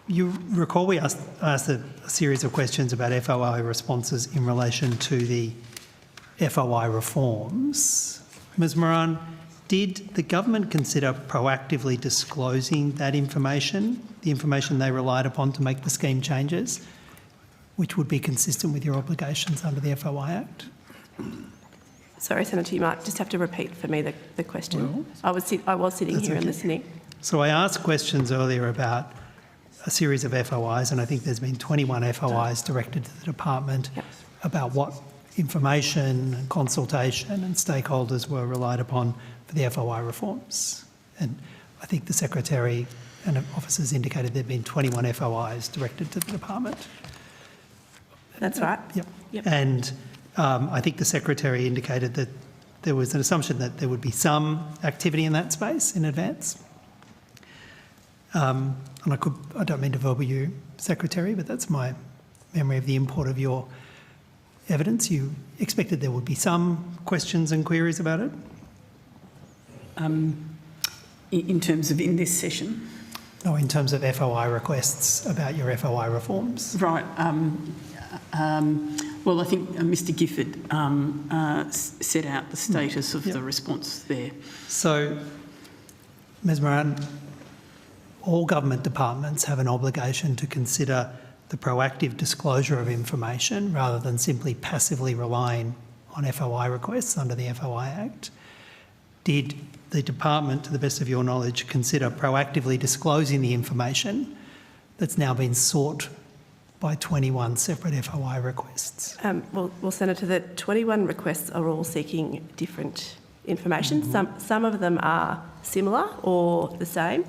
You recall we asked a series of questions about FOI responses in relation to the FOI reforms. Ms Moran, did the government consider proactively disclosing that information, the information they relied upon to make the scheme changes, which would be consistent with your obligations under the FOI Act? Sorry, Senator, you might just have to repeat for me the question. Well, I was sitting here and listening. So I asked questions earlier about a series of FOIs, and I think there's been 21 FOIs directed to the department about what information and consultation and stakeholders were relied upon for the FOI reforms. And I think the Secretary and officers indicated there had been 21 FOIs directed to the department. That's right. Yep. And I think the Secretary indicated that there was an assumption that there would be some activity in that space in advance. And I don't mean to verbal you, Secretary, but that's my memory of the import of your evidence. You expected there would be some questions and queries about it? In terms of in this session? No, in terms of FOI requests about your FOI reforms. Right. Well, I think Mr Gifford set out the status of the response there. So, Ms Moran, all government departments have an obligation to consider the proactive disclosure of information rather than simply passively relying on FOI requests under the FOI Act. Did the department, to the best of your knowledge, consider proactively disclosing the information that's now been sought by 21 separate FOI requests? Well, Senator, the 21 requests are all seeking different information. Some of them are similar or the same.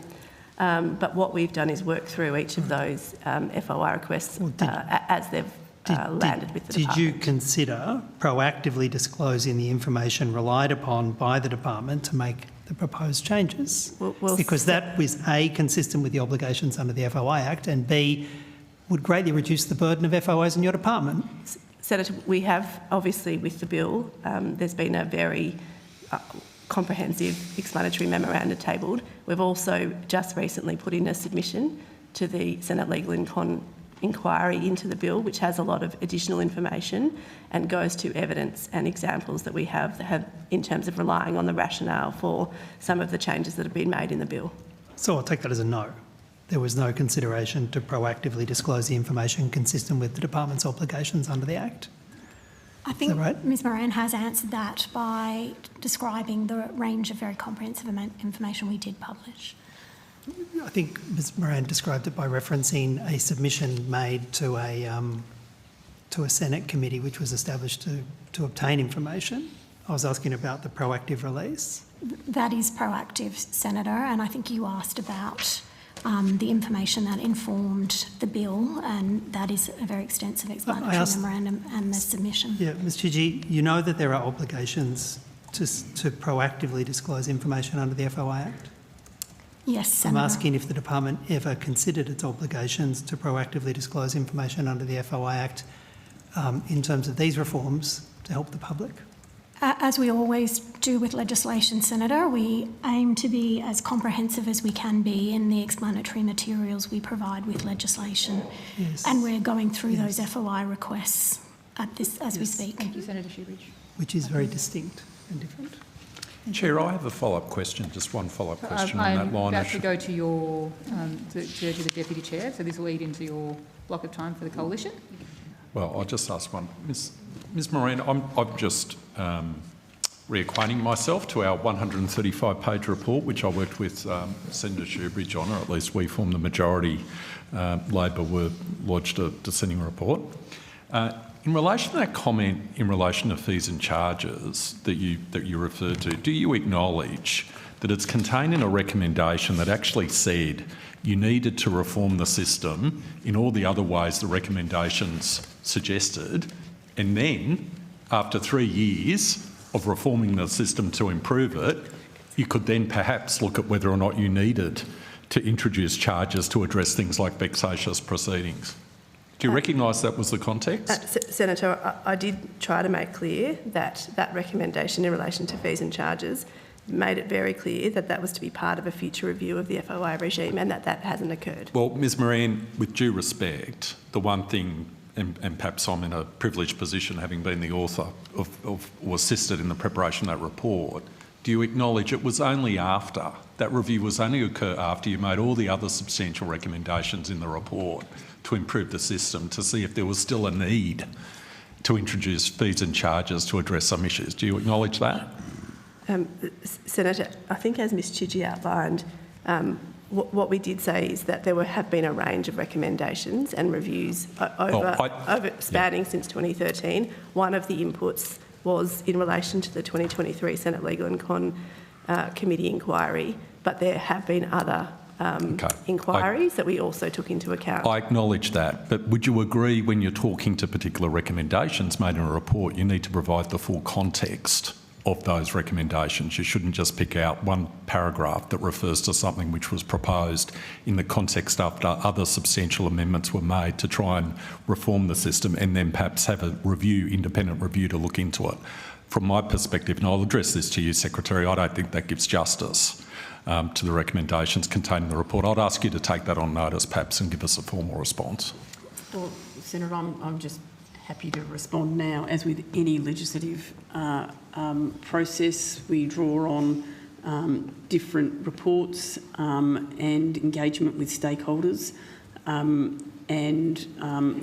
But what we've done is work through each of those FOI requests as they've landed with the Did department. you consider proactively disclosing the information relied upon by the department to make the proposed changes? Because that was A, consistent with the obligations under the FOI Act, and B, would greatly reduce the burden of FOIs in your department. Senator, we have, obviously, with the bill, there's been a very comprehensive explanatory memorandum tabled. We've also just recently put in a submission to the Senate Legal and Con inquiry into the bill, which has a lot of additional information and goes to evidence and examples that we have in terms of relying on the rationale for some of the changes that have been made in the bill. So I'll take that as a no. There was no consideration to proactively disclose the information consistent with the department's obligations under the Act. I think right? Ms Moran has answered that by describing the range of very comprehensive information we did publish. I think Ms Moran described it by referencing a submission made to a Senate committee which was established to obtain information. I was asking about the proactive release. That is proactive, Senator, and I think you asked about the information that informed the bill, and that is a very extensive explanatory memorandum and the submission. Yeah, Ms Chidgey, you know that there are obligations to proactively disclose information under the FOI Act? Yes, Senator. I'm asking if the department ever considered its obligations to proactively disclose information under the FOI Act in terms of these reforms to help the public. As we always do with legislation, Senator, we aim to be as comprehensive as we can be in the explanatory materials we provide with legislation. Yes. And we're going through those FOI requests as we speak. Thank you, Senator Shoebridge. Which is very distinct and different. Chair, I have a follow-up question, just one follow-up question on that line. I'm about to go to your, to the Deputy Chair, so this will lead into your block of time for the Coalition. Well, I'll just ask one. Ms Moran, I'm just reacquainting myself to our 135-page report, which I worked with Senator Shoebridge on, or at least we formed the majority. Labor were lodged a dissenting report. In relation to that comment in relation to fees and charges that you referred to, do you acknowledge that it's contained in a recommendation that actually said you needed to reform the system in all the other ways the recommendations suggested, and then after 3 years of reforming the system to improve it, you could then perhaps look at whether or not you needed to introduce charges to address things like vexatious proceedings? Do you recognise that was the context? Senator, I did try to make clear that that recommendation in relation to fees and charges made it very clear that that was to be part of a future review of the FOI regime, and that hasn't occurred. Well, Ms Moran, with due respect, the one thing, and perhaps I'm in a privileged position having been the author of or assisted in the preparation of that report, do you acknowledge it was only after, that review was only occur after you made all the other substantial recommendations in the report to improve the system, to see if there was still a need to introduce fees and charges to address some issues? Do you acknowledge that? Senator, I think as Ms Chidgey outlined, what we did say is that there have been a range of recommendations and reviews spanning since 2013. One of the inputs was in relation to the 2023 Senate Legal and Con Committee inquiry, but there have been other inquiries that we also took into account. I acknowledge that, but would you agree when you're talking to particular recommendations made in a report, you need to provide the full context of those recommendations? You shouldn't just pick out one paragraph that refers to something which was proposed in the context after other substantial amendments were made to try and reform the system, and then perhaps have a review, independent review, to look into it. From my perspective, and I'll address this to you, Secretary, I don't think that gives justice to the recommendations contained in the report. I'd ask you to take that on notice, perhaps, and give us a formal response. Well, Senator, I'm just happy to respond now. As with any legislative process, we draw on different reports and engagement with stakeholders, and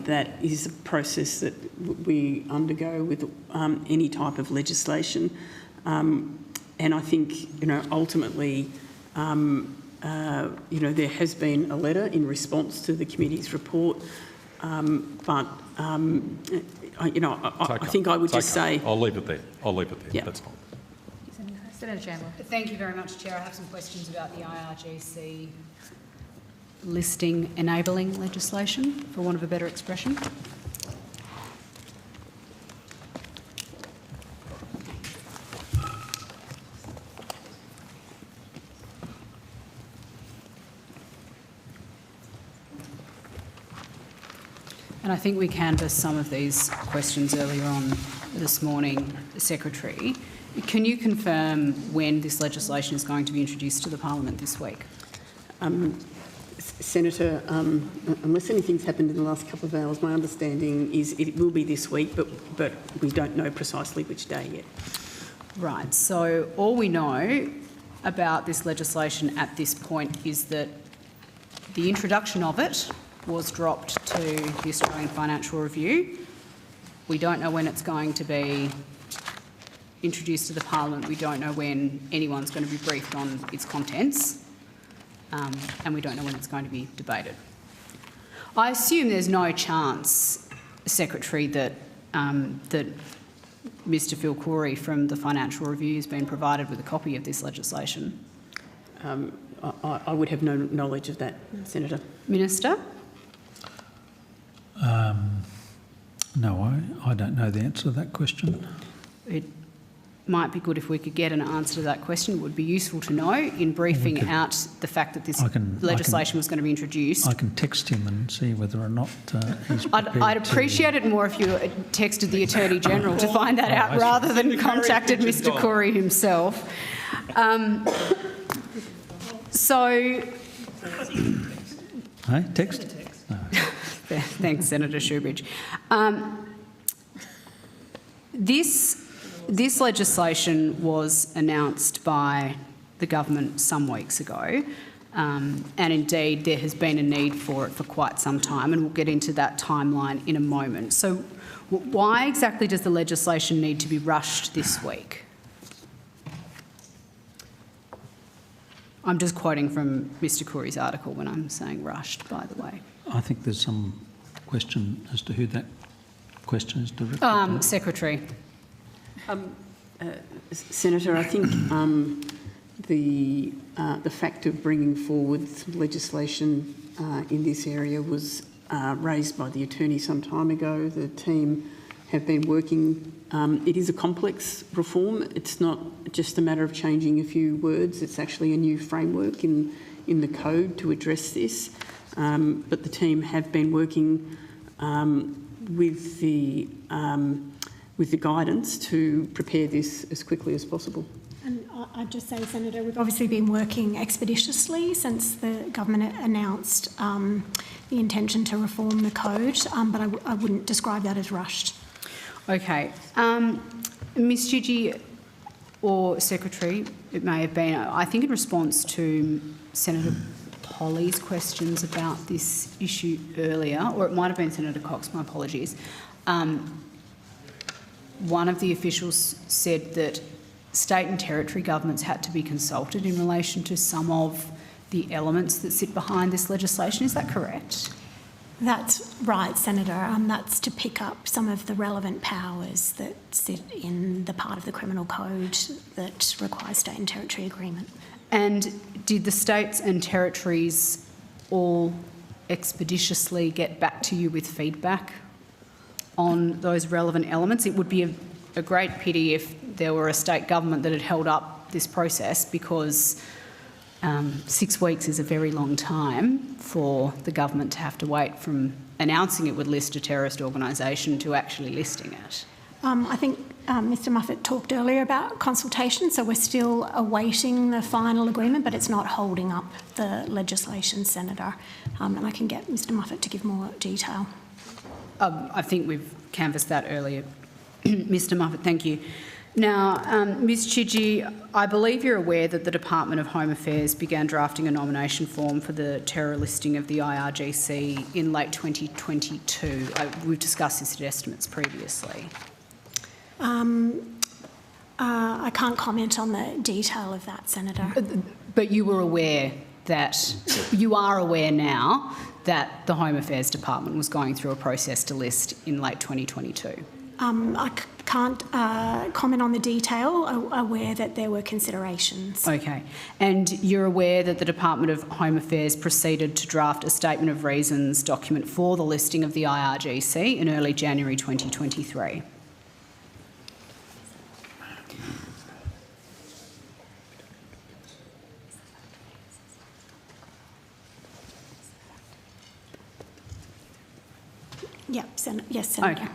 that is a process that we undergo with any type of legislation. And I think, ultimately, there has been a letter in response to the committee's report, but I think I would just say... I'll leave it there. Yeah. That's fine. Senator Chandler. Thank you very much, Chair. I have some questions about the IRGC listing enabling legislation, for want of a better expression. And I think we canvassed some of these questions earlier on this morning, Secretary. Can you confirm when this legislation is going to be introduced to the Parliament this week? Senator, unless anything's happened in the last couple of hours, my understanding is it will be this week, but we don't know precisely which day yet. Right, so all we know about this legislation at this point is that the introduction of it was dropped to the Australian Financial Review. We don't know when it's going to be introduced to the Parliament. We don't know when anyone's going to be briefed on its contents. And we don't know when it's going to be debated. I assume there's no chance, Secretary, that that Mr Phil Corey from the Financial Review has been provided with a copy of this legislation. I would have no knowledge of that, Senator. Minister? No, I don't know the answer to that question. It might be good if we could get an answer to that question. It would be useful to know in briefing out the fact that this legislation was going to be introduced. I can text him and see whether or not he's prepared I'd appreciate it more if you texted the Attorney-General to find that out rather than contacted Mr Corey himself. Hey, text? No. Thanks, Senator Shoebridge. This legislation was announced by the government some weeks ago, and indeed there has been a need for it for quite some time, and we'll get into that timeline in a moment. So why exactly does the legislation need to be rushed this week? I'm just quoting from Mr Corey's article when I'm saying rushed, by the way. I think there's some question as to who that question is directed to. Secretary. Senator, I think the fact of bringing forward legislation in this area was raised by the attorney some time ago. The team have been working. It is a complex reform. It's not just a matter of changing a few words. It's actually a new framework in the code to address this. But the team have been working with the guidance to prepare this as quickly as possible. And I'd just say, Senator, we've obviously been working expeditiously since the government announced the intention to reform the code, but I wouldn't describe that as rushed. Okay. Ms Gigi, or Secretary, it may have been, I think in response to Senator Polly's questions about this issue earlier, or it might have been Senator Cox, my apologies, one of the officials said that state and territory governments had to be consulted in relation to some of the elements that sit behind this legislation. Is that correct? That's right, Senator. That's to pick up some of the relevant powers that sit in the part of the criminal code that requires state and territory agreement. And did the states and territories all expeditiously get back to you with feedback on those relevant elements? It would be a great pity if there were a state government that had held up this process, because 6 weeks is a very long time for the government to have to wait from announcing it would list a terrorist organisation to actually listing it. I think Mr Muffet talked earlier about consultation, so we're still awaiting the final agreement, but it's not holding up the legislation, Senator. And I can get Mr Muffet to give more detail. I think we've canvassed that earlier. Mr Muffet, thank you. Now, Ms Chidgey, I believe you're aware that the Department of Home Affairs began drafting a nomination form for the terror listing of the IRGC in late 2022. We've discussed this at estimates previously. I can't comment on the detail of that, Senator. But you were aware that, you are aware now that the Home Affairs Department was going through a process to list in late 2022? I can't comment on the detail. Aware that there were considerations. Okay. And you're aware that the Department of Home Affairs proceeded to draft a statement of reasons document for the listing of the IRGC in early January 2023? Yep, yes, Senator. Okay.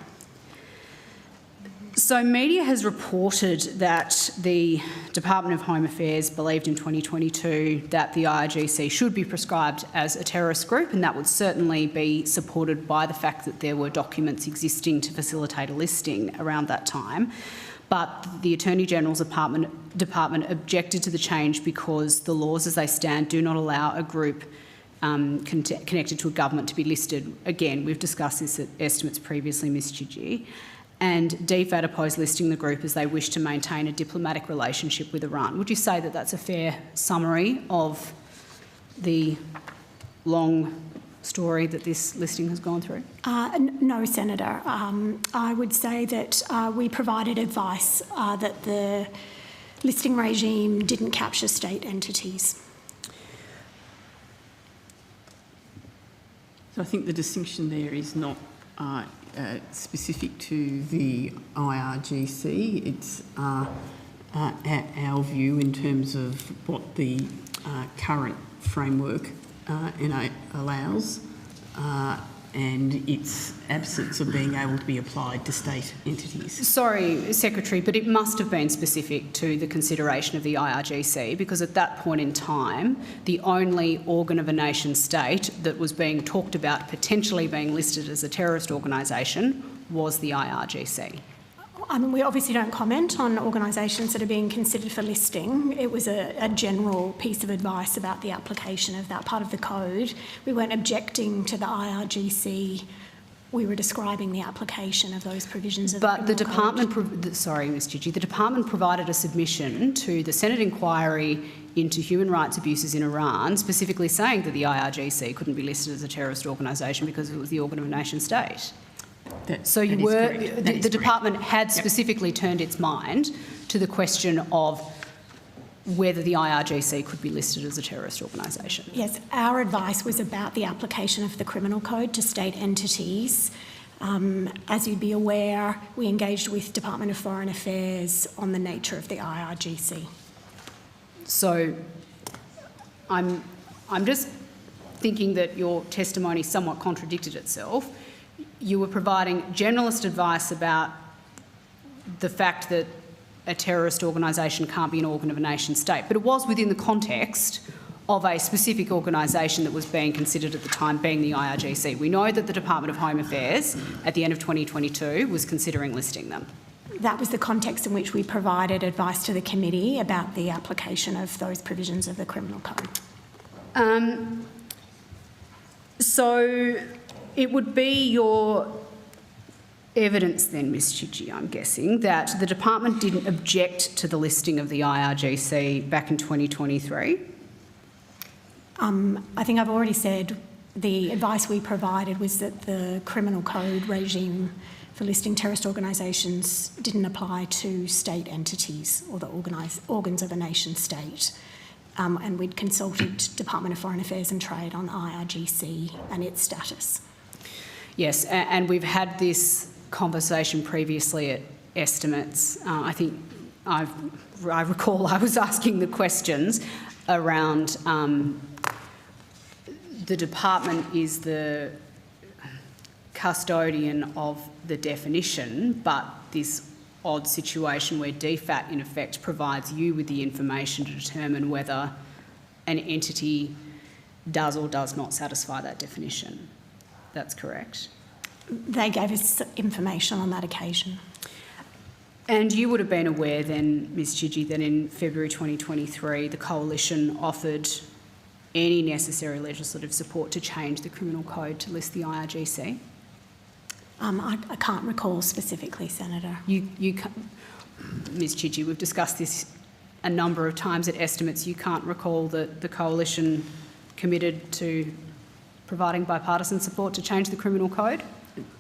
So media has reported that the Department of Home Affairs believed in 2022 that the IRGC should be prescribed as a terrorist group, and that would certainly be supported by the fact that there were documents existing to facilitate a listing around that time. But the Attorney General's department objected to the change because the laws as they stand do not allow a group connected to a government to be listed. Again, we've discussed this at estimates previously, Ms Chidgey. And DFAT opposed listing the group as they wish to maintain a diplomatic relationship with Iran. Would you say that that's a fair summary of the long story that this listing has gone through? No, Senator. I would say that we provided advice that the listing regime didn't capture state entities. So I think the distinction there is not specific to the IRGC. It's our view in terms of what the current framework allows and its absence of being able to be applied to state entities. Sorry, Secretary, but it must have been specific to the consideration of the IRGC, because at that point in time, the only organ of a nation state that was being talked about potentially being listed as a terrorist organisation was the IRGC. I mean, we obviously don't comment on organisations that are being considered for listing. It was a general piece of advice about the application of that part of the code. We weren't objecting to the IRGC. We were describing the application of those provisions of the criminal code. Sorry, Ms Chidgey, the department provided a submission to the Senate inquiry into human rights abuses in Iran, specifically saying that the IRGC couldn't be listed as a terrorist organisation because it was the organ of a nation state. The department had specifically turned its mind to the question of whether the IRGC could be listed as a terrorist organisation. Yes, our advice was about the application of the criminal code to state entities. As you'd be aware, we engaged with Department of Foreign Affairs on the nature of the IRGC. So I'm just thinking that your testimony somewhat contradicted itself. You were providing generalist advice about the fact that a terrorist organisation can't be an organ of a nation state, but it was within the context of a specific organisation that was being considered at the time, being the IRGC. We know that the Department of Home Affairs at the end of 2022 was considering listing them. That was the context in which we provided advice to the committee about the application of those provisions of the criminal code. So it would be your evidence then, Ms Chidgey, I'm guessing, that the department didn't object to the listing of the IRGC back in 2023? I think I've already said the advice we provided was that the criminal code regime for listing terrorist organisations didn't apply to state entities or the organs of a nation state. And we'd consulted Department of Foreign Affairs and Trade on the IRGC and its status. Yes, and we've had this conversation previously at estimates. I think I recall I was asking the questions around the department is the custodian of the definition, but this odd situation where DFAT in effect provides you with the information to determine whether an entity does or does not satisfy that definition. That's correct. They gave us information on that occasion. And you would have been aware then, Ms Chidgey, that in February 2023 the Coalition offered any necessary legislative support to change the criminal code to list the IRGC? I can't recall specifically, Senator. Ms Chidgey, we've discussed this a number of times at estimates. You can't recall that the Coalition committed to providing bipartisan support to change the criminal code?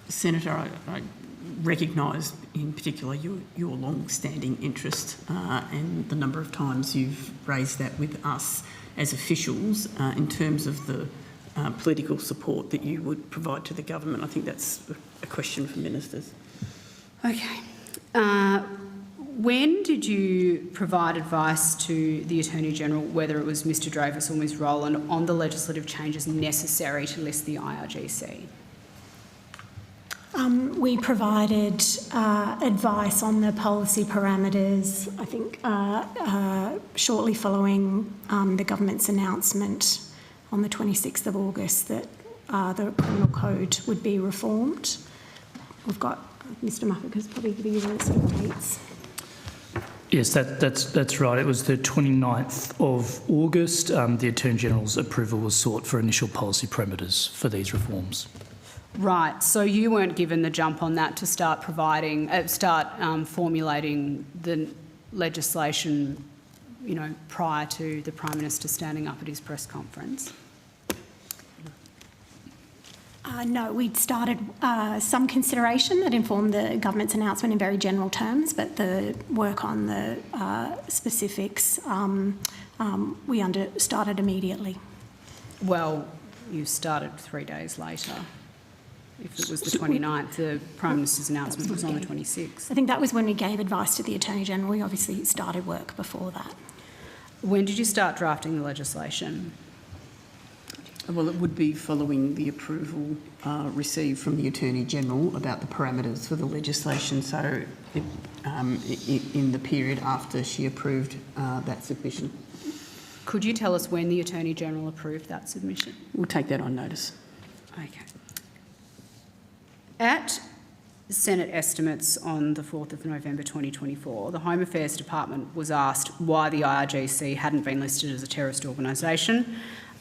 Senator, I recognise in particular your long-standing interest and the number of times you've raised that with us as officials in terms of the political support that you would provide to the government. I think that's a question for ministers. Okay. When did you provide advice to the Attorney-General, whether it was Mr Dreyfus or Ms Rowland, on the legislative changes necessary to list the IRGC? We provided advice on the policy parameters, I think, shortly following the government's announcement on the 26th of August that the criminal code would be reformed. We've got Mr Muffet has probably given you the sort of dates. Yes, that's right. It was the 29th of August. The Attorney-General's approval was sought for initial policy parameters for these reforms. Right, so you weren't given the jump on that to start formulating the legislation, you know, prior to the Prime Minister standing up at his press conference? No, we'd started some consideration that informed the government's announcement in very general terms, but the work on the specifics we started immediately. Well, you started 3 days later. If it was the 29th, the Prime Minister's announcement was on the 26th. I think that was when we gave advice to the Attorney-General. We obviously started work before that. When did you start drafting the legislation? Well, it would be following the approval received from the Attorney-General about the parameters for the legislation, so in the period after she approved that submission. Could you tell us when the Attorney-General approved that submission? We'll take that on notice. Okay. At Senate estimates on the 4th of November 2024, the Home Affairs Department was asked why the IRGC hadn't been listed as a terrorist organisation.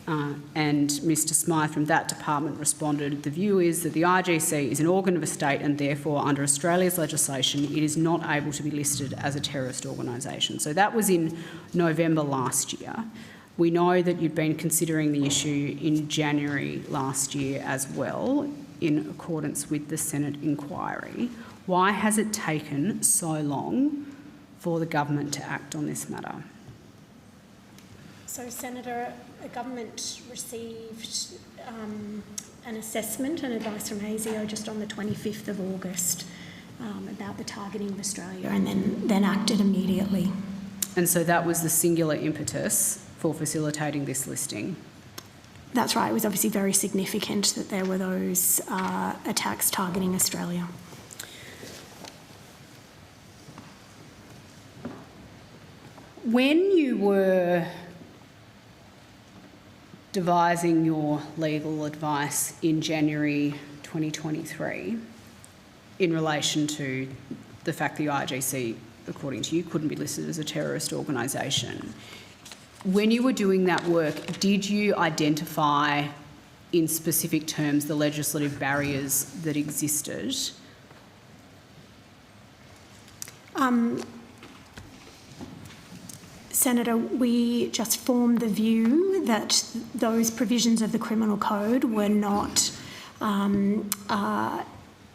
And Mr Smythe from that department responded, the view is that the IRGC is an organ of a state and therefore under Australia's legislation it is not able to be listed as a terrorist organisation. So that was in November last year. We know that you'd been considering the issue in January last year as well, in accordance with the Senate inquiry. Why has it taken so long for the government to act on this matter? So, Senator, the government received an assessment and advice from ASIO just on the 25th of August about the targeting of Australia and then acted immediately. And so that was the singular impetus for facilitating this listing? That's right. It was obviously very significant that there were those attacks targeting Australia. When you were devising your legal advice in January 2023 in relation to the fact the IRGC, according to you, couldn't be listed as a terrorist organisation, when you were doing that work, did you identify in specific terms the legislative barriers that existed? Senator, we just formed the view that those provisions of the Criminal Code were not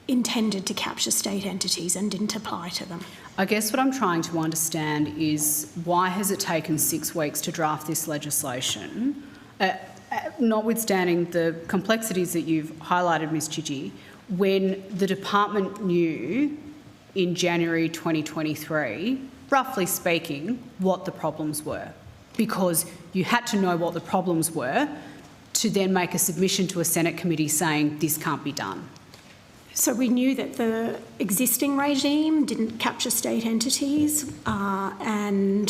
intended to capture state entities and didn't apply to them. I guess what I'm trying to understand is why has it taken 6 weeks to draft this legislation, notwithstanding the complexities that you've highlighted, Ms Chidgey, when the department knew in January 2023, roughly speaking, what the problems were, because you had to know what the problems were to then make a submission to a Senate committee saying this can't be done. So we knew that the existing regime didn't capture state entities and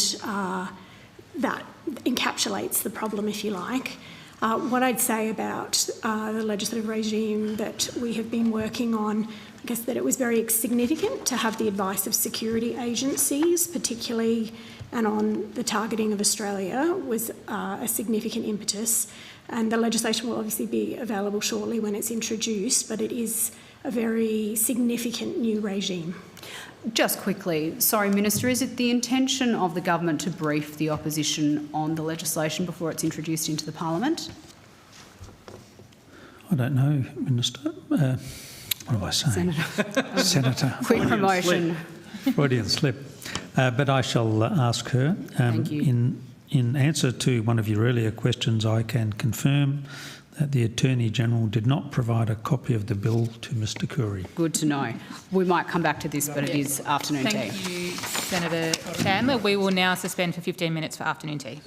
that encapsulates the problem, if you like. What I'd say about the legislative regime that we have been working on, I guess that it was very significant to have the advice of security agencies, particularly, and on the targeting of Australia was a significant impetus. And the legislation will obviously be available shortly when it's introduced, but it is a very significant new regime. Just quickly, sorry, Minister, is it the intention of the government to brief the opposition on the legislation before it's introduced into the Parliament? I don't know, Minister. What am I saying? Senator. Quick promotion. Freudian slip. But I shall ask her. Thank you. In answer to one of your earlier questions, I can confirm that the Attorney-General did not provide a copy of the bill to Mr Curry. Good to know. We might come back to this, but it is afternoon tea. Thank you, Senator Chandler. We will now suspend for 15 minutes for afternoon tea.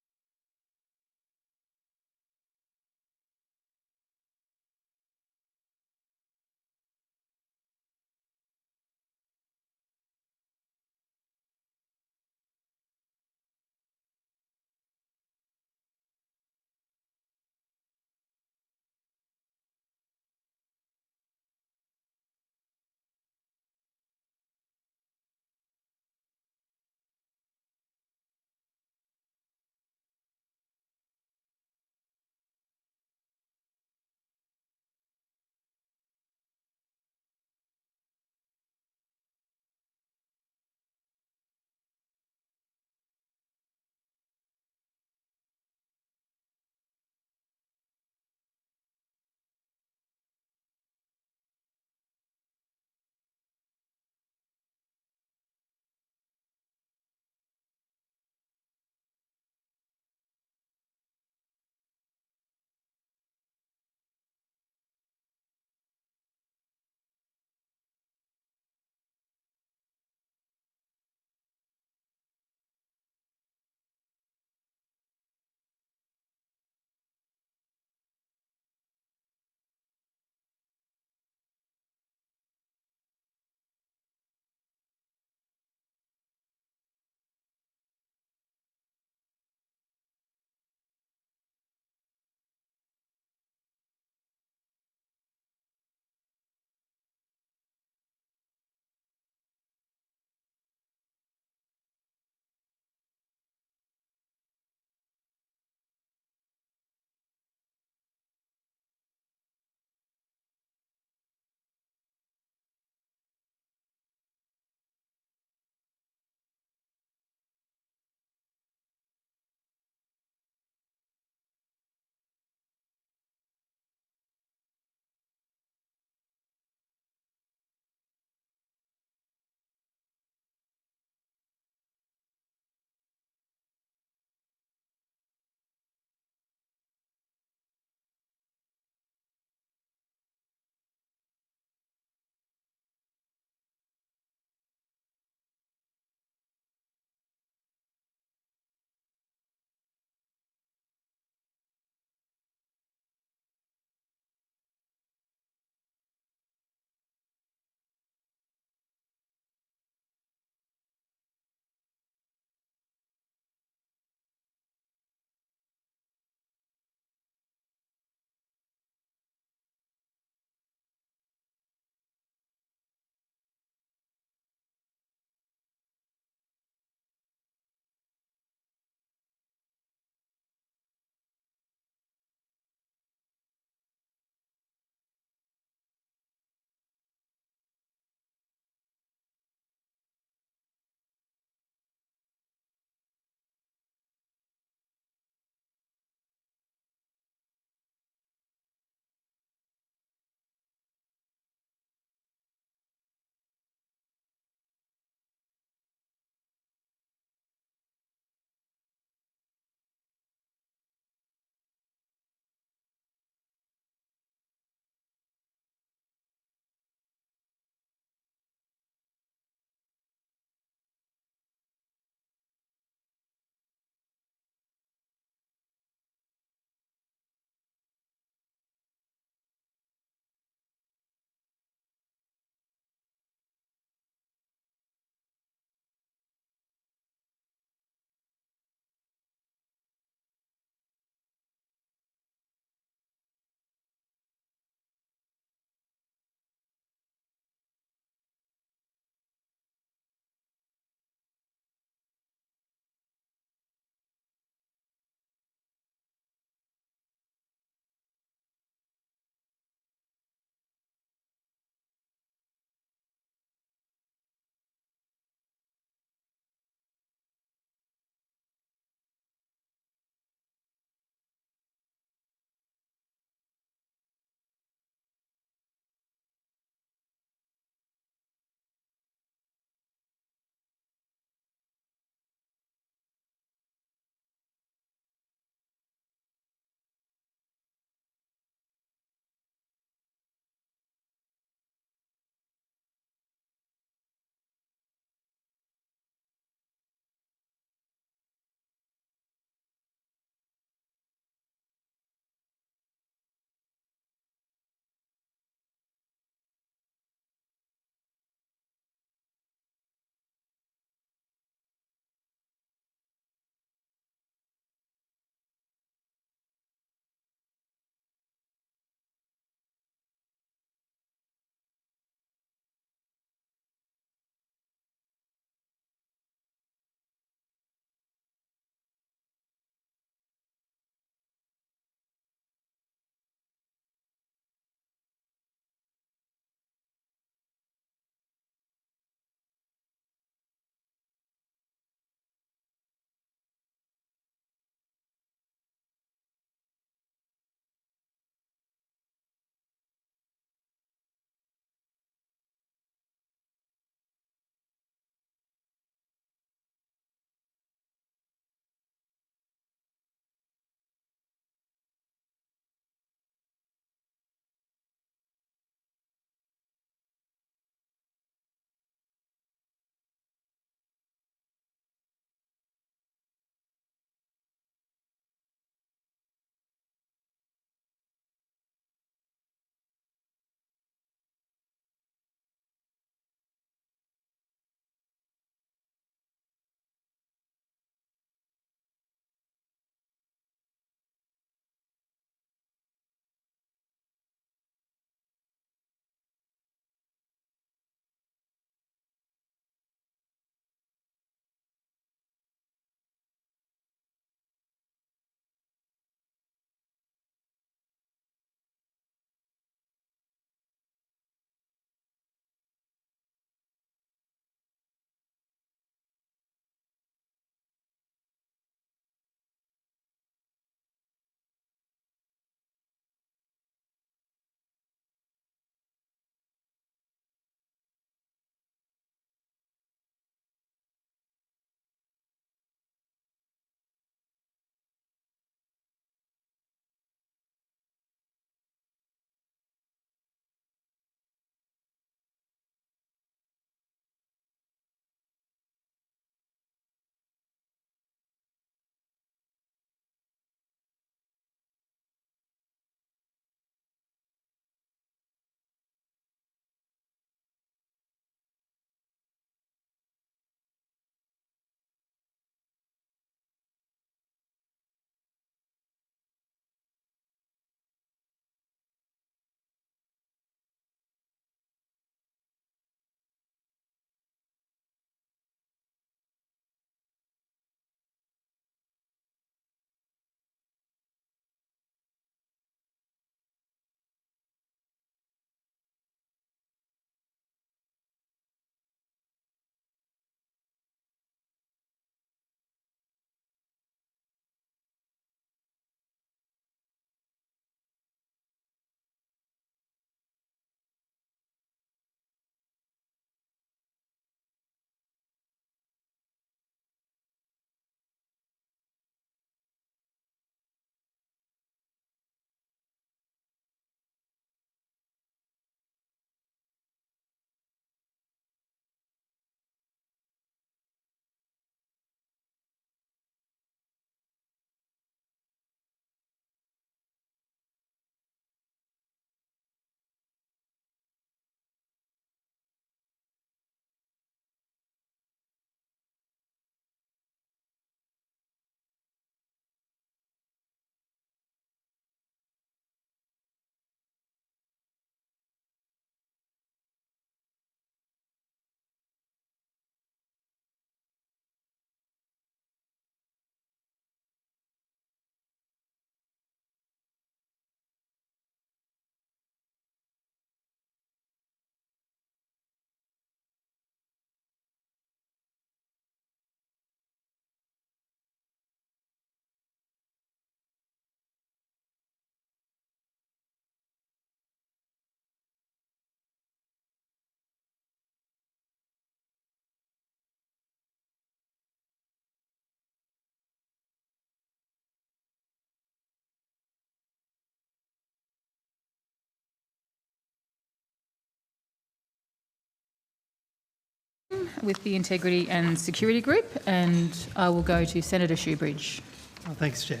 with the Integrity and Security Group, and I will go to Senator Shoebridge. Oh, thanks, Chair.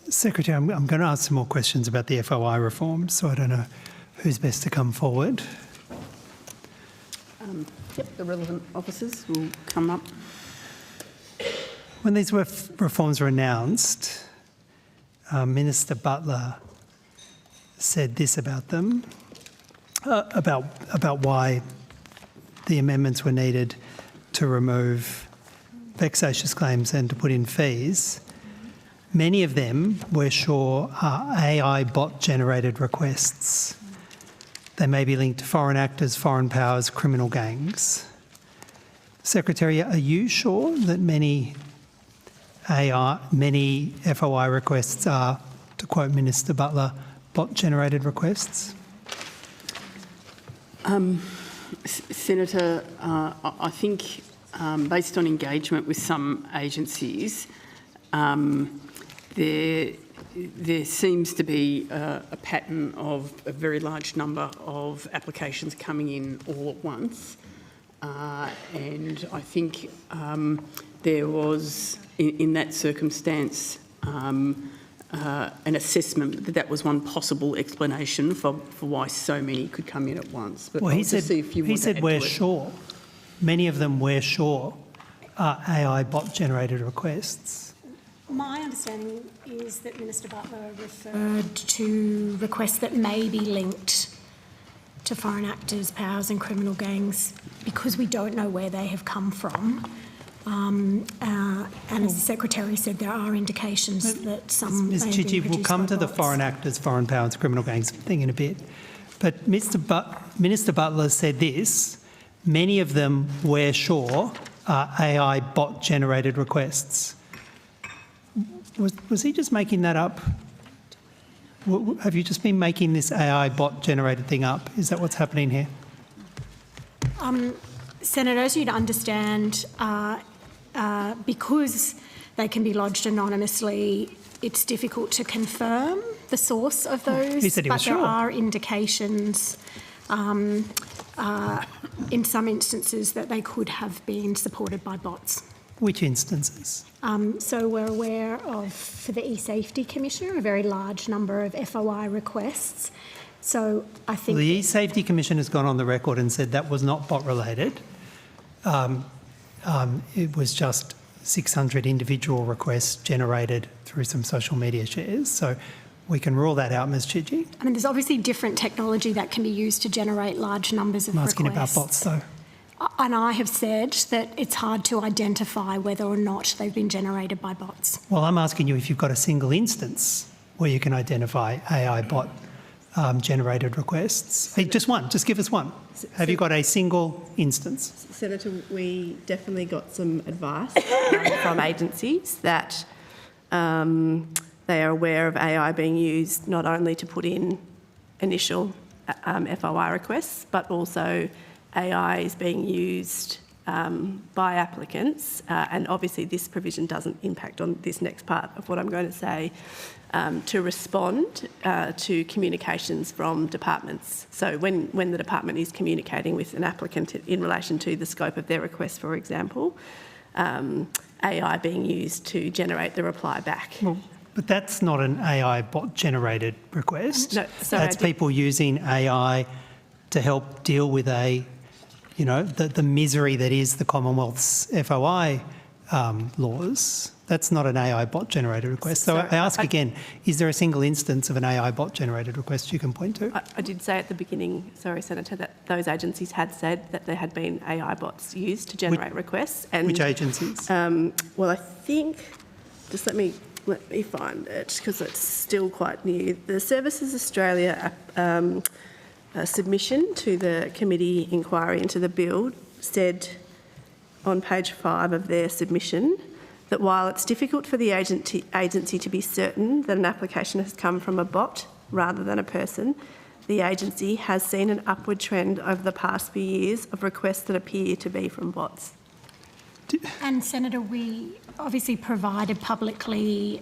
Secretary, I'm going to ask some more questions about the FOI reform, so I don't know who's best to come forward. Yep, the relevant officers will come up. When these reforms were announced, Minister Butler said this about them, about why the amendments were needed to remove vexatious claims and to put in fees. Many of them, we're sure, are AI bot-generated requests. They may be linked to foreign actors, foreign powers, criminal gangs. Secretary, are you sure that many FOI requests are, to quote Minister Butler, bot-generated requests? Senator, I think based on engagement with some agencies, there seems to be a pattern of a very large number of applications coming in all at once. And I think there was, in that circumstance, an assessment that that was one possible explanation for why so many could come in at once. But well, he said we're sure. Many of them, we're sure, are AI bot-generated requests. My understanding is that Minister Butler referred to requests that may be linked to foreign actors, powers and criminal gangs because we don't know where they have come from. And as the Secretary said, there are indications that some Ms. Chidgey, we'll come to the foreign actors, foreign powers, criminal gangs thing in a bit. But Minister Butler said this, many of them, we're sure, are AI bot-generated requests. Was he just making that up? Have you just been making this AI bot-generated thing up? Is that what's happening here? Senator, as you'd understand, because they can be lodged anonymously, it's difficult to confirm the source of those. He said he was there sure. are indications in some instances that they could have been supported by bots. Which instances? So we're aware of, for the eSafety Commissioner, a very large number of FOI requests. So I think... Well, the eSafety Commission has gone on the record and said that was not bot-related. It was just 600 individual requests generated through some social media shares. So we can rule that out, Ms. Chidgey. I mean, there's obviously different technology that can be used to generate large numbers of requests. I'm asking about bots, though. And I have said that it's hard to identify whether or not they've been generated by bots. Well, I'm asking you if you've got a single instance where you can identify AI bot generated requests. Hey, just one, just give us one. Have you got a single instance? Senator, we definitely got some advice from agencies that they are aware of AI being used not only to put in initial FOI requests, but also AI is being used by applicants, and obviously this provision doesn't impact on this next part of what I'm going to say, to respond to communications from departments. So when the department is communicating with an applicant in relation to the scope of their request, for example, AI being used to generate the reply back. Well, but that's not an AI bot-generated request. No, that's people using AI to help deal with the misery that is the Commonwealth's FOI laws. That's not an AI bot-generated request. So I ask again, is there a single instance of an AI bot-generated request you can point to? I did say at the beginning, sorry, Senator, that those agencies had said that there had been AI bots used to generate requests. And, which agencies? Well, I think, just let me find it, because it's still quite new. The Services Australia submission to the committee inquiry into the bill said on page 5 of their submission that while it's difficult for the agency to be certain that an application has come from a bot rather than a person, the agency has seen an upward trend over the past few years of requests that appear to be from bots. And Senator, we obviously provided publicly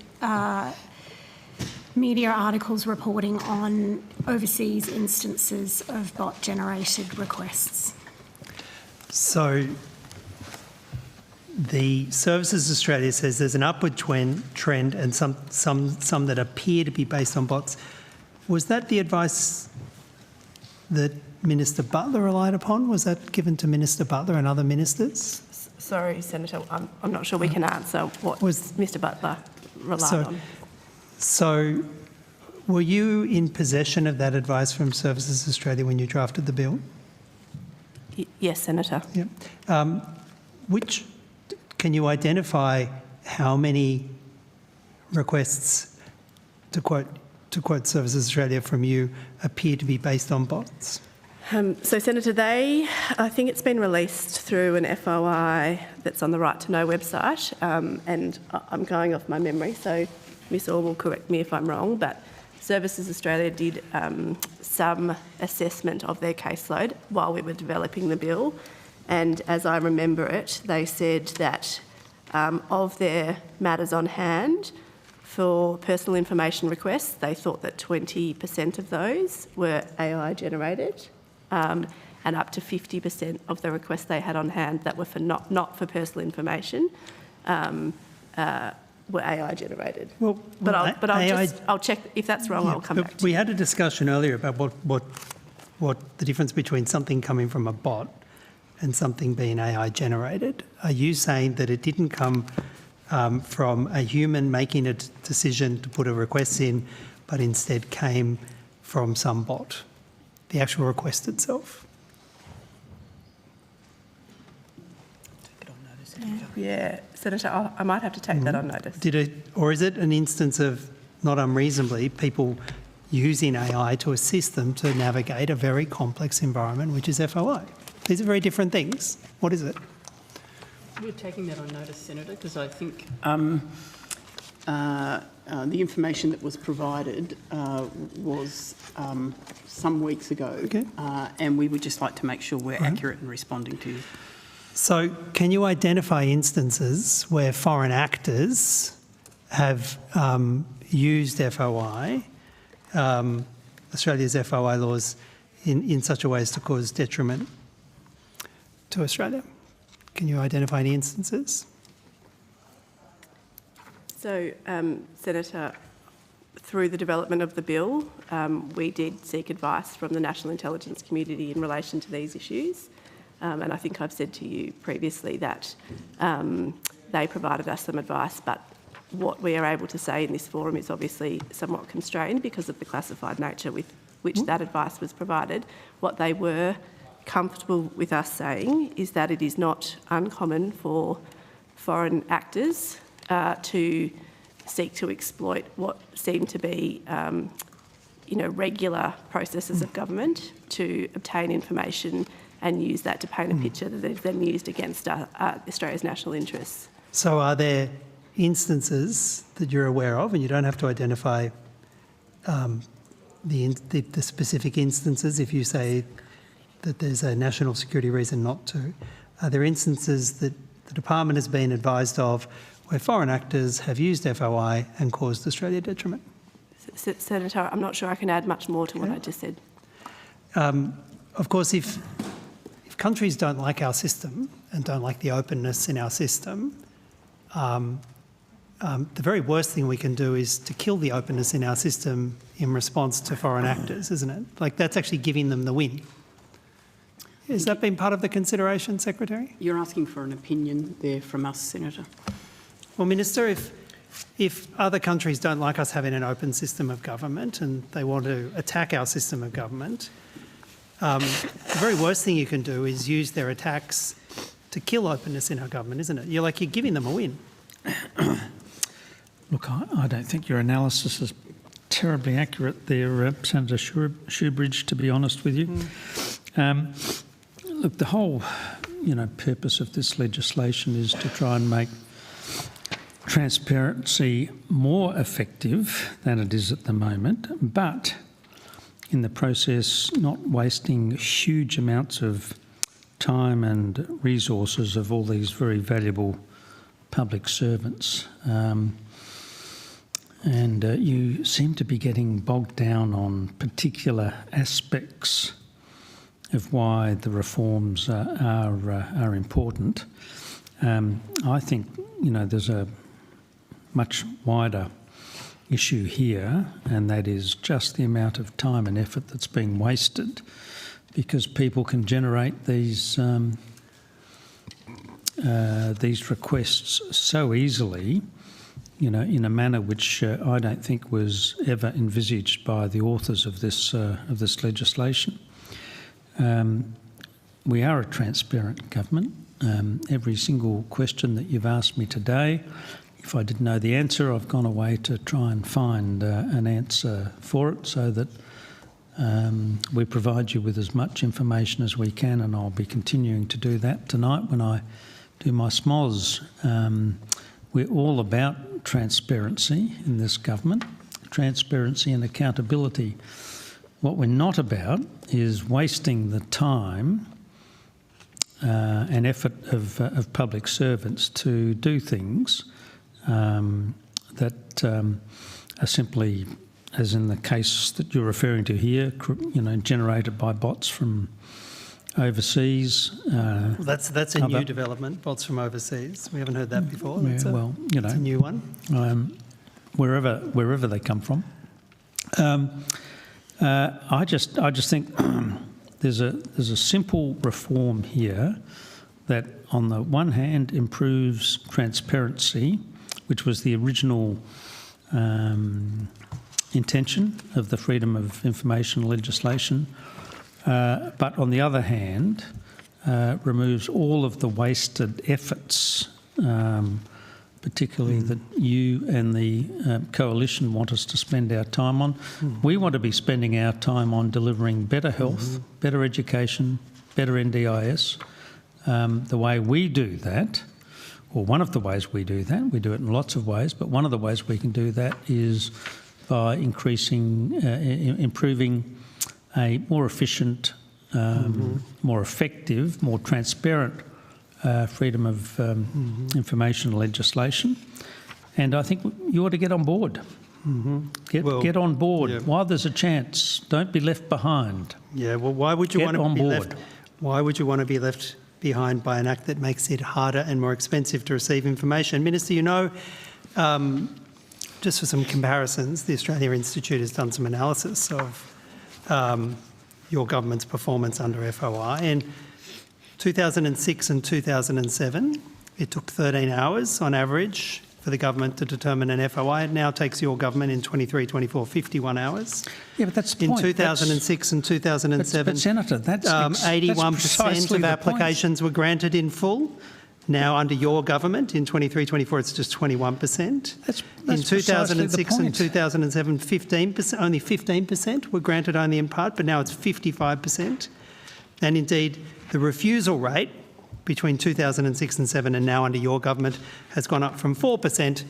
media articles reporting on overseas instances of bot-generated requests. So the Services Australia says there's an upward trend and some that appear to be based on bots. Was that the advice that Minister Butler relied upon? Was that given to Minister Butler and other ministers? Sorry, Senator, I'm not sure we can answer what Mr Butler relied on. So were you in possession of that advice from Services Australia when you drafted the bill? Yes, Senator. Yep. Can you identify how many requests, to quote Services Australia from you, appear to be based on bots? So, Senator, I think it's been released through an FOI that's on the Right to Know website, and I'm going off my memory, so Ms Orr will correct me if I'm wrong, but Services Australia did some assessment of their caseload while we were developing the bill, and as I remember it, they said that of their matters on hand for personal information requests, they thought that 20% of those were AI generated. And up to 50% of the requests they had on hand that were for not for personal information were AI generated. I'll check if that's wrong. I'll come back to you. We had a discussion earlier about what the difference between something coming from a bot and something being AI generated. Are you saying that it didn't come from a human making a decision to put a request in, but instead came from some bot? The actual request itself. Yeah, Senator, I might have to take that on notice. Or is it an instance of, not unreasonably, people using AI to assist them to navigate a very complex environment, which is FOI? These are very different things. What is it? We're taking that on notice, Senator, because I think the information that was provided was some weeks ago, and we would just like to make sure we're accurate in responding to you. So can you identify instances where foreign actors have used FOI, Australia's FOI laws, in such a way as to cause detriment to Australia? Can you identify any instances? So, Senator, through the development of the bill, we did seek advice from the national intelligence community in relation to these issues. And I think I've said to you previously that they provided us some advice, but what we are able to say in this forum is obviously somewhat constrained because of the classified nature with which that advice was provided. What they were comfortable with us saying is that it is not uncommon for foreign actors to seek to exploit what seem to be regular processes of government to obtain information and use that to paint a picture that is then used against Australia's national interests. So are there instances that you're aware of, and you don't have to identify the specific instances if you say that there's a national security reason not to, are there instances that the department has been advised of where foreign actors have used FOI and caused Australia detriment? Senator, I'm not sure I can add much more to what I just said. Of course, if countries don't like our system and don't like the openness in our system, the very worst thing we can do is to kill the openness in our system in response to foreign actors, isn't it? Like, that's actually giving them the win. Has that been part of the consideration, Secretary? You're asking for an opinion there from us, Senator. Well, Minister, if other countries don't like us having an open system of government and they want to attack our system of government, the very worst thing you can do is use their attacks to kill openness in our government, isn't it? You're giving them a win. Look, I don't think your analysis is terribly accurate there, Senator Shoebridge, to be honest with you. Look, the whole, purpose of this legislation is to try and make transparency more effective than it is at the moment, but in the process not wasting huge amounts of time and resources of all these very valuable public servants. And you seem to be getting bogged down on particular aspects of why the reforms are important. I think, there's a much wider issue here, and that is just the amount of time and effort that's being wasted because people can generate these requests so easily, in a manner which I don't think was ever envisaged by the authors of this legislation. We are a transparent government. Every single question that you've asked me today, if I didn't know the answer, I've gone away to try and find an answer for it so that we provide you with as much information as we can, and I'll be continuing to do that tonight when I do my SMOS. We're all about transparency in this government, transparency and accountability. What we're not about is wasting the time and effort of public servants to do things that are simply, as in the case that you're referring to here, generated by bots from overseas. That's a new development, bots from overseas. We haven't heard that before. That's a new one. Wherever they come from. I just think there's a simple reform here that, on the one hand, improves transparency, which was the original intention of the Freedom of Information legislation, but on the other hand, removes all of the wasted efforts, particularly that you and the coalition want us to spend our time on. We want to be spending our time on delivering better health, better education, better NDIS. The way we do that, or one of the ways we do that, we do it in lots of ways, but one of the ways we can do that is by improving a more efficient, more effective, more transparent freedom of information legislation. And I think you ought to get on board. Get on board while there's a chance. Don't be left behind. Yeah, well, why would you want to be left? Why would you want to be left behind by an act that makes it harder and more expensive to receive information? Minister, just for some comparisons, the Australia Institute has done some analysis of your government's performance under FOI. In 2006 and 2007, it took 13 hours on average for the government to determine an FOI. It now takes your government in 23-24 51 hours. Yeah, but that's the point. In 2006 and 2007, but Senator, that's 81% of applications were granted in full. Now, under your government, in 23-24, it's just 21%. That's in 2006 and 2007, 15%, only 15% were granted only in part, but now it's 55%. And indeed, the refusal rate between 2006 and 7 and now under your government has gone up from 4%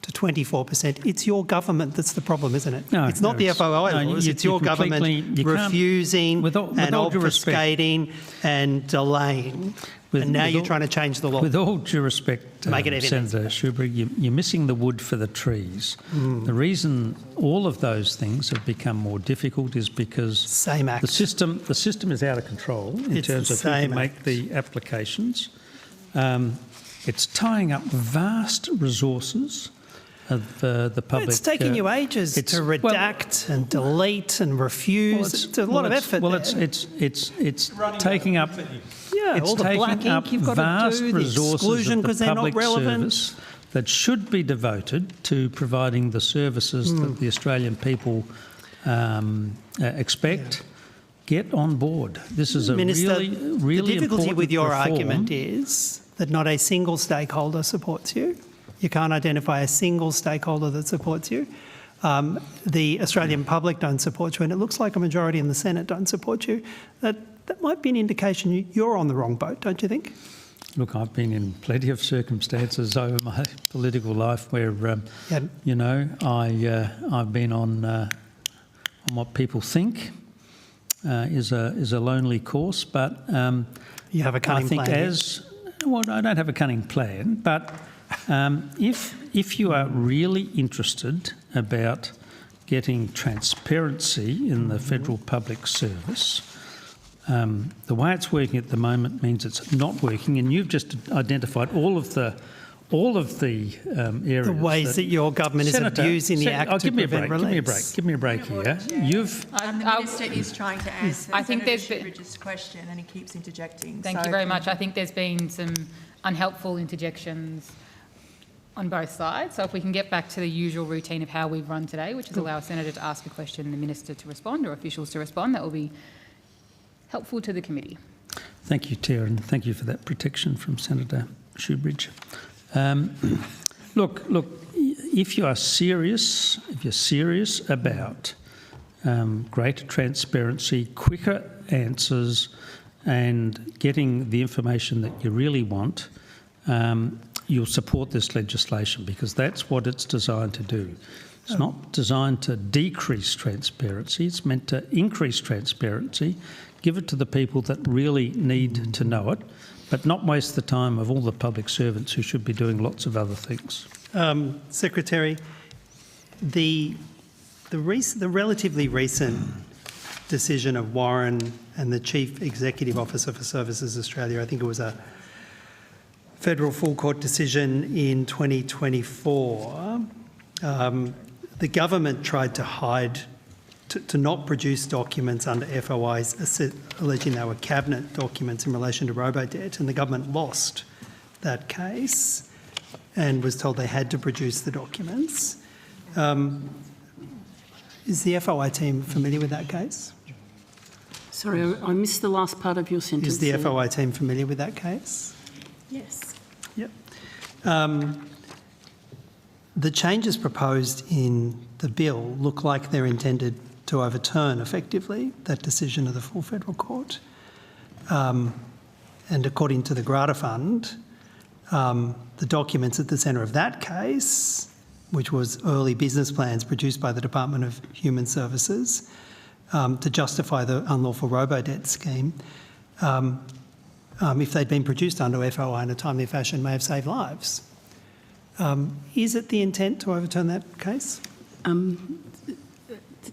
to 24%. It's your government that's the problem, isn't it? It's not the FOI laws, it's your government refusing and obfuscating and delaying. And now you're trying to change the law. With all due respect, Senator Schubrig, you're missing the wood for the trees. The reason all of those things have become more difficult is because the system is out of control in terms of who can make the applications. It's tying up vast resources of the public. It's taking you ages to redact and delete and refuse. It's a lot of effort. Well, it's taking up. It's all the black ink you've got vast to do, the exclusion because they're not relevant. That should be devoted to providing the services that the Australian people expect. Get on board. This is a Minister, really the difficulty with your reform. argument is that not a single stakeholder supports you. You can't identify a single stakeholder that supports you. The Australian public don't support you, and it looks like a majority in the Senate don't support you. That might be an indication you're on the wrong boat, don't you think? Look, I've been in plenty of circumstances over my political life where, I've been on what people think, is a lonely course, but you have a cunning plan. I don't have a cunning plan, but if you are really interested about getting transparency in the federal public service, the way it's working at the moment means it's not working, and you've just identified all of the areas. The ways that your government is abusing the Act to prevent release. Give me a break here. The Minister is trying to answer Senator Shoebridge's question and he keeps interjecting. Thank you very much. I think there's been some unhelpful interjections on both sides. So if we can get back to the usual routine of how we've run today, which is allow a senator to ask a question and the minister to respond, or officials to respond, that will be helpful to the committee. Thank you, Chair, and thank you for that protection from Senator Shoebridge. Look, if you are serious, about greater transparency, quicker answers, and getting the information that you really want, you'll support this legislation, because that's what it's designed to do. It's not designed to decrease transparency, it's meant to increase transparency, give it to the people that really need to know it, but not waste the time of all the public servants who should be doing lots of other things. Secretary, the relatively recent decision of Warren and the Chief Executive Officer for Services Australia, I think it was a federal full court decision in 2024, the government tried to hide, to not produce documents under FOIs alleging they were cabinet documents in relation to robo-debt, and the government lost that case and was told they had to produce the documents. Is the FOI team familiar with that case? Sorry, I missed the last part of your sentence. Is the FOI team familiar with that case? Yes. Yep. The changes proposed in the bill look like they're intended to overturn effectively that decision of the full federal court. And according to the Grata Fund, the documents at the centre of that case, which was early business plans produced by the Department of Human Services to justify the unlawful robo-debt scheme, if they'd been produced under FOI in a timely fashion, may have saved lives. Is it the intent to overturn that case?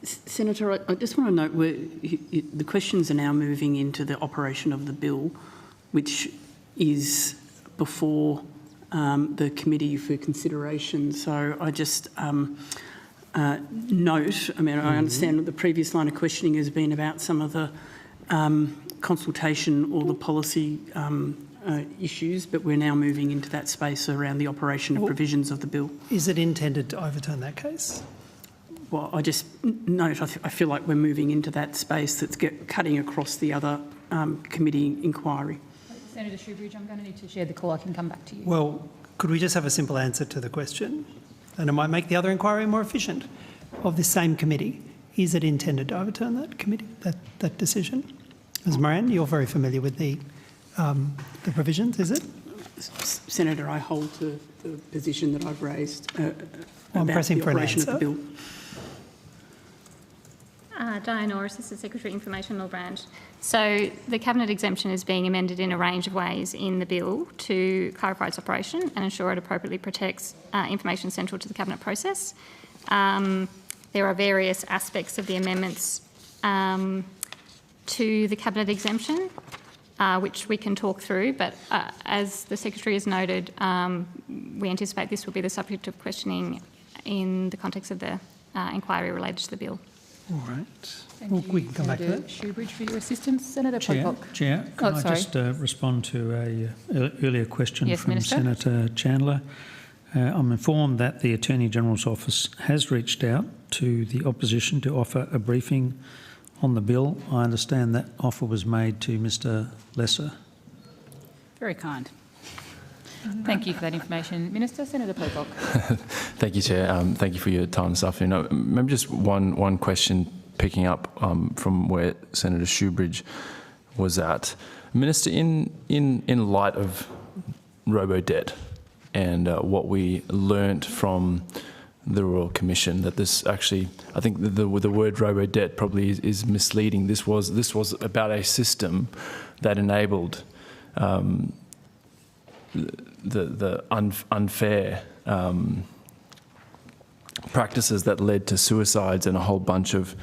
Senator, I just want to note the questions are now moving into the operation of the bill, which is before the committee for consideration. So I just note, I mean, I understand that the previous line of questioning has been about some of the consultation or the policy issues, but we're now moving into that space around the operation of provisions of the bill. Is it intended to overturn that case? Well, I just note, I feel like we're moving into that space that's cutting across the other committee inquiry. Senator Shoebridge, I'm going to need to share the call. I can come back to you. Well, could we just have a simple answer to the question? And it might make the other inquiry more efficient. Of this same committee, is it intended to overturn that committee, that decision? Ms Moran, you're very familiar with the provisions, is it? Senator, I hold the position that I've raised I'm pressing the for an operation answer. of the bill. Diane Orr, Assistant Secretary, Information Law Branch. So the Cabinet exemption is being amended in a range of ways in the bill to clarify its operation and ensure it appropriately protects information central to the Cabinet process. There are various aspects of the amendments to the Cabinet exemption, which we can talk through, but as the Secretary has noted, we anticipate this will be the subject of questioning in the context of the inquiry related to the bill. All right. Thank you, we can come back to Senator that. Shoebridge, for your assistance. Senator Pocock. Chair, can I just respond to an earlier question from Minister. Senator Chandler? I'm informed that the Attorney-General's Office has reached out to the opposition to offer a briefing on the bill. I understand that offer was made to Mr Lesser. Very kind. Thank you for that information. Minister, Senator Pocock. Thank you, Chair. Thank you for your time this afternoon. Maybe just one question picking up from where Senator Shoebridge was at. Minister, in light of robo-debt and what we learnt from the Royal Commission. That this actually, I think the word robo-debt probably is misleading. This was about a system that enabled the unfair practices that led to suicides and a whole bunch of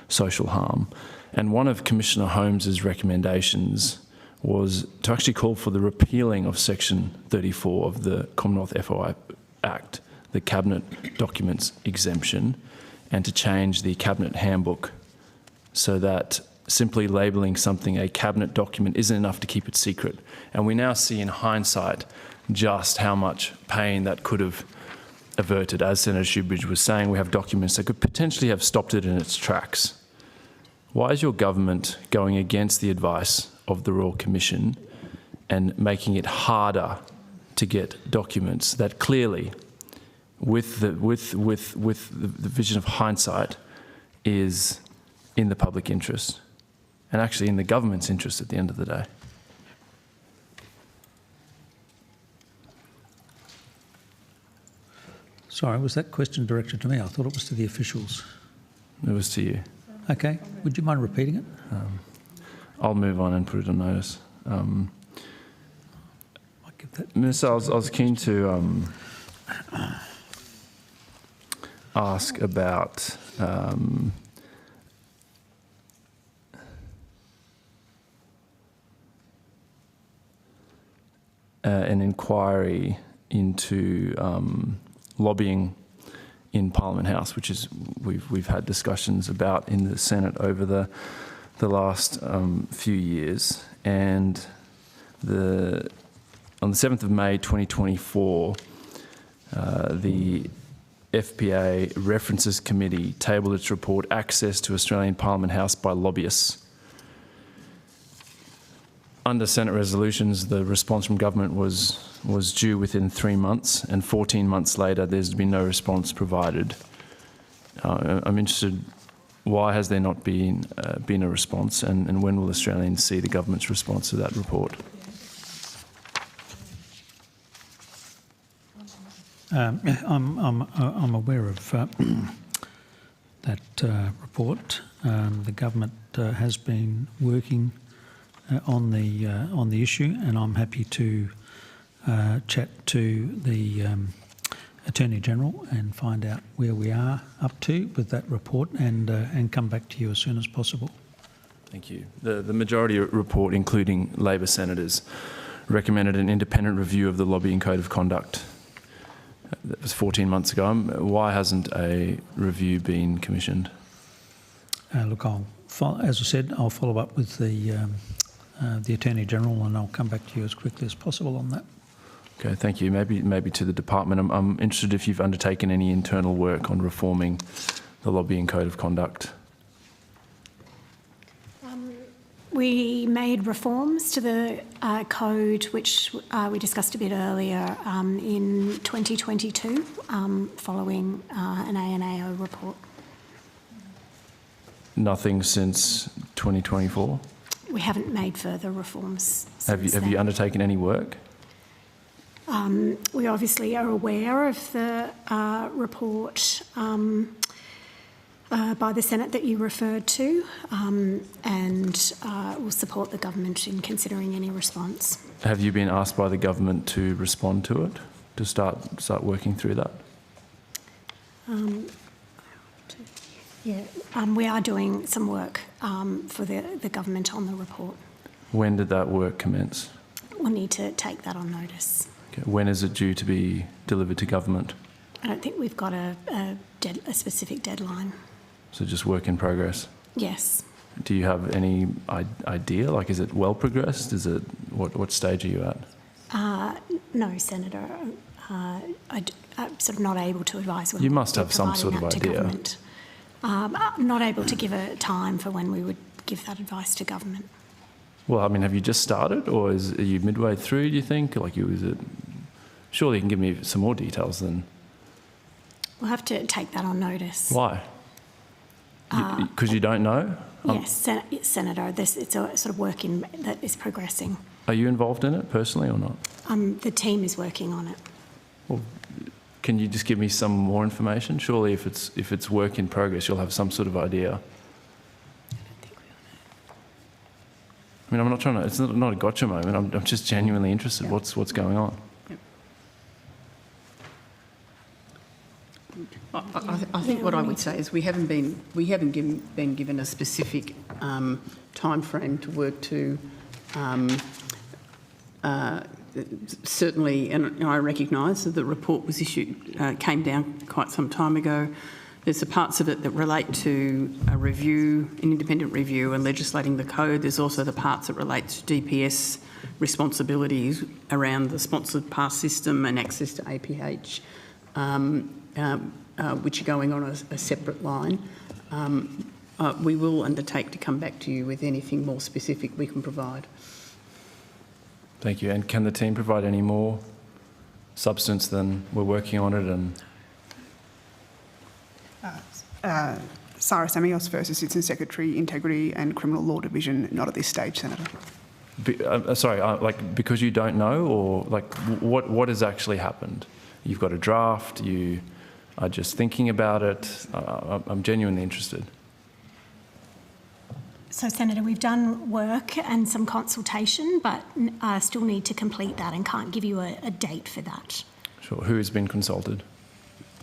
social harm. And one of Commissioner Holmes's recommendations was to actually call for the repealing of Section 34 of the Commonwealth FOI Act, the Cabinet Documents Exemption, and to change the Cabinet Handbook so that simply labelling something a Cabinet document isn't enough to keep it secret. And we now see in hindsight just how much pain that could have averted. As Senator Shoebridge was saying, we have documents that could potentially have stopped it in its tracks. Why is your government going against the advice of the Royal Commission and making it harder to get documents that clearly, with the vision of hindsight, is in the public interest and actually in the government's interest at the end of the day? Sorry, was that question directed to me? I thought it was to the officials. It was to you. Okay. Would you mind repeating it? I'll move on and put it on notice. Minister, I was keen to ask about an inquiry into lobbying in Parliament House, which is we've had discussions about in the Senate over the last few years. And on the 7th of May 2024, the FPA References Committee tabled its report, Access to Australian Parliament House by Lobbyists. Under Senate resolutions, the response from government was due within 3 months, and 14 months later, there's been no response provided. I'm interested, why has there not been a response, and when will Australians see the government's response to that report? I'm aware of that report. The government has been working on the issue, and I'm happy to chat to the Attorney General and find out where we are up to with that report, and come back to you as soon as possible. Thank you. The majority report, including Labor senators, recommended an independent review of the lobbying code of conduct. That was 14 months ago. Why hasn't a review been commissioned? Look, as I said, I'll follow up with the Attorney General, and I'll come back to you as quickly as possible on that. Okay, thank you. Maybe to the department. I'm interested if you've undertaken any internal work on reforming the lobbying code of conduct. We made reforms to the code, which we discussed a bit earlier, in 2022, following an ANAO report. Nothing since 2024? We haven't made further reforms. Have you undertaken any work? We obviously are aware of the report by the Senate that you referred to, and will support the government in considering any response. Have you been asked by the government to respond to it, to start working through that? We are doing some work for the government on the report. When did that work commence? We'll need to take that on notice. Okay. When is it due to be delivered to government? I don't think we've got a specific deadline. So just work in progress? Yes. Do you have any idea? Like, is it well progressed? Is it, what stage are you at? No, Senator. I'm sort of not able to advise. You must have some sort of idea. I'm not able to give a time for when we would give that advice to government. Well, I mean, have you just started, or are you midway through, do you think? Like, surely you can give me some more details then. We'll have to take that on notice. Why? Because you don't know? Yes, Senator. It's a sort of work that is progressing. Are you involved in it personally or not? The team is working on it. Well, can you just give me some more information? Surely if it's work in progress, you'll have some sort of idea. I mean, I'm not trying to, it's not a gotcha moment. I'm just genuinely interested. What's going on? I think what I would say is we haven't been given a specific time frame to work to. Certainly, and I recognise that the report was issued, came down quite some time ago. There's the parts of it that relate to a review, an independent review and legislating the code. There's also the parts that relate to DPS responsibilities around the sponsored pass system and access to APH, which are going on a separate line. We will undertake to come back to you with anything more specific we can provide. Thank you. And can the team provide any more substance than we're working on it? And Sarah Samios, First Assistant Secretary, Integrity and Criminal Law Division. Not at this stage, Senator. Sorry, because you don't know, or what has actually happened? You've got a draft. You are just thinking about it. I'm genuinely interested. So, Senator, we've done work and some consultation, but still need to complete that and can't give you a date for that. Sure. Who has been consulted?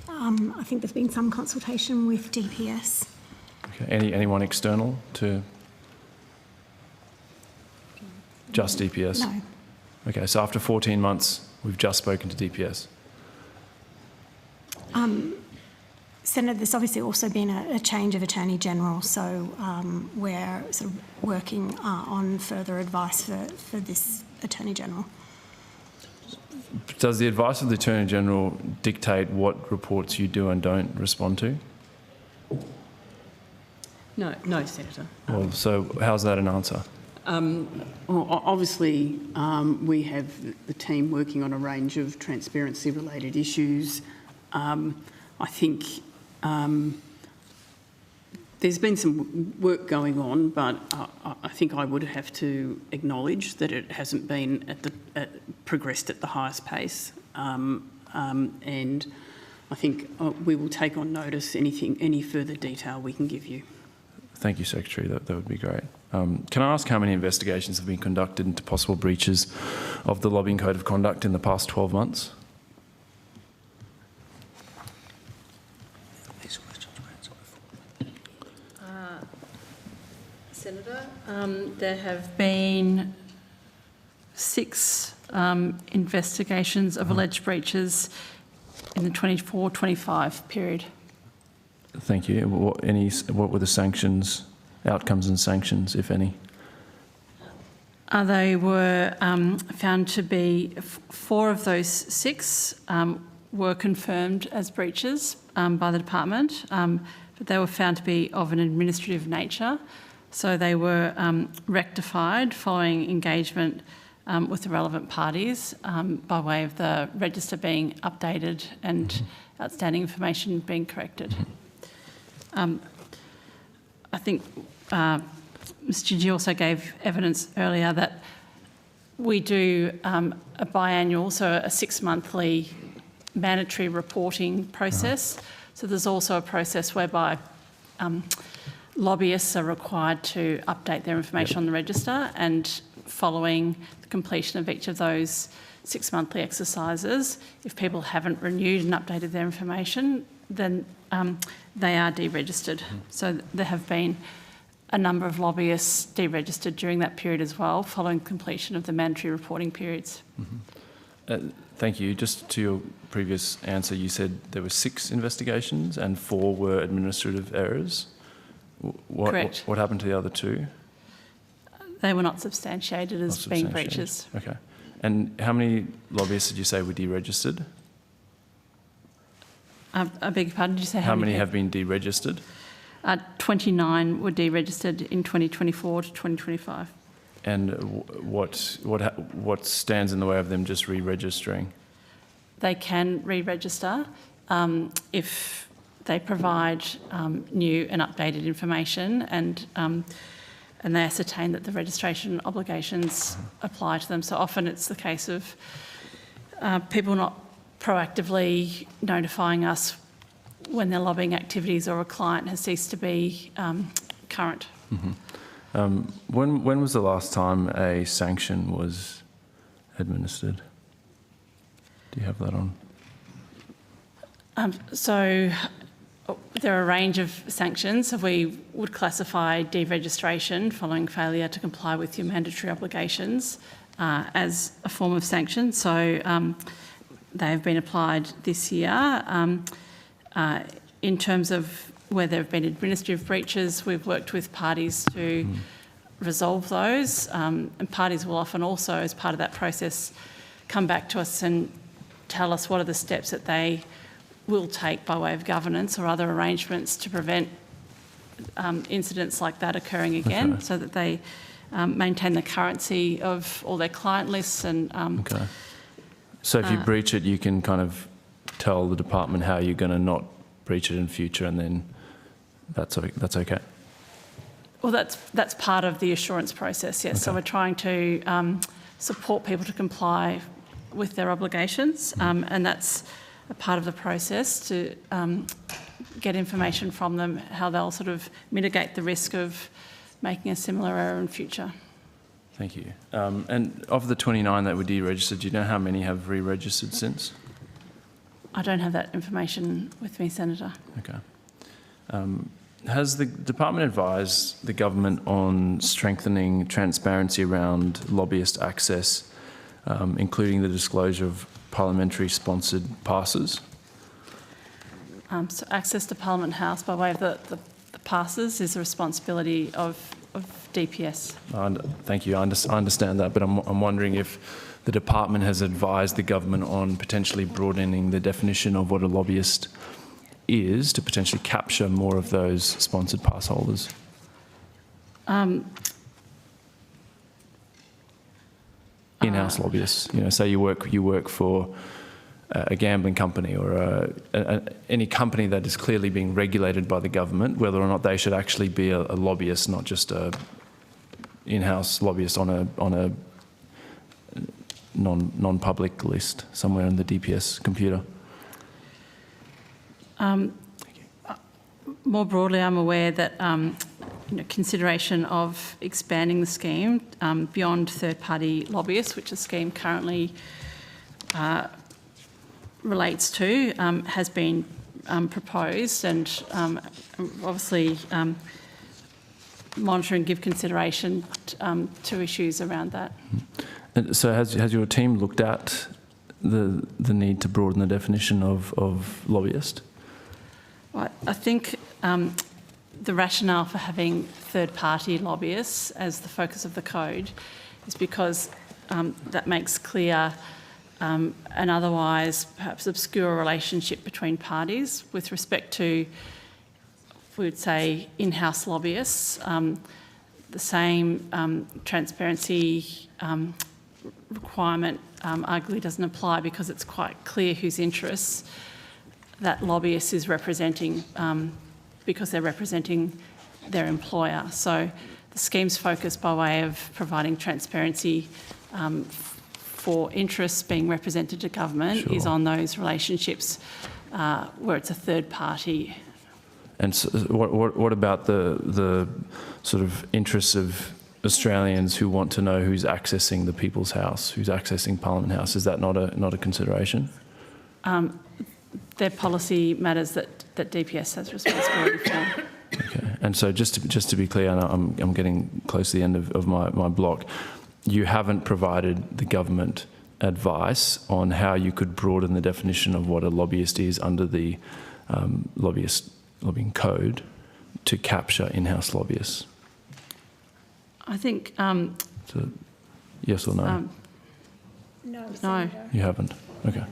I think there's been some consultation with DPS. Okay. Anyone external to just DPS? No. Okay, so after 14 months, we've just spoken to DPS. Senator, there's obviously also been a change of Attorney General, so we're sort of working on further advice for this Attorney General. Does the advice of the Attorney General dictate what reports you do and don't respond to? No, Senator. Well, so how's that an answer? Well, obviously, we have the team working on a range of transparency-related issues. I think there's been some work going on, but I think I would have to acknowledge that it hasn't been progressed at the highest pace. And I think we will take on notice any further detail we can give you. Thank you, Secretary. That would be great. Can I ask how many investigations have been conducted into possible breaches of the lobbying code of conduct in the past 12 months? Senator, there have been 6 investigations of alleged breaches in the 24-25 period. Thank you. What were the sanctions, outcomes and sanctions, if any? They were found to be, 4 of those 6 were confirmed as breaches by the department, but they were found to be of an administrative nature. So they were rectified following engagement with the relevant parties by way of the register being updated and outstanding information being corrected. I think Mr. G also gave evidence earlier that we do a biannual, so a 6-monthly mandatory reporting process. So there's also a process whereby lobbyists are required to update their information on the register, and following the completion of each of those 6-monthly exercises, if people haven't renewed and updated their information, then they are deregistered. So there have been a number of lobbyists deregistered during that period as well, following completion of the mandatory reporting periods. Thank you. Just to your previous answer, you said there were 6 investigations and 4 were administrative errors. Correct. What happened to the other 2? They were not substantiated as being breaches. Okay. And how many lobbyists did you say were deregistered? I beg your pardon, did you say how many have been deregistered? 29 were deregistered in 2024 to 2025. And what stands in the way of them just re-registering? They can re-register if they provide new and updated information and they ascertain that the registration obligations apply to them. So often it's the case of people not proactively notifying us when their lobbying activities or a client has ceased to be current. When was the last time a sanction was administered? Do you have that on? So there are a range of sanctions. We would classify deregistration following failure to comply with your mandatory obligations as a form of sanction. So they have been applied this year. In terms of where there have been administrative breaches, we've worked with parties to resolve those, and parties will often also, as part of that process, come back to us and tell us what are the steps that they will take by way of governance or other arrangements to prevent incidents like that occurring again, so that they maintain the currency of all their client lists. And okay. So if you breach it, you can kind of tell the department how you're going to not breach it in future, and then that's okay. Well, that's part of the assurance process, yes. Okay. So we're trying to support people to comply with their obligations, and that's a part of the process to get information from them, how they'll sort of mitigate the risk of making a similar error in future. Thank you. And of the 29 that were deregistered, do you know how many have re-registered since? I don't have that information with me, Senator. Okay. Has the department advised the government on strengthening transparency around lobbyist access, including the disclosure of parliamentary-sponsored passes? So access to Parliament House by way of the passes is the responsibility of DPS. Thank you. I understand that, but I'm wondering if the department has advised the government on potentially broadening the definition of what a lobbyist is to potentially capture more of those sponsored pass holders. In-house lobbyists, say you work for a gambling company or any company that is clearly being regulated by the government, whether or not they should actually be a lobbyist, not just a in-house lobbyist on a non-public list somewhere in the DPS computer. More broadly, I'm aware that consideration of expanding the scheme beyond third-party lobbyists, which the scheme currently relates to, has been proposed, and obviously monitor and give consideration to issues around that. And so has your team looked at the need to broaden the definition of lobbyist? Well, I think the rationale for having third-party lobbyists as the focus of the code is because that makes clear an otherwise perhaps obscure relationship between parties with respect to, we would say, in-house lobbyists. The same transparency requirement arguably doesn't apply because it's quite clear whose interests that lobbyist is representing because they're representing their employer. So the scheme's focus by way of providing transparency for interests being represented to government is on those relationships where it's a third party. And so what about the sort of interests of Australians who want to know who's accessing the People's House, who's accessing Parliament House? Is that not a consideration? They're policy matters that DPS has responsibility for. Okay. And so just to be clear, and I'm getting close to the end of my block, you haven't provided the government advice on how you could broaden the definition of what a lobbyist is under the lobbying code to capture in-house lobbyists? I think... so, yes or no? No. You haven't? Okay.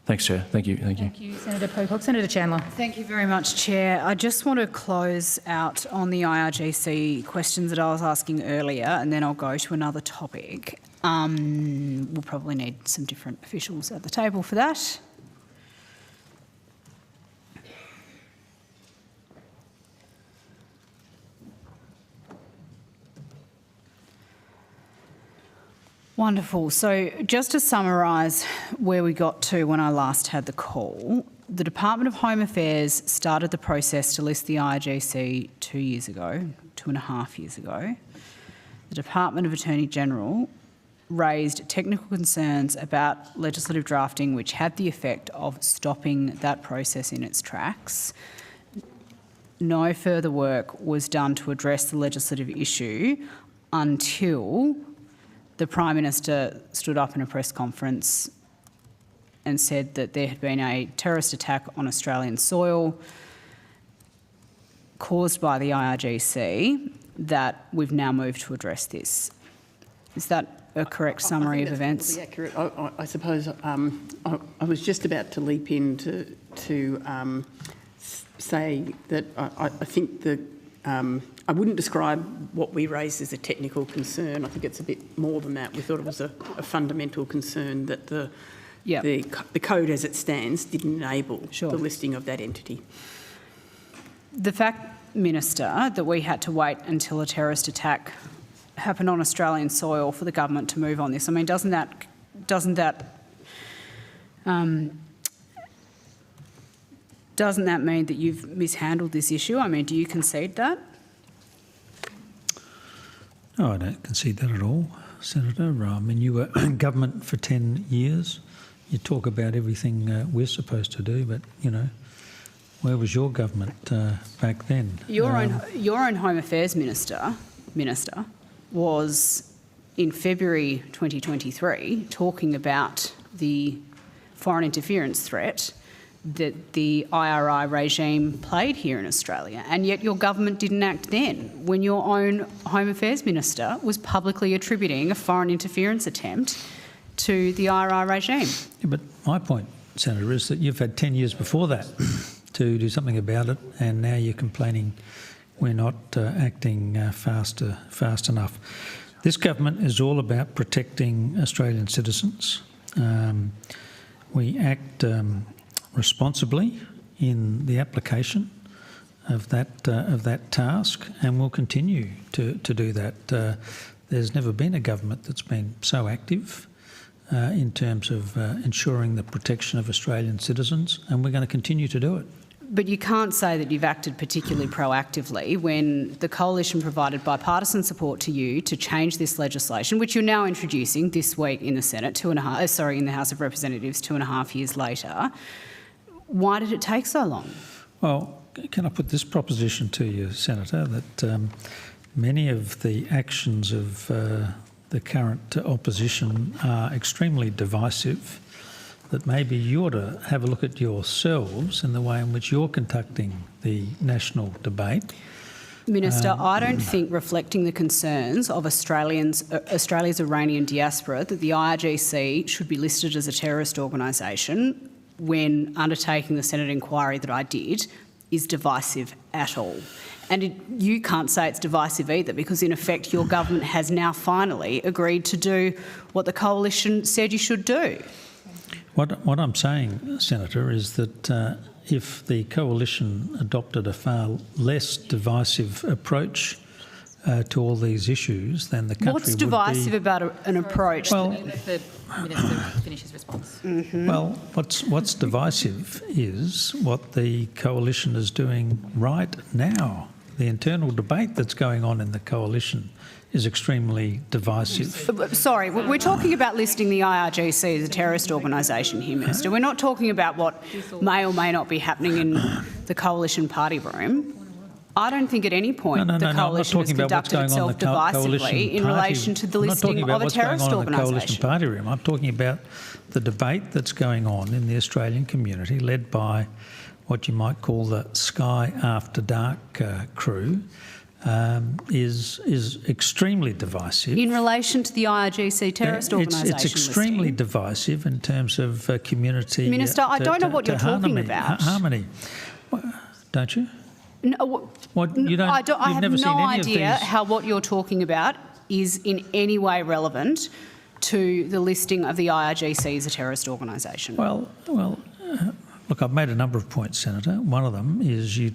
Thanks, Chair. Thank you. Thank you, Senator Pocock. Senator Chandler. Thank you very much, Chair. I just want to close out on the IRGC questions that I was asking earlier, and then I'll go to another topic. We'll probably need some different officials at the table for that. Wonderful. So just to summarise where we got to when I last had the call, the Department of Home Affairs started the process to list the IRGC 2.5 years ago. The Department of Attorney General raised technical concerns about legislative drafting which had the effect of stopping that process in its tracks. No further work was done to address the legislative issue until the Prime Minister stood up in a press conference and said that there had been a terrorist attack on Australian soil caused by the IRGC, that we've now moved to address this. Is that a correct summary of events? Accurate. I suppose I was just about to leap in to say that I think that I wouldn't describe what we raised as a technical concern. I think it's a bit more than that. We thought it was a fundamental concern that the code as it stands didn't enable the listing of that entity. The fact, Minister, that we had to wait until a terrorist attack happened on Australian soil for the government to move on this, I mean, doesn't that mean that you've mishandled this issue? I mean, do you concede that? No, I don't concede that at all, Senator. I mean, you were government for 10 years. You talk about everything we're supposed to do, but, you know, where was your government back then? Your own Home Affairs Minister was in February 2023 talking about the foreign interference threat that the IRI regime played here in Australia, and yet your government didn't act then, when your own Home Affairs Minister was publicly attributing a foreign interference attempt to the IRI regime. Yeah, but my point, Senator, is that you've had 10 years before that to do something about it, and now you're complaining we're not acting fast enough. This government is all about protecting Australian citizens. We act responsibly in the application of that task, and we'll continue to do that. There's never been a government that's been so active in terms of ensuring the protection of Australian citizens, and we're going to continue to do it. But you can't say that you've acted particularly proactively when the coalition provided bipartisan support to you to change this legislation, which you're now introducing this week in the Senate, in the House of Representatives 2.5 years later. Why did it take so long? Well, can I put this proposition to you, Senator, that many of the actions of the current opposition are extremely divisive, that maybe you ought to have a look at yourselves and the way in which you're conducting the national debate. Minister, I don't think reflecting the concerns of Australia's Iranian diaspora that the IRGC should be listed as a terrorist organisation when undertaking the Senate inquiry that I did is divisive at all. And you can't say it's divisive either, because in effect your government has now finally agreed to do what the coalition said you should do. What I'm saying, Senator, is that if the coalition adopted a far less divisive approach to all these issues, then the country What's divisive about an approach? Well, let the Minister finish his response. Mm-hmm. Well, what's divisive is what the coalition is doing right now. The internal debate that's going on in the coalition is extremely divisive. Sorry, we're talking about listing the IRGC as a terrorist organisation here, Minister. We're not talking about what may or may not be happening in the coalition party room. I don't think at any point the coalition has conducted itself divisively in relation to the listing of a terrorist organisation. Party room. I'm talking about the debate that's going on in the Australian community, led by what you might call the Sky After Dark crew, is extremely divisive. In relation to the IRGC terrorist organisation It's extremely listing. Divisive in terms of community... Minister, I don't know what you're talking about. Harmony. Don't you? No, I have no idea how what you're talking about is in any way relevant to the listing of the IRGC as a terrorist organisation. Well, look, I've made a number of points, Senator. One of them is you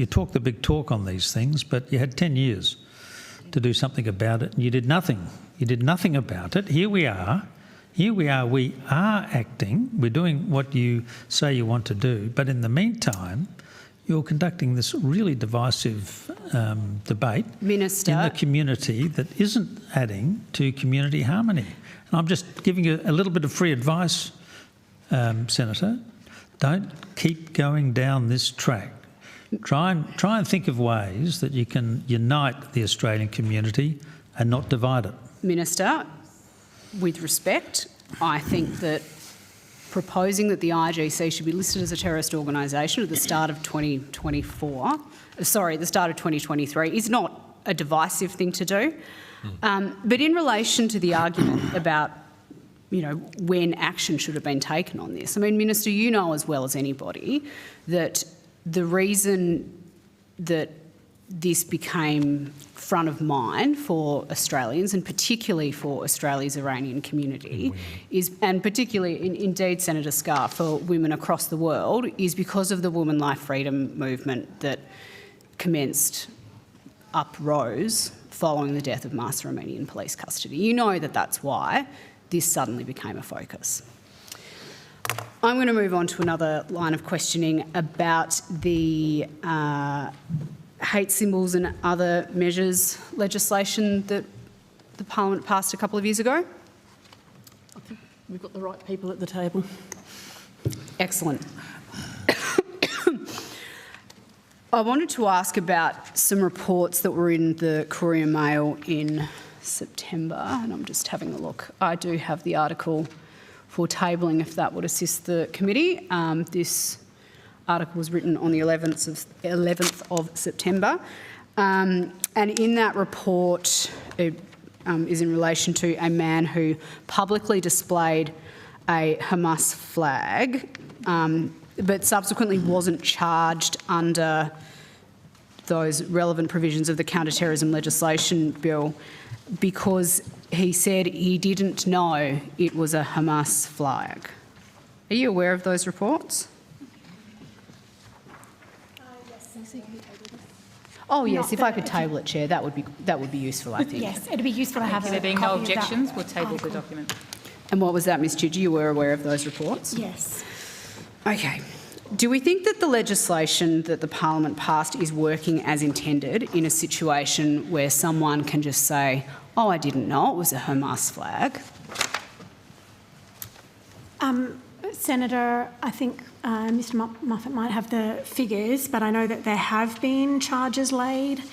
talk the big talk on these things, but you had 10 years to do something about it, and you did nothing You did nothing about it. Here we are. We are acting. We're doing what you say you want to do. But in the meantime, you're conducting this really divisive debate Minister, in the community that isn't adding to community harmony. And I'm just giving you a little bit of free advice, Senator. Don't keep going down this track. Try and think of ways that you can unite the Australian community and not divide it. Minister, with respect, I think that proposing that the IGC should be listed as a terrorist organisation at the start of 2023 is not a divisive thing to do. But in relation to the argument about, when action should have been taken on this, I mean, Minister, you know as well as anybody that the reason that this became front of mind for Australians, and particularly for Australia's Iranian community, and particularly, indeed, Senator Scarr, for women across the world, is because of the Women Life Freedom movement that commenced uprose following the death of Mahsa Amini in police custody. You know that that's why this suddenly became a focus. I'm going to move on to another line of questioning about the hate symbols and other measures legislation that the Parliament passed a couple of years ago. I think we've got the right people at the table. Excellent. I wanted to ask about some reports that were in the Courier Mail in September, and I'm just having a look. I do have the article for tabling if that would assist the committee. This article was written on the 11th of September. And in that report, it is in relation to a man who publicly displayed a Hamas flag, but subsequently wasn't charged under those relevant provisions of the counter-terrorism legislation bill because he said he didn't know it was a Hamas flag. Are you aware of those reports? Oh yes, if I could table it, Chair, that would be useful, I think. Yes, it'd be useful to have a There being copy no of that objections, we'll table the article. document. And what was that, Ms Tudor? You were aware of those reports? Yes. Okay. Do we think that the legislation that the Parliament passed is working as intended in a situation where someone can just say, oh, I didn't know it was a Hamas flag? Senator, I think Mr Moffat might have the figures, but I know that there have been charges laid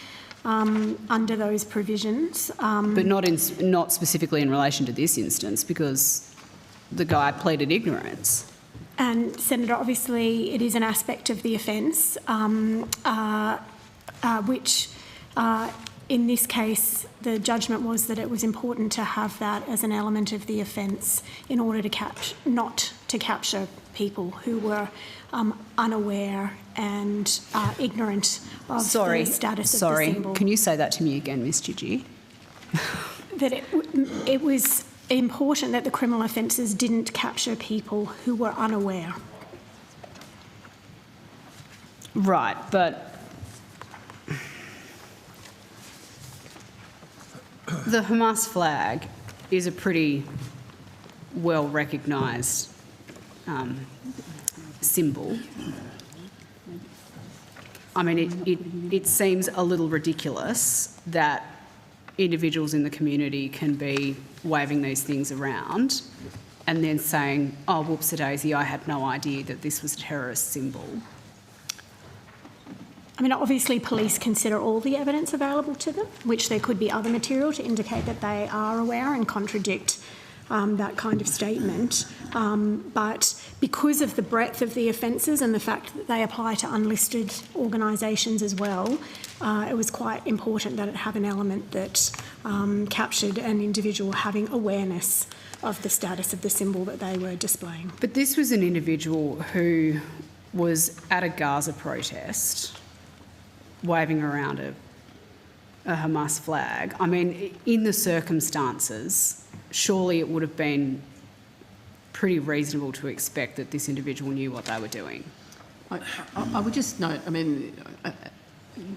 under those provisions. But not specifically in relation to this instance because the guy pleaded ignorance. And Senator, obviously it is an aspect of the offence, which in this case the judgment was that it was important to have that as an element of the offence in order to not to capture people who were unaware and ignorant of the status of the symbol. Can you say that to me again, Ms Gigi? That it was important that the criminal offences didn't capture people who were unaware. Right, but the Hamas flag is a pretty well recognised symbol. I mean, it seems a little ridiculous that individuals in the community can be waving these things around and then saying, oh, whoops-a-daisy, I had no idea that this was a terrorist symbol. I mean, obviously police consider all the evidence available to them, which there could be other material to indicate that they are aware and contradict that kind of statement. But because of the breadth of the offences and the fact that they apply to unlisted organisations as well, it was quite important that it have an element that captured an individual having awareness of the status of the symbol that they were displaying. But this was an individual who was at a Gaza protest waving around a Hamas flag. I mean, in the circumstances, surely it would have been pretty reasonable to expect that this individual knew what they were doing. I would just note, I mean,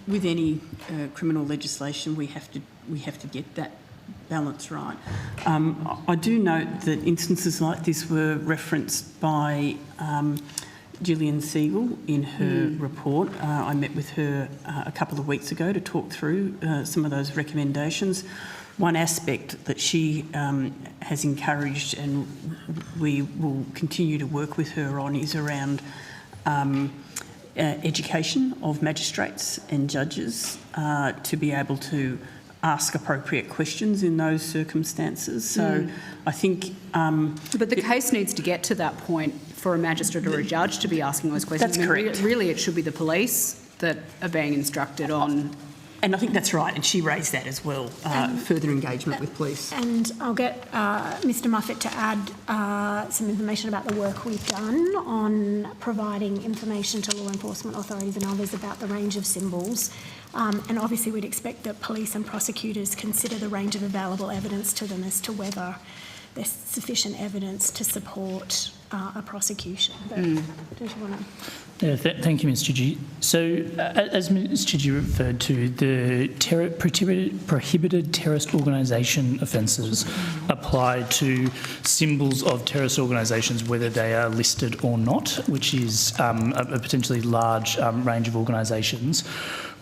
with any criminal legislation, we have to get that balance right. I do note that instances like this were referenced by Gillian Siegel in her report. I met with her a couple of weeks ago to talk through some of those recommendations. One aspect that she has encouraged and we will continue to work with her on is around education of magistrates and judges to be able to ask appropriate questions in those circumstances. So I think... but the case needs to get to that point for a magistrate or a judge to be asking those questions. That's correct. Really, it should be the police that are being instructed on... And I think that's right, and she raised that as well, further engagement with police. And I'll get Mr Muffet to add some information about the work we've done on providing information to law enforcement authorities and others about the range of symbols. And obviously we'd expect that police and prosecutors consider the range of available evidence to them as to whether there's sufficient evidence to support a prosecution. But don't you want to... Yeah, thank you, Ms Chidgey. So, as Ms Chidgey referred to, the prohibited terrorist organisation offences apply to symbols of terrorist organisations, whether they are listed or not, which is a potentially large range of organisations.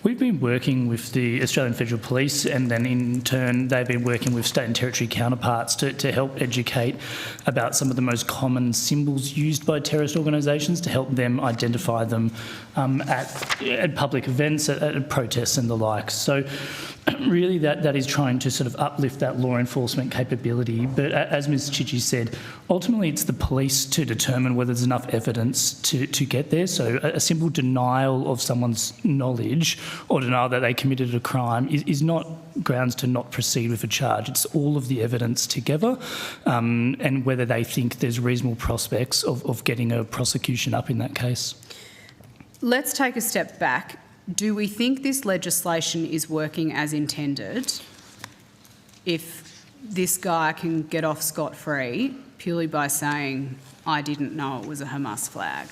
We've been working with the Australian Federal Police, and then in turn they've been working with state and territory counterparts to help educate about some of the most common symbols used by terrorist organisations, to help them identify them at public events, at protests and the like. So really that is trying to sort of uplift that law enforcement capability. But as Ms Chidgey said, ultimately it's the police to determine whether there's enough evidence to get there. So a simple denial of someone's knowledge or denial that they committed a crime is not grounds to not proceed with a charge. It's all of the evidence together and whether they think there's reasonable prospects of getting a prosecution up in that case. Let's take a step back. Do we think this legislation is working as intended if this guy can get off scot-free purely by saying, I didn't know it was a Hamas flag?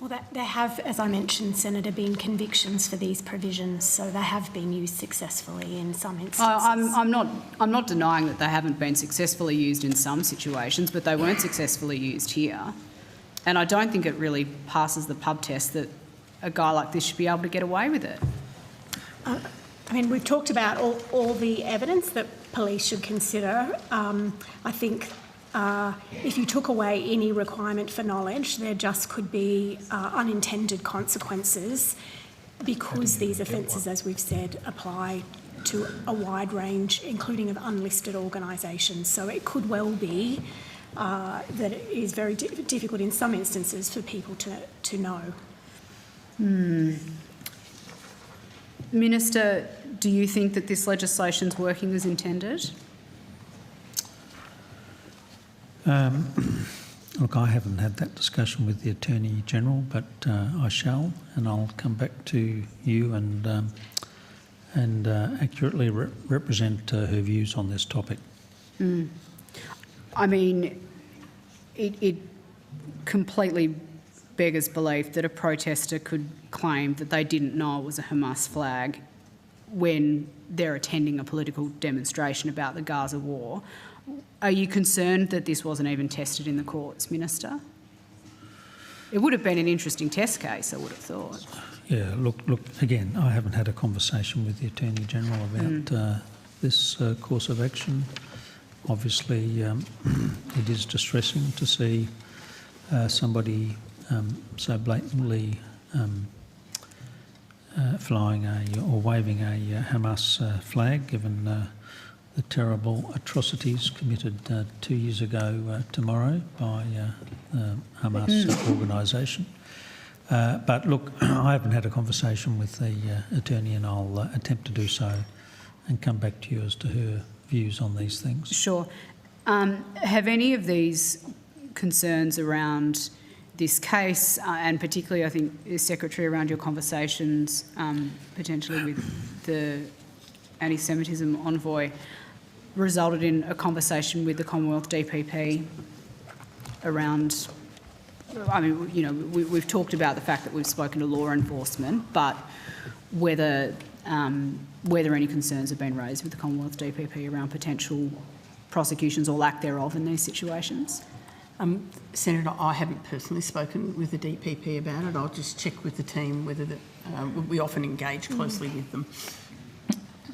Well, there have, as I mentioned, Senator, been convictions for these provisions, so they have been used successfully in some instances. I'm not denying that they haven't been successfully used in some situations, but they weren't successfully used here. And I don't think it really passes the pub test that a guy like this should be able to get away with it. I mean, we've talked about all the evidence that police should consider. I think if you took away any requirement for knowledge, there just could be unintended consequences because these offences, as we've said, apply to a wide range, including of unlisted organisations. So it could well be that it is very difficult in some instances for people to know. Minister, do you think that this legislation is working as intended? Look, I haven't had that discussion with the Attorney-General, but I shall, and I'll come back to you and accurately represent her views on this topic. I mean, it completely beggars belief that a protester could claim that they didn't know it was a Hamas flag when they're attending a political demonstration about the Gaza war. Are you concerned that this wasn't even tested in the courts, Minister? It would have been an interesting test case, I would have thought. Yeah, look, again, I haven't had a conversation with the Attorney-General about this course of action. Obviously, it is distressing to see somebody so blatantly flying or waving a Hamas flag, given the terrible atrocities committed 2 years ago tomorrow by the Hamas organisation. But look, I haven't had a conversation with the attorney, and I'll attempt to do so and come back to you as to her views on these things. Sure. Have any of these concerns around this case, and particularly I think, Secretary, around your conversations potentially with the anti-Semitism envoy, resulted in a conversation with the Commonwealth DPP around, I mean, you know, we've talked about the fact that we've spoken to law enforcement, but whether whether any concerns have been raised with the Commonwealth DPP around potential prosecutions or lack thereof in these situations. Senator, I haven't personally spoken with the DPP about it. I'll just check with the team whether we often engage closely with them.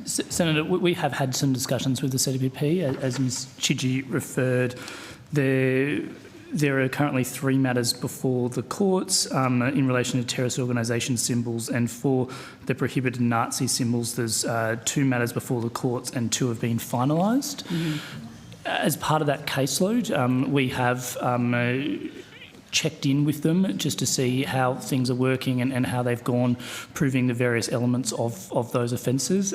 Senator, we have had some discussions with the CDPP, as Ms Chidgey referred. There are currently 3 matters before the courts in relation to terrorist organisation symbols, and for the prohibited Nazi symbols, there's 2 matters before the courts and 2 have been finalised. As part of that caseload, we have checked in with them just to see how things are working and how they've gone, proving the various elements of those offences.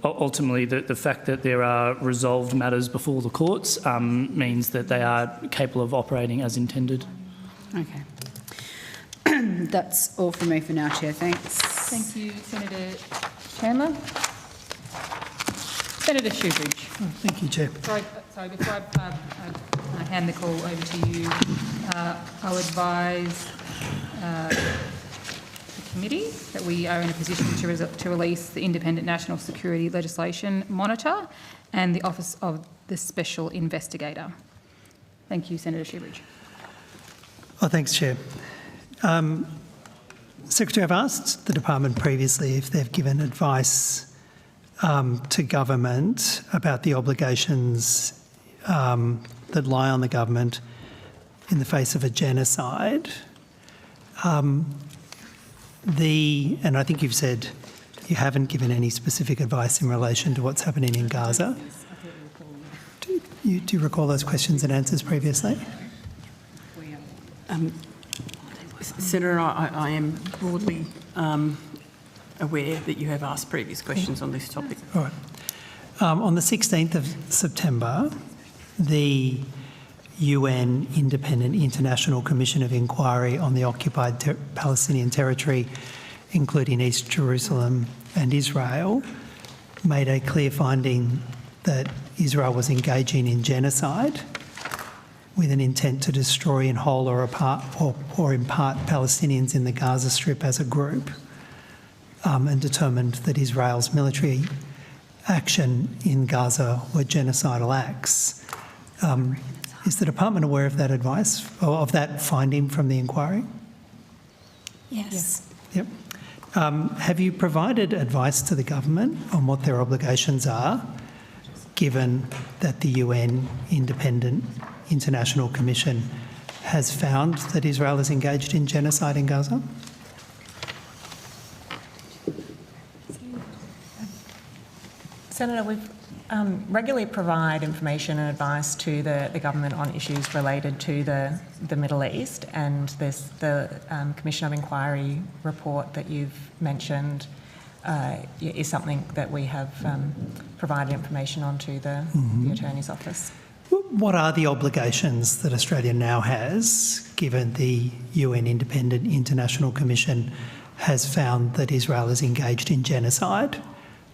Ultimately, the fact that there are resolved matters before the courts means that they are capable of operating as intended. Okay. That's all from me for now, Chair. Thanks. Thank you, Senator Chandler. Senator Shoebridge. Thank you, Chair. Sorry, before I hand the call over to you, I'll advise the committee that we are in a position to release the Independent National Security Legislation Monitor and the Office of the Special Investigator. Thank you, Senator Shoebridge. Oh, thanks, Chair. Secretary, I've asked the department previously if they've given advice to government about the obligations that lie on the government in the face of a genocide. And I think you've said you haven't given any specific advice in relation to what's happening in Gaza. Do you recall those questions and answers previously? Senator, I am broadly aware that you have asked previous questions on this topic. All right. On the 16th of September, the UN Independent International Commission of Inquiry on the occupied Palestinian territory, including East Jerusalem and Israel, made a clear finding that Israel was engaging in genocide with an intent to destroy in whole or in part Palestinians in the Gaza Strip as a group, and determined that Israel's military action in Gaza were genocidal acts. Is the department aware of that advice, or of that finding from the inquiry? Yes. Yep. Have you provided advice to the government on what their obligations are, given that the UN Independent International Commission has found that Israel is engaged in genocide in Gaza? Senator, we've regularly provide information and advice to the government on issues related to the Middle East, and there's the Commission of Inquiry report that you've mentioned is something that we have provided information on to the Attorney's Office. What are the obligations that Australia now has, given the UN Independent International Commission has found that Israel is engaged in genocide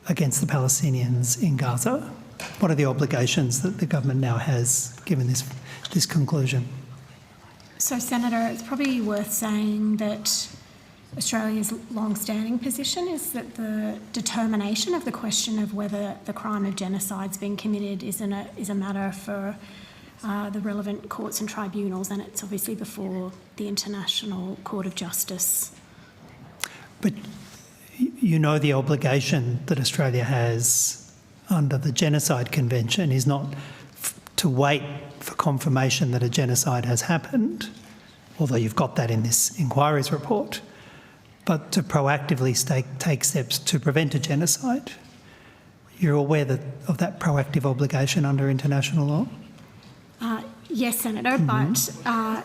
against the Palestinians in Gaza? What are the obligations that the government now has, given this conclusion? So, Senator, it's probably worth saying that Australia's long-standing position is that the determination of the question of whether the crime of genocide's been committed is a matter for the relevant courts and tribunals, and it's obviously before the International Court of Justice. But you know the obligation that Australia has under the Genocide Convention is not to wait for confirmation that a genocide has happened, although you've got that in this inquiry's report, but to proactively take steps to prevent a genocide. You're aware of that proactive obligation under international law? Yes, Senator, but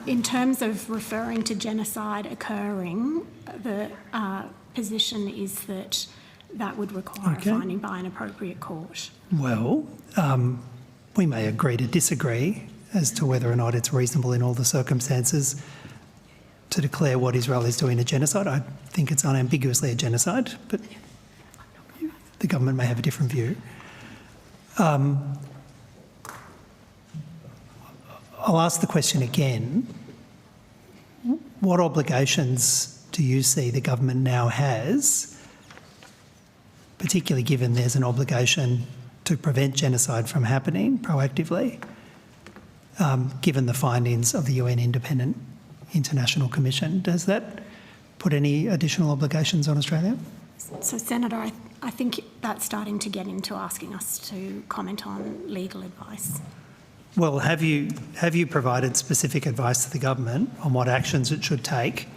in terms of referring to genocide occurring, the position is that that would require a finding by an appropriate court. Well, we may agree to disagree as to whether or not it's reasonable in all the circumstances to declare what Israel is doing a genocide. I think it's unambiguously a genocide, but the government may have a different view. I'll ask the question again. What obligations do you see the government now has particularly given there's an obligation to prevent genocide from happening proactively, given the findings of the UN Independent International Commission. Does that put any additional obligations on Australia? So, Senator, I think that's starting to get into asking us to comment on legal advice. Well, have you provided specific advice to the government on what actions it should take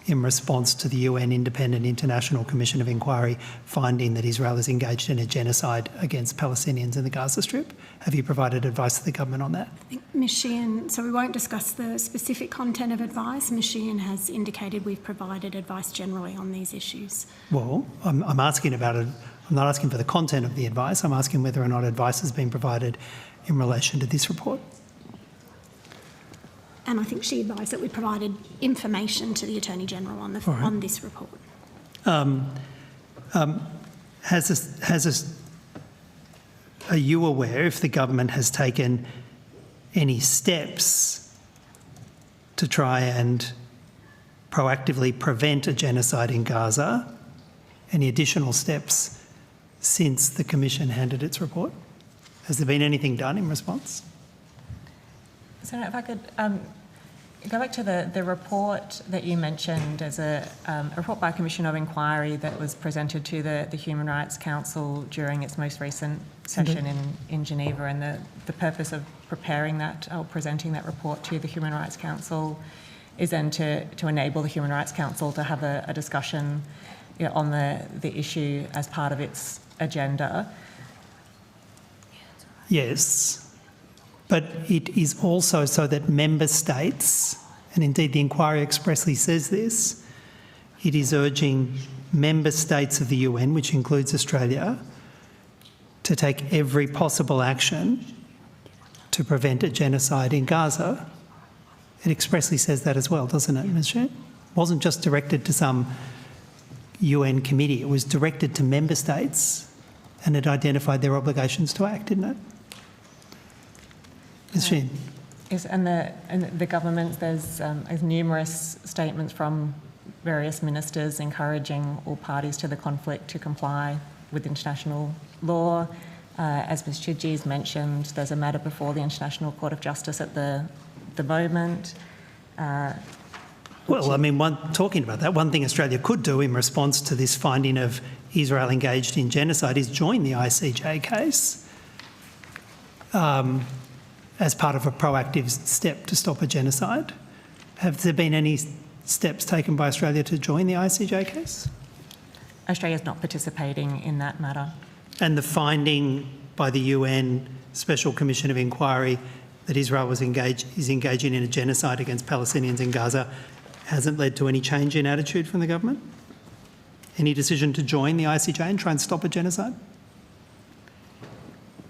in response to the UN Independent International Commission of Inquiry finding that Israel is engaged in a genocide against Palestinians in the Gaza Strip? Have you provided advice to the government on that? I think Ms Sheehan, so we won't discuss the specific content of advice. Ms Sheehan has indicated we've provided advice generally on these issues. Well, I'm asking about it. I'm not asking for the content of the advice. I'm asking whether or not advice has been provided in relation to this report. And I think she advised that we provided information to the Attorney-General on this report. Are you aware if the government has taken any steps to try and proactively prevent a genocide in Gaza? Any additional steps since the Commission handed its report? Has there been anything done in response? So if I could go back to the report that you mentioned as a report by a Commission of Inquiry that was presented to the Human Rights Council during its most recent session in Geneva, and the purpose of preparing that or presenting that report to the Human Rights Council is then to enable the Human Rights Council to have a discussion on the issue as part of its agenda. Yes. But it is also so that member states, and indeed the inquiry expressly says this, it is urging member states of the UN, which includes Australia, to take every possible action to prevent a genocide in Gaza. It expressly says that as well, doesn't it, Ms. Shen? It wasn't just directed to some UN committee, it was directed to member states, and it identified their obligations to act, didn't it? Ms. Sheehan. Yes, and the government, there's numerous statements from various ministers encouraging all parties to the conflict to comply with international law. As Ms Chidgey has mentioned, there's a matter before the International Court of Justice at the moment. Well, I mean, talking about that, one thing Australia could do in response to this finding of Israel engaged in genocide is join the ICJ case. As part of a proactive step to stop a genocide. Have there been any steps taken by Australia to join the ICJ case? Australia is not participating in that matter. And the finding by the UN Special Commission of Inquiry that Israel is engaging in a genocide against Palestinians in Gaza hasn't led to any change in attitude from the government? Any decision to join the ICJ and try and stop a genocide?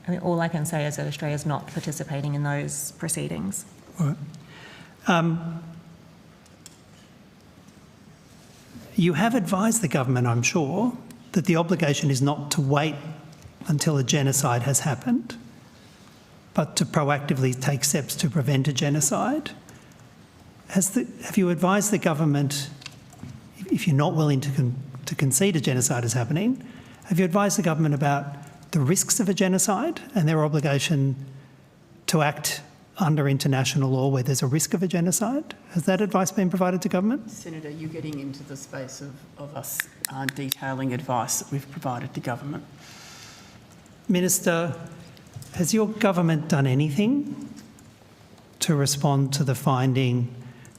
I mean, all I can say is that Australia is not participating in those proceedings. All right. You have advised the government, I'm sure, that the obligation is not to wait until a genocide has happened, but to proactively take steps to prevent a genocide. Have you advised the government, if you're not willing to concede a genocide is happening, have you advised the government about the risks of a genocide and their obligation to act under international law where there's a risk of a genocide? Has that advice been provided to government? Senator, you're getting into the space of us detailing advice that we've provided to government. Minister, has your government done anything to respond to the finding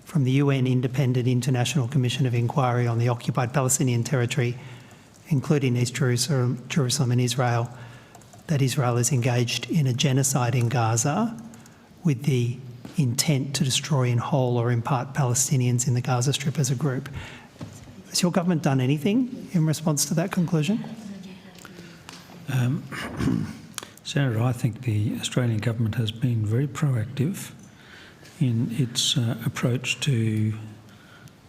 from the UN Independent International Commission of Inquiry on the occupied Palestinian territory, including East Jerusalem and Israel, that Israel is engaged in a genocide in Gaza with the intent to destroy in whole or in part Palestinians in the Gaza Strip as a group? Has your government done anything in response to that conclusion? Senator, I think the Australian government has been very proactive in its approach to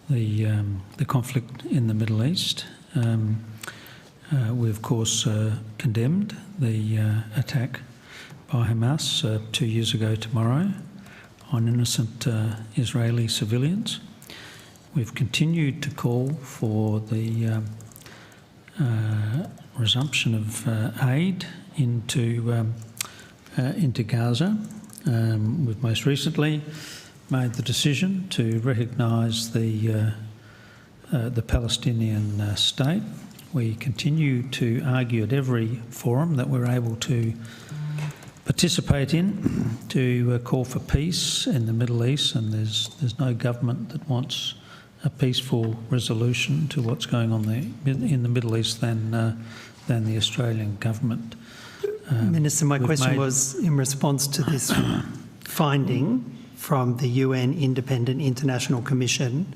the conflict in the Middle East. We, of course, condemned the attack by Hamas 2 years ago tomorrow on innocent Israeli civilians. We've continued to call for the resumption of aid into Gaza. We've most recently made the decision to recognise the Palestinian state. We continue to argue at every forum that we're able to participate in to call for peace in the Middle East, and there's no government that wants a peaceful resolution to what's going on in the Middle East than the Australian government. Minister, my question was in response to this finding from the UN Independent International Commission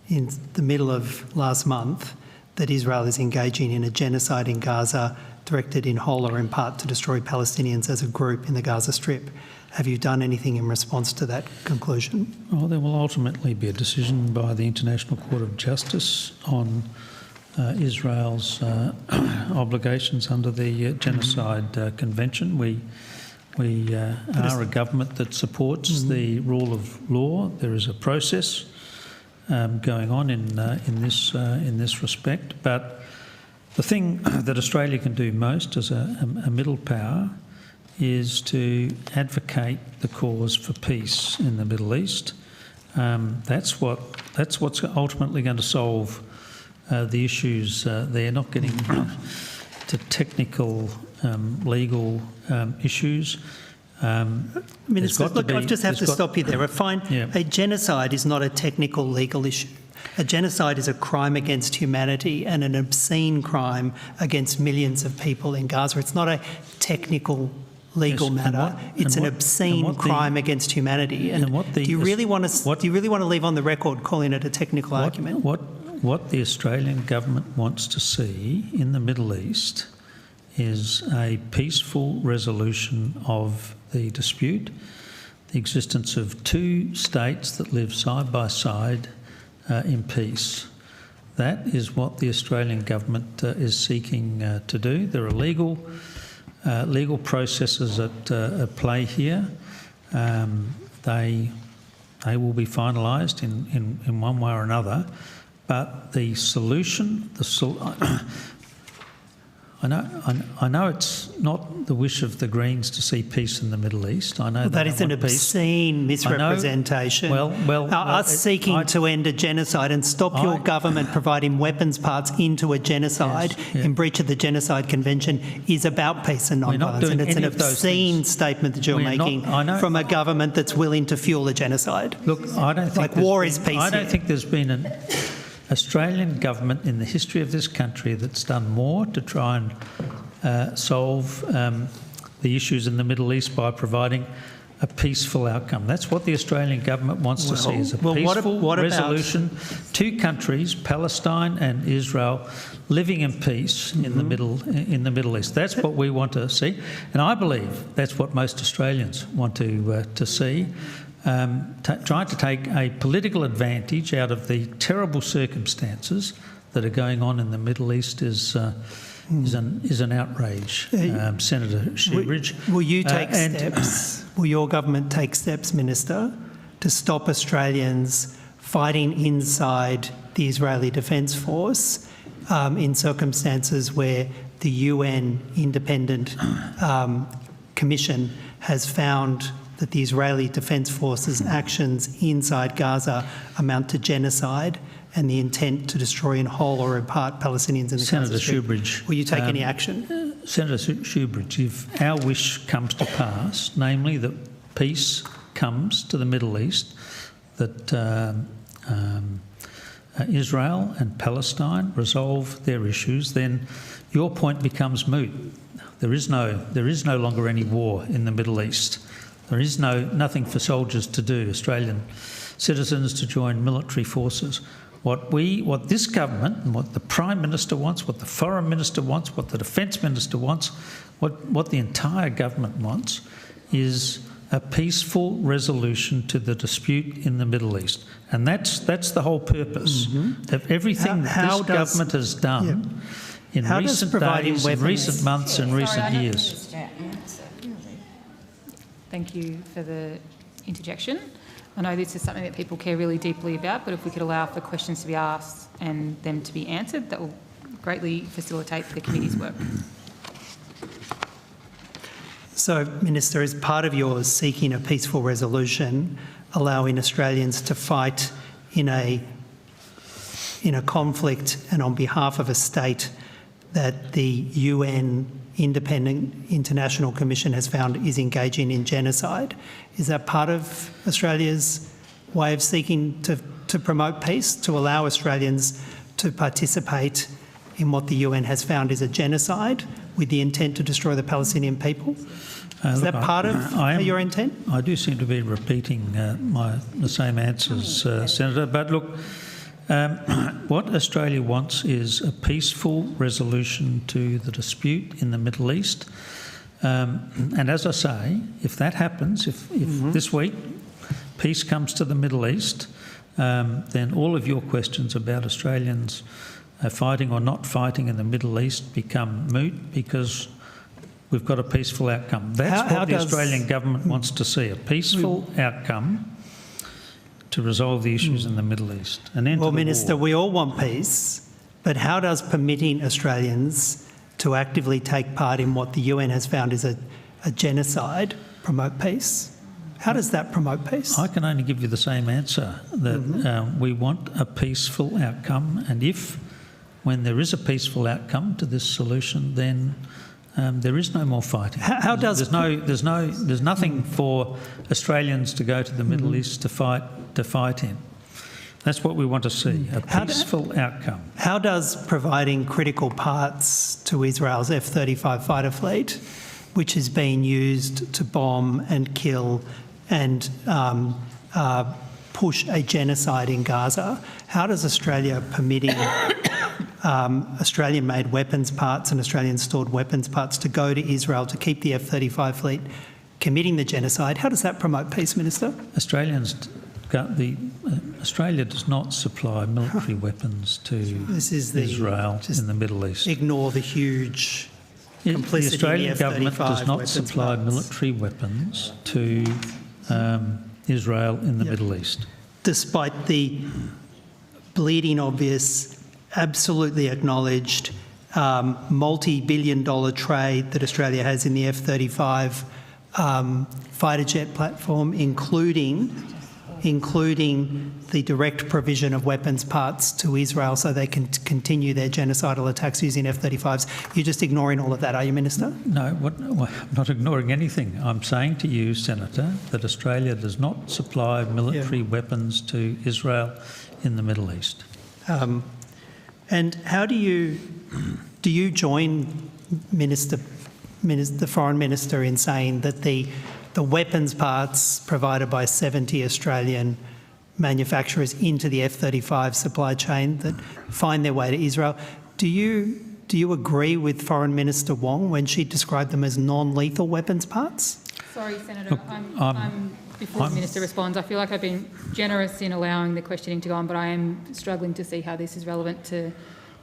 in the middle of last month that Israel is engaging in a genocide in Gaza directed in whole or in part to destroy Palestinians as a group in the Gaza Strip. Have you done anything in response to that conclusion? Well, there will ultimately be a decision by the International Court of Justice on Israel's obligations under the Genocide Convention. We are a government that supports the rule of law. There is a process going on in this respect, but the thing that Australia can do most as a middle power is to advocate the cause for peace in the Middle East. That's what's ultimately going to solve the issues there, not getting to technical legal issues. Minister, look, I just have to stop you there. A genocide is not a technical legal issue. A genocide is a crime against humanity and an obscene crime against millions of people in Gaza. It's not a technical legal matter. It's an obscene crime against humanity. Do you really want to leave on the record calling it a technical argument? What the Australian government wants to see in the Middle East is a peaceful resolution of the dispute, the existence of two states that live side by side in peace. That is what the Australian government is seeking to do. There are legal processes at play here. They will be finalised in one way or another. But the solution, I know it's not the wish of the Greens to see peace in the Middle East. I know that is an obscene misrepresentation. Us seeking to end a genocide and stop your government providing weapons parts into a genocide in breach of the Genocide Convention is about peace and non-violence. And it's an obscene statement that you're making from a government that's willing to fuel a genocide. Look, I don't think war is peace. I don't think there's been an Australian government in the history of this country that's done more to try and solve the issues in the Middle East by providing a peaceful outcome. That's what the Australian government wants to see, is a peaceful resolution. Two countries, Palestine and Israel, living in peace in the Middle East. That's what we want to see, and I believe that's what most Australians want to see. Trying to take a political advantage out of the terrible circumstances that are going on in the Middle East is an outrage, Senator Shoebridge. Will you take steps? Will your government take steps, Minister, to stop Australians fighting inside the Israeli Defence Force in circumstances where the UN Independent Commission has found that the Israeli Defence Force's actions inside Gaza amount to genocide and the intent to destroy in whole or in part Palestinians in the Gaza Strip? Shoebridge, will you take any action? Senator Shoebridge, if our wish comes to pass, namely that peace comes to the Middle East, that Israel and Palestine resolve their issues, then your point becomes moot. There is no longer any war in the Middle East. There is nothing for soldiers to do, Australian citizens to join military forces. What this government and what the Prime Minister wants, what the Foreign Minister wants, what the Defence Minister wants, what the entire government wants is a peaceful resolution to the dispute in the Middle East. And that's the whole purpose of everything this government has done in recent days, in recent months, in recent years. Thank you for the interjection. I know this is something that people care really deeply about, but if we could allow for questions to be asked and them to be answered, that will greatly facilitate the committee's work. So, Minister, as part of your seeking a peaceful resolution, allowing Australians to fight in a conflict and on behalf of a state that the UN Independent International Commission has found is engaging in genocide, is that part of Australia's way of seeking to promote peace, to allow Australians to participate in what the UN has found is a genocide with the intent to destroy the Palestinian people? Is that part of your intent? I do seem to be repeating the same answers, Senator. But look, what Australia wants is a peaceful resolution to the dispute in the Middle East. And as I say, if that happens, if this week peace comes to the Middle East, then all of your questions about Australians fighting or not fighting in the Middle East become moot because we've got a peaceful outcome. That's what the Australian government wants to see, a peaceful outcome to resolve the issues in the Middle East. Well, Minister, we all want peace, but how does permitting Australians to actively take part in what the UN has found is a genocide promote peace? How does that promote peace? I can only give you the same answer, that we want a peaceful outcome, and when there is a peaceful outcome to this solution, then there is no more fighting. There's nothing for Australians to go to the Middle East to fight in. That's what we want to see, a peaceful outcome. How does providing critical parts to Israel's F-35 fighter fleet, which is being used to bomb and kill and push a genocide in Gaza, how does Australia permitting Australian-made weapons parts and Australian-stored weapons parts to go to Israel to keep the F-35 fleet committing the genocide, how does that promote peace, Minister? Australia does not supply military weapons to Israel in the Middle East. Ignore the huge complicity. The Australian government does not supply military weapons to Israel in the Middle East. Despite the bleeding obvious, absolutely acknowledged multi-billion-dollar trade that Australia has in the F-35 fighter jet platform, including the direct provision of weapons parts to Israel so they can continue their genocidal attacks using F-35s. You're just ignoring all of that, are you, Minister? No, I'm not ignoring anything. I'm saying to you, Senator, that Australia does not supply military weapons to Israel in the Middle East. And how do you join the Foreign Minister in saying that the weapons parts provided by 70 Australian manufacturers into the F-35 supply chain that find their way to Israel, do you agree with Foreign Minister Wong when she described them as non-lethal weapons parts? Sorry, Senator, before the Minister responds, I feel like I've been generous in allowing the questioning to go on, but I am struggling to see how this is relevant to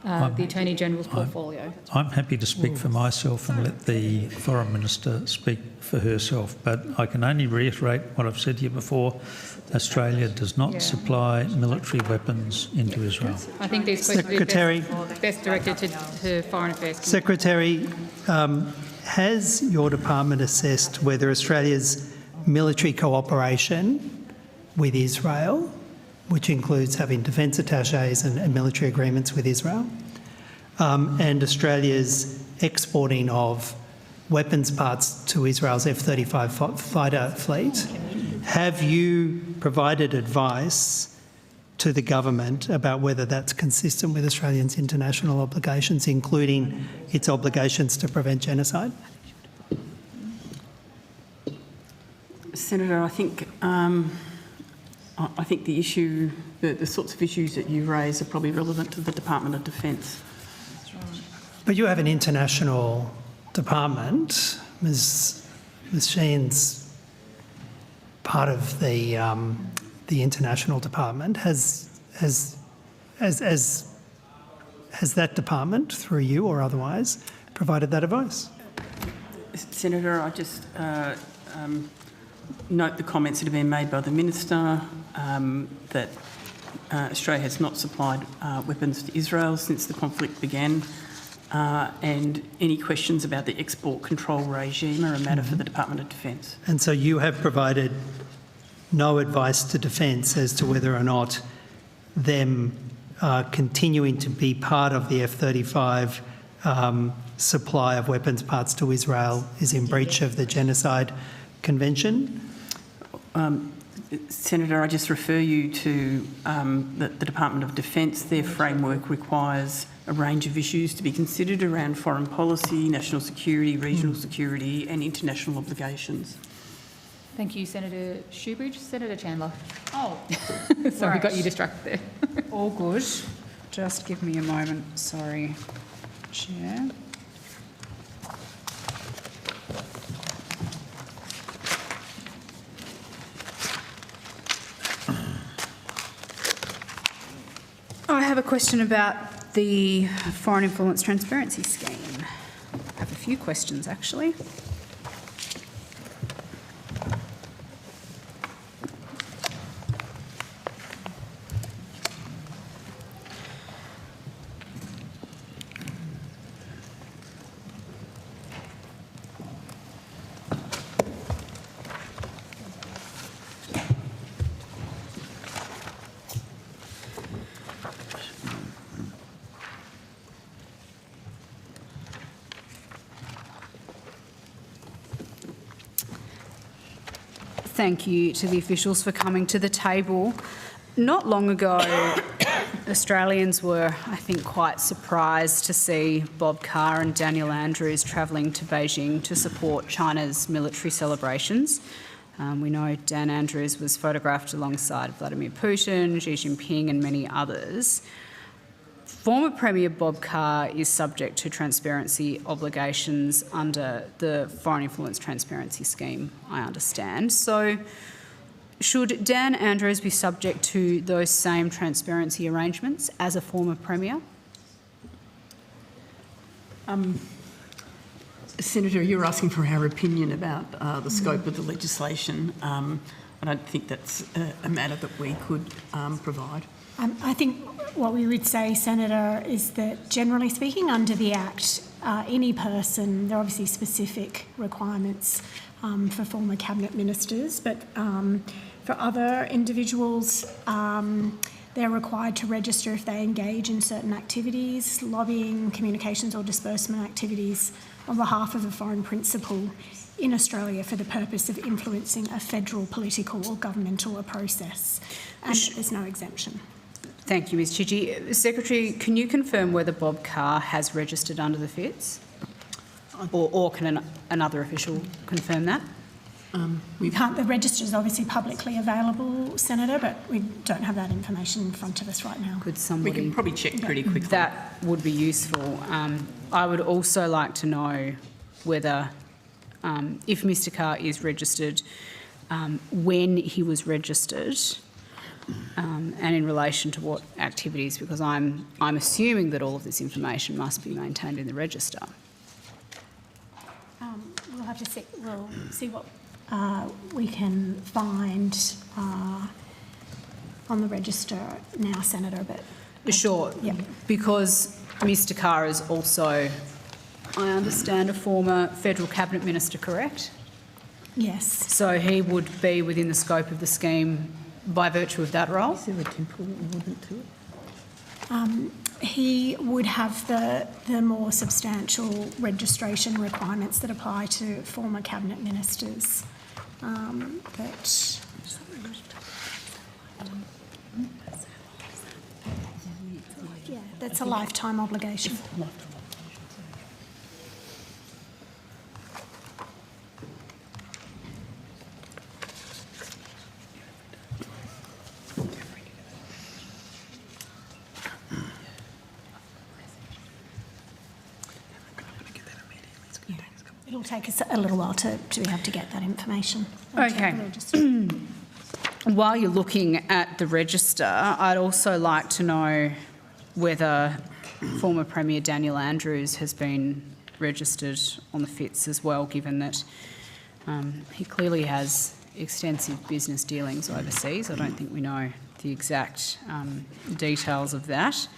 the Attorney General's portfolio. I'm happy to speak for myself and let the Foreign Minister speak for herself, but I can only reiterate what I've said here before. Australia does not supply military weapons into Israel. I think these questions are best directed to Foreign Affairs. Secretary, has your department assessed whether Australia's military cooperation with Israel, which includes having defence attaches and military agreements with Israel, and Australia's exporting of weapons parts to Israel's F-35 fighter fleet, have you provided advice to the government about whether that's consistent with Australia's international obligations, including its obligations to prevent genocide? Senator, I think the issue, the sorts of issues that you raise are probably relevant to the Department of Defence. But you have an international department. Ms. Sheehan's part of the international department. Has that department, through you or otherwise, provided that advice? Senator, I just note the comments that have been made by the Minister, that Australia has not supplied weapons to Israel since the conflict began, and any questions about the export control regime are a matter for the Department of Defence. And so you have provided no advice to Defence as to whether or not them continuing to be part of the F-35 supply of weapons parts to Israel is in breach of the Genocide Convention? Senator, I just refer you to the Department of Defence. Their framework requires a range of issues to be considered around foreign policy, national security, regional security and international obligations. Thank you, Senator Shoebridge. Senator Chandler. Oh, sorry, right. got you distracted there. All good. Just give me a moment. Sorry, Chair. I have a question about the Foreign Influence Transparency Scheme. I have a few questions, actually. Thank you to the officials for coming to the table. Not long ago, Australians were, I think, quite surprised to see Bob Carr and Daniel Andrews travelling to Beijing to support China's military celebrations. We know Dan Andrews was photographed alongside Vladimir Putin, Xi Jinping and many others. Former Premier Bob Carr is subject to transparency obligations under the Foreign Influence Transparency Scheme, I understand. So should Dan Andrews be subject to those same transparency arrangements as a former Premier? Senator, you're asking for our opinion about the scope of the legislation. I don't think that's a matter that we could provide. I think what we would say, Senator, is that generally speaking, under the Act, any person, there are obviously specific requirements for former Cabinet Ministers, but for other individuals, they're required to register if they engage in certain activities, lobbying, communications or disbursement activities on behalf of a foreign principal in Australia for the purpose of influencing a federal political or governmental process. And there's no exemption. Thank you, Ms Chidgey. Secretary, can you confirm whether Bob Carr has registered under the FITS? Or can another official confirm that? We can't. The register is obviously publicly available, Senator, but we don't have that information in front of us right now. Could somebody... We can probably check pretty quickly. That would be useful. I would also like to know whether, if Mr Carr is registered, when he was registered, and in relation to what activities, because I'm assuming that all of this information must be maintained in the register. We'll have to see. We'll see what we can find on the register now, Senator. But sure, yeah. Because Mr Carr is also, I understand, a former federal cabinet minister, correct? Yes. So he would be within the scope of the scheme by virtue of that role? Is there a temporal element to it? He would have the more substantial registration requirements that apply to former cabinet ministers. But yeah, that's a lifetime obligation. It'll take us a little while to be able to get that information. Okay. While you're looking at the register, I'd also like to know whether former Premier Daniel Andrews has been registered on the FITS as well, given that he clearly has extensive business dealings overseas. I don't think we know the exact details of that,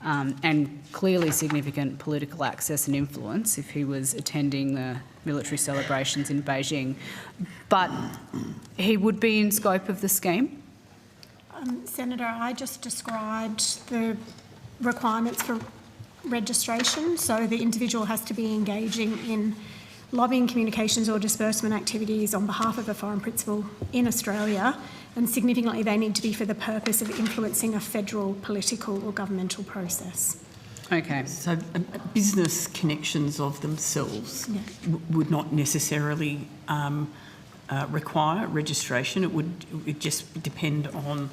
and clearly significant political access and influence if he was attending the military celebrations in Beijing. But he would be in scope of the scheme? Senator, I just described the requirements for registration. So the individual has to be engaging in lobbying, communications or disbursement activities on behalf of a foreign principal in Australia, and significantly they need to be for the purpose of influencing a federal political or governmental process. Okay. So business connections of themselves would not necessarily require registration. It would just depend on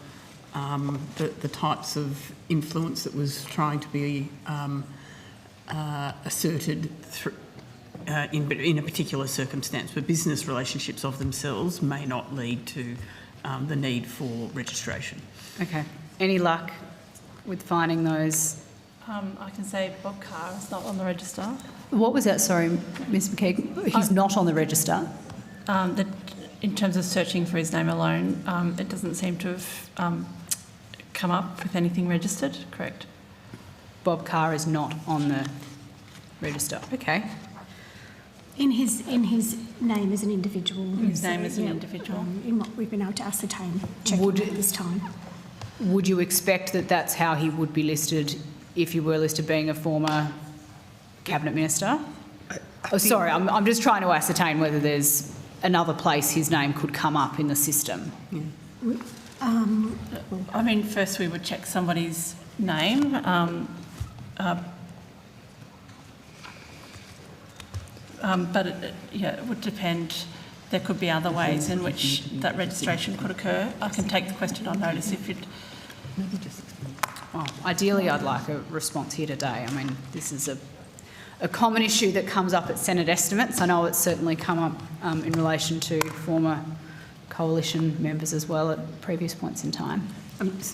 the types of influence that was trying to be asserted in a particular circumstance. But business relationships of themselves may not lead to the need for registration. Okay. Any luck with finding those? I can say Bob Carr is not on the register. What was that? Sorry, Ms McKeag. He's not on the register? In terms of searching for his name alone, it doesn't seem to have come up with anything registered, correct? Bob Carr is not on the register. Okay. In his name as an individual. His name as an individual. In what we've been able to ascertain, checking at this time. Would you expect that that's how he would be listed if you were listed being a former cabinet minister? Sorry, I'm just trying to ascertain whether there's another place his name could come up in the system. I mean, first we would check somebody's name. But it would depend. There could be other ways in which that registration could occur. I can take the question on notice if you'd... Well, ideally, I'd like a response here today. I mean, this is a common issue that comes up at Senate estimates. I know it's certainly come up in relation to former coalition members as well at previous points in time.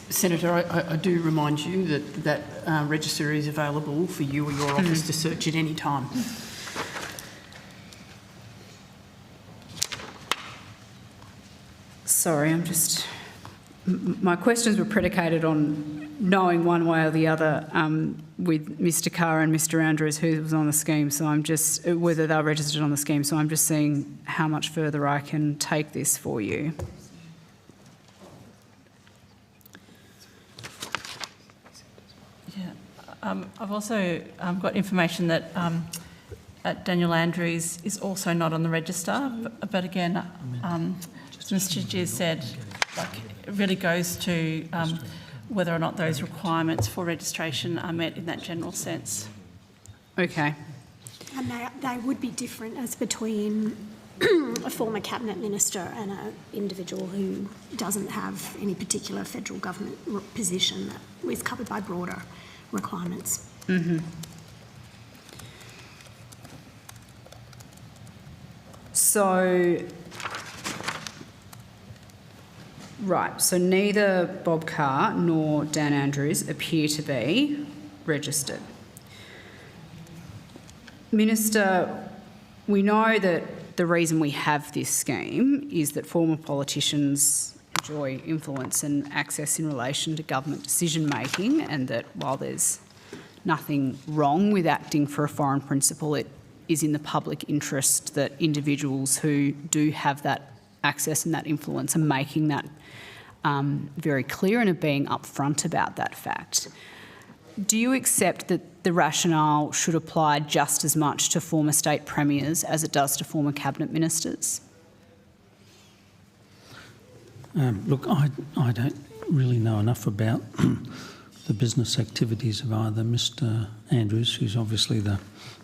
Senator, I do remind you that register is available for you or your office to search at any time. Sorry, my questions were predicated on knowing one way or the other with Mr Carr and Mr Andrews who was on the scheme, so I'm just, whether they're registered on the scheme, so I'm just seeing how much further I can take this for you. Yeah, I've also got information that Daniel Andrews is also not on the register, but again, as Mr Giz said, it really goes to whether or not those requirements for registration are met in that general sense. Okay. And they would be different as between a former cabinet minister and an individual who doesn't have any particular federal government position that is covered by broader requirements. Mm-hmm. So, right, so neither Bob Carr nor Dan Andrews appear to be registered. Minister, we know that the reason we have this scheme is that former politicians enjoy influence and access in relation to government decision making, and that while there's nothing wrong with acting for a foreign principal, it is in the public interest that individuals who do have that access and that influence are making that very clear and are being upfront about that fact. Do you accept that the rationale should apply just as much to former state premiers as it does to former cabinet ministers? Look, I don't really know enough about the business activities of either Mr Andrews, who's obviously the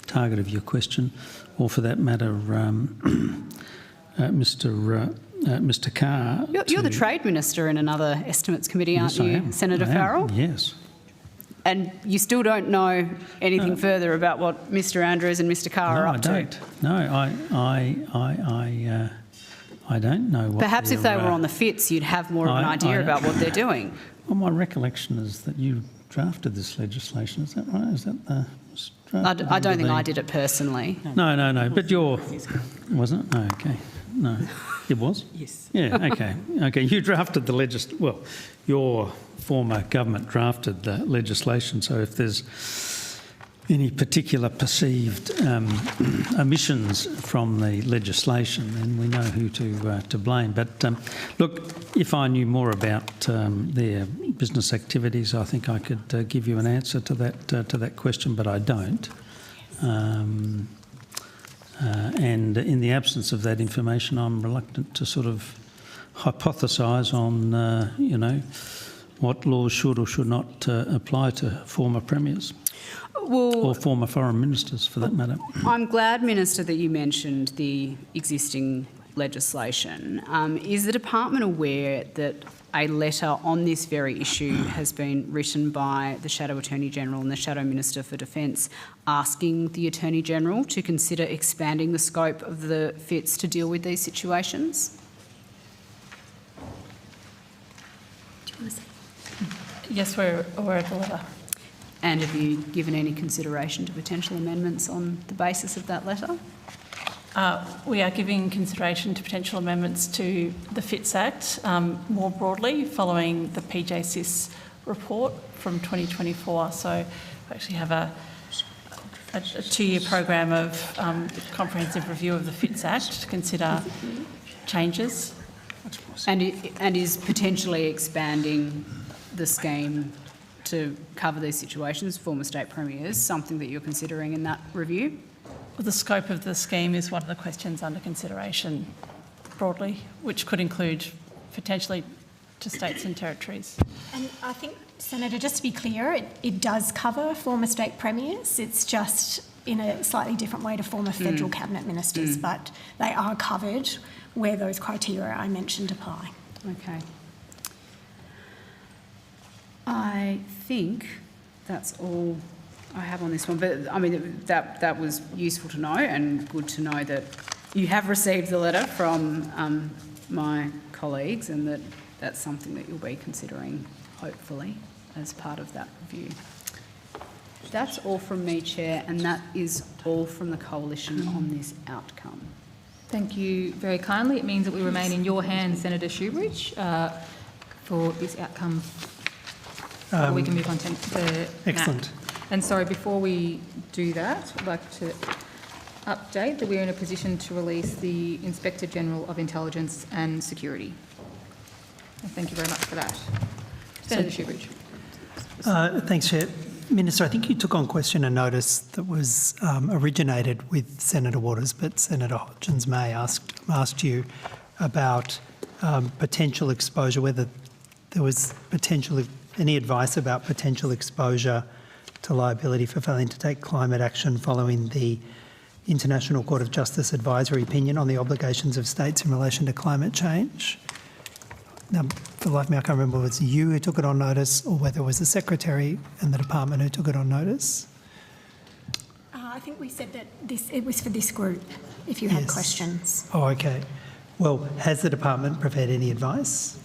target of your question, or for that matter Mr Carr. You're the Trade Minister in another Estimates Committee, aren't you, I am. Senator Farrell? Yes. And you still don't know anything further about what Mr Andrews and Mr Carr are up to? No, I don't. No, I don't know what. Perhaps if they were on the fits, you'd have more of an idea about what they're doing. Well, my recollection is that you drafted this legislation. Is that right? Is that the draft? I don't think I did it personally. No. But wasn't it? No, okay. No. It was? Yes. Yeah, okay. Okay, you drafted the well, your former government drafted the legislation, so if there's any particular perceived omissions from the legislation, then we know who to blame. But look, if I knew more about their business activities, I think I could give you an answer to that question, but I don't. And in the absence of that information, I'm reluctant to sort of hypothesise on, you know, what laws should or should not apply to former premiers. Or former foreign ministers, for that matter. I'm glad, Minister, that you mentioned the existing legislation. Is the department aware that a letter on this very issue has been written by the Shadow Attorney-General and the Shadow Minister for Defence asking the Attorney-General to consider expanding the scope of the FITs to deal with these situations? Do you want to say? Yes, we're aware of the letter. And have you given any consideration to potential amendments on the basis of that letter? We are giving consideration to potential amendments to the FITS Act more broadly following the PJSIS report from 2024. So we actually have a 2-year program of comprehensive review of the FITS Act to consider changes. And is potentially expanding the scheme to cover these situations, former state premiers, something that you're considering in that review? Well, the scope of the scheme is one of the questions under consideration broadly, which could include potentially to states and territories. And I think, Senator, just to be clear, it does cover former state premiers. It's just in a slightly different way to former federal cabinet ministers, but they are covered where those criteria I mentioned apply. Okay. I think that's all I have on this one, but I mean that was useful to know and good to know that you have received the letter from my colleagues and that that's something that you'll be considering, hopefully, as part of that review. That's all from me, Chair, and that is all from the Coalition on this outcome. Thank you very kindly. It means that we remain in your hands, Senator Shoebridge, for this outcome. We can move on to the excellent. map. And sorry, before we do that, I'd like to update that we're in a position to release the Inspector General of Intelligence and Security. Thank you very much for that. Senator Shoebridge. Thanks, Chair. Minister, I think you took on question a notice that was originated with Senator Waters, but Senator Hodgins-May asked you about potential exposure, whether there was any advice about potential exposure to liability for failing to take climate action following the International Court of Justice advisory opinion on the obligations of states in relation to climate change. Now, for the life of me, I can't remember whether it was you who took it on notice or whether it was the Secretary and the Department who took it on notice. I think we said that it was for this group, if you had questions. Oh, okay. Well, has the Department prepared any advice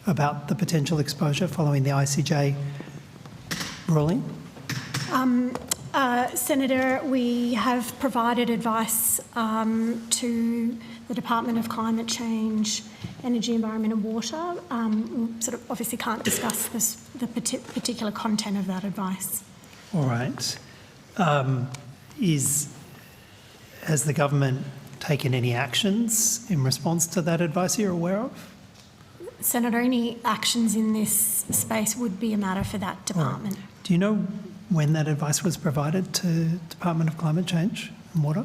about the potential exposure following the ICJ ruling? Senator, we have provided advice to the Department of Climate Change, Energy, Environment and Water. Sort of obviously can't discuss the particular content of that advice. All right. Has the government taken any actions in response to that advice you're aware of? Senator, any actions in this space would be a matter for that department. Right. Do you know when that advice was provided to Department of Climate Change and Water?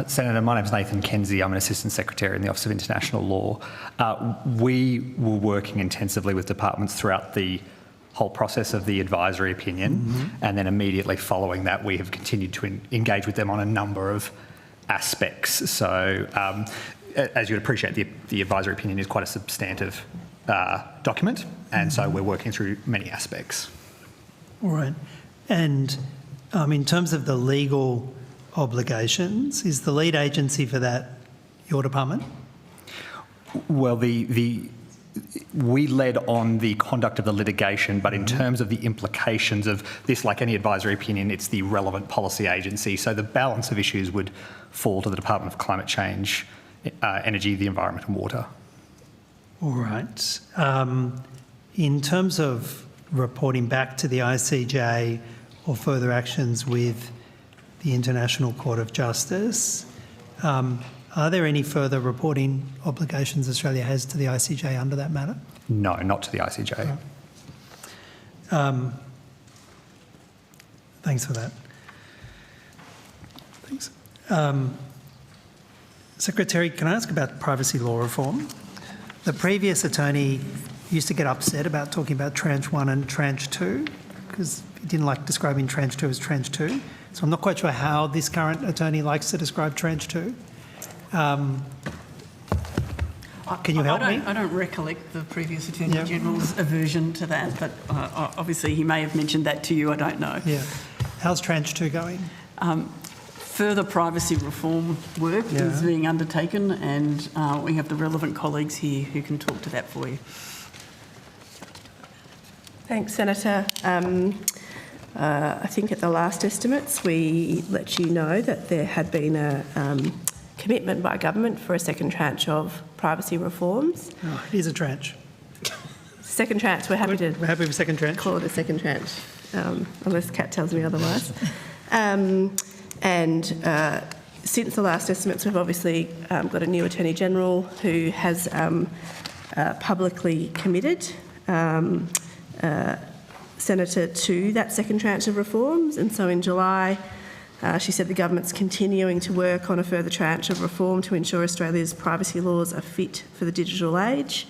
Senator, my name is Nathan Kenzie. I'm an Assistant Secretary in the Office of International Law. We were working intensively with departments throughout the whole process of the advisory opinion, and then immediately following that we have continued to engage with them on a number of aspects. So as you would appreciate, the advisory opinion is quite a substantive document, and so we're working through many aspects. All right. And in terms of the legal obligations, is the lead agency for that your department? Well, the we led on the conduct of the litigation, but in terms of the implications of this, like any advisory opinion, it's the relevant policy agency. So the balance of issues would fall to the Department of Climate Change, Energy, the Environment and Water. All right. In terms of reporting back to the ICJ or further actions with the International Court of Justice, are there any further reporting obligations Australia has to the ICJ under that matter? No, not to the ICJ. Thanks for that. Thanks. Secretary, can I ask about privacy law reform? The previous attorney used to get upset about talking about tranche 1 and tranche 2 because he didn't like describing tranche 2 as tranche 2. So I'm not quite sure how this current attorney likes to describe tranche 2. Can you help me? I don't recollect the previous Attorney General's aversion to that, but obviously he may have mentioned that to you, I don't know. Yeah. How's tranche 2 going? Further privacy reform work is being undertaken, and we have the relevant colleagues here who can talk to that for you. Thanks, Senator. I think at the last estimates we let you know that there had been a commitment by government for a second tranche of privacy reforms. Oh, it is a tranche. Second tranche, we're happy with second tranche. Call it a second tranche, unless Kat tells me otherwise. Since the last estimates, we've obviously got a new Attorney General who has publicly committed Senator to that second tranche of reforms, and so in July she said the government's continuing to work on a further tranche of reform to ensure Australia's privacy laws are fit for the digital age.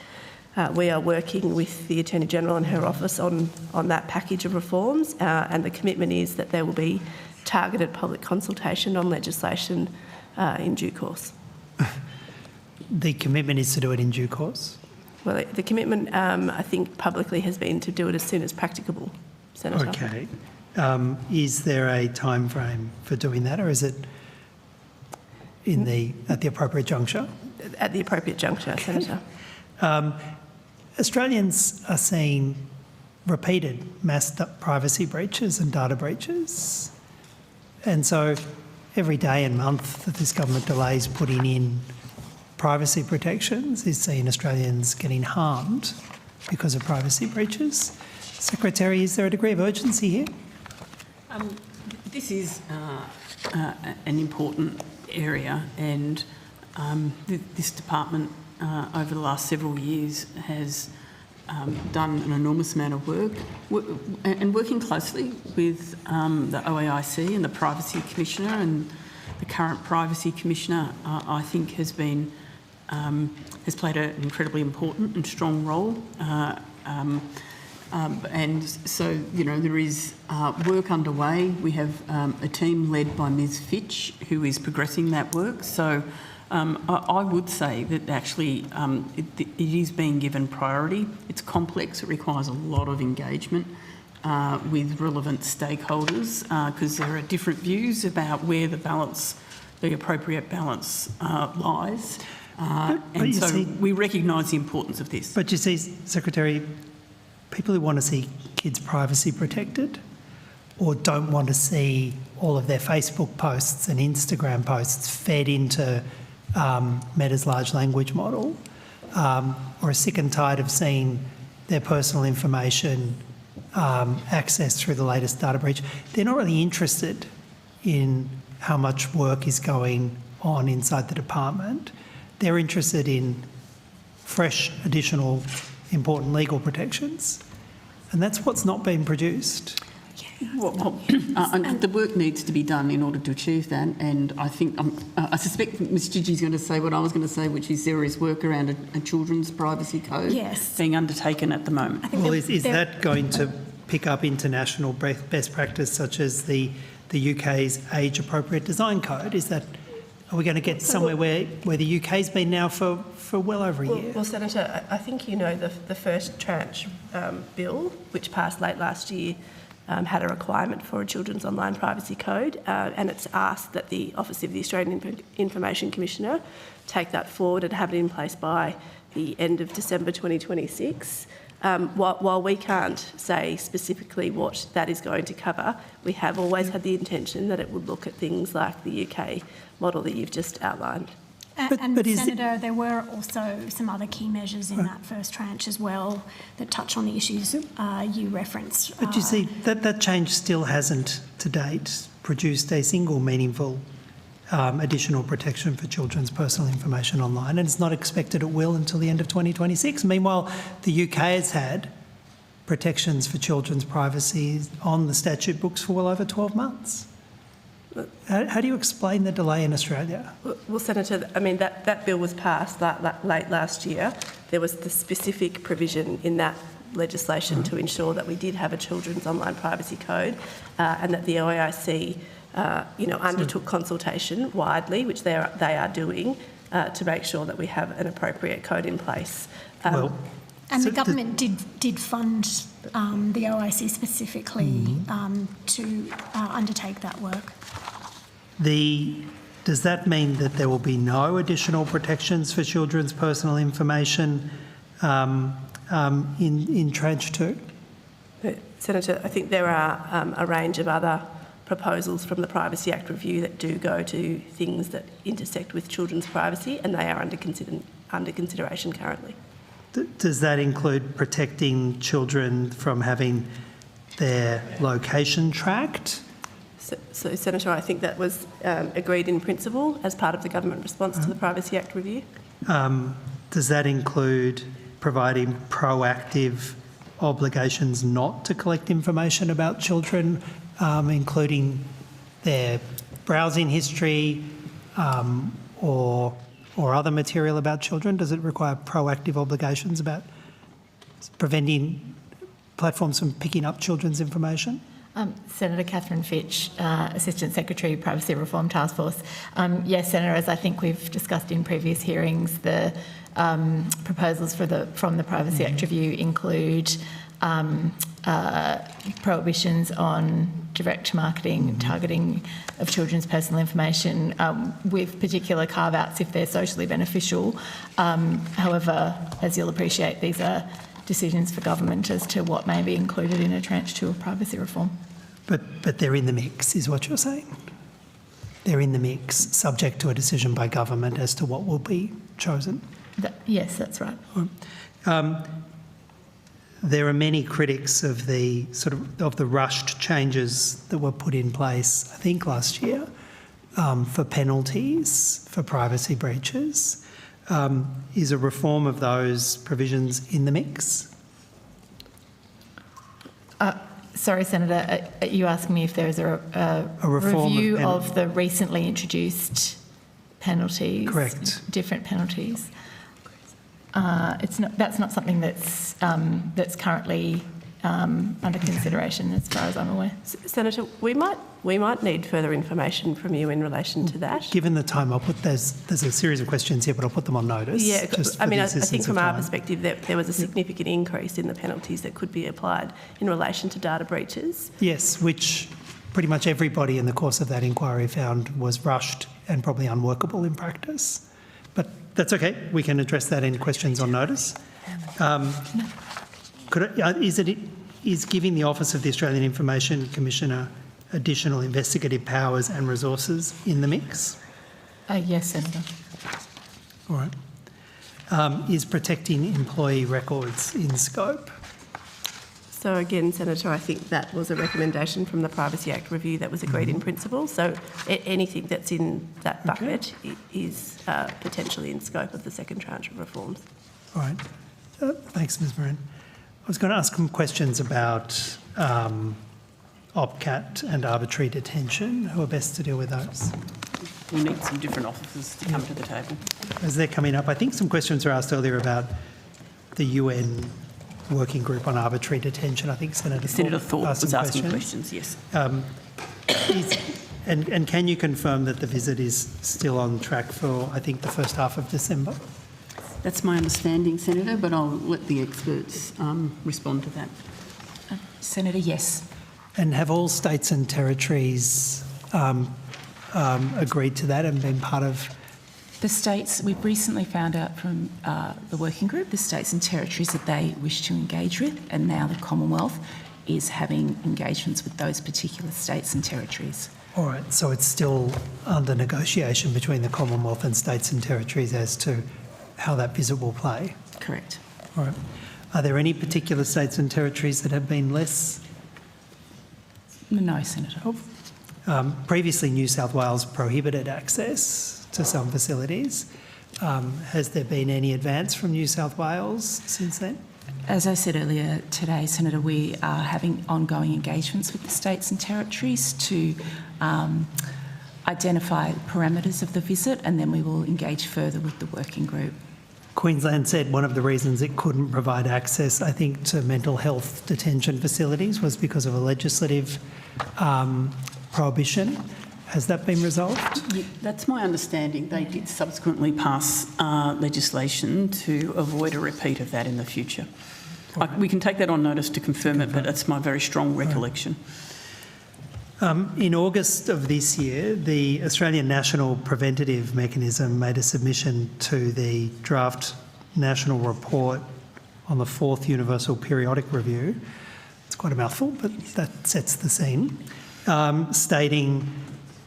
We are working with the Attorney General and her office on that package of reforms, and the commitment is that there will be targeted public consultation on legislation in due course. The commitment is to do it in due course? Well, the commitment, I think, publicly has been to do it as soon as practicable, Senator. Okay. Is there a time frame for doing that, or is it at the appropriate juncture? At the appropriate juncture, okay. Senator. Australians are seeing repeated mass privacy breaches and data breaches. And so every day and month that this government delays putting in privacy protections is seeing Australians getting harmed because of privacy breaches. Secretary, is there a degree of urgency here? This is an important area, and this department over the last several years has done an enormous amount of work and working closely with the OAIC and the Privacy Commissioner, and the current Privacy Commissioner I think has played an incredibly important and strong role. And so, there is work underway. We have a team led by Ms Fitch who is progressing that work. So I would say that actually it is being given priority. It's complex. It requires a lot of engagement with relevant stakeholders because there are different views about where the appropriate balance lies. And so we recognise the importance of this. But you see, Secretary, people who want to see kids' privacy protected or don't want to see all of their Facebook posts and Instagram posts fed into Meta's large language model, or are sick and tired of seeing their personal information accessed through the latest data breach, they're not really interested in how much work is going on inside the department. They're interested in fresh, additional, important legal protections, and that's what's not been produced. The work needs to be done in order to achieve that, and I think I suspect Ms Gigi's going to say what I was going to say, which is there is work around a children's privacy code being undertaken at the moment. Well, is that going to pick up international best practice such as the UK's age-appropriate design code? Are we going to get somewhere where the UK's been now for well over a year? Well, Senator, I think you know the first tranche bill, which passed late last year, had a requirement for a children's online privacy code, and it's asked that the Office of the Australian Information Commissioner take that forward and have it in place by the end of December 2026. While we can't say specifically what that is going to cover, we have always had the intention that it would look at things like the UK model that you've just outlined. And Senator, there were also some other key measures in that first tranche as well that touch on the issues you referenced. But you see, that change still hasn't, to date, produced a single meaningful additional protection for children's personal information online, and it's not expected it will until the end of 2026. Meanwhile, the UK has had protections for children's privacy on the statute books for well over 12 months. How do you explain the delay in Australia? Well, Senator, I mean, that bill was passed late last year. There was the specific provision in that legislation to ensure that we did have a children's online privacy code, and that the OIC undertook consultation widely, which they are doing, to make sure that we have an appropriate code in place. And the government did fund the OIC specifically to undertake that work. Does that mean that there will be no additional protections for children's personal information in tranche 2? Senator, I think there are a range of other proposals from the Privacy Act review that do go to things that intersect with children's privacy, and they are under consideration currently. Does that include protecting children from having their location tracked? So, Senator, I think that was agreed in principle as part of the government response to the Privacy Act review. Does that include providing proactive obligations not to collect information about children, including their browsing history or other material about children? Does it require proactive obligations about preventing platforms from picking up children's information? Senator Catherine Fitch, Assistant Secretary, Privacy Reform Task Force. Yes, Senator, as I think we've discussed in previous hearings, the proposals from the Privacy Act review include prohibitions on direct marketing and targeting of children's personal information, with particular carve-outs if they're socially beneficial. However, as you'll appreciate, these are decisions for government as to what may be included in a tranche 2 of privacy reform. But they're in the mix, is what you're saying? They're in the mix, subject to a decision by government as to what will be chosen? Yes, that's right. There are many critics of the rushed changes that were put in place, I think last year, for penalties for privacy breaches. Is a reform of those provisions in the mix? Sorry, Senator, are you asking me if there is a review of the recently introduced penalties? Correct. Different penalties. That's not something that's currently under consideration, as far as I'm aware. Senator, we might need further information from you in relation to that. Given the time, there's a series of questions here, but I'll put them on notice. Yeah, I mean, I think from our perspective there was a significant increase in the penalties that could be applied in relation to data breaches. Yes, which pretty much everybody in the course of that inquiry found was rushed and probably unworkable in practice. But that's okay. We can address that in questions on notice. Is giving the Office of the Australian Information Commissioner additional investigative powers and resources in the mix? Yes, Senator. All right. Is protecting employee records in scope? So again, Senator, I think that was a recommendation from the Privacy Act review that was agreed in principle. So anything that's in that bucket is potentially in scope of the second tranche of reforms. All right. Thanks, Ms Moran. I was going to ask some questions about OPCAT and arbitrary detention. Who are best to deal with those? We'll need some different officers to come to the table. As they're coming up, I think some questions were asked earlier about the UN working group on arbitrary detention. I think Senator Thorpe was asking questions, yes. And can you confirm that the visit is still on track for, I think, the first half of December? That's my understanding, Senator, but I'll let the experts respond to that. Senator, yes. And have all states and territories agreed to that and been part of The states, we've recently found out from the working group, the states and territories that they wish to engage with, and now the Commonwealth is having engagements with those particular states and territories. All right, so it's still under negotiation between the Commonwealth and states and territories as to how that visit will play? Correct. All right. Are there any particular states and territories that have been less? No, Senator. Previously, New South Wales prohibited access to some facilities. Has there been any advance from New South Wales since then? As I said earlier today, Senator, we are having ongoing engagements with the states and territories to identify parameters of the visit, and then we will engage further with the working group. Queensland said one of the reasons it couldn't provide access, I think, to mental health detention facilities was because of a legislative prohibition. Has that been resolved? Yeah, that's my understanding. They did subsequently pass legislation to avoid a repeat of that in the future. We can take that on notice to confirm it, but that's my very strong recollection. In August of this year, the Australian National Preventative Mechanism made a submission to the draft national report on the 4th Universal Periodic Review. It's quite a mouthful, but that sets the scene, stating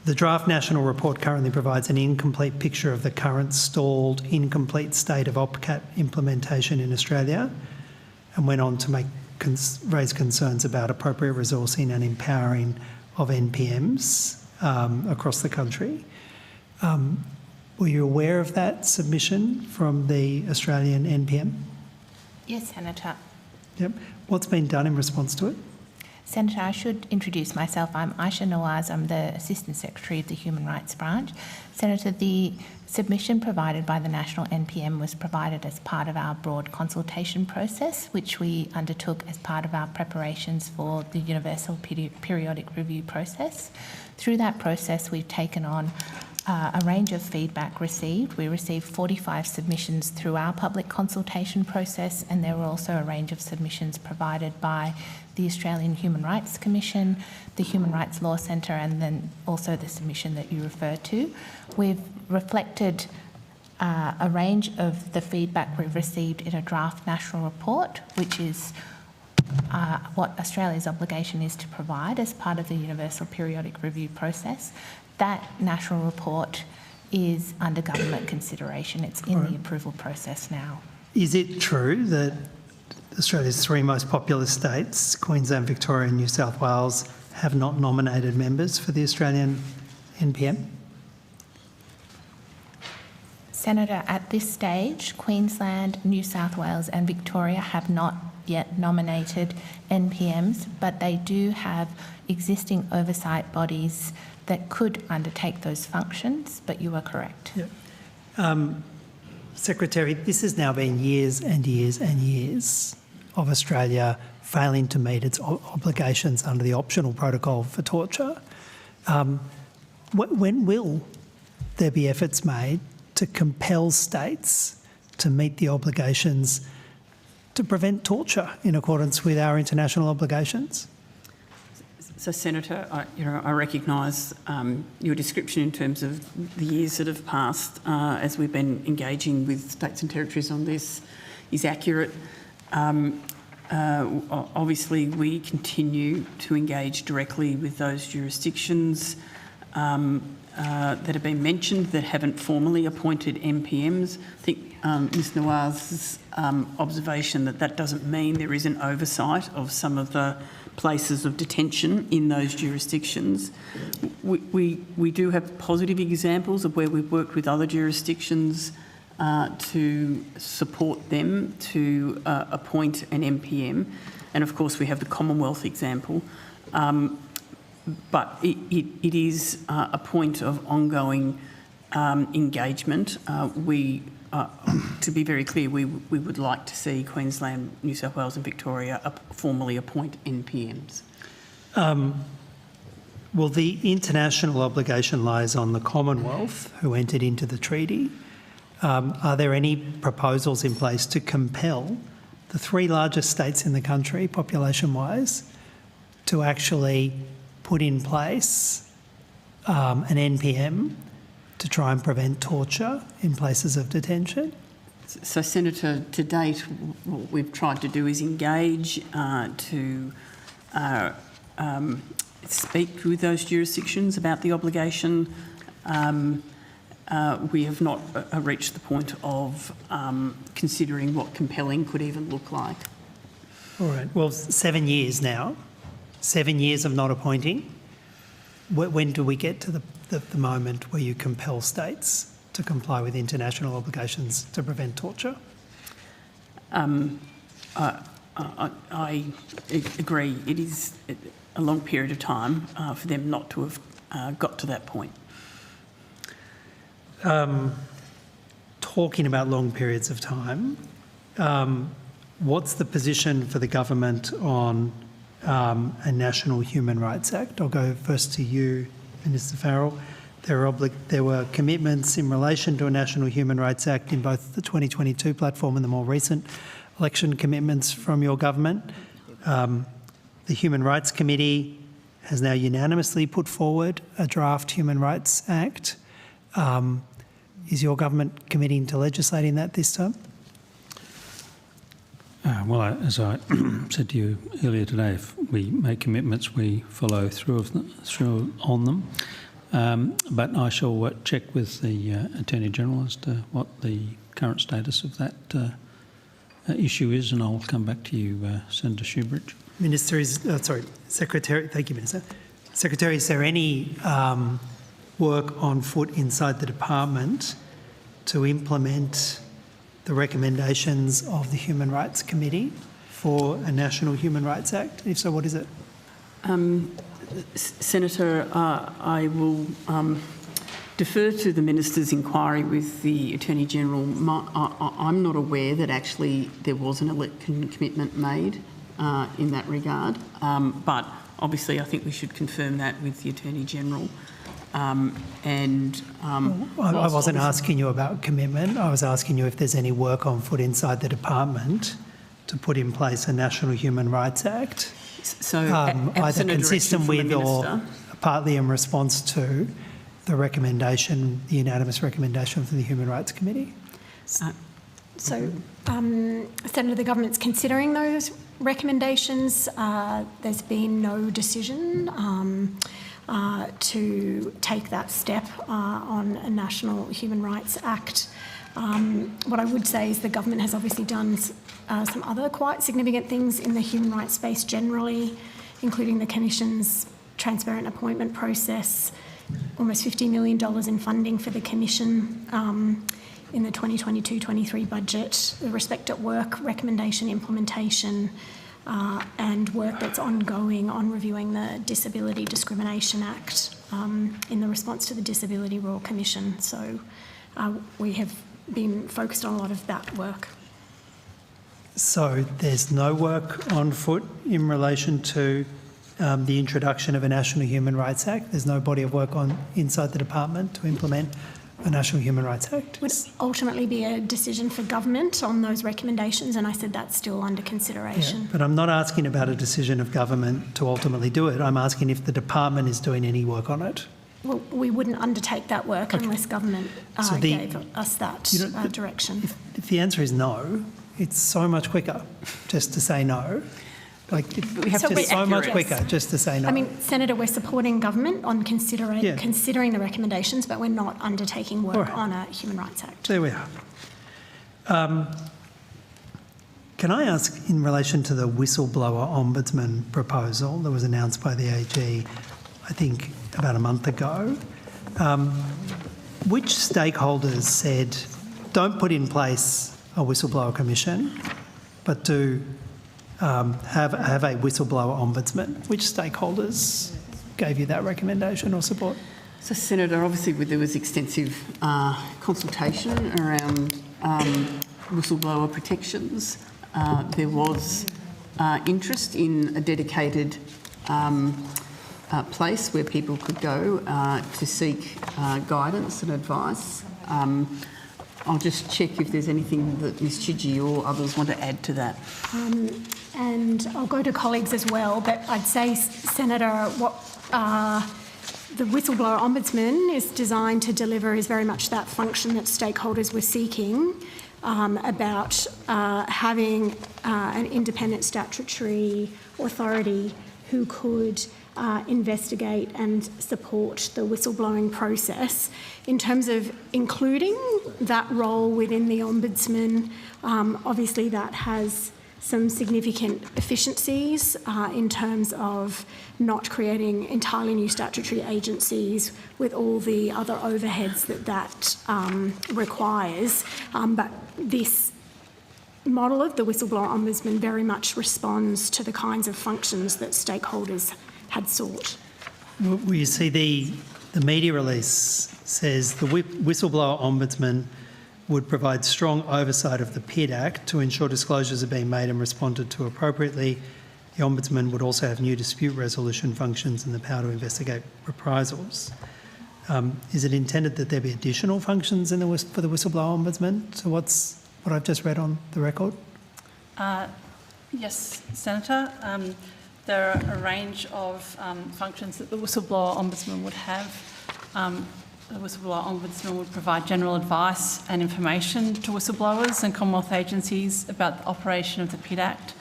the draft national report currently provides an incomplete picture of the current stalled, incomplete state of OPCAT implementation in Australia, and went on to raise concerns about appropriate resourcing and empowering of NPMs across the country. Were you aware of that submission from the Australian NPM? Yes, Senator. Yep. What's been done in response to it? Senator, I should introduce myself. I'm Aisha Nawaz. I'm the Assistant Secretary of the Human Rights Branch. Senator, the submission provided by the National NPM was provided as part of our broad consultation process, which we undertook as part of our preparations for the Universal Periodic Review process. Through that process, we've taken on a range of feedback received. We received 45 submissions through our public consultation process, and there were also a range of submissions provided by the Australian Human Rights Commission, the Human Rights Law Centre, and then also the submission that you referred to. We've reflected a range of the feedback we've received in a draft national report, which is what Australia's obligation is to provide as part of the Universal Periodic Review process. That national report is under government consideration. It's in the approval process now. Is it true that Australia's 3 most populous states, Queensland, Victoria and New South Wales, have not nominated members for the Australian NPM? Senator, at this stage, Queensland, New South Wales and Victoria have not yet nominated NPMs, but they do have existing oversight bodies that could undertake those functions, but you are correct. Yep. Secretary, this has now been years and years and years of Australia failing to meet its obligations under the optional protocol for torture. When will there be efforts made to compel states to meet the obligations to prevent torture in accordance with our international obligations? So, Senator, I recognise your description in terms of the years that have passed as we've been engaging with states and territories on this is accurate. Obviously, we continue to engage directly with those jurisdictions that have been mentioned that haven't formally appointed NPMs. I think Ms Nawaz's observation that doesn't mean there is an oversight of some of the places of detention in those jurisdictions. We do have positive examples of where we've worked with other jurisdictions to support them to appoint an NPM. And of course we have the Commonwealth example. But it is a point of ongoing engagement. To be very clear, we would like to see Queensland, New South Wales and Victoria formally appoint NPMs. Well, the international obligation lies on the Commonwealth, who entered into the treaty. Are there any proposals in place to compel the 3 largest states in the country, population-wise, to actually put in place an NPM to try and prevent torture in places of detention? So, Senator, to date, what we've tried to do is engage to speak with those jurisdictions about the obligation. We have not reached the point of considering what compelling could even look like. All right. Well, 7 years now. 7 years of not appointing. When do we get to the moment where you compel states to comply with international obligations to prevent torture? I agree. It is a long period of time for them not to have got to that point. Talking about long periods of time, what's the position for the government on a National Human Rights Act? I'll go first to you, Minister Farrell. There were commitments in relation to a National Human Rights Act in both the 2022 platform and the more recent election commitments from your government. The Human Rights Committee has now unanimously put forward a draft Human Rights Act. Is your government committing to legislating that this term? Well, as I said to you earlier today, if we make commitments, we follow through on them. But I shall check with the Attorney General as to what the current status of that issue is, and I'll come back to you, Senator Shoebridge. Secretary. Thank you, Minister. Secretary, is there any work on foot inside the department to implement the recommendations of the Human Rights Committee for a National Human Rights Act? If so, what is it? Senator, I will defer to the Minister's inquiry with the Attorney General. I'm not aware that actually there was an election commitment made in that regard, but obviously I think we should confirm that with the Attorney General. I wasn't asking you about commitment. I was asking you if there's any work on foot inside the department to put in place a National Human Rights Act, so either consistent with or partly in response to the recommendation, the unanimous recommendation from the Human Rights Committee. Senator, the government's considering those recommendations. There's been no decision to take that step on a National Human Rights Act. What I would say is the government has obviously done some other quite significant things in the human rights space generally, including the Commission's transparent appointment process, almost $50 million in funding for the Commission in the 2022-23 budget, the Respect at Work recommendation implementation, and work that's ongoing on reviewing the Disability Discrimination Act in the response to the Disability Royal Commission. So we have been focused on a lot of that work. So there's no work on foot in relation to the introduction of a National Human Rights Act? There's no body of work on inside the department to implement a National Human Rights Act? Would ultimately be a decision for government on those recommendations, and I said that's still under consideration. Yeah, but I'm not asking about a decision of government to ultimately do it. I'm asking if the department is doing any work on it. Well, we wouldn't undertake that work unless government gave us that direction. If the answer is no, it's so much quicker just to say no. Like, it's so much quicker just to say no. I mean, Senator, we're supporting government on considering the recommendations, but we're not undertaking work on a Human Rights Act. There we are. Can I ask, in relation to the whistleblower ombudsman proposal that was announced by the AG, I think about a month ago, which stakeholders said, don't put in place a whistleblower commission, but do have a whistleblower ombudsman? Which stakeholders gave you that recommendation or support? So, Senator, obviously there was extensive consultation around whistleblower protections. There was interest in a dedicated place where people could go to seek guidance and advice. I'll just check if there's anything that Ms Chidgey or others want to add to that. And I'll go to colleagues as well, but I'd say, Senator, what the whistleblower ombudsman is designed to deliver is very much that function that stakeholders were seeking, about having an independent statutory authority who could investigate and support the whistleblowing process. In terms of including that role within the Ombudsman, obviously that has some significant efficiencies in terms of not creating entirely new statutory agencies with all the other overheads that requires. But this model of the whistleblower ombudsman very much responds to the kinds of functions that stakeholders had sought. Well, you see, the media release says the whistleblower ombudsman would provide strong oversight of the PID Act to ensure disclosures are being made and responded to appropriately. The Ombudsman would also have new dispute resolution functions and the power to investigate reprisals. Is it intended that there be additional functions in for the whistleblower ombudsman? So what's what I've just read on the record? Yes, Senator. There are a range of functions that the whistleblower ombudsman would have. The whistleblower ombudsman would provide general advice and information to whistleblowers and Commonwealth agencies about the operation of the PID Act.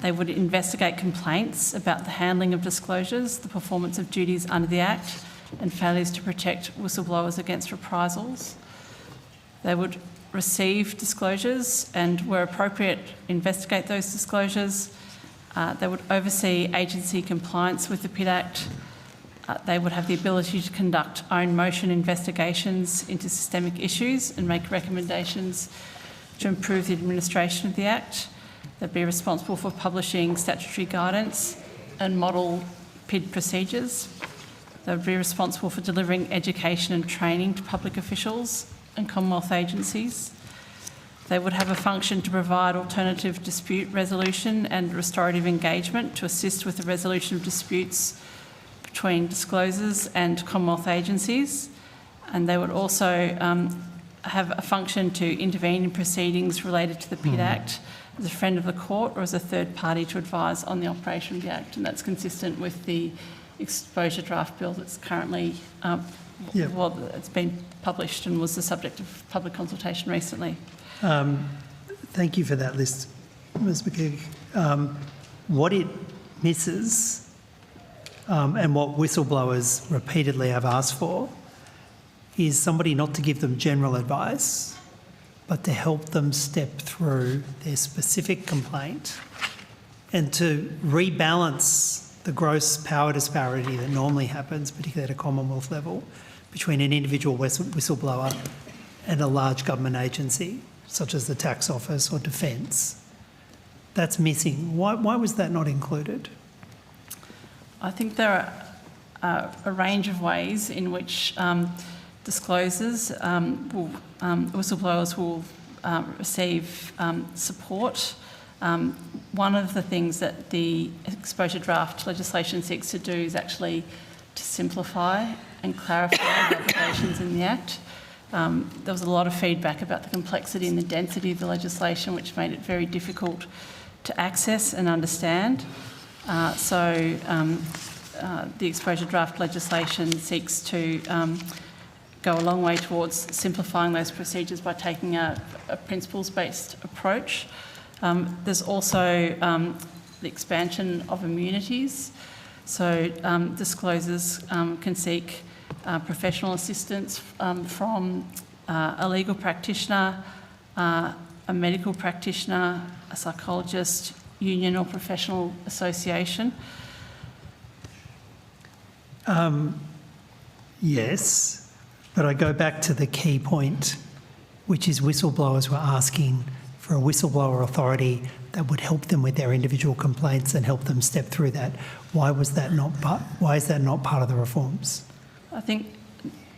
They would investigate complaints about the handling of disclosures, the performance of duties under the Act, and failures to protect whistleblowers against reprisals. They would receive disclosures and, where appropriate, investigate those disclosures. They would oversee agency compliance with the PID Act. They would have the ability to conduct own motion investigations into systemic issues and make recommendations to improve the administration of the Act. They'd be responsible for publishing statutory guidance and model PID procedures. They would be responsible for delivering education and training to public officials and Commonwealth agencies. They would have a function to provide alternative dispute resolution and restorative engagement to assist with the resolution of disputes between disclosures and Commonwealth agencies. And they would also have a function to intervene in proceedings related to the PID Act as a friend of the court or as a third party to advise on the operation of the Act. And that's consistent with the exposure draft bill that's currently, well, it's been published and was the subject of public consultation recently. Thank you for that list, Ms McKeag. What it misses, and what whistleblowers repeatedly have asked for, is somebody not to give them general advice, but to help them step through their specific complaint and to rebalance the gross power disparity that normally happens, particularly at a Commonwealth level, between an individual whistleblower and a large government agency, such as the Tax Office or Defence. That's missing. Why was that not included? I think there are a range of ways in which disclosures whistleblowers will receive support. One of the things that the exposure draft legislation seeks to do is actually to simplify and clarify the obligations in the Act. There was a lot of feedback about the complexity and the density of the legislation, which made it very difficult to access and understand. The exposure draft legislation seeks to go a long way towards simplifying those procedures by taking a principles-based approach. There's also the expansion of immunities. So disclosures can seek professional assistance from a legal practitioner, a medical practitioner, a psychologist, union or professional association. Yes, but I go back to the key point, which is whistleblowers were asking for a whistleblower authority that would help them with their individual complaints and help them step through that. Why is that not part of the reforms? I think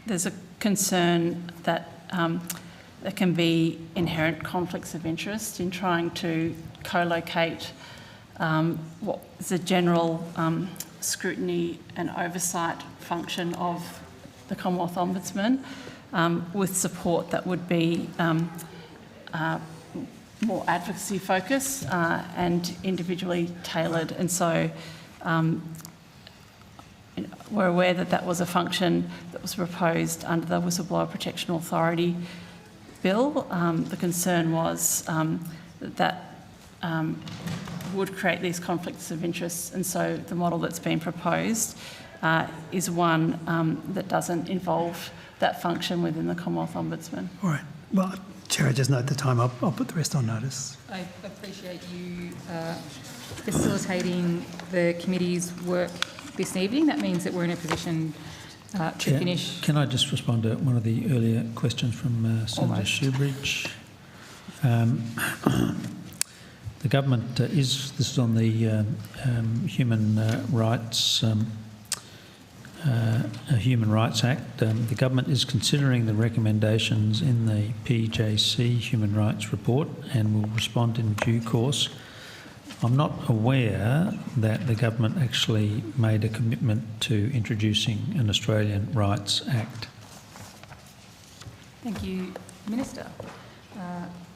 there's a concern that there can be inherent conflicts of interest in trying to co-locate what is a general scrutiny and oversight function of the Commonwealth Ombudsman with support that would be more advocacy focused and individually tailored. And so were aware that that was a function that was proposed under the Whistleblower Protection Authority bill. The concern was that would create these conflicts of interest, and so the model that's been proposed is one that doesn't involve that function within the Commonwealth Ombudsman. All right. Well, Chair, I just note the time. I'll put the rest on notice. I appreciate you facilitating the committee's work this evening. That means that we're in a position to Chair, finish. Can I just respond to one of the earlier questions from Senator Shoebridge? The government this is on the Human Rights Act. The government is considering the recommendations in the PJC Human Rights Report and will respond in due course. I'm not aware that the government actually made a commitment to introducing an Australian Rights Act. Thank you, Minister.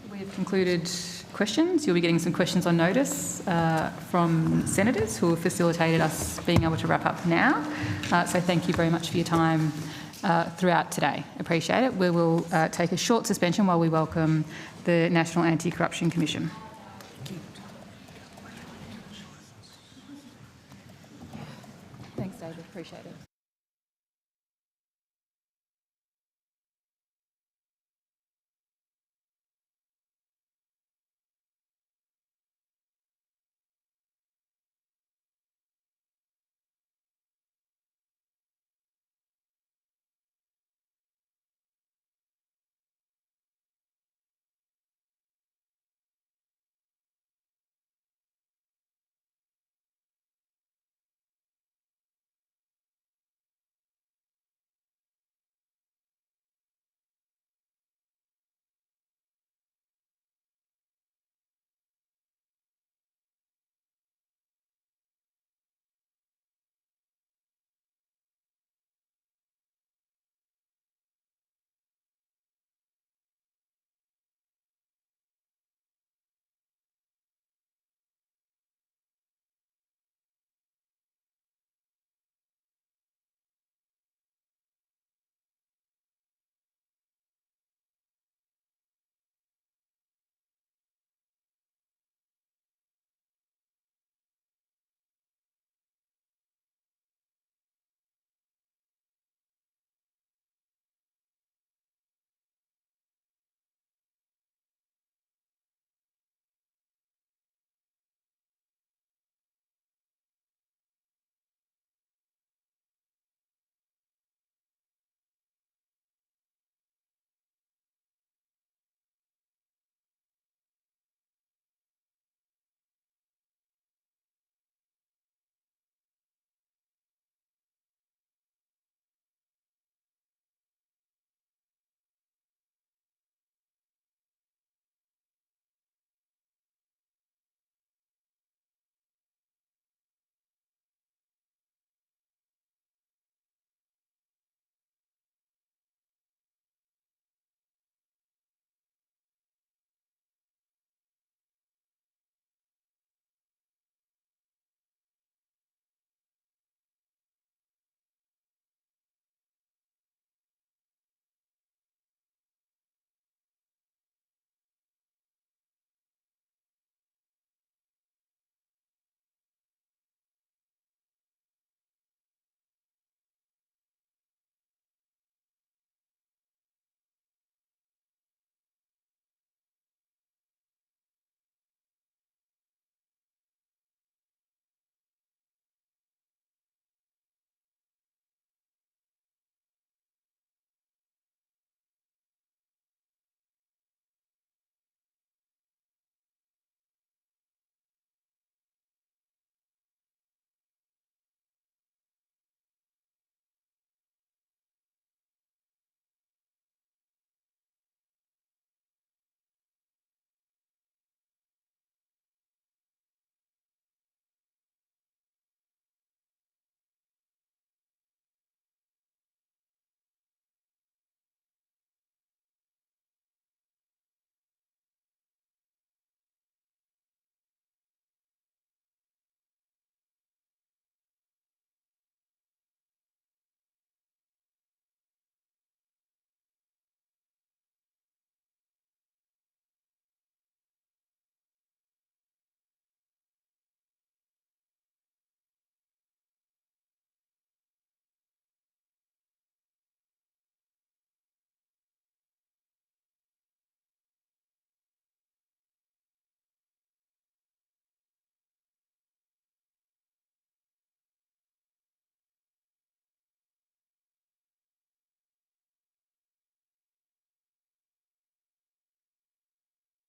We have concluded questions. You'll be getting some questions on notice from senators who have facilitated us being able to wrap up now. So thank you very much for your time throughout today. Appreciate it. We will take a short suspension while we welcome the National Anti-Corruption Commission. Thanks, David. Appreciate it.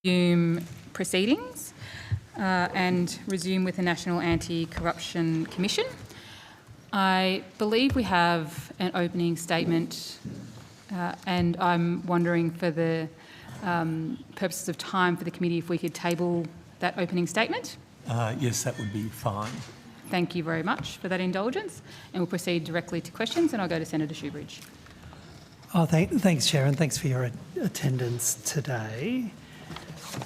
Resume proceedings and resume with the National Anti-Corruption Commission. I believe we have an opening statement and I'm wondering for the purposes of time for the committee if we could table that opening statement. Yes, that would be fine. Thank you very much for that indulgence, and we'll proceed directly to questions, and I'll go to Senator Shoebridge. Oh, thanks, Chair, and thanks for your attendance today.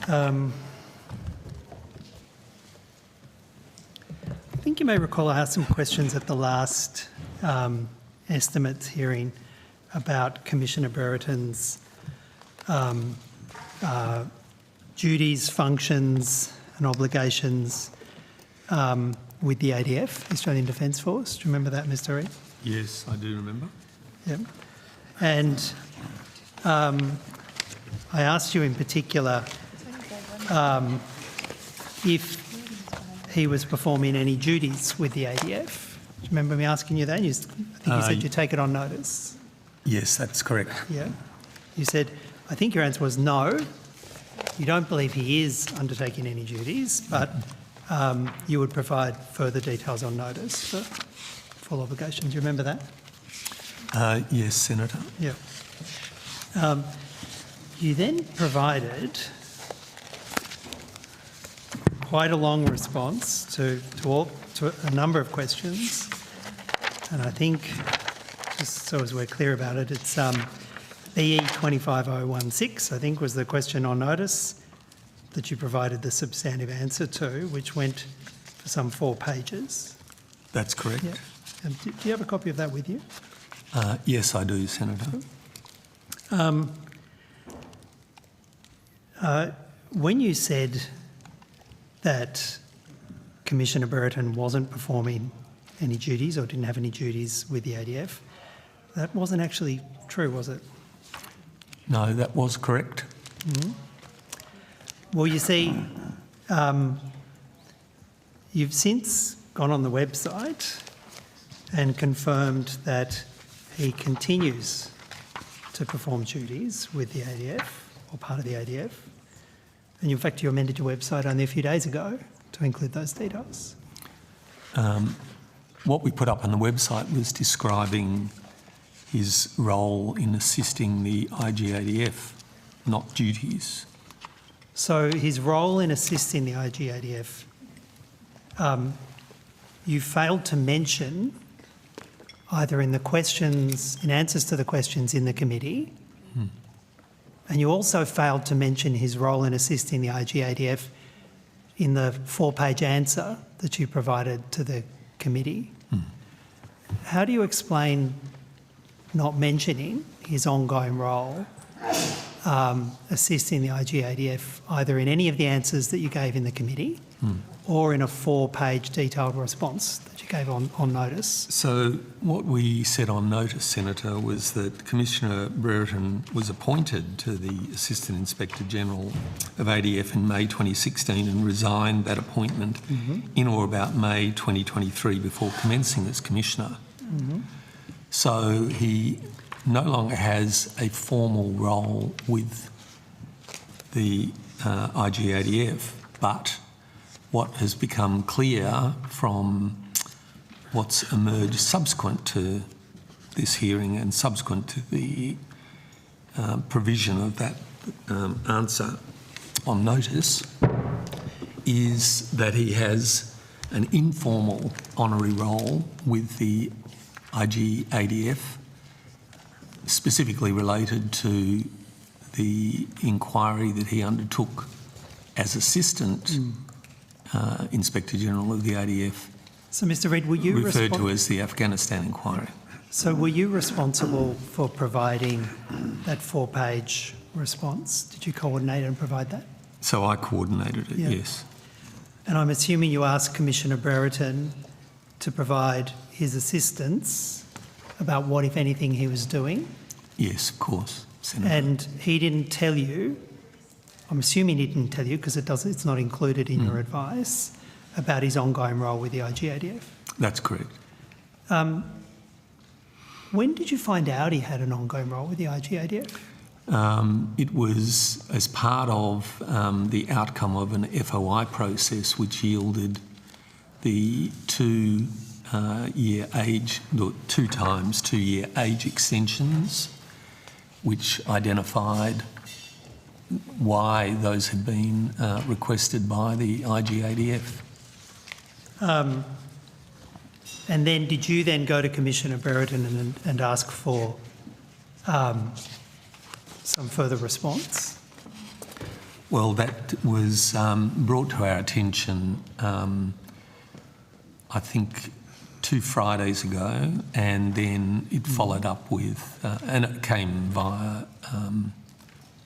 I think you may recall I asked some questions at the last estimates hearing about Commissioner Brereton's duties, functions and obligations with the ADF, Australian Defence Force. Do you remember that, Mr Reid? Yes, I do remember. Yep. And I asked you in particular if he was performing any duties with the ADF. Do you remember me asking you that? I think you said you take it on notice. Yes, that's correct. Yeah. You said, I think your answer was no. You don't believe he is undertaking any duties, but you would provide further details on notice for full obligation. Do you remember that? Yes, Senator. Yeah. You then provided quite a long response to a number of questions, and I think, just so as we're clear about it, it's BE 25016, I think, was the question on notice that you provided the substantive answer to, which went for some 4 pages. That's correct. Yeah. And do you have a copy of that with you? Yes, I do, Senator. When you said that Commissioner Brereton wasn't performing any duties or didn't have any duties with the ADF, that wasn't actually true, was it? No, that was correct. Mm-hmm. Well, you see, you've since gone on the website and confirmed that he continues to perform duties with the ADF or part of the ADF. And in fact, you amended your website only a few days ago to include those details. What we put up on the website was describing his role in assisting the IGADF, not duties. So his role in assisting the IGADF, you failed to mention either in the questions, in answers to the questions in the committee, and you also failed to mention his role in assisting the IGADF in the 4-page answer that you provided to the committee. How do you explain not mentioning his ongoing role assisting the IGADF either in any of the answers that you gave in the committee or in a 4-page detailed response that you gave on notice? So what we said on notice, Senator, was that Commissioner Brereton was appointed to the Assistant Inspector General of ADF in May 2016 and resigned that appointment in or about May 2023 before commencing as Commissioner. So he no longer has a formal role with the IGADF, but what has become clear from what's emerged subsequent to this hearing and subsequent to the provision of that answer on notice is that he has an informal honorary role with the IGADF, specifically related to the inquiry that he undertook as Assistant Inspector General of the ADF. So, Mr Reid, were you referred to as the Afghanistan inquiry? So were you responsible for providing that 4-page response? Did you coordinate and provide that? So I coordinated it, yes. And I'm assuming you asked Commissioner Brereton to provide his assistance about what, if anything, he was doing? Yes, of course, Senator. And he didn't tell you, I'm assuming he didn't tell you because it's not included in your advice, about his ongoing role with the IGADF? That's correct. When did you find out he had an ongoing role with the IGADF? It was as part of the outcome of an FOI process which yielded the two times 2 year age extensions, which identified why those had been requested by the IGADF. And then did you then go to Commissioner Brereton and ask for some further response? Well, that was brought to our attention, I think, 2 Fridays ago, and then it followed up with, and it came via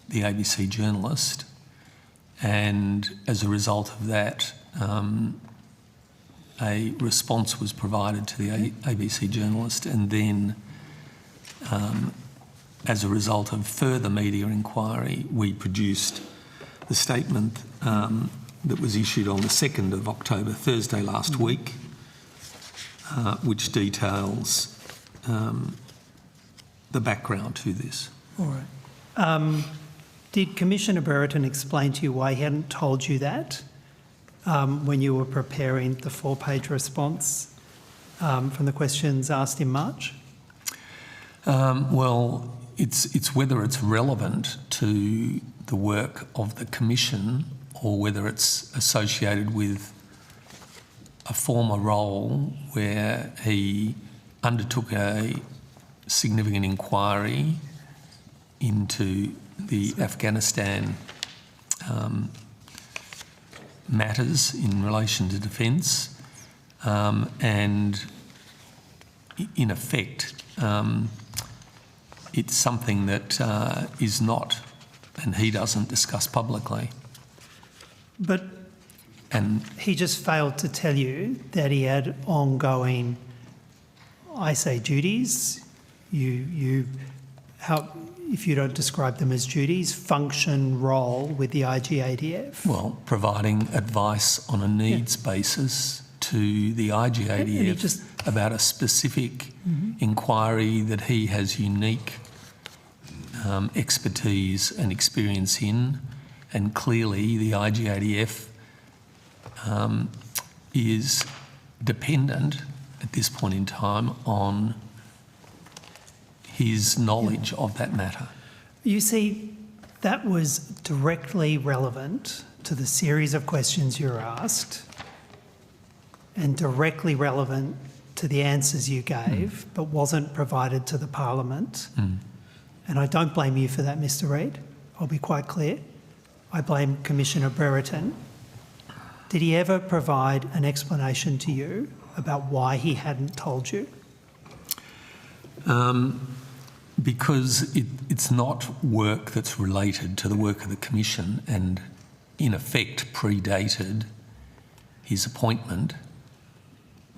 the ABC journalist, and as a result of that, a response was provided to the ABC journalist, and then as a result of further media inquiry, we produced the statement that was issued on the 2nd of October, Thursday last week, which details the background to this. All right. Did Commissioner Brereton explain to you why he hadn't told you that when you were preparing the 4-page response from the questions asked in March? Well, it's whether it's relevant to the work of the Commission or whether it's associated with a former role where he undertook a significant inquiry into the Afghanistan matters in relation to defence, and in effect it's something that is not, and he doesn't discuss publicly. But he just failed to tell you that he had ongoing, I say duties, if you don't describe them as duties, function, role with the IGADF? Well, providing advice on a needs basis to the IGADF about a specific inquiry that he has unique expertise and experience in, and clearly the IGADF is dependent at this point in time on his knowledge of that matter. You see, that was directly relevant to the series of questions you were asked and directly relevant to the answers you gave, but wasn't provided to the Parliament. And I don't blame you for that, Mr Reid. I'll be quite clear. I blame Commissioner Brereton. Did he ever provide an explanation to you about why he hadn't told you? Because it's not work that's related to the work of the Commission and in effect predated his appointment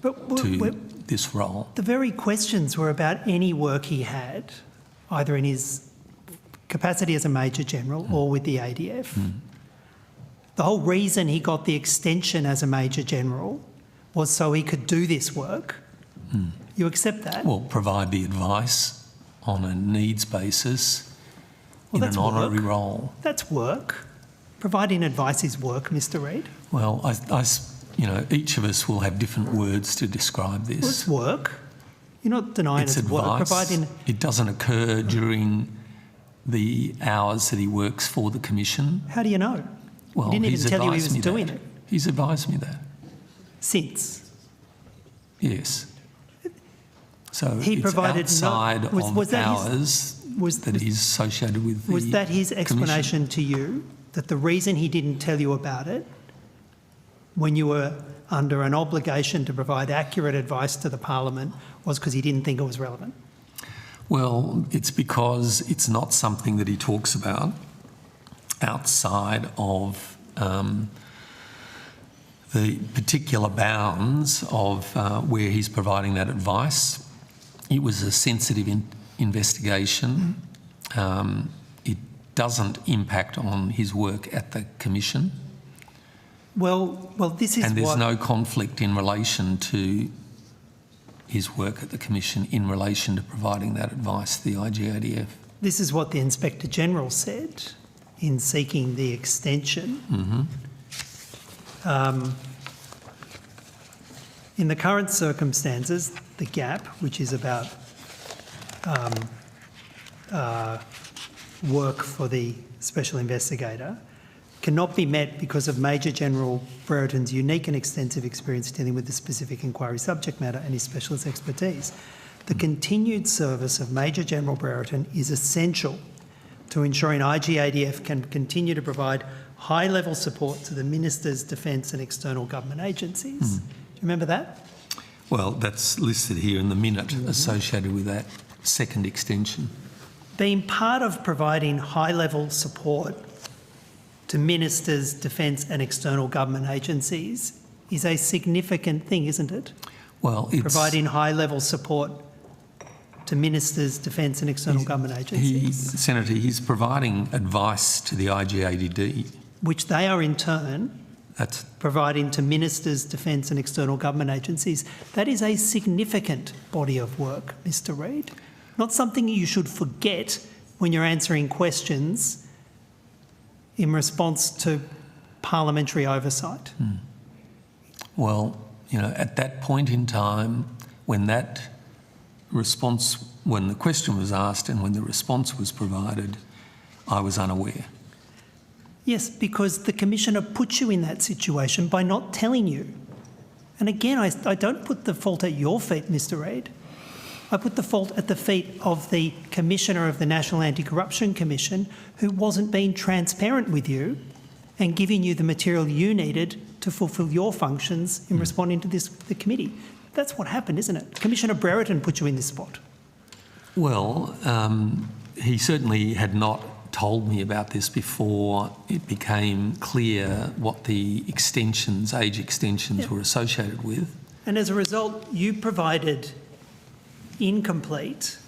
to this role. The very questions were about any work he had, either in his capacity as a Major General or with the ADF. The whole reason he got the extension as a Major General was so he could do this work. You accept that? Well, provide the advice on a needs basis in an honorary role. That's work. Providing advice is work, Mr Reid. Well, each of us will have different words to describe this. Well, it's work. You're not denying it's work. It doesn't occur during the hours that he works for the Commission. How do you know? Well, he didn't even tell you he was doing it. He's advised me that. Since? Yes. So he it's provided outside of hours that he's associated with the Was that his explanation Commission. to you, that the reason he didn't tell you about it when you were under an obligation to provide accurate advice to the Parliament was because he didn't think it was relevant? Well, it's because it's not something that he talks about outside of the particular bounds of where he's providing that advice. It was a sensitive investigation. It doesn't impact on his work at the Commission. Well, this is and there's no conflict in relation to his work at the Commission in relation to providing that advice to the IGADF. This is what the Inspector General said in seeking the extension. In the current circumstances, the gap, which is about work for the special investigator, cannot be met because of Major General Brereton's unique and extensive experience dealing with the specific inquiry subject matter and his specialist expertise. The continued service of Major General Brereton is essential to ensuring IGADF can continue to provide high-level support to the Minister's defence and external government agencies. Do you remember that? Well, that's listed here in the minute associated with that second extension. Being part of providing high-level support to ministers, defence and external government agencies is a significant thing, isn't it? Well, it's... Providing high-level support to ministers, defence and external government agencies. Senator, he's providing advice to the IGADD. Which they are in turn providing to ministers, defence and external government agencies. That is a significant body of work, Mr Reid. Not something you should forget when you're answering questions in response to parliamentary oversight. Well, you know, at that point in time, when that response, when the question was asked and when the response was provided, I was unaware. Yes, because the Commissioner put you in that situation by not telling you. And again, I don't put the fault at your feet, Mr Reid. I put the fault at the feet of the Commissioner of the National Anti-Corruption Commission, who wasn't being transparent with you and giving you the material you needed to fulfil your functions in responding to the committee. That's what happened, isn't it? Commissioner Brereton put you in this spot. Well, he certainly had not told me about this before it became clear what the extensions, age extensions were associated with. And as a result, you provided incomplete,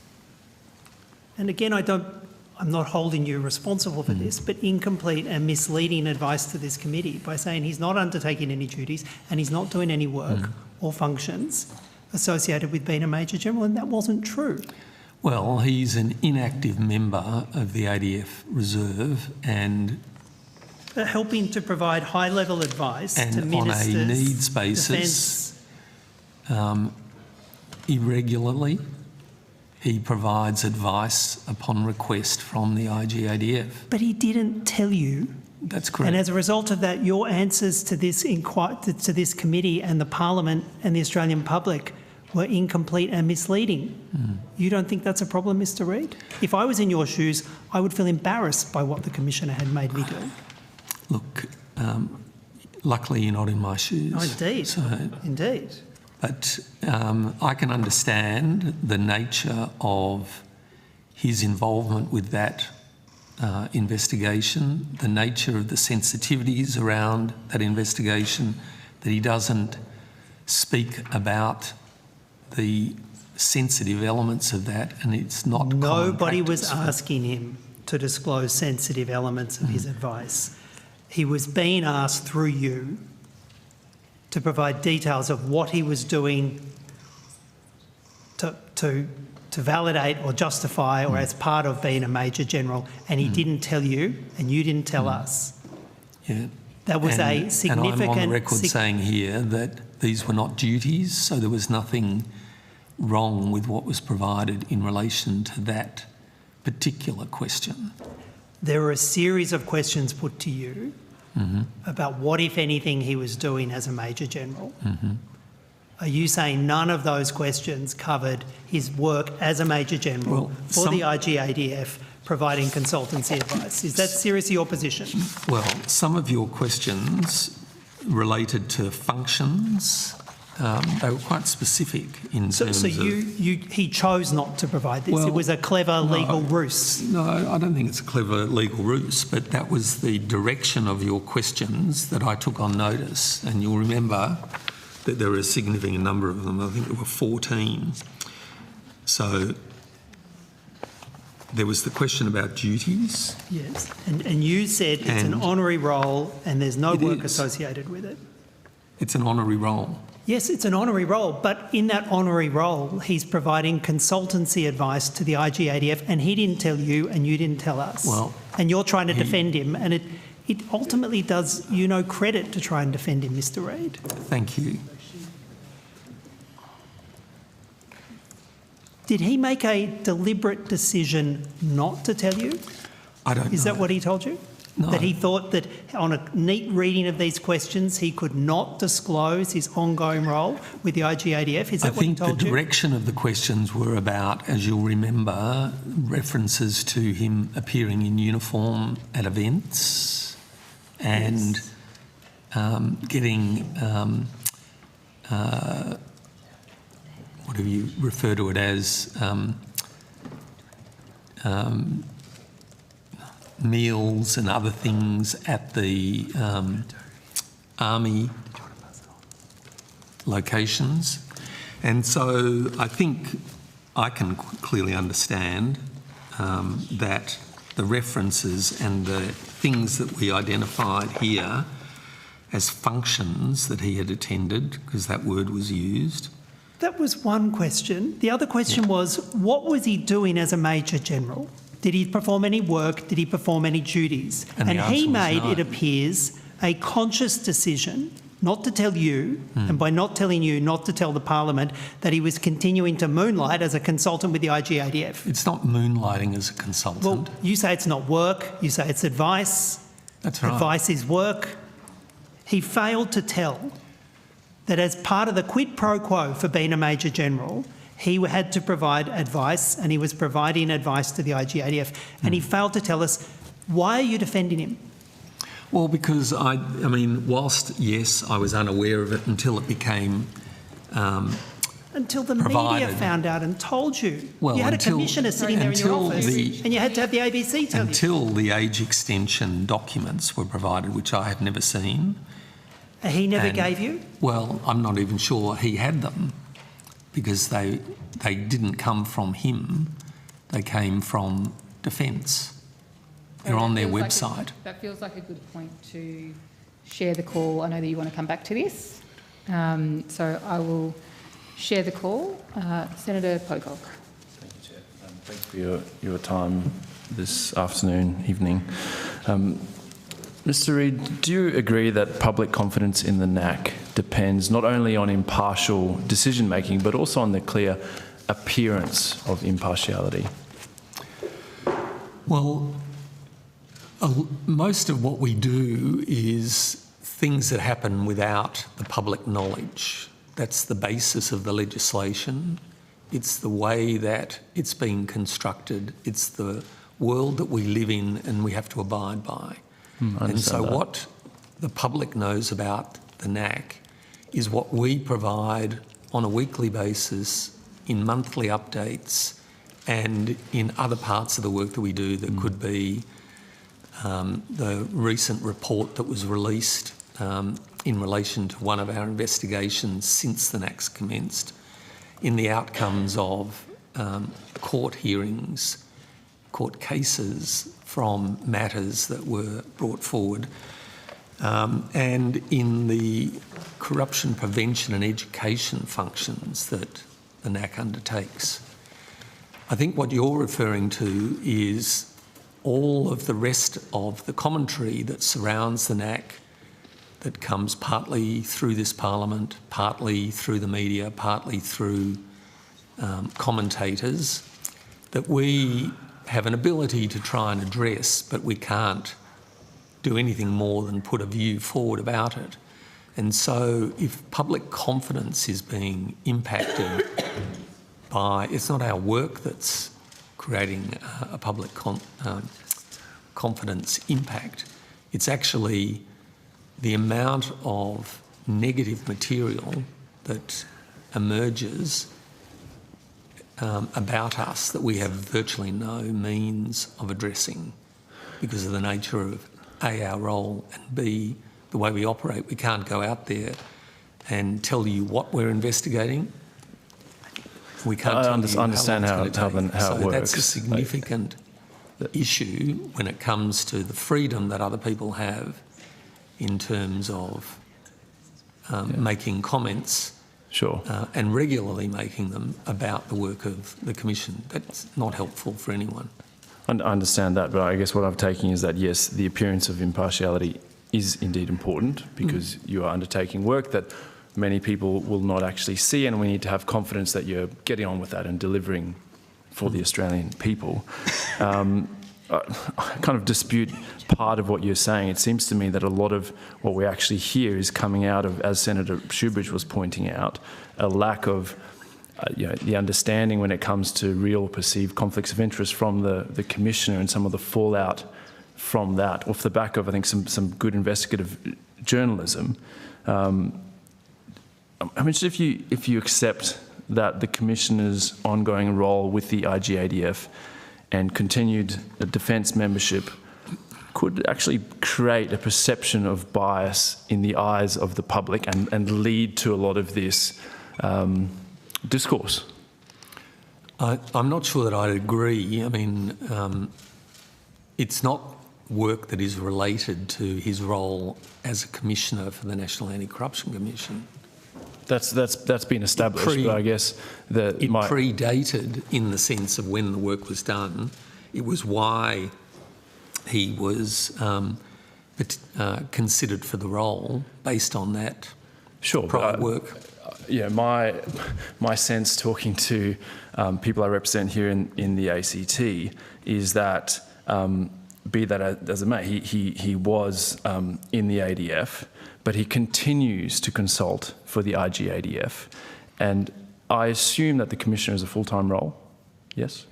and again, I'm not holding you responsible for this, but incomplete and misleading advice to this committee by saying he's not undertaking any duties and he's not doing any work or functions associated with being a Major General, and that wasn't true. Well, he's an inactive member of the ADF Reserve and helping to provide high-level advice and to ministers, on a needs basis, irregularly, he provides advice upon request from the IGADF. But he didn't tell you. That's correct. And as a result of that, your answers to this committee and the Parliament and the Australian public were incomplete and misleading. You don't think that's a problem, Mr Reid? If I was in your shoes, I would feel embarrassed by what the Commissioner had made me do. Look, luckily you're not in my shoes. Oh, indeed. So, indeed. But I can understand the nature of his involvement with that investigation, the nature of the sensitivities around that investigation, that he doesn't speak about the sensitive elements of that, and it's not common practice. Nobody was asking him to disclose sensitive elements of his advice. He was being asked through you to provide details of what he was doing to validate or justify or as part of being a Major General, and he didn't tell you and you didn't tell us. Yeah. That was a significant... And I'm on the record saying here that these were not duties, so there was nothing wrong with what was provided in relation to that particular question. There were a series of questions put to you about what, if anything, he was doing as a Major General. Are you saying none of those questions covered his work as a Major General for the IGADF providing consultancy advice? Is that seriously your position? Well, some of your questions related to functions. They were quite specific in terms of... So he chose not to provide this? Well, it was a clever legal ruse? No, I don't think it's a clever legal ruse, but that was the direction of your questions that I took on notice. And you'll remember that there were a significant number of them. I think there were 14. So there was the question about duties. Yes, and you said it's an honorary role and there's no work associated with it. It's an honorary role. Yes, it's an honorary role, but in that honorary role, he's providing consultancy advice to the IGADF, and he didn't tell you and you didn't tell us. Well, and you're trying to defend him, and it ultimately does you no credit to try and defend him, Mr Reid. Thank you. Did he make a deliberate decision not to tell you? I don't know. Is that what he told you? No. That he thought that on a neat reading of these questions, he could not disclose his ongoing role with the IGADF? Is that what he told you? I think the direction of the questions were about, as you'll remember, references to him appearing in uniform at events and getting, what do you refer to it as, meals and other things at the army locations. And so I think I can clearly understand that the references and the things that we identified here as functions that he had attended, because that word was used. That was one question. The other question was, what was he doing as a Major General? Did he perform any work? Did he perform any duties? And he made, it appears, a conscious decision not to tell you, and by not telling you, not to tell the Parliament, that he was continuing to moonlight as a consultant with the IGADF. It's not moonlighting as a consultant. Well, you say it's not work, you say it's advice. That's right. Advice is work. He failed to tell that as part of the quid pro quo for being a Major General, he had to provide advice, and he was providing advice to the IGADF, and he failed to tell us, why are you defending him? Well, because I mean, whilst, yes, I was unaware of it until it became until the provided. media found out and told you. Well, you had a commissioner sitting there in your office, and you had to have the ABC tell you. Until the age extension documents were provided, which I had never seen. He never gave you? Well, I'm not even sure he had them, because they didn't come from him, they came from Defence. They're on their website. That feels like a good point to share the call. I know that you want to come back to this, so I will share the call. Senator Pocock. Thank you, Chair. Thanks for your time this afternoon, evening. Mr Reid, do you agree that public confidence in the NAC depends not only on impartial decision-making, but also on the clear appearance of impartiality? Well, most of what we do is things that happen without the public knowledge. That's the basis of the legislation. It's the way that it's been constructed. It's the world that we live in and we have to abide by. And so what the public knows about the NAC is what we provide on a weekly basis, in monthly updates, and in other parts of the work that we do that could be the recent report that was released in relation to one of our investigations since the NAC's commenced, in the outcomes of court hearings, court cases from matters that were brought forward, and in the corruption prevention and education functions that the NAC undertakes. I think what you're referring to is all of the rest of the commentary that surrounds the NAC, that comes partly through this Parliament, partly through the media, partly through commentators, that we have an ability to try and address, but we can't do anything more than put a view forward about it. And so if public confidence is being impacted by, it's not our work that's creating a public confidence impact, it's actually the amount of negative material that emerges about us that we have virtually no means of addressing because of the nature of A, our role, and B, the way we operate. We can't go out there and tell you what we're investigating. We can't tell you understand how it works. That's a significant issue when it comes to the freedom that other people have in terms of making comments Sure. and regularly making them about the work of the Commission. That's not helpful for anyone. I understand that, but I guess what I'm taking is that, yes, the appearance of impartiality is indeed important because you are undertaking work that many people will not actually see, and we need to have confidence that you're getting on with that and delivering for the Australian people. I kind of dispute part of what you're saying. It seems to me that a lot of what we actually hear is coming out of, as Senator Shoebridge was pointing out, a lack of the understanding when it comes to real perceived conflicts of interest from the Commissioner and some of the fallout from that, off the back of, I think, some good investigative journalism. I'm interested if you accept that the Commissioner's ongoing role with the IGADF and continued defence membership could actually create a perception of bias in the eyes of the public and lead to a lot of this discourse. I'm not sure that I'd agree. I mean, it's not work that is related to his role as a Commissioner for the National Anti-Corruption Commission. That's been established, but I guess that it predated in the sense of when the work was done. It was why he was considered for the role based on that prior work. Yeah, my sense talking to people I represent here in the ACT is that, be that as it may, he was in the ADF, but he continues to consult for the IGADF. And I assume that the Commissioner is a full-time role, yes?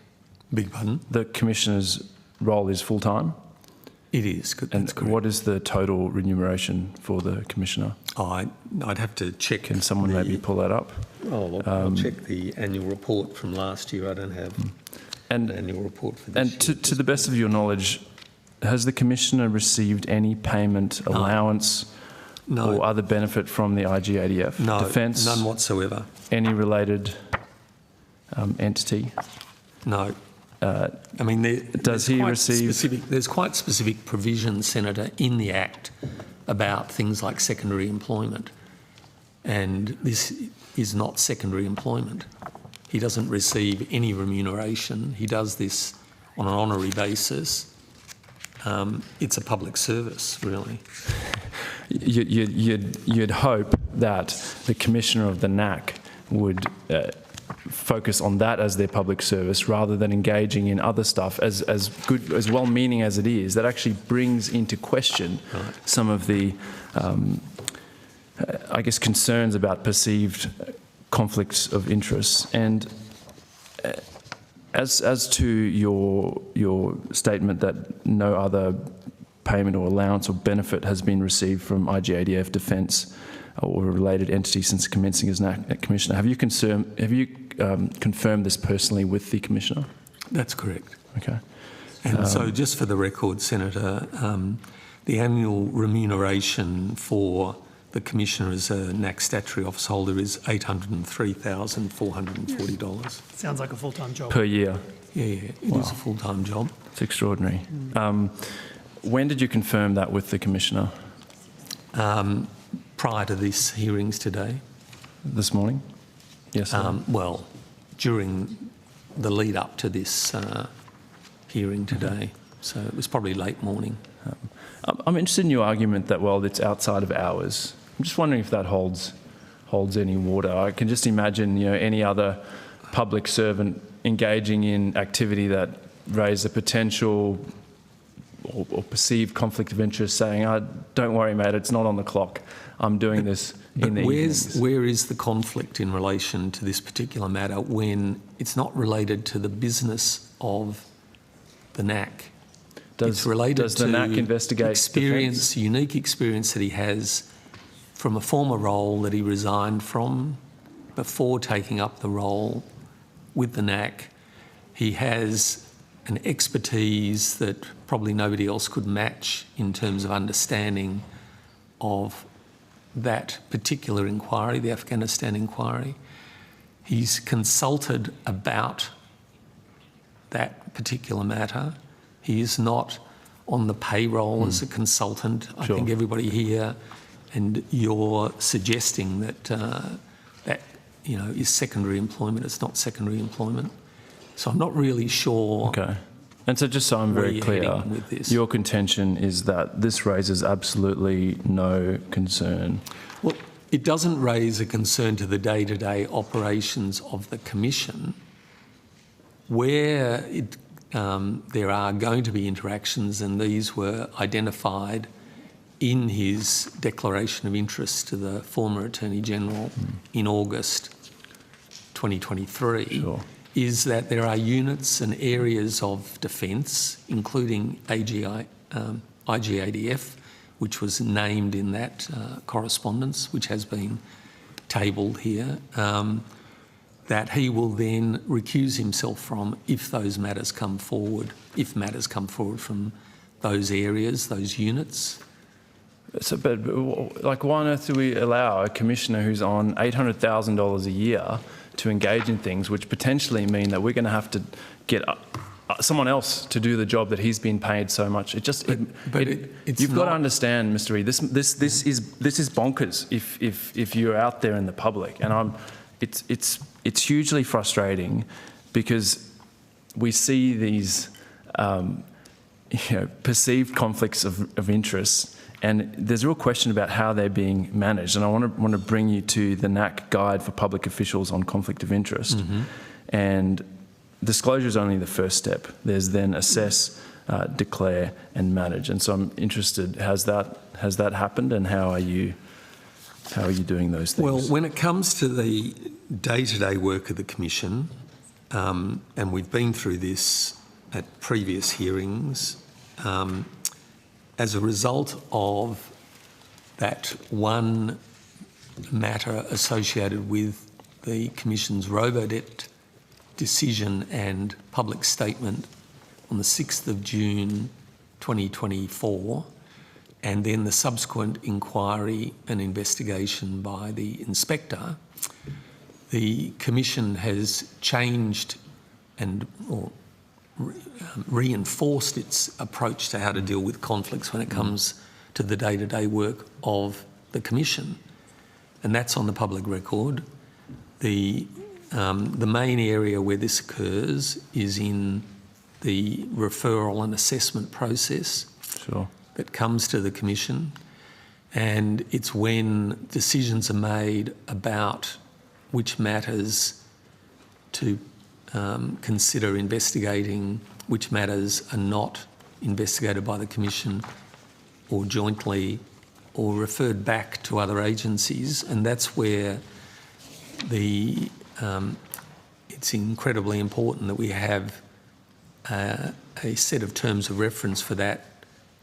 Beg pardon? The Commissioner's role is full-time? It is. And what is the total remuneration for the Commissioner? I'd have to check. Can someone maybe pull that up? Oh, I'll check the annual report from last year. I don't have an annual report for this year. And to the best of your knowledge, has the Commissioner received any payment, allowance, or other benefit from the IGADF? No, Defence? none whatsoever. Any related entity? No. I mean, does he receive? There's quite specific provisions, Senator, in the Act about things like secondary employment, and this is not secondary employment. He doesn't receive any remuneration. He does this on an honorary basis. It's a public service, really. You'd hope that the Commissioner of the NAC would focus on that as their public service rather than engaging in other stuff as good, as well-meaning as it is, that actually brings into question some of the, I guess, concerns about perceived conflicts of interest. And as to your statement that no other payment or allowance or benefit has been received from IGADF Defence or a related entity since commencing as NAC Commissioner, have you confirmed this personally with the Commissioner? That's correct. Okay. And so just for the record, Senator, the annual remuneration for the Commissioner as a NAC statutory office holder is $803,440. Sounds like a full-time job. Per year? Yeah, it is a full-time job. It's extraordinary. When did you confirm that with the Commissioner? Prior to these hearings today. This morning? Yes. Well, during the lead up to this hearing today, so it was probably late morning. I'm interested in your argument that, well, it's outside of hours. I'm just wondering if that holds any water. I can just imagine, any other public servant engaging in activity that raised a potential or perceived conflict of interest, saying, "Don't worry, mate, it's not on the clock. I'm doing this in the evenings." Where is the conflict in relation to this particular matter when it's not related to the business of the NAC? It's related does the NAC investigate experience, unique experience that he has from a former role that he resigned from before taking up the role with the NAC. He has an expertise that probably nobody else could match in terms of understanding of that particular inquiry, the Afghanistan inquiry. He's consulted about that particular matter. He is not on the payroll as a consultant. I think everybody here and you're suggesting that that is secondary employment. It's not secondary employment. So I'm not really sure. Okay. And so just so I'm very clear, your contention is that this raises absolutely no concern. Well, it doesn't raise a concern to the day-to-day operations of the Commission, where there are going to be interactions, and these were identified in his declaration of interest to the former Attorney-General in August 2023. Sure. Is that there are units and areas of defence, including IGADF, which was named in that correspondence, which has been tabled here, that he will then recuse himself from if those matters come forward, from those areas, those units. So, but like, why on earth do we allow a commissioner who's on $800,000 a year to engage in things which potentially mean that we're going to have to get someone else to do the job that he's been paid so much? It's you've got to understand, Mr. Reid, this is bonkers if you're out there in the public, and it's hugely frustrating because we see these perceived conflicts of interest. And there's a real question about how they're being managed. And I want to bring you to the NAC Guide for Public Officials on Conflict of Interest. Mm-hmm. And disclosure is only the first step. There's then assess, declare and manage. And so I'm interested, has that happened, and how are you doing those things? Well, when it comes to the day-to-day work of the Commission, and we've been through this at previous hearings, as a result of that one matter associated with the Commission's Robodebt decision and public statement on the 6th of June 2024, and then the subsequent inquiry and investigation by the inspector, the Commission has changed or reinforced its approach to how to deal with conflicts when it comes to the day-to-day work of the Commission. And that's on the public record. The main area where this occurs is in the referral and assessment process that comes to the Commission. And it's when decisions are made about which matters to consider investigating, which matters are not investigated by the Commission or jointly or referred back to other agencies. And that's where it's incredibly important that we have a set of terms of reference for that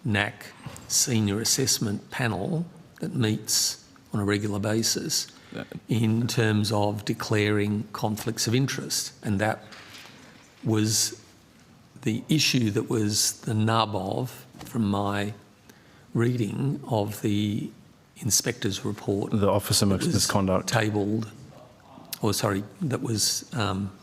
NAC senior assessment panel that meets on a regular basis in terms of declaring conflicts of interest. And that was the issue that was the nub of, from my reading of the inspector's report, the Office of Misconduct that was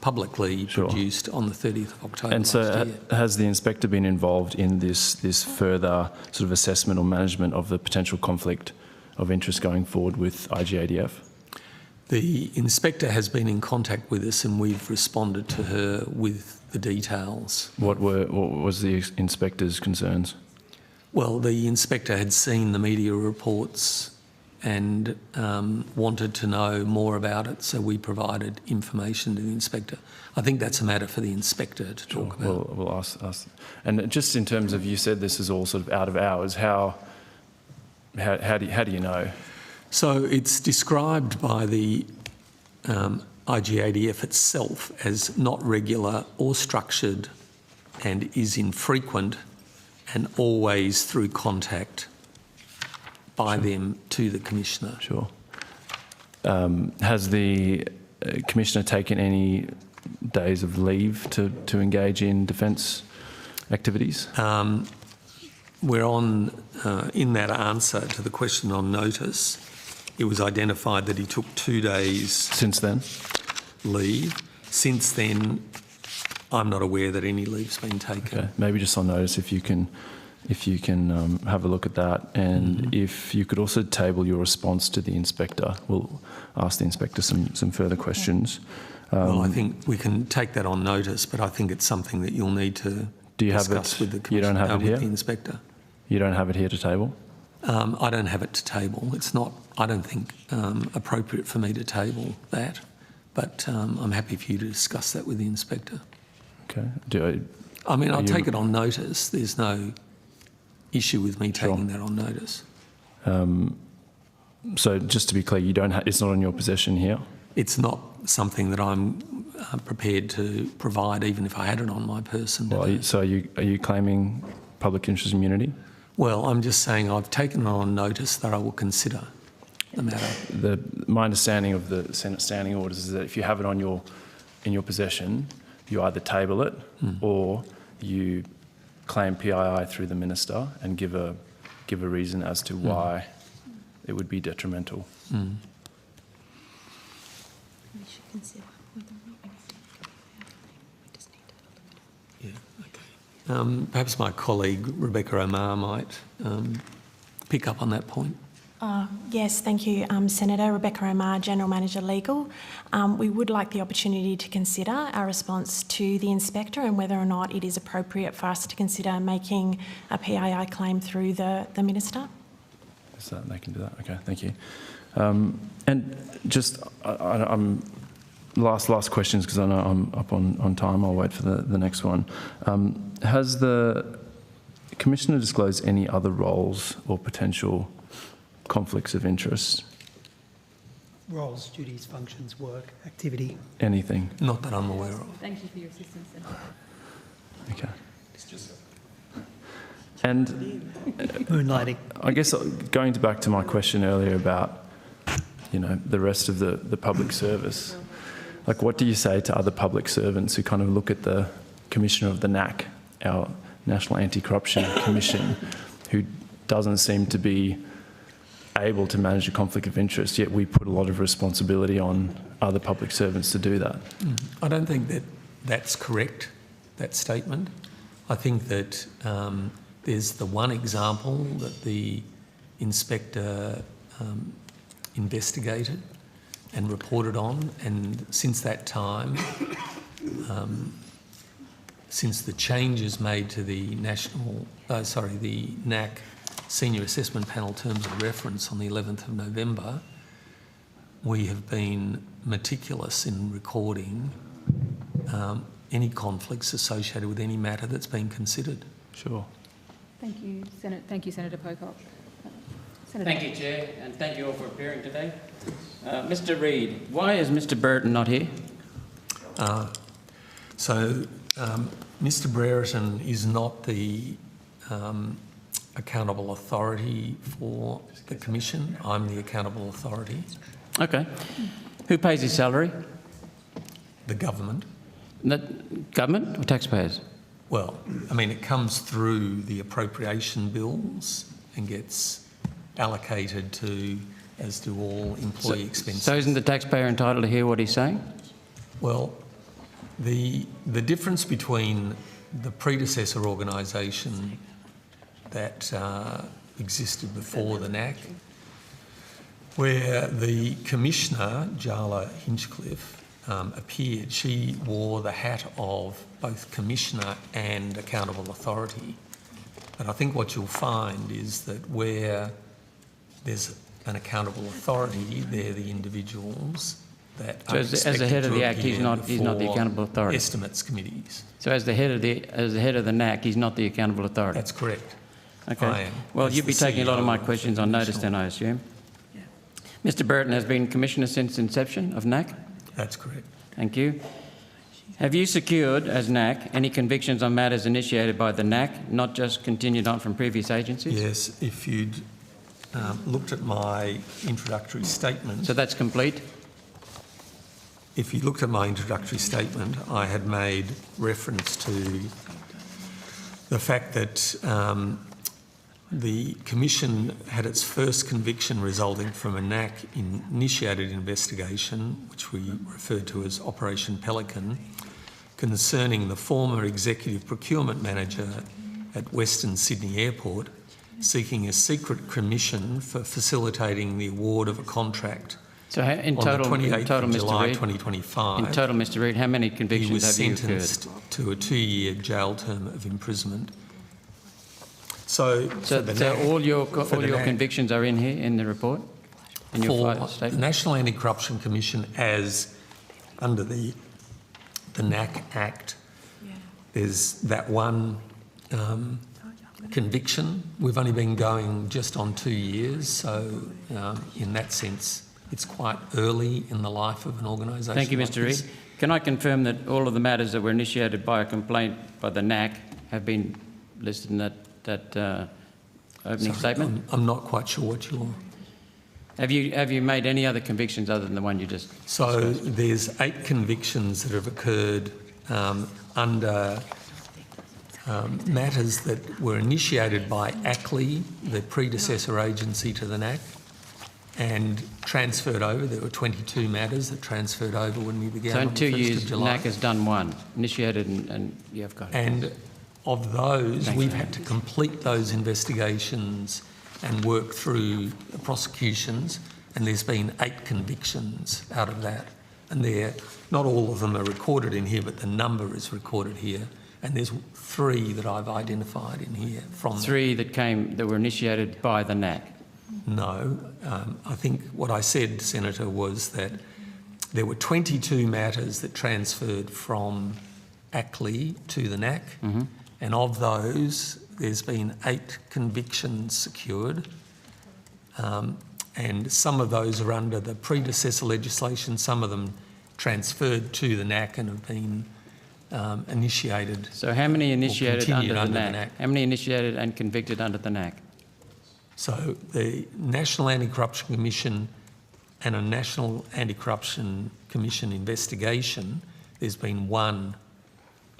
publicly produced on the 30th of October. And so last year. Has the inspector been involved in this further sort of assessment or management of the potential conflict of interest going forward with IGADF? The inspector has been in contact with us, and we've responded to her with the details. What was the inspector's concerns? Well, the inspector had seen the media reports and wanted to know more about it, so we provided information to the inspector. I think that's a matter for the inspector to talk about. We'll ask. And just in terms of, you said this is all sort of out of hours, how do you know? So it's described by the IGADF itself as not regular or structured, and is infrequent and always through contact by them to the Commissioner. Sure. Has the Commissioner taken any days of leave to engage in defence activities? We're on, in that answer to the question on notice, it was identified that he took 2 days since then leave. Since then, I'm not aware that any leave's been taken. Okay. Maybe just on notice, if you can if you can have a look at that, and if you could also table your response to the inspector. We'll ask the inspector some further questions. Well, I think we can take that on notice, but I think it's something that you'll need to discuss with the commission, you don't have it here? with the inspector. You don't have it here to table? I don't have it to table. It's not, I don't think, appropriate for me to table that, but I'm happy for you to discuss that with the inspector. Okay. I'll take it on notice. There's no issue with me taking that on notice. So just to be clear, you don't. It's not in your possession here. It's not something that I'm prepared to provide, even if I had it on my person. Well, so are you claiming public interest immunity? Well, I'm just saying I've taken it on notice that I will consider the matter. My understanding of the Senate standing orders is that if you have it in your possession, you either table it or you claim PII through the minister and give a reason as to why it would be detrimental. We should consider whether or not we just need to Yeah, okay. Perhaps my colleague Rebecca Omar might pick up on that point. Yes, thank you, Senator. Rebecca Omar, General Manager Legal. We would like the opportunity to consider our response to the inspector and whether or not it is appropriate for us to consider making a PII claim through the Minister. So they can do that. Okay, thank you. And just I'm last questions because I know I'm up on time. I'll wait for the next one. Has the Commissioner disclosed any other roles or potential conflicts of interest? Roles, duties, functions, work, activity. Anything? Not that I'm aware of. Thank you for your assistance, Senator. Okay. And moonlighting. I guess going back to my question earlier about, the rest of the public service, like what do you say to other public servants who kind of look at the Commissioner of the NAC, our National Anti-Corruption Commission, who doesn't seem to be able to manage a conflict of interest, yet we put a lot of responsibility on other public servants to do that? I don't think that that's correct, that statement. I think that there's the one example that the inspector investigated and reported on, and since that time, since the changes made to the the NAC Senior Assessment Panel Terms of Reference on the 11th of November, we have been meticulous in recording any conflicts associated with any matter that's been considered. Sure. Thank you, Senator Pocock. Thank you, Chair, and thank you all for appearing today. Mr. Reid, why is Mr. Burton not here? Mr. Brereton is not the accountable authority for the Commission. I'm the accountable authority. Okay. Who pays his salary? The government. The government or taxpayers? Well, it comes through the appropriation bills and gets allocated to, as do all employee expenses. So isn't the taxpayer entitled to hear what he's saying? Well, the difference between the predecessor organisation that existed before the NAC, where the Commissioner, Jala Hinchcliffe, appeared, she wore the hat of both Commissioner and accountable authority. But I think what you'll find is that where there's an accountable authority, they're the individuals that so are as expected the head of to the Act, he's not the accountable authority. Estimates committees. So as the head of the NAC, he's not the accountable authority. That's correct. Okay. I am. Well, As you'd be the taking a lot of my CEO questions on notice then, I assume. Yeah. Mr. Burton has been Commissioner since inception of NAC? That's correct. Thank you. Have you secured, as NAC, any convictions on matters initiated by the NAC, not just continued on from previous agencies? Yes, if you'd looked at my introductory statement. So that's complete? If you looked at my introductory statement, I had made reference to the fact that the Commission had its first conviction resulting from a NAC-initiated investigation, which we referred to as Operation Pelican, concerning the former Executive Procurement Manager at Western Sydney Airport seeking a secret commission for facilitating the award of a contract. So in on total, the 28th of July Mr. Reid, 2025, in total, Mr. Reid, how many convictions have you he was incurred? sentenced to a 2-year jail term of imprisonment. So all your convictions are in here in the report? In your for statement? the National Anti-Corruption Commission, as under the NAC Act, there's that one conviction. We've only been going just on 2 years, so in that sense, it's quite early in the life of an organisation. Thank you, like Mr. Reid. this. Can I confirm that all of the matters that were initiated by a complaint by the NAC have been listed in that opening statement? I'm not quite sure what you're... Have you made any other convictions other than the one you just So discussed? there's 8 convictions that have occurred under matters that were initiated by ACLI, the predecessor agency to the NAC, and transferred over. There were 22 matters that transferred over when we began So in on the 2 1st of years, July. NAC has done one, initiated and you have got it. And of those, Thanks. we've had to complete those investigations and work through the prosecutions, and there's been 8 convictions out of that. And not all of them are recorded in here, but the number is recorded here. And there's 3 that I've identified in here from... 3 that were initiated by the NAC? No. I think what I said, Senator, was that there were 22 matters that transferred from ACLI to the NAC, and of those, there's been 8 convictions secured, and some of those are under the predecessor legislation, some of them transferred to the NAC and have been initiated. So how many initiated under the NAC? NAC? How many initiated and convicted under the NAC? So the National Anti-Corruption Commission and a National Anti-Corruption Commission investigation, there's been 1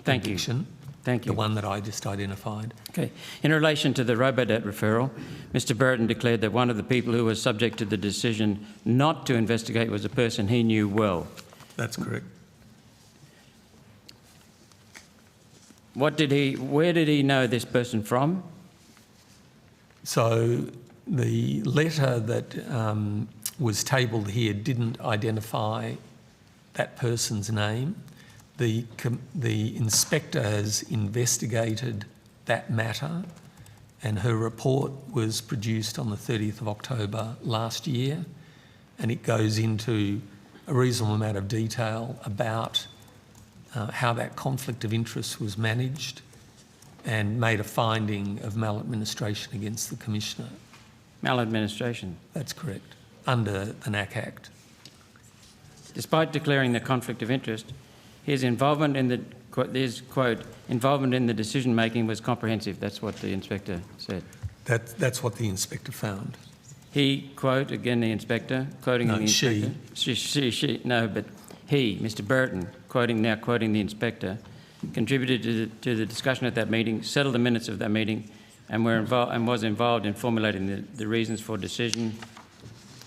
conviction. Thank you. The one that I just identified. Okay. In relation to the Robodebt referral, Mr. Burton declared that one of the people who was subject to the decision not to investigate was a person he knew well. That's correct. Where did he know this person from? So the letter that was tabled here didn't identify that person's name. The inspector has investigated that matter, and her report was produced on the 30th of October last year, and it goes into a reasonable amount of detail about how that conflict of interest was managed and made a finding of maladministration against the Commissioner. Maladministration? That's correct, under the NAC Act. Despite declaring the conflict of interest, his involvement in the, quote, involvement in the decision-making was comprehensive. That's what the inspector said. That's what the inspector found. He, quote, again the inspector, quoting the inspector. She, no, but he, Mr. Burton, now quoting the inspector, contributed to the discussion at that meeting, settled the minutes of that meeting, and was involved in formulating the reasons for decision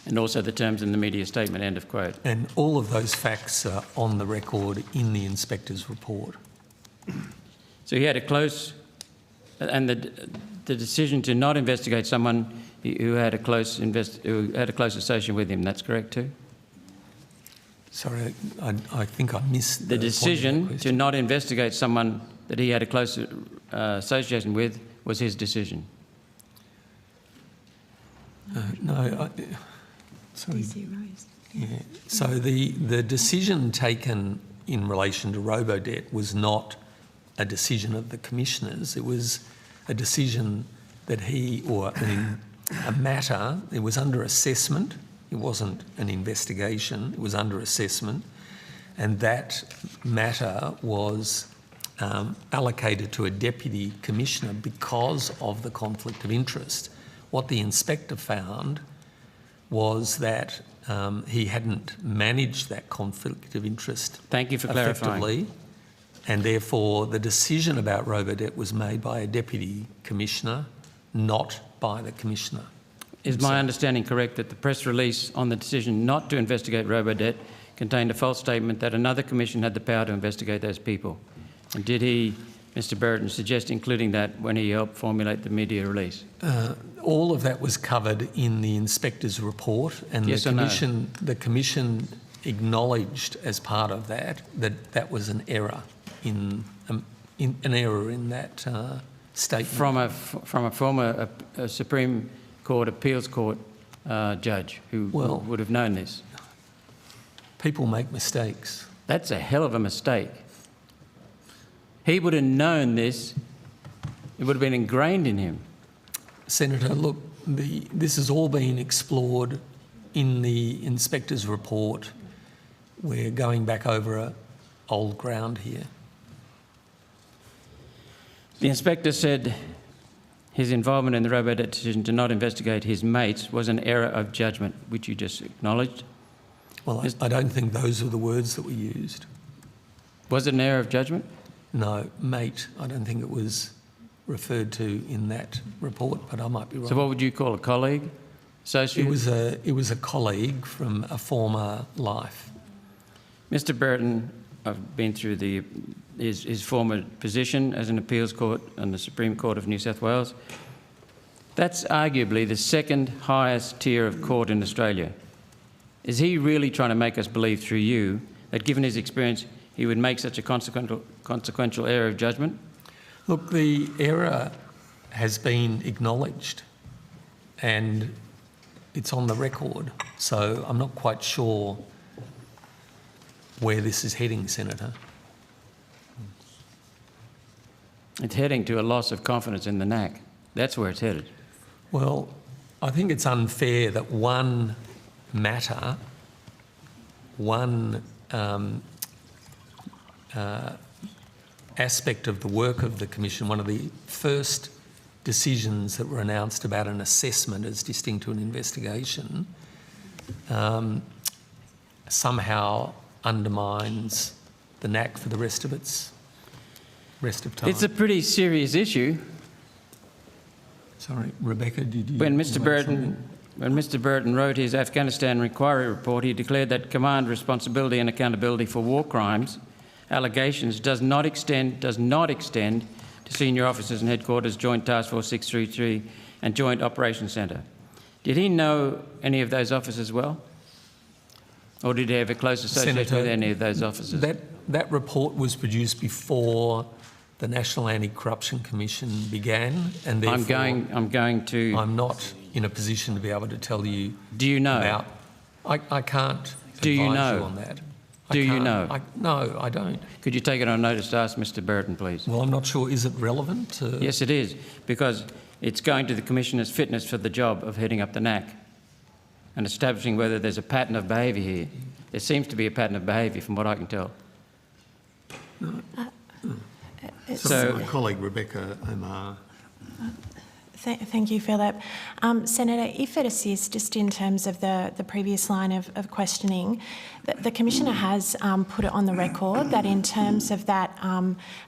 and also the terms in the media statement, end of quote. And all of those facts are on the record in the inspector's report. So he had a close, and the decision to not investigate someone who had a close association with him, that's correct too? Sorry, I think I missed the decision to not investigate someone that he had a close association with was his decision. Sorry. Yeah. So the decision taken in relation to Robodebt was not a decision of the commissioners. It was a decision that a matter. It was under assessment. It wasn't an investigation. It was under assessment, and that matter was allocated to a deputy commissioner because of the conflict of interest. What the inspector found was that he hadn't managed that conflict of interest Thank you for clarifying. And therefore the decision about Robodebt was made by a deputy commissioner, not by the commissioner. Is my understanding correct that the press release on the decision not to investigate Robodebt contained a false statement that another commission had the power to investigate those people? And did he Mr. Brereton suggest including that when he helped formulate the media release? All of that was covered in the inspector's report, and Yes the commission acknowledged as part of that that was an error in that statement From a former Supreme Court appeals court judge who would have known this. People make mistakes. That's a hell of a mistake. He would have known this. It would have been ingrained in him. Senator, look, this has all been explored in the inspector's report. We're going back over old ground here. The inspector said his involvement in the robo-debt decision to not investigate his mates was an error of judgment, which you just acknowledged. Well, I don't think those were the words that were used. Was it an error of judgment? No, mate. I don't think it was referred to in that report, but I might be wrong. So what would you call a colleague? Associate? It was a colleague from a former life. Mr. Brereton, I've been through his former position as an appeals court on the Supreme Court of New South Wales. That's arguably the second highest tier of court in Australia. Is he really trying to make us believe through you that, given his experience, he would make such a consequential error of judgment? Look, the error has been acknowledged and it's on the record, so I'm not quite sure where this is heading, Senator. It's heading to a loss of confidence in the NAC. That's where it's headed. Well, I think it's unfair that one matter, one aspect of the work of the Commission, one of the first decisions that were announced about an assessment as distinct to an investigation, somehow undermines the NAC for the rest of time. It's a pretty serious issue. Sorry, Rebecca, did you... When Mr. Brereton wrote his Afghanistan inquiry report, he declared that command responsibility and accountability for war crimes allegations does not extend to senior officers and headquarters, Joint Task Force 633 and Joint Operations Centre. Did he know any of those officers well? Or did he have a close association Senator, with any of those officers? That report was produced before the National Anti-Corruption Commission began, and therefore I'm not in a position to be able to tell you. Do you know? About, I can't Do you advise know? you on that. Do you know? No, I don't. Could you take it on notice to ask Mr. Brereton, please? Well, I'm not sure. Is it relevant? Yes, it is, because it's going to the Commissioner's fitness for the job of heading up the NAC and establishing whether there's a pattern of behaviour here. There seems to be a pattern of behaviour from what I can tell. So my colleague Rebecca Omar. Thank you, Philip. Senator, if it assists just in terms of the previous line of questioning, the Commissioner has put it on the record that in terms of that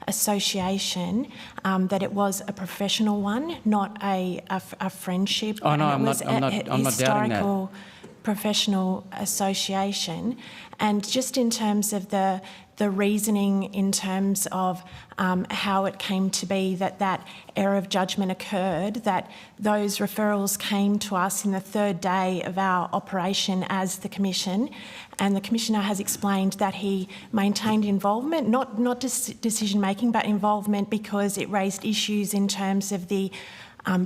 association, that it was a professional one, not a friendship. Oh, no, I'm not doubting that. Historical professional association. And just in terms of the reasoning in terms of how it came to be that error of judgment occurred, that those referrals came to us in the third day of our operation as the Commission, and the Commissioner has explained that he maintained involvement, not decision-making, but involvement because it raised issues in terms of the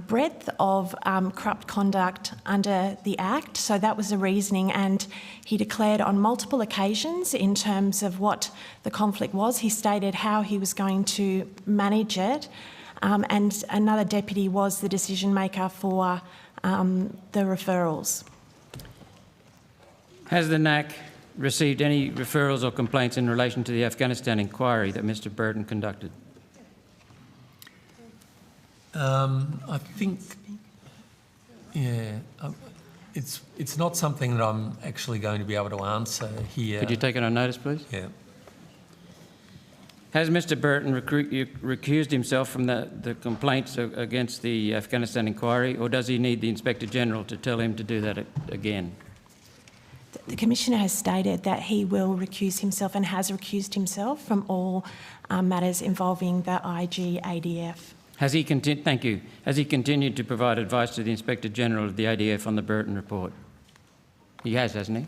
breadth of corrupt conduct under the Act. So that was the reasoning, and he declared on multiple occasions in terms of what the conflict was. He stated how he was going to manage it, and another deputy was the decision maker for the referrals. Has the NAC received any referrals or complaints in relation to the Afghanistan inquiry that Mr. Brereton conducted? I think, yeah, it's not something that I'm actually going to be able to answer here. Could you take it on notice, please? Yeah. Has Mr. Brereton recused himself from the complaints against the Afghanistan inquiry, or does he need the Inspector General to tell him to do that again? the Commissioner has stated that he will recuse himself and has recused himself from all matters involving the IG-ADF. Has he thank you. Has he continued to provide advice to the Inspector General of the ADF on the Burton report? He has, hasn't he?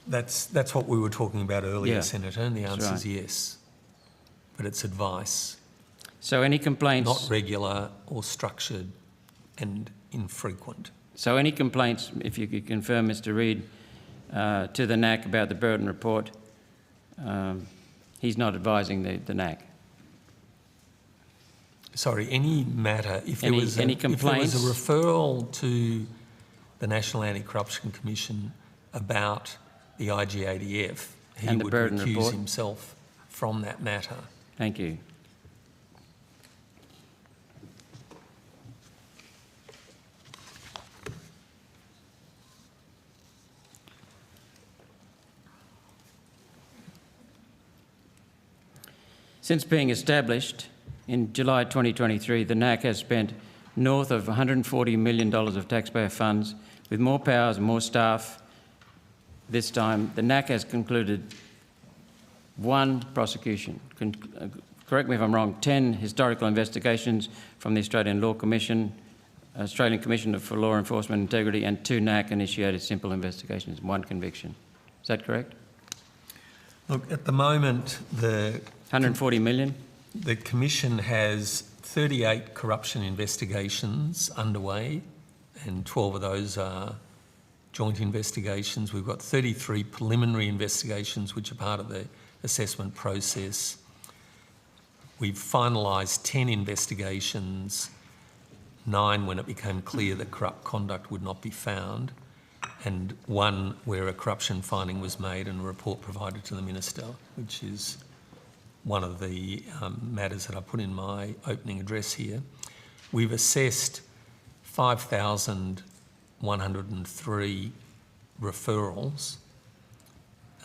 That's what we were talking about earlier, Yeah. Senator, and the answer is right. yes. But it's advice. So any complaints... Not regular or structured and infrequent. So any complaints, if you could confirm, Mr Reid, to the NAC about the Burton report, he's not advising the NAC? Sorry, any matter, if there Any was a complaints? referral to the National Anti-Corruption Commission about the IG-ADF, he And the would Burton recuse report? himself from that matter. Thank you. Since being established in July 2023, the NAC has spent north of $140 million of taxpayer funds with more powers and more staff. This time, the NAC has concluded 1 prosecution. Correct me if I'm wrong, 10 historical investigations from the Australian Law Commission, Australian Commission for Law Enforcement Integrity, and 2 NAC-initiated simple investigations, 1 conviction. Is that correct? Look, at the moment, the 140 million? The Commission has 38 corruption investigations underway, and 12 of those are joint investigations. We've got 33 preliminary investigations, which are part of the assessment process. We've finalised 10 investigations, 9 when it became clear that corrupt conduct would not be found, and 1 where a corruption finding was made and a report provided to the Minister, which is one of the matters that I put in my opening address here. We've assessed 5,103 referrals.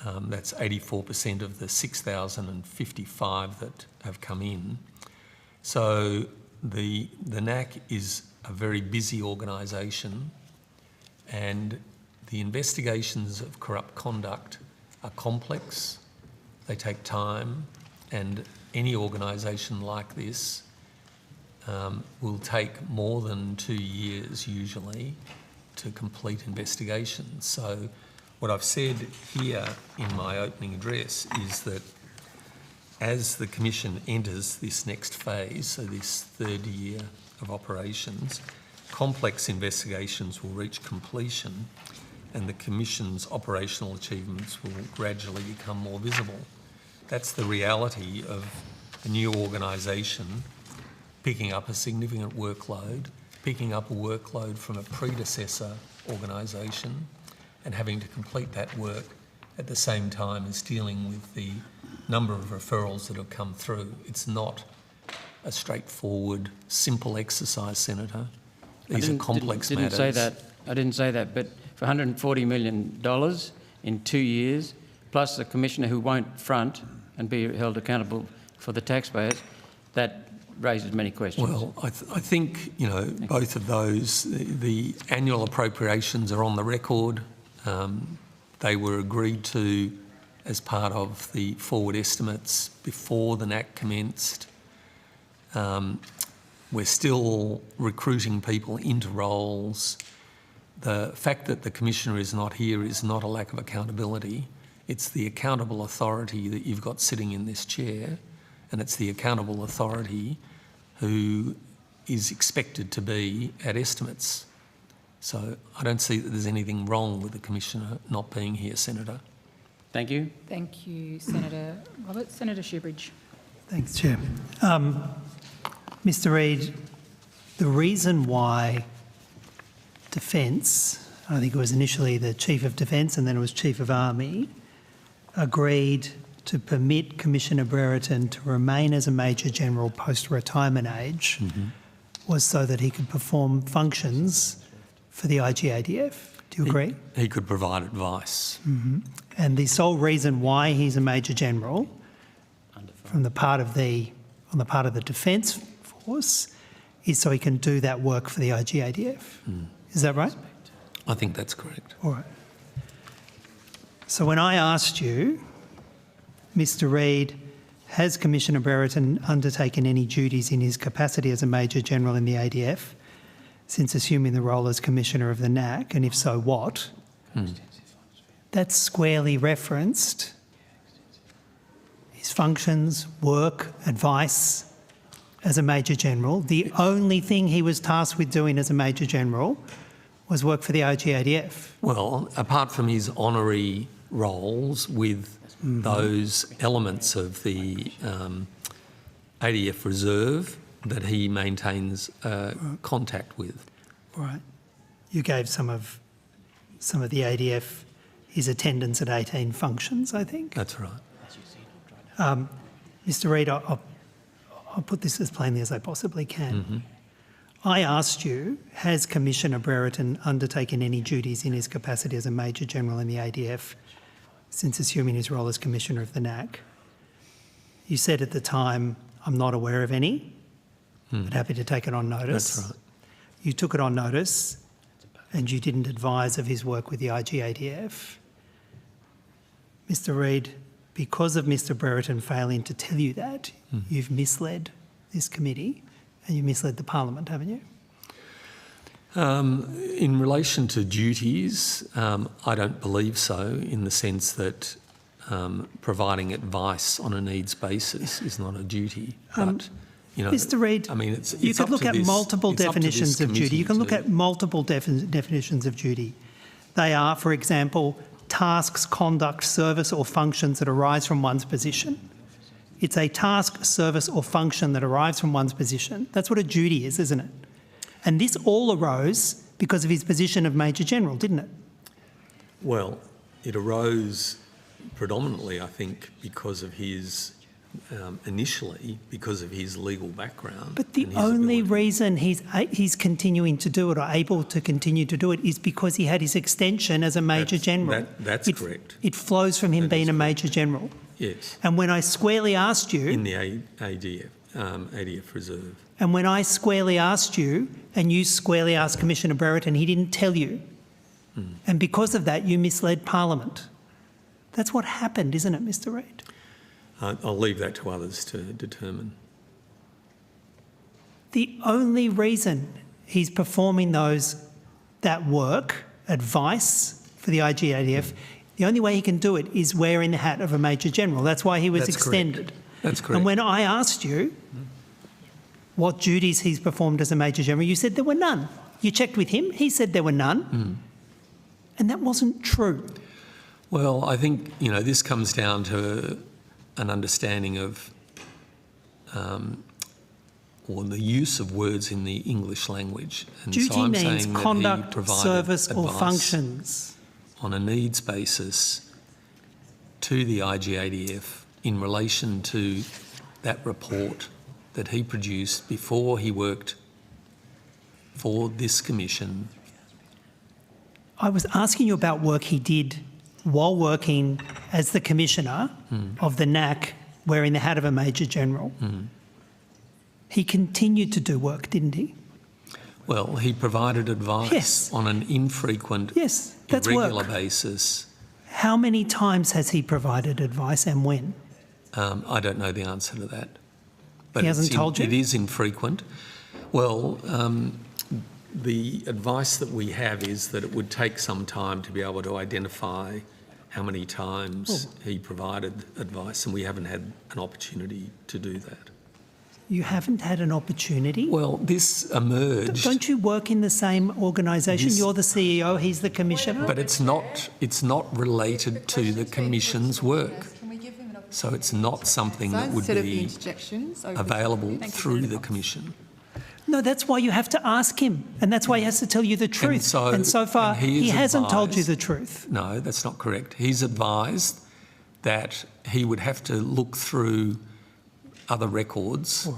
That's 84% of the 6,055 that have come in. So the NAC is a very busy organisation, and the investigations of corrupt conduct are complex, they take time, and any organisation like this will take more than 2 years usually to complete investigations. So what I've said here in my opening address is that as the Commission enters this next phase, so this 3rd year of operations, complex investigations will reach completion and the Commission's operational achievements will gradually become more visible. That's the reality of a new organisation picking up a significant workload, picking up a workload from a predecessor organisation and having to complete that work at the same time as dealing with the number of referrals that have come through. It's not a straightforward, simple exercise, Senator. These are complex matters. I didn't say that, but for $140 million in 2 years, plus the Commissioner who won't front and be held accountable for the taxpayers, that raises many questions. Well, I think, you know, both of those, the annual appropriations are on the record. They were agreed to as part of the forward estimates before the NAC commenced. We're still recruiting people into roles. The fact that the Commissioner is not here is not a lack of accountability. It's the accountable authority that you've got sitting in this chair, and it's the accountable authority who is expected to be at estimates. So I don't see that there's anything wrong with the Commissioner not being here, Senator. Thank you. Thank you, Senator Roberts. Senator Shoebridge. Thanks, Chair. Mr Reid, the reason why Defence, I think it was initially the Chief of Defence and then it was Chief of Army, agreed to permit Commissioner Brereton to remain as a Major General post-retirement age was so that he could perform functions for the IG-ADF. Do you agree? He could provide advice. And the sole reason why he's a Major General on the part of the Defence Force is so he can do that work for the IG-ADF. Is that right? I think that's correct. All right. So when I asked you, Mr Reid, has Commissioner Brereton undertaken any duties in his capacity as a Major General in the ADF since assuming the role as Commissioner of the NAC, and if so, what? That's squarely referenced his functions, work, advice as a Major General. The only thing he was tasked with doing as a Major General was work for the IGADF. Well, apart from his honorary roles with those elements of the ADF reserve that he maintains contact with. Right. You gave some of the ADF his attendance at 18 functions, I think. That's right. Mr Reid, I'll put this as plainly as I possibly can. I asked you, has Commissioner Brereton undertaken any duties in his capacity as a Major General in the ADF since assuming his role as Commissioner of the NAC? You said at the time, I'm not aware of any, but happy to take it on notice. That's right. You took it on notice and you didn't advise of his work with the IGADF. Mr Reid, because of Mr Brereton failing to tell you that, you've misled this committee and you've misled the Parliament, haven't you? In relation to duties, I don't believe so, in the sense that providing advice on a needs basis is not a duty. But, you know, Mr Reid, I mean, it's you could look at multiple definitions of duty. You can look at multiple definitions of duty. They are, for example, tasks, conduct, service or functions that arise from one's position. It's a task, service or function that arrives from one's position. That's what a duty is, isn't it? And this all arose because of his position of Major General, didn't it? Well, it arose predominantly, I think, because of his, initially, because of his legal background. But the only reason he's continuing to do it or able to continue to do it is because he had his extension as a Major General. That's correct. It flows from him being a Major General. Yes. And when I squarely asked you... In the ADF reserve. And when I squarely asked you and you squarely asked Commissioner Brereton, he didn't tell you. And because of that, you misled Parliament. That's what happened, isn't it, Mr Reid? I'll leave that to others to determine. The only reason he's performing that work, advice for the IGADF, the only way he can do it is wearing the hat of a Major General. That's why he was extended. That's correct. And when I asked you what duties he's performed as a Major General, you said there were none. You checked with him, he said there were none. And that wasn't true. Well, I think, you know, this comes down to an understanding of or the use of words in the English language. And duty so I'm means saying that conduct, he provided service or advice functions. On a needs basis to the IGADF in relation to that report that he produced before he worked for this commission. I was asking you about work he did while working as the Commissioner of the NAC, wearing the hat of a Major General. He continued to do work, didn't he? Well, he provided advice on an infrequent, irregular basis. How many times has he provided advice and when? I don't know the answer to that. But He hasn't told you? It is infrequent. Well, the advice that we have is that it would take some time to be able to identify how many times he provided advice, and we haven't had an opportunity to do that. You haven't had an opportunity? Well, this emerged... Don't you work in the same organisation? You're the CEO, he's the Commissioner? But it's not related to the Commission's work. So it's not something that would be available through the Commission. No, that's why you have to ask him, and that's why he has to tell you the truth. And so far, he hasn't told you the truth. No, that's not correct. He's advised that he would have to look through other records,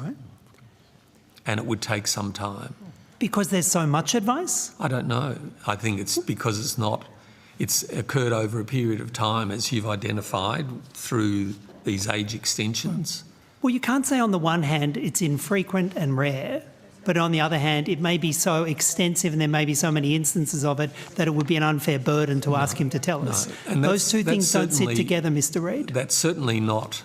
and it would take some time. Because there's so much advice? I don't know. I think it's because it's occurred over a period of time, as you've identified, through these age extensions. Well, you can't say on the one hand it's infrequent and rare, But on the other hand, it may be so extensive and there may be so many instances of it that it would be an unfair burden to ask him to tell us. And those two things don't sit together, Mr Reid. That's certainly not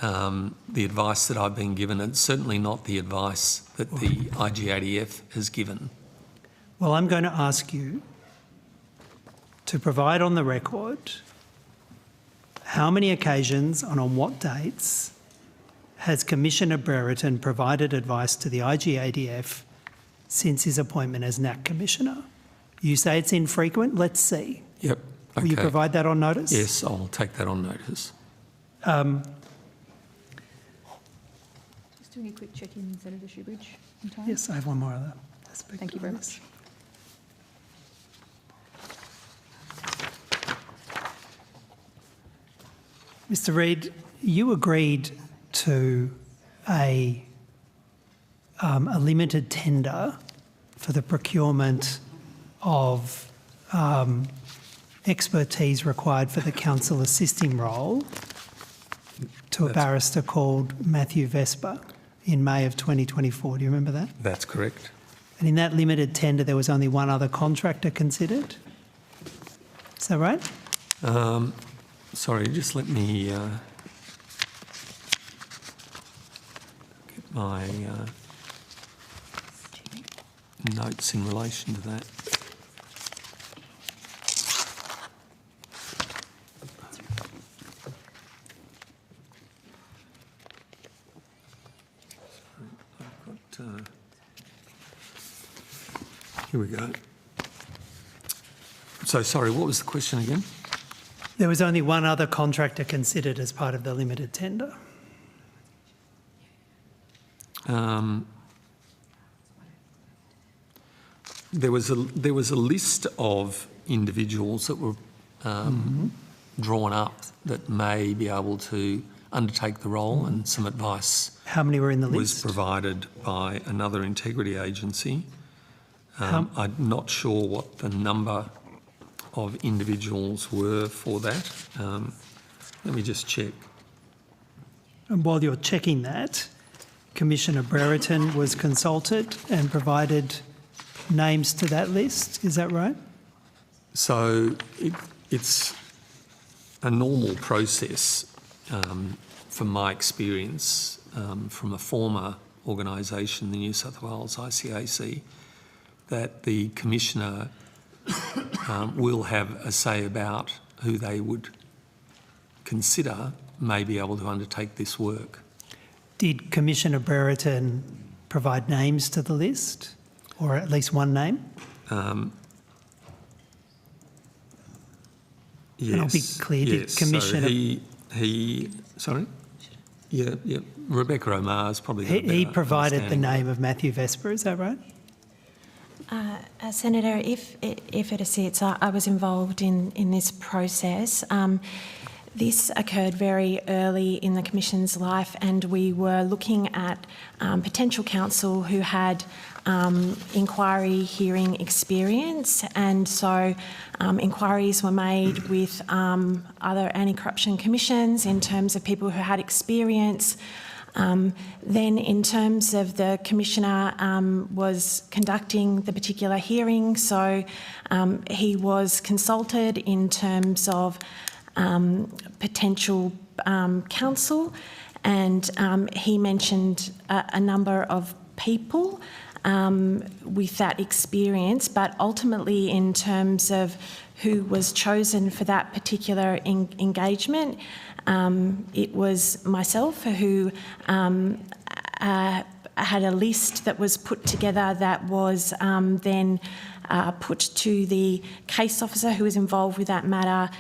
the advice that I've been given. It's certainly not the advice that the IGADF has given. Well, I'm going to ask you to provide on the record how many occasions and on what dates has Commissioner Brereton provided advice to the IGADF since his appointment as NAC Commissioner? You say it's infrequent. Let's see. Yep. Okay. Will you provide that on notice? Yes, I'll take that on notice. Just doing a quick check-in, Senator Shoebridge. In time. Yes, I have one more other aspect. Thank you very much. Mr Reid, you agreed to a limited tender for the procurement of expertise required for the council assisting role to a barrister called Matthew Vesper in May of 2024. Do you remember that? That's correct. And in that limited tender, there was only one other contractor considered. Is that right? Sorry, just let me get my notes in relation to that. Here we go. So, sorry, what was the question again? There was only one other contractor considered as part of the limited tender. There was a list of individuals that were drawn up that may be able to undertake the role, and some advice. How many were in the was list? provided by another integrity agency. I'm not sure what the number of individuals were for that. Let me just check. And while you're checking that, Commissioner Brereton was consulted and provided names to that list. Is that right? So it's a normal process, from my experience, from a former organisation, the New South Wales ICAC, that the Commissioner will have a say about who they would consider may be able to undertake this work. Did Commissioner Brereton provide names to the list, or at least one name? Yes. And I'll be clear, did Commissioner... So sorry? Yeah, Rebecca Omar is probably got a He better provided the understanding. name of Matthew Vesper, is that right? Senator, if it assists, I was involved in this process. This occurred very early in the Commission's life, and we were looking at potential counsel who had inquiry hearing experience, and so inquiries were made with other anti-corruption commissions in terms of people who had experience. Then in terms of the Commissioner was conducting the particular hearing, so he was consulted in terms of potential counsel, and he mentioned a number of people with that experience, but ultimately in terms of who was chosen for that particular engagement, it was myself who had a list that was put together that was then put to the case officer who was involved with that matter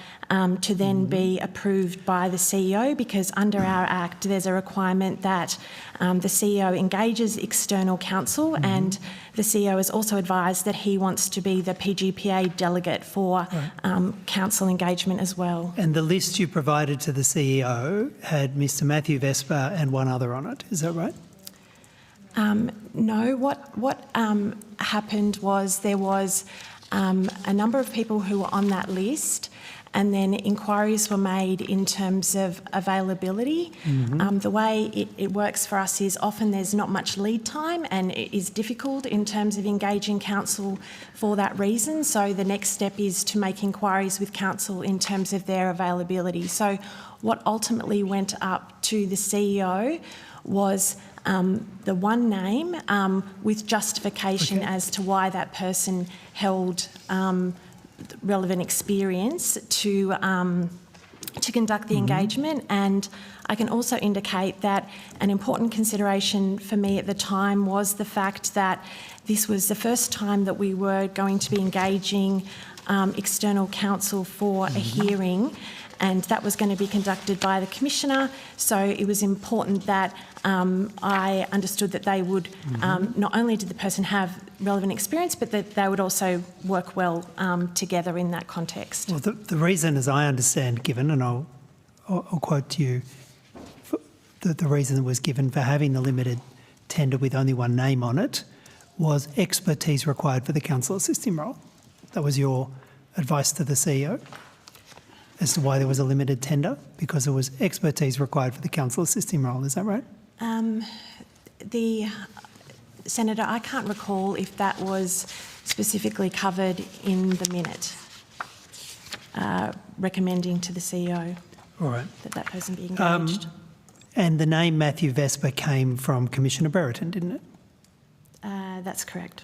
to then be approved by the CEO, because under our Act there's a requirement that the CEO engages external counsel, and the CEO is also advised that he wants to be the PGPA delegate for council engagement as well. And the list you provided to the CEO had Mr Matthew Vesper and one other on it, is that right? No, what happened was there was a number of people who were on that list, and then inquiries were made in terms of availability. The way it works for us is often there's not much lead time, and it is difficult in terms of engaging council for that reason. So the next step is to make inquiries with council in terms of their availability. So what ultimately went up to the CEO was the one name with justification as to why that person held relevant experience to conduct the engagement. And I can also indicate that an important consideration for me at the time was the fact that this was the first time that we were going to be engaging external counsel for a hearing, and that was going to be conducted by the Commissioner. So it was important that I understood that they would, not only did the person have relevant experience, but that they would also work well together in that context. Well, the reason, as I understand, given, and I'll quote to you, the reason that was given for having the limited tender with only one name on it was expertise required for the council assisting role. That was your advice to the CEO as to why there was a limited tender, because there was expertise required for the council assisting role. Is that right? Senator, I can't recall if that was specifically covered in the minute recommending to the CEO that that person be engaged. And the name Matthew Vesper came from Commissioner Brereton, didn't it? That's correct.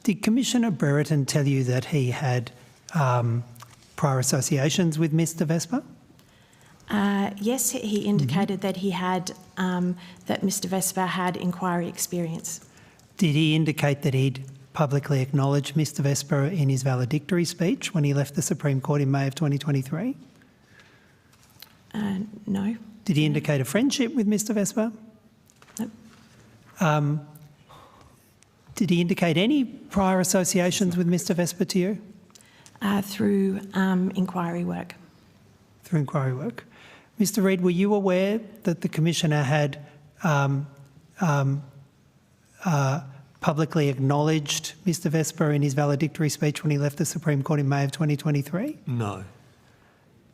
Did Commissioner Brereton tell you that he had prior associations with Mr Vesper? Yes, he indicated that he had, that Mr Vesper had inquiry experience. Did he indicate that he'd publicly acknowledged Mr Vesper in his valedictory speech when he left the Supreme Court in May of 2023? No. Did he indicate a friendship with Mr Vesper? No. Did he indicate any prior associations with Mr Vesper to you? Through inquiry work. Through inquiry work. Mr Reid, were you aware that the Commissioner had publicly acknowledged Mr Vesper in his valedictory speech when he left the Supreme Court in May of 2023? No.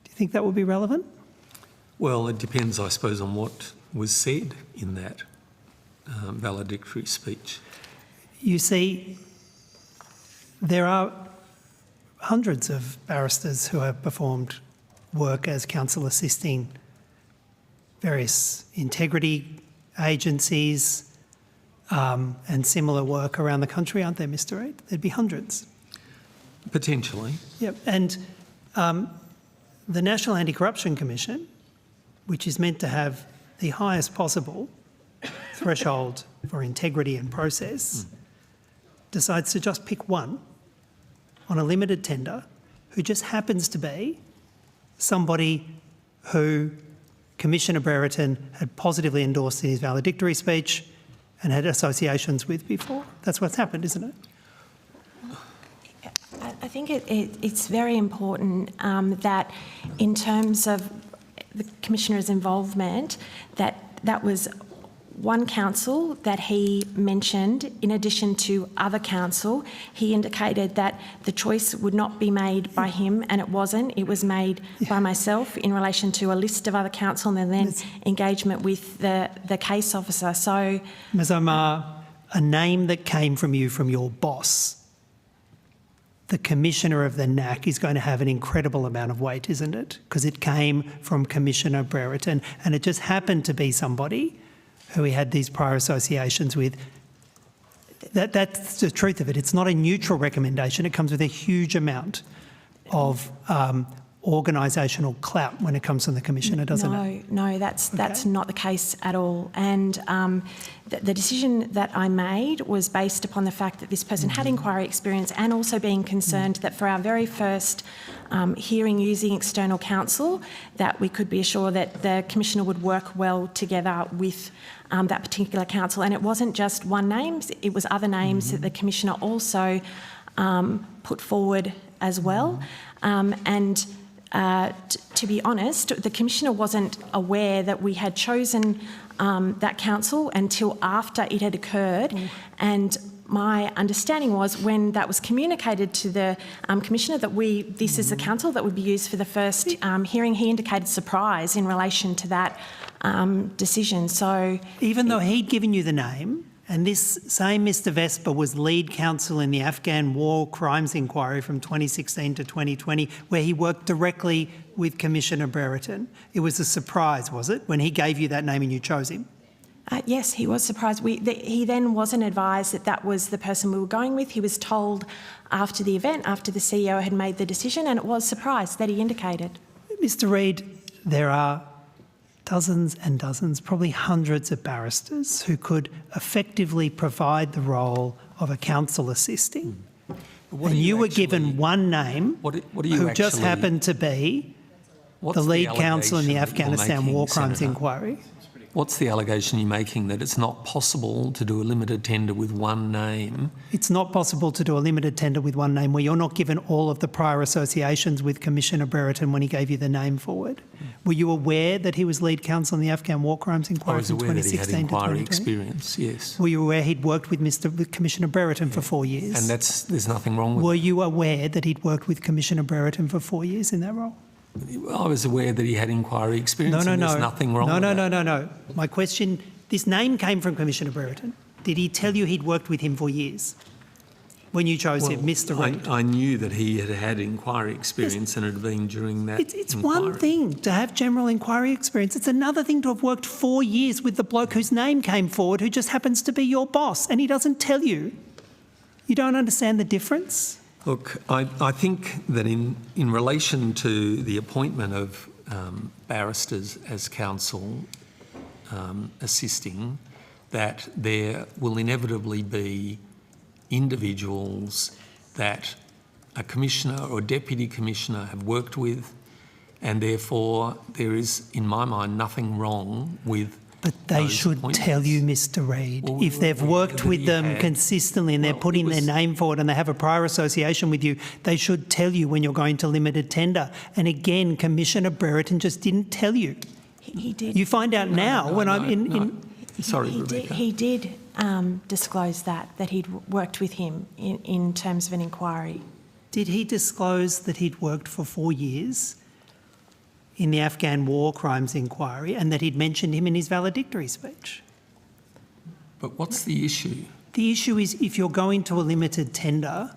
Do you think that would be relevant? Well, it depends, I suppose, on what was said in that valedictory speech. You see, there are hundreds of barristers who have performed work as counsel assisting various integrity agencies and similar work around the country, aren't there, Mr Reid? There'd be hundreds. Potentially. Yep. And the National Anti-Corruption Commission, which is meant to have the highest possible threshold for integrity and process, decides to just pick one on a limited tender who just happens to be somebody who Commissioner Brereton had positively endorsed in his valedictory speech and had associations with before. That's what's happened, isn't it? I think it's very important that in terms of the Commissioner's involvement, that was one counsel that he mentioned in addition to other counsel. He indicated that the choice would not be made by him, and it wasn't. It was made by myself in relation to a list of other counsel and then engagement with the case officer. So, Ms Omar, a name that came from you from your boss, the Commissioner of the NAC, is going to have an incredible amount of weight, isn't it? Because it came from Commissioner Brereton, and it just happened to be somebody who he had these prior associations with. That's the truth of it. It's not a neutral recommendation. It comes with a huge amount of organisational clout when it comes from the Commissioner, doesn't it? No, that's not the case at all. And the decision that I made was based upon the fact that this person had inquiry experience, and also being concerned that for our very first hearing using external counsel, that we could be assured that the Commissioner would work well together with that particular counsel. And it wasn't just one name, it was other names that the Commissioner also put forward as well. To be honest, the Commissioner wasn't aware that we had chosen that counsel until after it had occurred. And my understanding was when that was communicated to the Commissioner that this is the council that would be used for the first hearing, he indicated surprise in relation to that decision. So even though he'd given you the name, and this same Mr Vesper was lead counsel in the Afghan War Crimes Inquiry from 2016 to 2020, where he worked directly with Commissioner Brereton. It was a surprise, was it, when he gave you that name and you chose him? Yes, he was surprised. He then wasn't advised that that was the person we were going with. He was told after the event, after the CEO had made the decision, and it was surprise that he indicated. Mr Reid, there are dozens and dozens, probably hundreds of barristers who could effectively provide the role of a counsel assisting. And you were given one name who just happened to be the lead counsel in the Afghanistan War Crimes Inquiry. What's the allegation you're making, that it's not possible to do a limited tender with one name? It's not possible to do a limited tender with one name where you're not given all of the prior associations with Commissioner Brereton when he gave you the name forward. Were you aware that he was lead counsel in the Afghan War Crimes Inquiry from 2016 to 2020? I was aware that he had inquiry experience, yes. Were you aware he'd worked with Commissioner Brereton for 4 years? And there's nothing wrong with Were you aware that he'd worked with Commissioner Brereton for 4 years in that role? I was aware that he had inquiry experience and there's nothing wrong with that. No. My question, this name came from Commissioner Brereton. Did he tell you he'd worked with him for years when you chose him, Mr Reid? I knew that he had had inquiry experience and it had been during that It's one thing to have general inquiry experience. It's another thing to have worked 4 years with the bloke whose name came forward who just happens to be your boss and he doesn't tell you. You don't understand the difference? Look, I think that in relation to the appointment of barristers as counsel assisting, that there will inevitably be individuals that a commissioner or a deputy commissioner have worked with, and therefore there is, in my mind, nothing wrong with. But they should tell you, Mr Reid, if they've worked with them consistently and they're putting their name forward and they have a prior association with you, they should tell you when you're going to limited tender. And again, Commissioner Brereton just didn't tell you. He did. You find out now when I'm in... Sorry, Rebecca. He did disclose that he'd worked with him in terms of an inquiry. Did he disclose that he'd worked for 4 years in the Afghan War Crimes Inquiry and that he'd mentioned him in his valedictory speech? But what's the issue? The issue is if you're going to a limited tender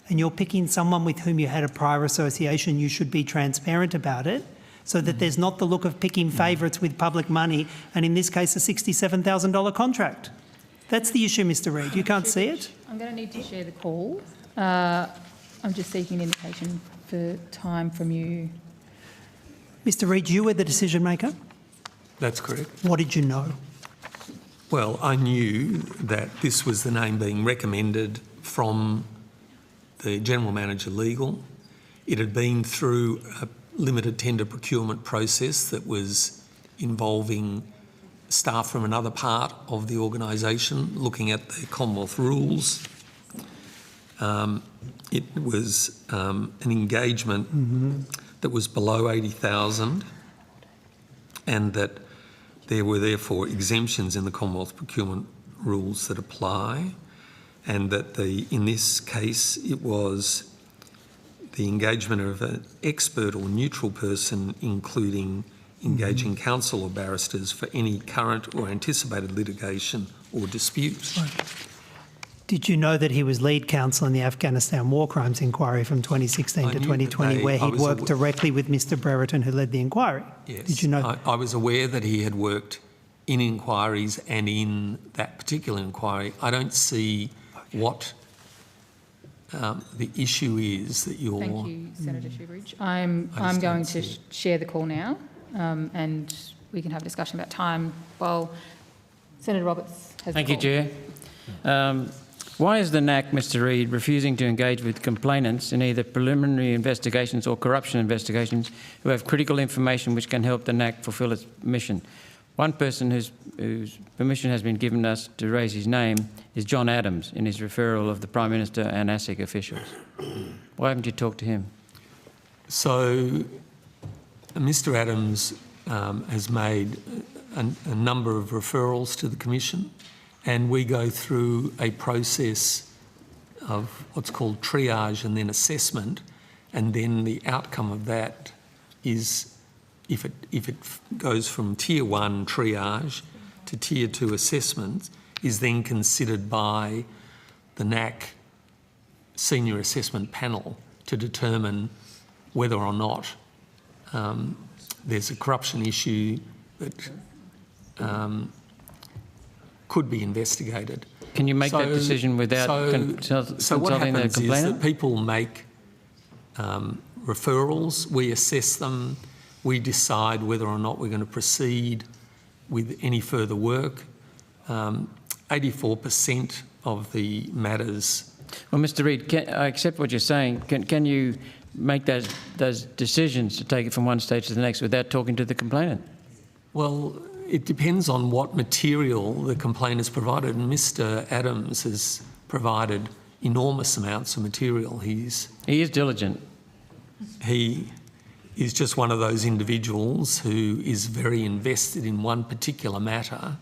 and you're picking someone with whom you had a prior association, you should be transparent about it so that there's not the look of picking favourites with public money and, in this case, a $67,000 contract. That's the issue, Mr Reid. You can't see it? I'm going to need to share the call. I'm just seeking an indication for time from you. Mr Reid, you were the decision maker? That's correct. What did you know? Well, I knew that this was the name being recommended from the General Manager Legal. It had been through a limited tender procurement process that was involving staff from another part of the organisation looking at the Commonwealth rules. It was an engagement that was below 80,000 and that there were therefore exemptions in the Commonwealth procurement rules that apply, and that in this case it was the engagement of an expert or neutral person, including engaging counsel or barristers for any current or anticipated litigation or dispute. Right. Did you know that he was lead counsel in the Afghanistan War Crimes Inquiry from 2016 to 2020, where he'd worked directly with Mr Brereton, who led the inquiry? Yes. Did you know? I was aware that he had worked in inquiries and in that particular inquiry. I don't see what the issue is that you're... Thank you, Senator Shoebridge. I'm going to share the call now and we can have a discussion about time while Senator Roberts has Thank the you, call. Chair. Why is the NAC, Mr Reid, refusing to engage with complainants in either preliminary investigations or corruption investigations who have critical information which can help the NAC fulfil its mission? One person whose permission has been given us to raise his name is John Adams, in his referral of the Prime Minister and ASIC officials. Why haven't you talked to him? So, Mr Adams has made a number of referrals to the Commission and we go through a process of what's called triage and then assessment, and then the outcome of that is, if it goes from Tier 1 triage to Tier 2 assessment, is then considered by the NAC Senior Assessment Panel to determine whether or not there's a corruption issue that could be investigated. Can you make that decision without So what consulting the happens is complainant? that people make referrals, we assess them, we decide whether or not we're going to proceed with any further work. 84% of the matters. Well, Mr. Reid, I accept what you're saying. Can you make those decisions to take it from one stage to the next without talking to the complainant? Well, it depends on what material the complainant has provided, and Mr. Adams has provided enormous amounts of material. He is diligent. He is just one of those individuals who is very invested in one particular matter,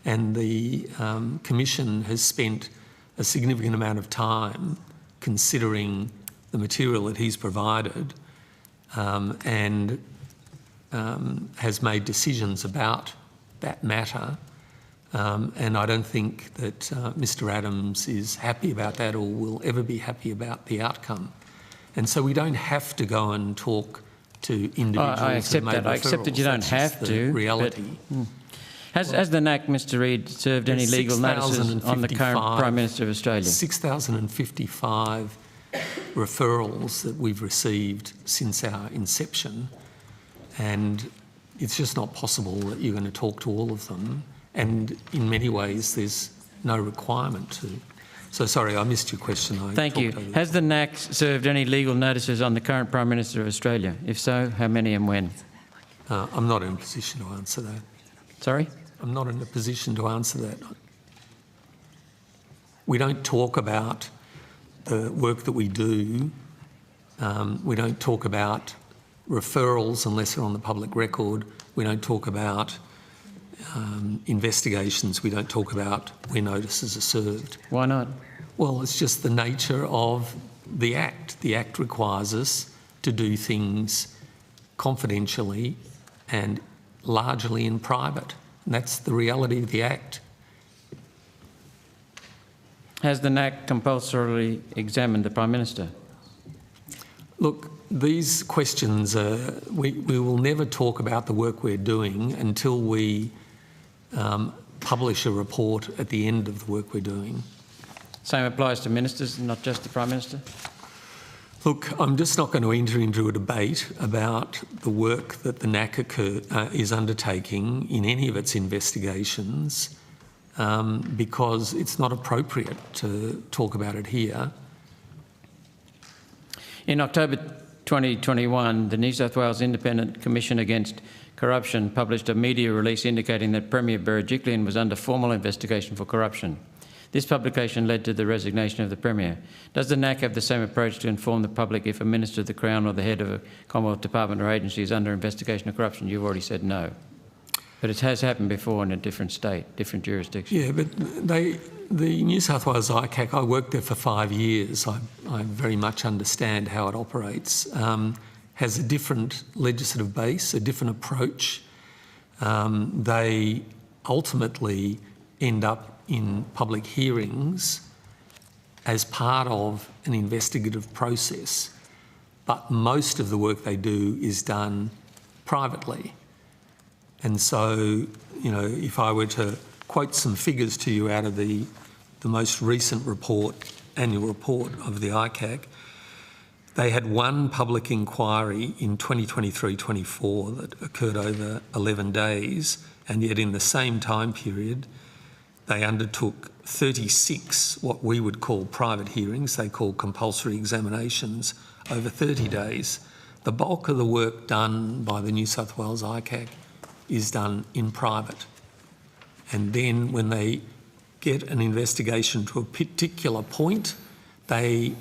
and the Commission has spent a significant amount of time considering the material that he's provided and has made decisions about that matter. And I don't think that Mr. Adams is happy about that or will ever be happy about the outcome. And so we don't have to go and talk to individuals. I accept that. I accept that you don't have to. Reality. Has the NAC, Mr. Reid, served any legal notices on the current Prime Minister of Australia? 6,055 referrals that we've received since our inception, and it's just not possible that you're going to talk to all of them, and in many ways there's no requirement to. So sorry, I missed your question. Thank you. Has the NAC served any legal notices on the current Prime Minister of Australia? If so, how many and when? I'm not in a position to answer that. Sorry? I'm not in a position to answer that. We don't talk about the work that we do. We don't talk about referrals unless they're on the public record. We don't talk about investigations. We don't talk about where notices are served. Why not? Well, it's just the nature of the Act. The Act requires us to do things confidentially and largely in private. And that's the reality of the Act. Has the NAC compulsorily examined the Prime Minister? Look, these questions, we will never talk about the work we're doing until we publish a report at the end of the work we're doing. Same applies to ministers, not just the Prime Minister? Look, I'm just not going to enter into a debate about the work that the NAC is undertaking in any of its investigations because it's not appropriate to talk about it here. In October 2021, the New South Wales Independent Commission Against Corruption published a media release indicating that Premier Berejiklian was under formal investigation for corruption. This publication led to the resignation of the Premier. Does the NAC have the same approach to inform the public if a Minister of the Crown or the head of a Commonwealth department or agency is under investigation of corruption? You've already said no. But it has happened before in a different state, different jurisdiction. Yeah, but the New South Wales ICAC, I worked there for 5 years. I very much understand how it operates. Has a different legislative base, a different approach. They ultimately end up in public hearings as part of an investigative process, but most of the work they do is done privately. And so, you know, if I were to quote some figures to you out of the most recent report, annual report of the ICAC, they had one public inquiry in 2023-24 that occurred over 11 days, and yet in the same time period, they undertook 36 what we would call private hearings, they call compulsory examinations, over 30 days. The bulk of the work done by the New South Wales ICAC is done in private. And then when they get an investigation to a particular point, they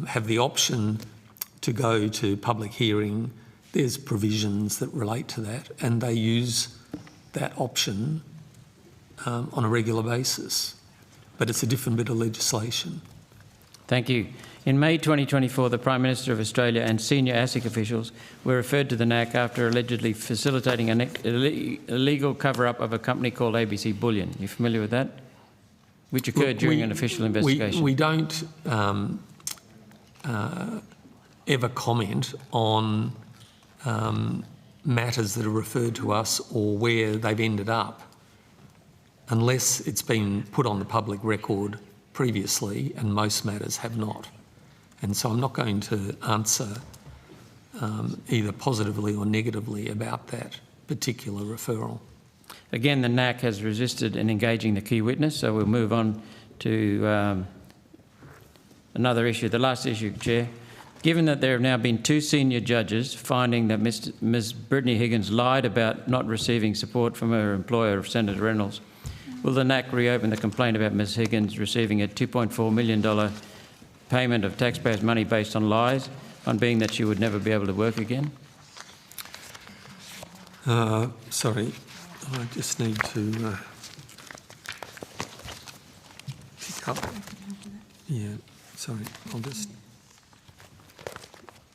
have the option to go to public hearing. There's provisions that relate to that, and they use that option on a regular basis, but it's a different bit of legislation. Thank you. In May 2024, the Prime Minister of Australia and senior ASIC officials were referred to the NAC after allegedly facilitating an illegal cover-up of a company called ABC Bullion. You familiar with that? Which occurred during an official investigation. We don't ever comment on matters that are referred to us or where they've ended up unless it's been put on the public record previously, and most matters have not. And so I'm not going to answer either positively or negatively about that particular referral. Again, the NAC has resisted in engaging the key witness, so we'll move on to another issue. The last issue, Chair. Given that there have now been 2 senior judges finding that Ms Brittany Higgins lied about not receiving support from her employer, Senator Reynolds, will the NAC reopen the complaint about Ms Higgins receiving a $2.4 million payment of taxpayers' money based on lies, on being that she would never be able to work again? Sorry, I just need to pick up. Yeah, sorry, I'll just...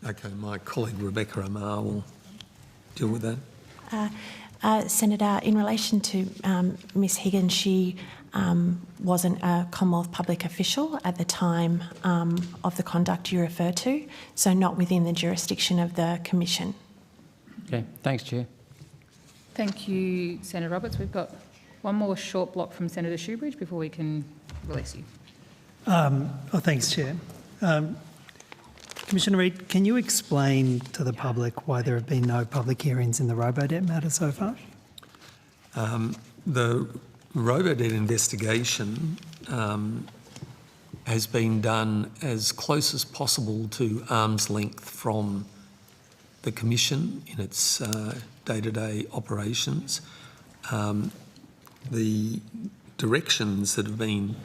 Okay, my colleague Rebecca Amar will deal with that. Senator, in relation to Ms Higgins, she wasn't a Commonwealth public official at the time of the conduct you refer to, so not within the jurisdiction of the Commission. Okay, thanks, Chair. Thank you, Senator Roberts. We've got one more short block from Senator Shoebridge before we can release you. Thanks, Chair. Commissioner Reid, can you explain to the public why there have been no public hearings in the Robodebt matter so far? The Robodebt investigation has been done as close as possible to arm's length from the Commission in its day-to-day operations. The directions that have been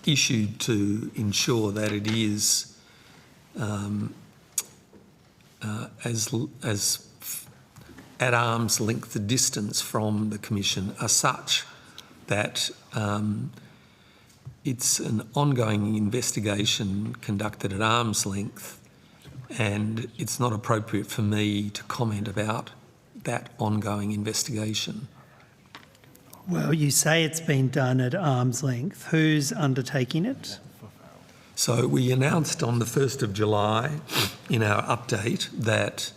issued to ensure that it is as at arm's length distance from the Commission are such that it's an ongoing investigation conducted at arm's length, and it's not appropriate for me to comment about that ongoing investigation. Well, you say it's been done at arm's length. Who's undertaking it? So we announced on the 1st of July in our update that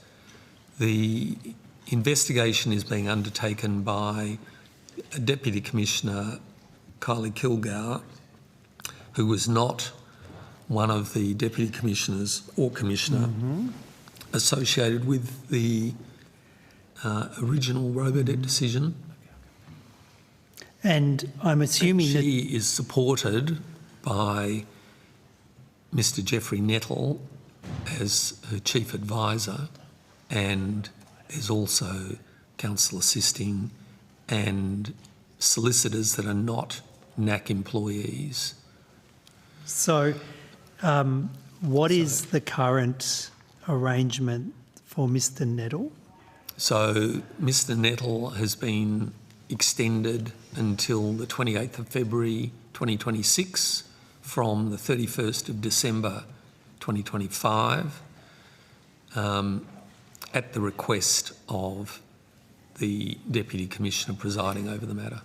the investigation is being undertaken by Deputy Commissioner Kylie Kilgour, who was not one of the Deputy Commissioners or Commissioner associated with the original Robodebt decision. And I'm assuming that she is supported by Mr Geoffrey Nettle as her chief advisor, and there's also counsel assisting and solicitors that are not NAC employees. So what is the current arrangement for Mr Nettle? So Mr Nettle has been extended until the 28th of February 2026 from the 31st of December 2025 at the request of the Deputy Commissioner presiding over the matter.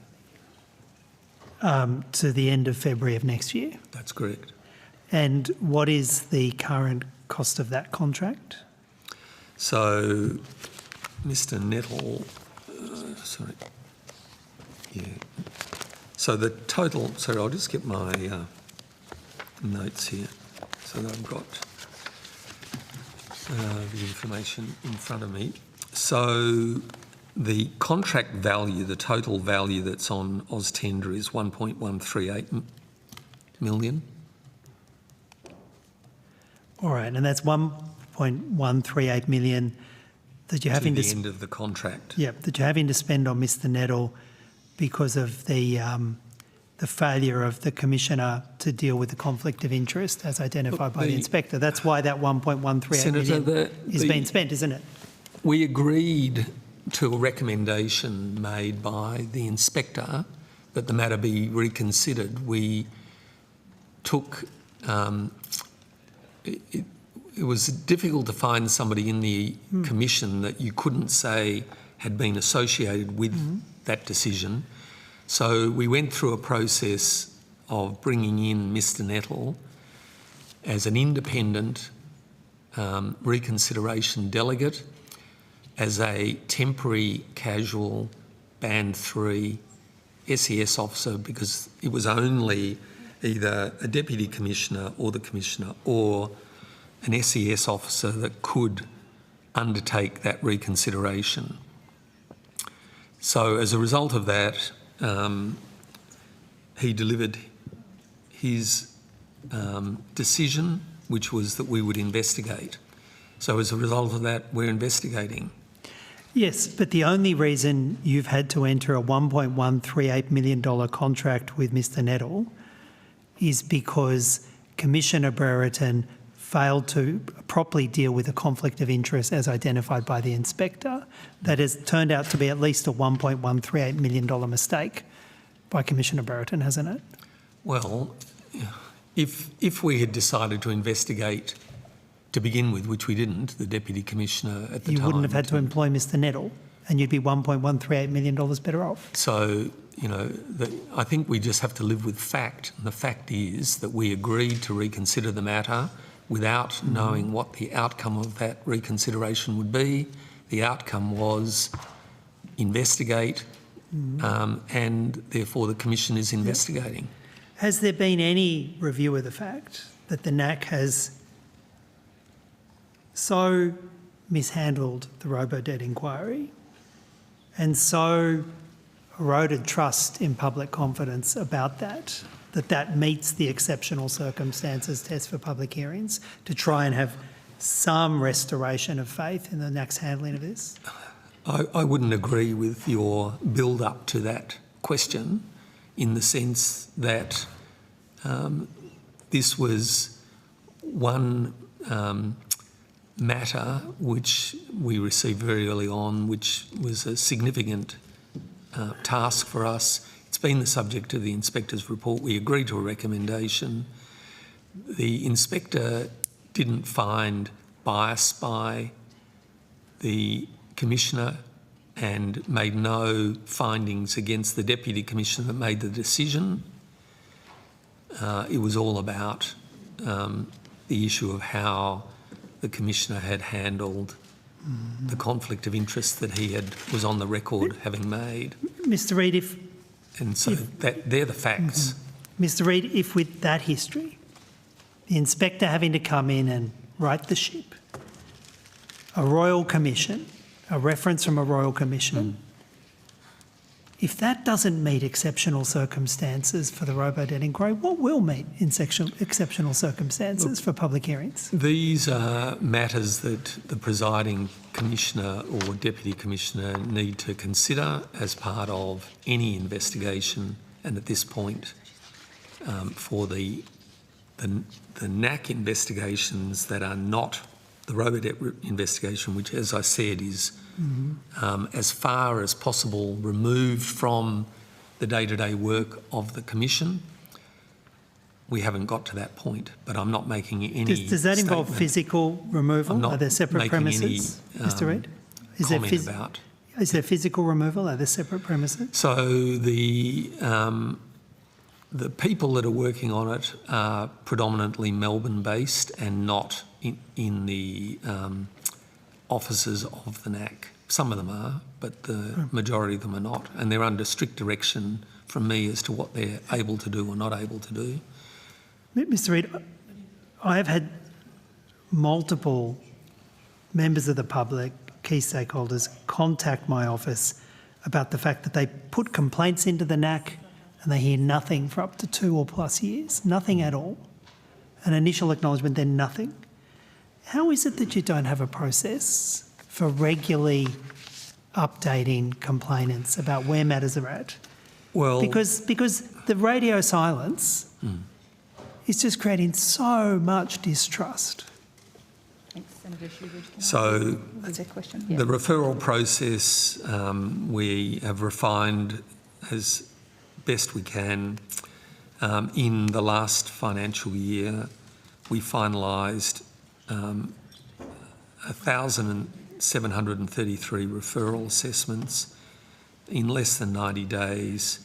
To the end of February of next year? That's correct. And what is the current cost of that contract? So Mr Nettle, so the total, sorry, I'll just get my notes here so that I've got the information in front of me. So the contract value, the total value that's on AusTender is 1.138 million. All right, and that's 1.138 million that you're having to the end of the contract. Yep, that you're having to spend on Mr Nettle because of the failure of the Commissioner to deal with the conflict of interest as identified by the Inspector. That's why that 1.138 million is being spent, isn't it? We agreed to a recommendation made by the Inspector that the matter be reconsidered. We took... It was difficult to find somebody in the Commission that you couldn't say had been associated with that decision. So we went through a process of bringing in Mr Nettle as an independent reconsideration delegate, as a temporary casual Band 3 SES officer, because it was only either a Deputy Commissioner or the Commissioner or an SES officer that could undertake that reconsideration. So as a result of that, he delivered his decision, which was that we would investigate. So as a result of that, we're investigating. Yes, but the only reason you've had to enter a $1.138 million contract with Mr Nettle is because Commissioner Brereton failed to properly deal with a conflict of interest as identified by the inspector. That has turned out to be at least a $1.138 million mistake by Commissioner Brereton, hasn't it? Well, if we had decided to investigate to begin with, which we didn't, the Deputy Commissioner at the time... You wouldn't have had to employ Mr Nettle and you'd be $1.138 million better off. So, you know, I think we just have to live with fact. And the fact is that we agreed to reconsider the matter without knowing what the outcome of that reconsideration would be. The outcome was investigate, and therefore the Commission is investigating. Has there been any review of the fact that the NAC has so mishandled the robo-debt inquiry and so eroded trust in public confidence about that, that meets the exceptional circumstances test for public hearings, to try and have some restoration of faith in the NAC's handling of this? I wouldn't agree with your build-up to that question, in the sense that this was one matter which we received very early on, which was a significant task for us. It's been the subject of the inspector's report. We agreed to a recommendation. The inspector didn't find bias by the Commissioner and made no findings against the Deputy Commissioner that made the decision. It was all about the issue of how the Commissioner had handled the conflict of interest that he was on the record having made. Mr Reid, they're the facts. Mr Reid, if with that history, the inspector having to come in and right the ship, a royal commission, a reference from a royal commission, if that doesn't meet exceptional circumstances for the robo-debt inquiry, what will meet exceptional circumstances for public hearings? These are matters that the presiding Commissioner or Deputy Commissioner need to consider as part of any investigation, and at this point, for the NAC investigations that are not the robo-debt investigation, which, as I said, is as far as possible removed from the day-to-day work of the Commission. We haven't got to that point, but I'm not making any Does that involve physical removal? Are there separate premises, Mr Reid? Is there physical removal? Are there separate premises? So the people that are working on it are predominantly Melbourne-based and not in the offices of the NAC. Some of them are, but the majority of them are not, and they're under strict direction from me as to what they're able to do or not able to do. Mr Reid, I have had multiple members of the public, key stakeholders, contact my office about the fact that they put complaints into the NAC and they hear nothing for up to 2 or plus years, nothing at all. An initial acknowledgement, then nothing. How is it that you don't have a process for regularly updating complainants about where matters are at? Well, because the radio silence is just creating so much distrust. Thanks, Senator Shoebridge. So That's a question. the referral process we have refined has best we can. In the last financial year, we finalised 1,733 referral assessments in less than 90 days,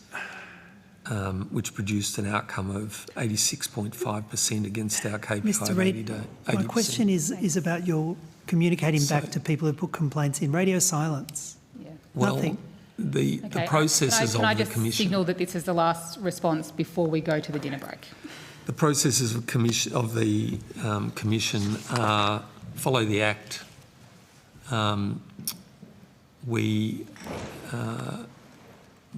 which produced an outcome of 86.5% against our KPI Mr. of Reid, 80%. my question is about your communicating back to people who put complaints in. Radio silence. Yeah. Well, Nothing. The processes can I of the just Commission... signal that this is the last response before we go to the dinner break? The processes of the Commission follow the Act. We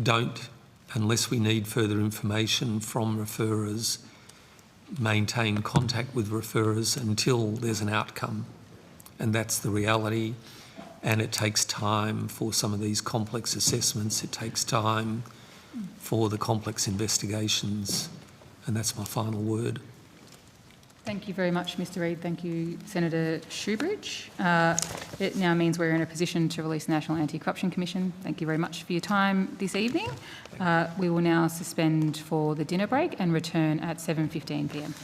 don't, unless we need further information from referrers, maintain contact with referrers until there's an outcome. And that's the reality. And it takes time for some of these complex assessments. It takes time for the complex investigations. And that's my final word. Thank you very much, Mr. Reid. Thank you, Senator Shoebridge. It now means we're in a position to release the National Anti-Corruption Commission. Thank you very much for your time this evening. We will now suspend for the dinner break and return at 7:15 p.m.